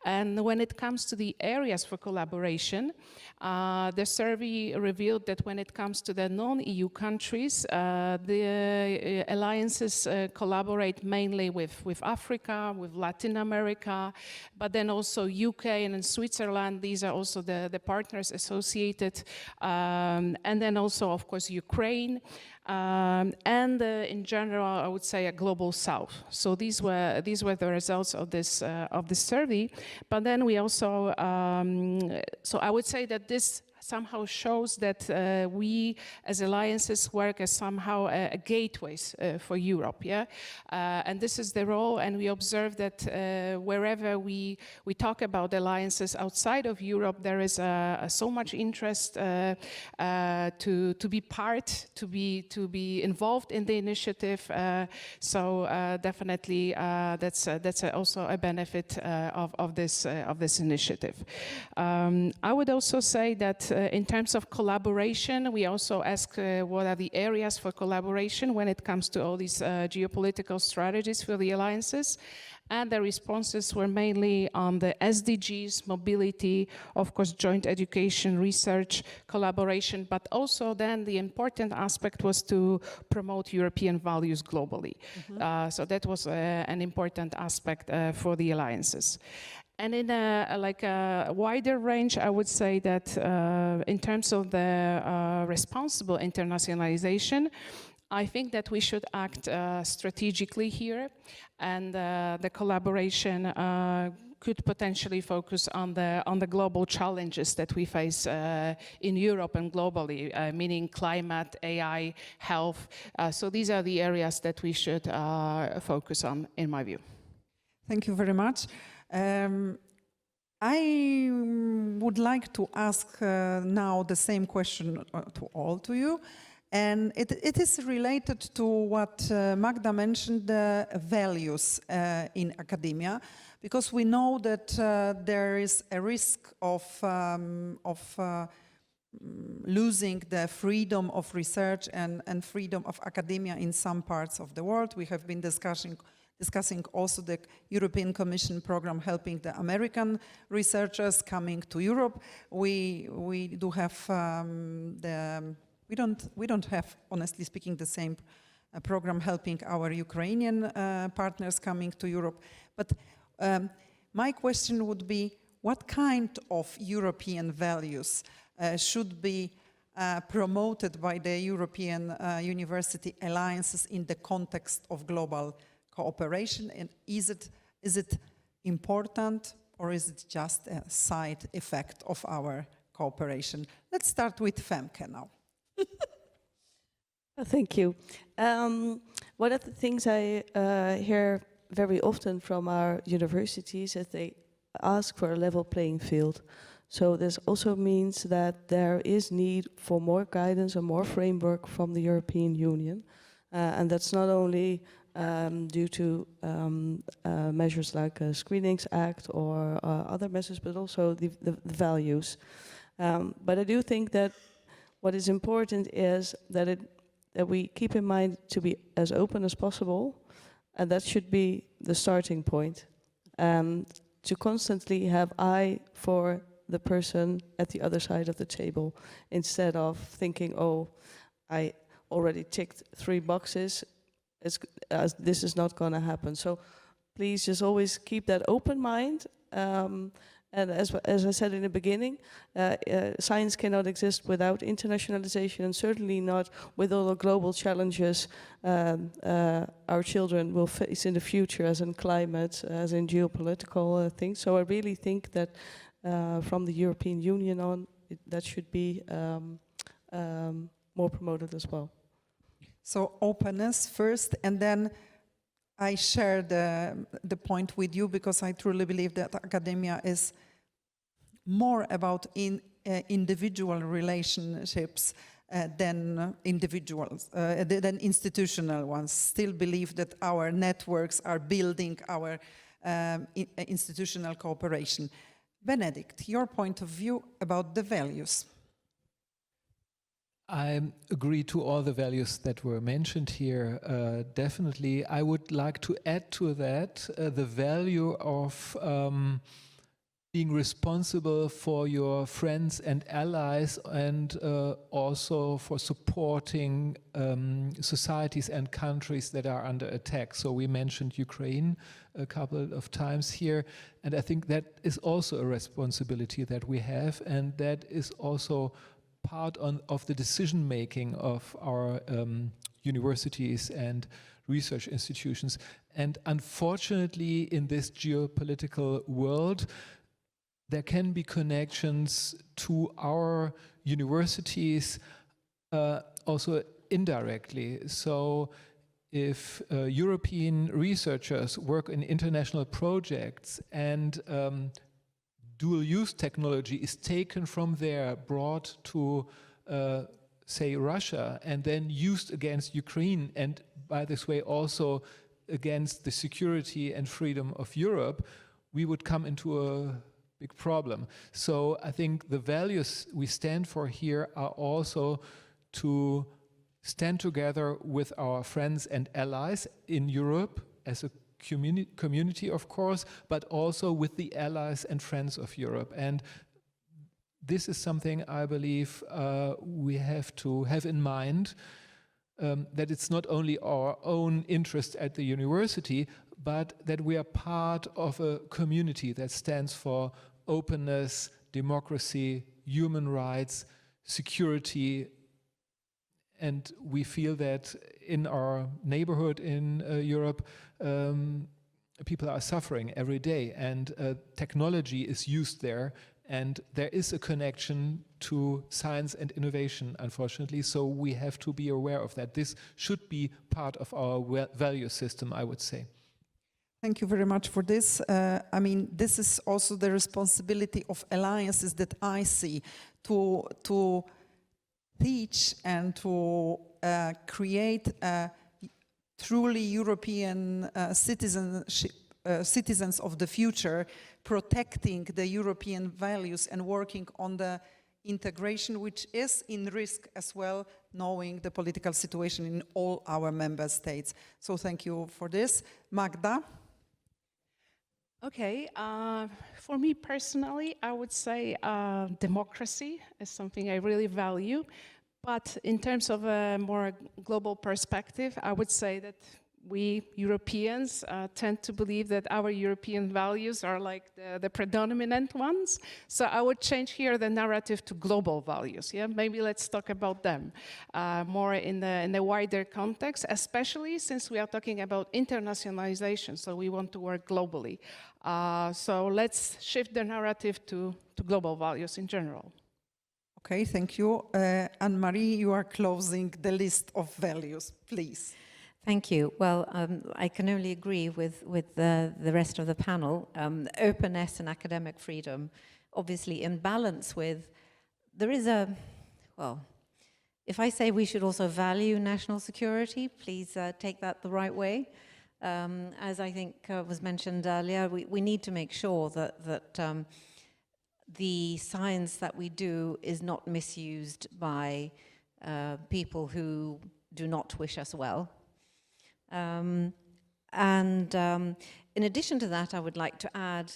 And when it comes to the areas for collaboration, the survey revealed that when it comes to the non-EU countries, the alliances collaborate mainly with Africa, with Latin America, but then also UK and in Switzerland. These are also the partners associated, and then also, of course, Ukraine. And in general, I would say a global south. So these were the results of this survey. But then we also, so I would say that this somehow shows that we as alliances work as somehow a gateways for Europe, yeah? And this is the role, and we observe that wherever we talk about alliances outside of Europe, there is so much interest to be part, to be involved in the initiative. So definitely that's also a benefit of this initiative. I would also say that in terms of collaboration, we also ask what are the areas for collaboration when it comes to all these geopolitical strategies for the alliances. And the responses were mainly on the SDGs, mobility, of course, joint education, research, collaboration, but also then the important aspect was to promote European values globally. So that was an important aspect for the alliances. And in a wider range, I would say that in terms of the responsible internationalization, I think that we should act strategically here, and the collaboration could potentially focus on the global challenges that we face in Europe and globally, meaning climate, AI, health. So these are the areas that we should focus on, in my view. Thank you very much. I would like to ask now the same question to all of you. And it is related to what Magda mentioned, the values in academia, because we know that there is a risk of losing the freedom of research and freedom of academia in some parts of the world. We have been discussing also the European Commission program helping the American researchers coming to Europe. We do have we don't have, honestly speaking, the same program helping our Ukrainian partners coming to Europe. But my question would be, what kind of European values should be promoted by the European university alliances in the context of global cooperation? And is it important, or is it just a side effect of our cooperation? Let's start with Femke now. Thank you. One of the things I hear very often from our universities is they ask for a level playing field. So this also means that there is need for more guidance and more framework from the European Union. And that's not only due to measures like a Screenings Act or other measures, but also the values. But I do think that what is important is that we keep in mind to be as open as possible, and that should be the starting point. To constantly have eye for the person at the other side of the table, instead of thinking, oh, I already ticked 3 boxes, this is not going to happen. So please just always keep that open mind, And as I said in the beginning, science cannot exist without internationalization, and certainly not with all the global challenges our children will face in the future, as in climate, as in geopolitical things. So I really think that from the European Union on, that should be more promoted as well. So openness first, and then I share the point with you, because I truly believe that academia is more about individual relationships than than institutional ones. Still believe that our networks are building our institutional cooperation. Benedict, your point of view about the values. I agree to all the values that were mentioned here, definitely. I would like to add to that the value of being responsible for your friends and allies, and also for supporting societies and countries that are under attack. So we mentioned Ukraine a couple of times here, and I think that is also a responsibility that we have, and that is also part of the decision making of our universities and research institutions. And unfortunately, in this geopolitical world, there can be connections to our universities also indirectly. So if European researchers work in international projects and dual-use technology is taken from there, brought to, say, Russia, and then used against Ukraine, and by this way also against the security and freedom of Europe, we would come into a big problem. So I think the values we stand for here are also to stand together with our friends and allies in Europe as a community, of course, but also with the allies and friends of Europe. And this is something I believe we have to have in mind, that it's not only our own interest at the university, but that we are part of a community that stands for openness, democracy, human rights, security. And we feel that in our neighborhood in Europe, people are suffering every day, and technology is used there, and there is a connection to science and innovation, unfortunately, so we have to be aware of that. This should be part of our value system, I would say. Thank you very much for this. I mean, this is also the responsibility of alliances that I see to teach and to create a truly European citizens of the future, protecting the European values and working on the integration, which is in risk as well, knowing the political situation in all our member states. So thank you for this. Magda? Okay, for me personally, I would say democracy is something I really value. But in terms of a more global perspective, I would say that we Europeans tend to believe that our European values are like the predominant ones. So I would change here the narrative to global values. Yeah, maybe let's talk about them more in the wider context, especially since we are talking about internationalization. So we want to work globally. So let's shift the narrative to global values in general. Okay, thank you. Anne-Marie, you are closing the list of values, please. Thank you. Well, I can only agree with the rest of the panel. Openness and academic freedom, obviously in balance with, there is a, well, if I say we should also value national security, please take that the right way. As I think was mentioned earlier, we need to make sure that the science that we do is not misused by people who do not wish us well. In addition to that, I would like to add,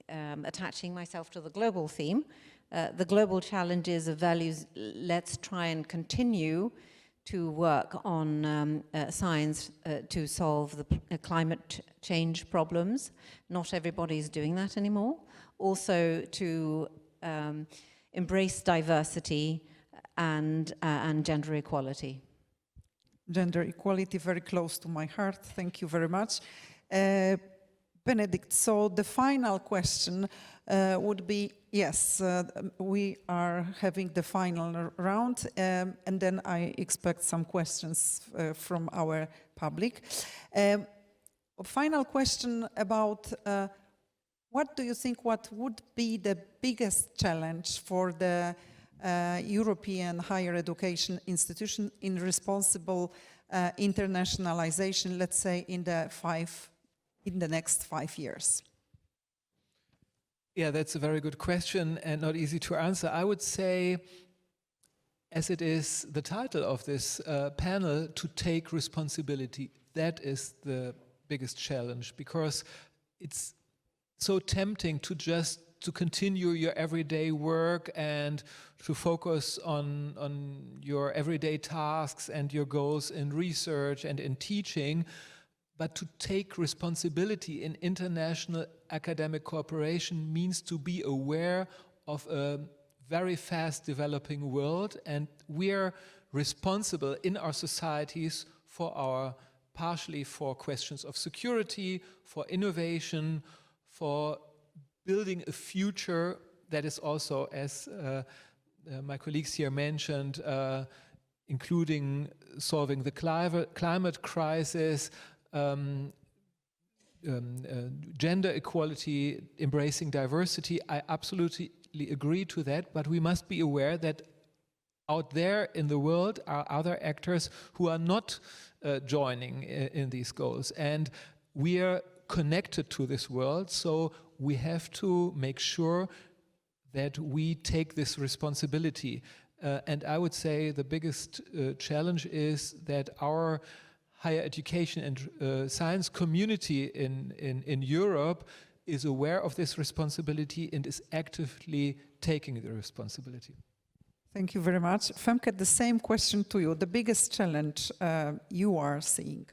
attaching myself to the global theme, the global challenges of values, let's try and continue to work on science to solve the climate change problems. Not everybody is doing that anymore. Also to embrace diversity and gender equality. Gender equality, very close to my heart. Thank you very much. Benedict, so the final question would be, yes, we are having the final round, and then I expect some questions from our public. Final question about what do you think, what would be the biggest challenge for the European higher education institution in responsible internationalization, let's say in the next 5 years? Yeah, that's a very good question and not easy to answer. I would say, as it is the title of this panel, to take responsibility. That is the biggest challenge, because it's so tempting to just to continue your everyday work and to focus on your everyday tasks and your goals in research and in teaching, but to take responsibility in international academic cooperation means to be aware of a very fast developing world, and we're responsible in our societies partially for questions of security, for innovation, for building a future that is also, as my colleagues here mentioned, including solving the climate crisis, gender equality, embracing diversity. I absolutely agree to that, but we must be aware that out there in the world are other actors who are not joining in these goals, and we are connected to this world, so we have to make sure that we take this responsibility. And I would say the biggest challenge is that our higher education and science community in Europe is aware of this responsibility and is actively taking the responsibility. Thank you very much. Femke, the same question to you. The biggest challenge you are seeing?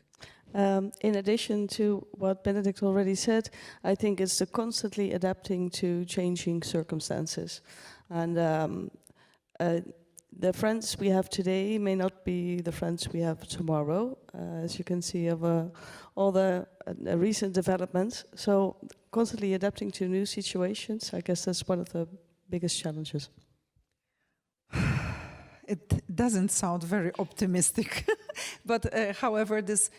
In addition to what Benedict already said, I think it's the constantly adapting to changing circumstances. And the friends we have today may not be the friends we have tomorrow, as you can see of all the recent developments. So constantly adapting to new situations, I guess that's one of the biggest challenges. It doesn't sound very optimistic, but however, this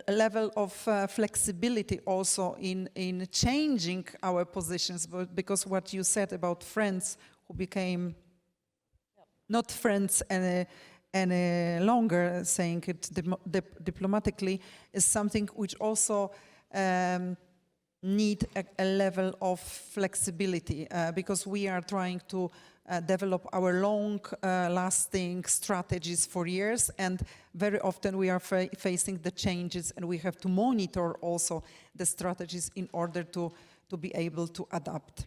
level of flexibility also in changing our positions, because what you said about friends who became not friends any longer, saying it diplomatically, is something which also need a level of flexibility, because we are trying to develop our long-lasting strategies for years, and very often we are facing the changes, and we have to monitor also the strategies in order to be able to adapt.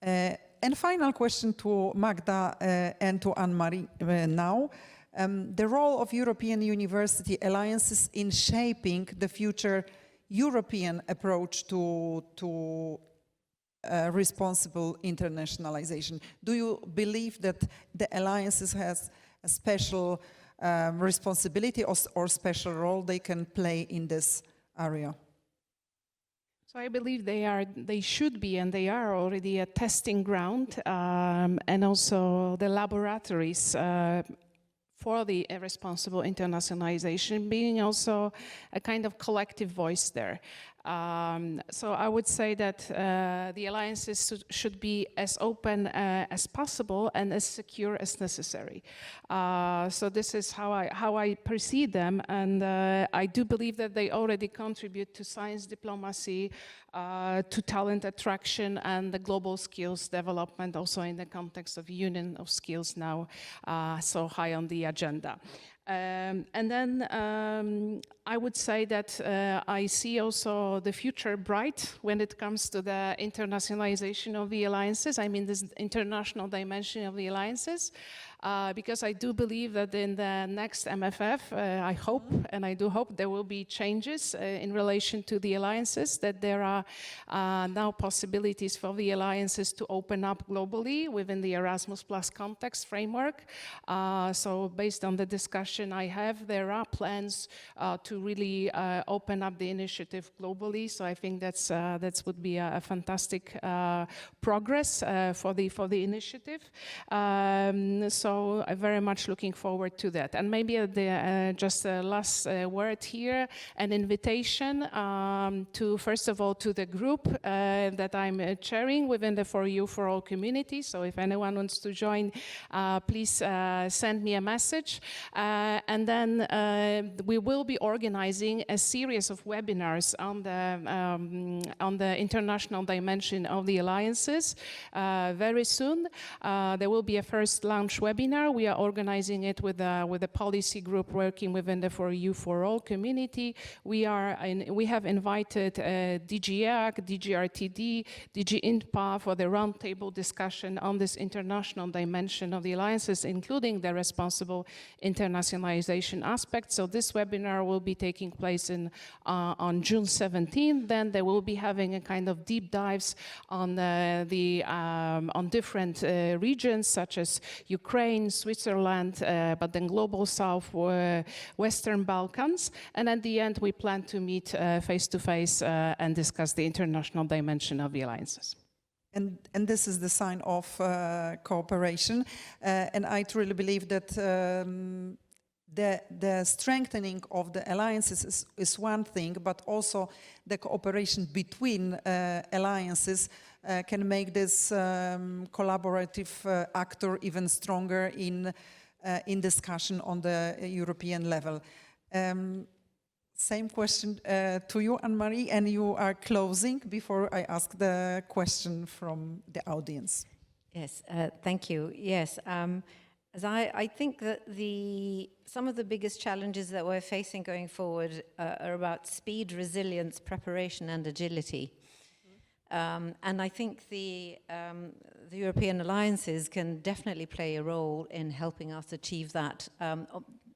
And final question to Magda and to Anne-Marie now. The role of European university alliances in shaping the future European approach to responsible internationalization. Do you believe that the alliances has a special responsibility or special role they can play in this area? So I believe they should be, and they are already a testing ground, and also the laboratories for the responsible internationalization, being also a kind of collective voice there. So I would say that the alliances should be as open as possible and as secure as necessary. So this is how I perceive them, and I do believe that they already contribute to science diplomacy, to talent attraction, and the global skills development, also in the context of Union of Skills now so high on the agenda. And then I would say that I see also the future bright when it comes to the internationalization of the alliances. I mean, this international dimension of the alliances. because I do believe that in the next MFF, I hope, and I do hope there will be changes in relation to the alliances, that there are now possibilities for the alliances to open up globally within the Erasmus Plus context framework. So based on the discussion I have, there are plans to really open up the initiative globally. So I think that would be a fantastic progress for the initiative. So I'm very much looking forward to that. And maybe just a last word here, an invitation to, first of all, to the group that I'm chairing within the For You For All community. So if anyone wants to join, please send me a message. And then we will be organizing a series of webinars on the international dimension of the alliances very soon. There will be a first launch webinar. We are organizing it with a policy group working within the For You For All community. We have invited DG EAC, DG RTD, DG INTPA for the roundtable discussion on this international dimension of the alliances, including the responsible internationalization aspect. So this webinar will be taking place on June 17th. Then they will be having a kind of deep dives on on different regions such as Ukraine, Switzerland, but then Global South, Western Balkans. And at the end, we plan to meet face to face and discuss the international dimension of the alliances. And this is the sign of cooperation. And I truly believe that the strengthening of the alliances is one thing, but also the cooperation between alliances can make this collaborative actor even stronger in discussion on the European level. Same question to you, Anne-Marie, and you are closing before I ask the question from the audience. Yes, thank you. Yes, as I think that some of the biggest challenges that we're facing going forward are about speed, resilience, preparation, and agility. And I think the European alliances can definitely play a role in helping us achieve that.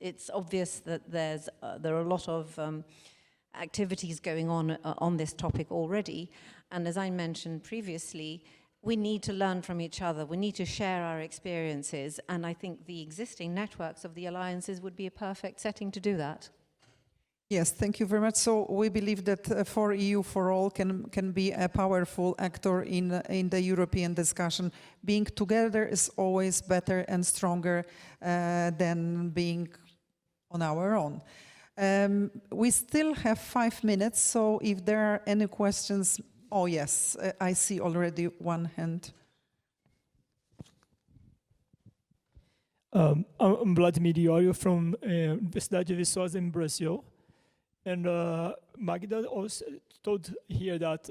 It's obvious that there are a lot of activities going on this topic already. And as I mentioned previously, we need to learn from each other. We need to share our experiences. And I think the existing networks of the alliances would be a perfect setting to do that. Yes, thank you very much. So we believe that For EU For All can be a powerful actor in the European discussion. Being together is always better and stronger than being on our own. We still have 5 minutes, so if there are any questions, oh yes, I see already one hand. I'm Vladimir Iorio from Universidade de Viçosa in Brazil. And Magda also told here that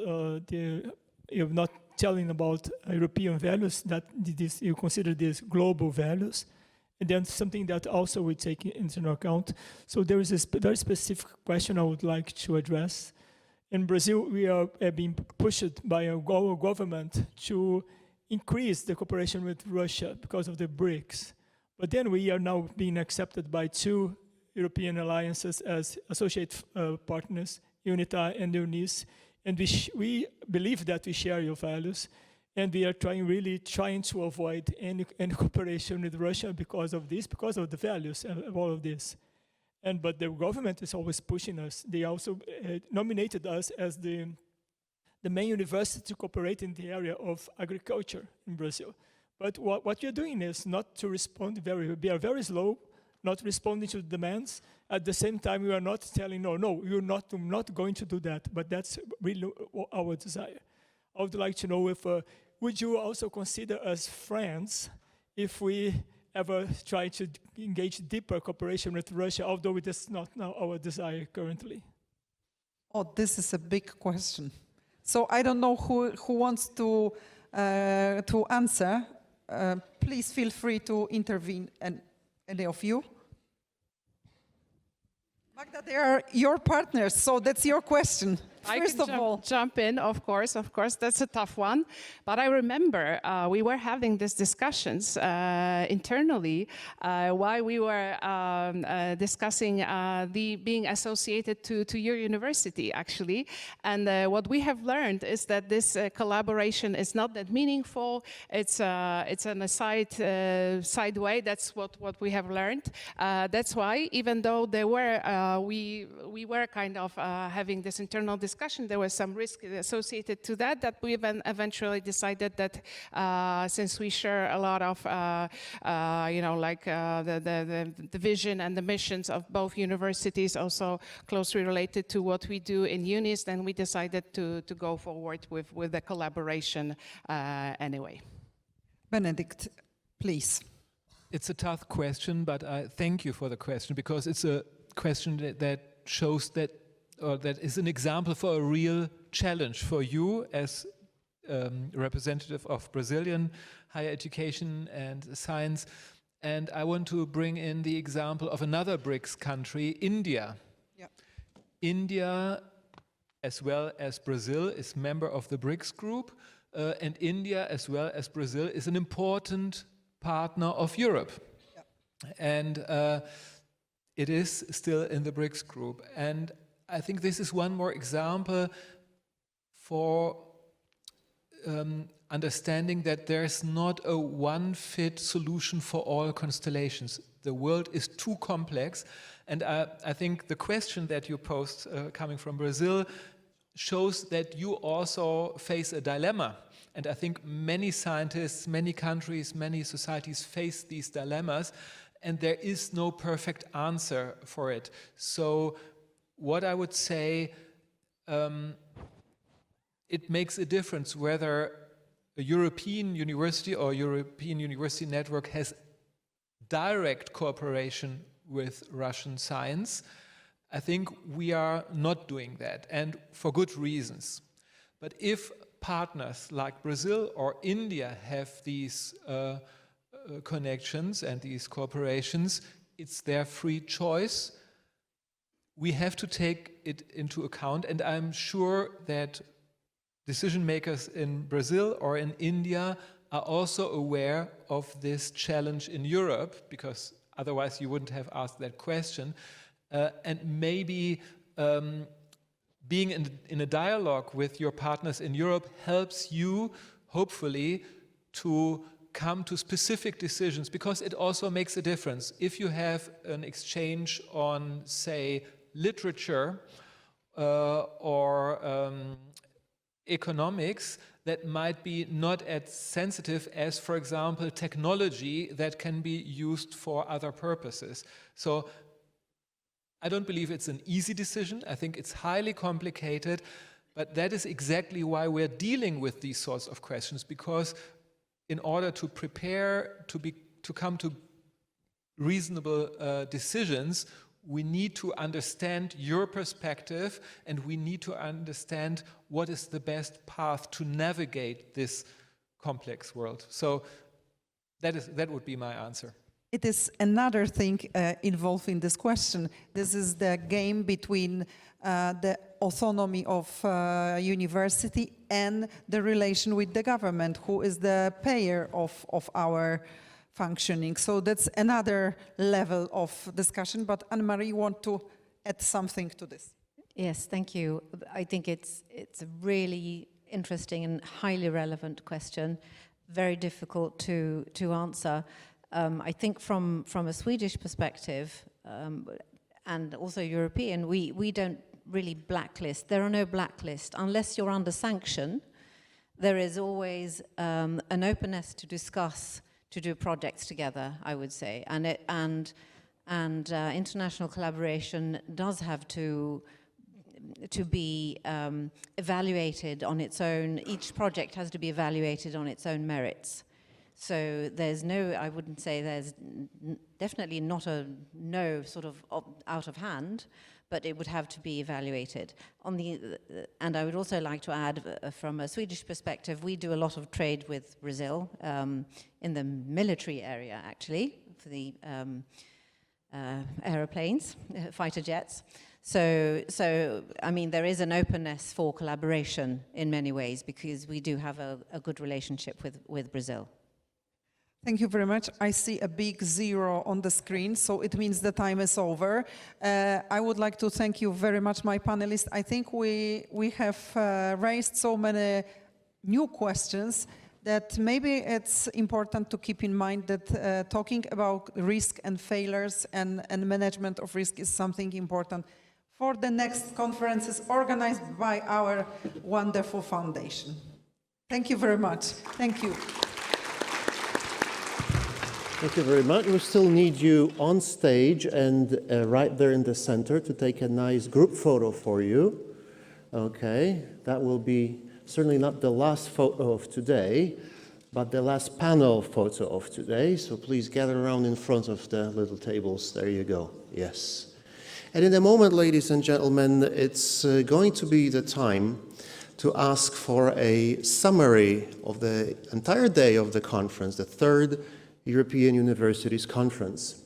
you're not telling about European values, that you consider these global values. And then something that also we take into account. So there is a very specific question I would like to address. In Brazil, we are being pushed by our government to increase the cooperation with Russia because of the BRICS. But then we are now being accepted by 2 European alliances as associate partners, UNITA and UNIS, and we believe that we share your values, and we are really trying to avoid any cooperation with Russia because of this, because of the values of all of this. But the government is always pushing us. They also nominated us as the main university to cooperate in the area of agriculture in Brazil. But what we are doing is not to respond we are very slow, not responding to demands. At the same time, we are not telling, no, you're not going to do that. But that's really our desire. I would like to know if, would you also consider us friends if we ever try to engage deeper cooperation with Russia, although it is not now our desire currently? Oh, this is a big question. So I don't know who wants to answer. Please feel free to intervene, and any of you. Magda, they are your partners, so that's your question. First of all, jump in, of course, that's a tough one. But I remember we were having these discussions internally while we were discussing being associated to your university, actually. And what we have learned is that this collaboration is not that meaningful. It's on a side way. That's what we have learned. That's why, even though there were we were kind of having this internal discussion, there was some risk associated to that we eventually decided that since we share a lot of the vision and the missions of both universities, also closely related to what we do in UNIS, then we decided to go forward with the collaboration anyway. Benedict, please. It's a tough question, but I thank you for the question, because it's a question that shows that, or that is an example for a real challenge for you as representative of Brazilian higher education and science. And I want to bring in the example of another BRICS country, India. Yep. India, as well as Brazil, is member of the BRICS group, and India, as well as Brazil, is an important partner of Europe. Yep. And it is still in the BRICS group. And I think this is one more example for understanding that there's not a one-fit solution for all constellations. The world is too complex, and I think the question that you posed coming from Brazil shows that you also face a dilemma. And I think many scientists, many countries, many societies face these dilemmas, and there is no perfect answer for it. So what I would say, it makes a difference whether a European university or European university network has direct cooperation with Russian science. I think we are not doing that, and for good reasons. But if partners like Brazil or India have these connections and these cooperations, it's their free choice. We have to take it into account, and I'm sure that decision makers in Brazil or in India are also aware of this challenge in Europe, because otherwise you wouldn't have asked that question. And maybe being in a dialogue with your partners in Europe helps you, hopefully, to come to specific decisions, because it also makes a difference. If you have an exchange on, say, literature or economics, that might be not as sensitive as, for example, technology that can be used for other purposes. So I don't believe it's an easy decision. I think it's highly complicated, but that is exactly why we're dealing with these sorts of questions, because in order to prepare to come to reasonable decisions, we need to understand your perspective, and we need to understand what is the best path to navigate this complex world. So that would be my answer. It is another thing involved in this question. This is the game between the autonomy of university and the relation with the government, who is the payer of our functioning. So that's another level of discussion. But Anne-Marie, you want to add something to this? Yes, thank you. I think it's a really interesting and highly relevant question, very difficult to answer. I think from a Swedish perspective, and also European, we don't really blacklist. There are no blacklists. Unless you're under sanction, there is always an openness to discuss, to do projects together, I would say. And international collaboration does have to be evaluated on its own. Each project has to be evaluated on its own merits. So there's no, I wouldn't say there's definitely not a no sort of out of hand, but it would have to be evaluated. And I would also like to add, from a Swedish perspective, we do a lot of trade with Brazil in the military area, actually, for the aeroplanes, fighter jets. So I mean, there is an openness for collaboration in many ways because we do have a good relationship with Brazil. Thank you very much. I see a big 0 on the screen, so it means the time is over. I would like to thank you very much, my panelists. I think we have raised so many new questions that maybe it's important to keep in mind that talking about risk and failures and management of risk is something important for the next conferences organized by our wonderful foundation. Thank you very much. Thank you. Thank you very much. We still need you on stage and right there in the center to take a nice group photo for you. Okay, that will be certainly not the last photo of today, but the last panel photo of today. So please gather around in front of the little tables. There you go. Yes. And in a moment, ladies and gentlemen, it's going to be the time to ask for a summary of the entire day of the conference, the third European Universities Conference.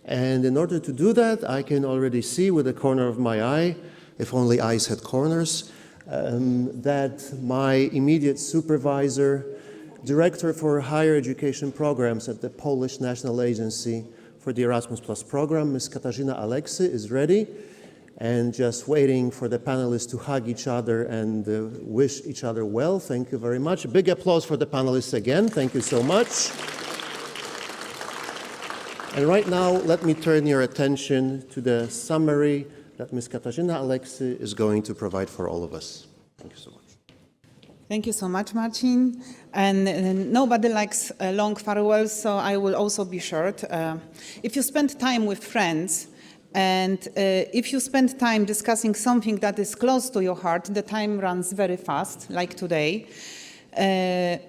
And in order to do that, I can already see with the corner of my eye, if only eyes had corners, that my immediate supervisor, Director for Higher Education Programs at the Polish National Agency for the Erasmus Plus program, Ms. Katarzyna Aleksy, is ready and just waiting for the panelists to hug each other and wish each other well. Thank you very much. A big applause for the panelists again. Thank you so much. And right now, let me turn your attention to the summary that Ms. Katarzyna Aleksy is going to provide for all of us. Thank you so much. Thank you so much, Marcin. And nobody likes long farewells, so I will also be short. If you spend time with friends, and if you spend time discussing something that is close to your heart, the time runs very fast, like today.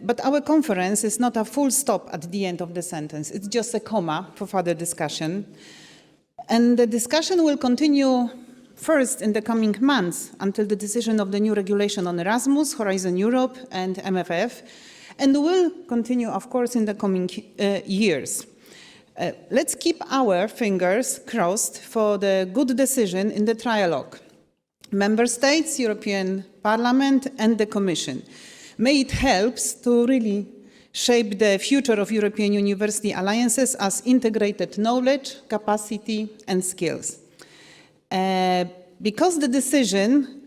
But our conference is not a full stop at the end of the sentence. It's just a comma for further discussion. And the discussion will continue first in the coming months until the decision of the new regulation on Erasmus, Horizon Europe and MFF, and will continue, of course, in the coming years. Let's keep our fingers crossed for the good decision in the trialogue. Member States, European Parliament and the Commission. May it helps to really shape the future of European university alliances as integrated knowledge, capacity and skills. Because the decision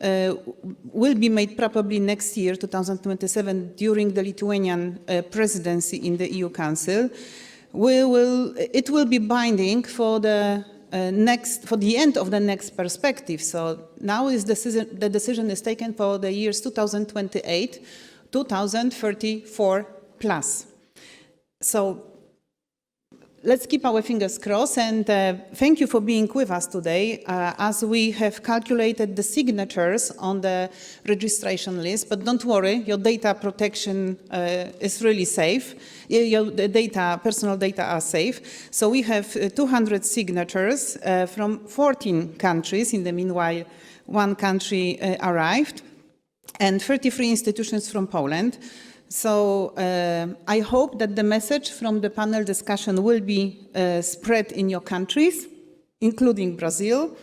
will be made probably next year, 2027, during the Lithuanian presidency in the EU Council, it will be binding for the end of the next perspective. So now the decision is taken for the years 2028, 2034 plus. So let's keep our fingers crossed, and thank you for being with us today as we have calculated the signatures on the registration list. But don't worry, your data protection is really safe. Your personal data are safe. So we have 200 signatures from 14 countries. In the meanwhile, one country arrived, and 33 institutions from Poland. So I hope that the message from the panel discussion will be spread in your countries, including Brazil,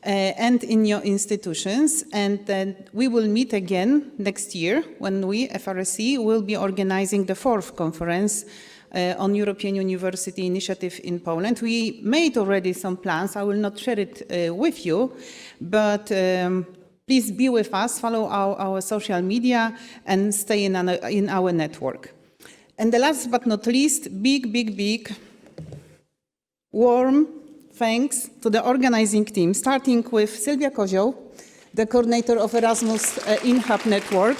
and in your institutions. And then we will meet again next year when we, FRSC, will be organizing the 4th conference on European University Initiative in Poland. We made already some plans. I will not share it with you, but please be with us, follow our social media, and stay in our network. And the last but not least, big, warm thanks to the organizing team, starting with Sylwia Kozioł, the coordinator of Erasmus in-hub network.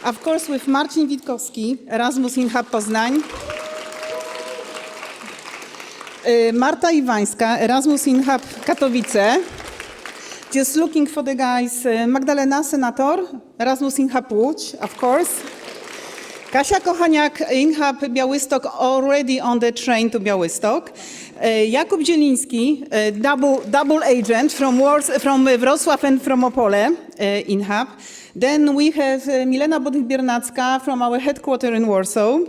Of course, with Marcin Witkowski, Erasmus in-hub Poznań. Marta Iwańska, Erasmus in-hub Katowice. Just looking for the guys, Magdalena Senator, Erasmus in-hub Łódź, of course. Kasia Kochaniak, in-hub Białystok, already on the train to Białystok. Jakub Zieliński, double agent from Wrocław and from Opole, in-hub. Then we have Milena Bodych-Biernacka from our headquarters in Warsaw.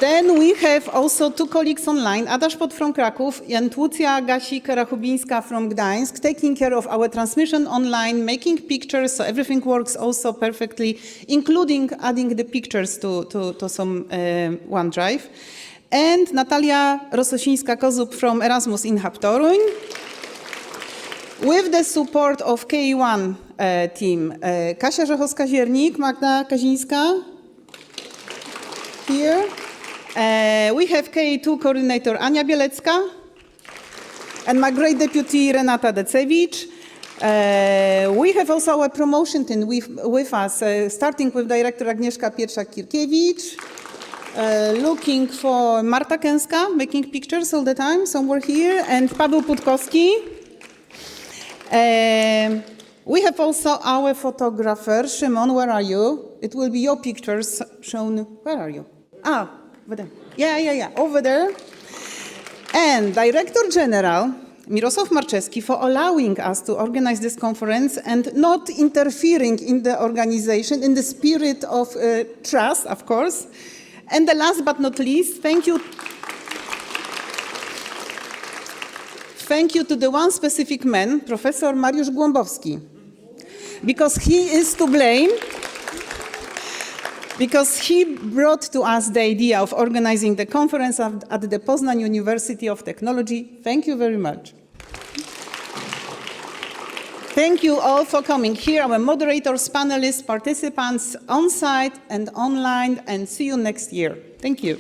Then we have also two colleagues online, Ada Szpot from Kraków and Łucja Gasik-Rachubińska from Gdańsk, taking care of our transmission online, making pictures, so everything works also perfectly, including adding the pictures to some OneDrive. And Natalia Rososińska-Kozub from Erasmus in Toruń, with the support of K1 team, Kasia Rzechowska-Ziernik, Magda Kazińska, here. We have K2 coordinator Ania Bielecka and my great deputy Renata Decewicz. We have also a promotion team with us, starting with director Agnieszka Pietrzak-Kirkiewicz, looking for Marta Kęska, making pictures all the time, somewhere here, and Paweł Putkowski. We have also our photographer, Szymon, where are you? It will be your pictures shown, where are you? Ah, over there. Yeah, over there. And Director General Mirosław Marczewski for allowing us to organize this conference and not interfering in the organization in the spirit of trust, of course. And the last but not least, thank you to the one specific man, Professor Mariusz Głąbowski, because he is to blame, because he brought to us the idea of organizing the conference at the Poznan University of Technology. Thank you very much. Thank you all for coming here, our moderators, panelists, participants on site and online, and see you next year. Thank you.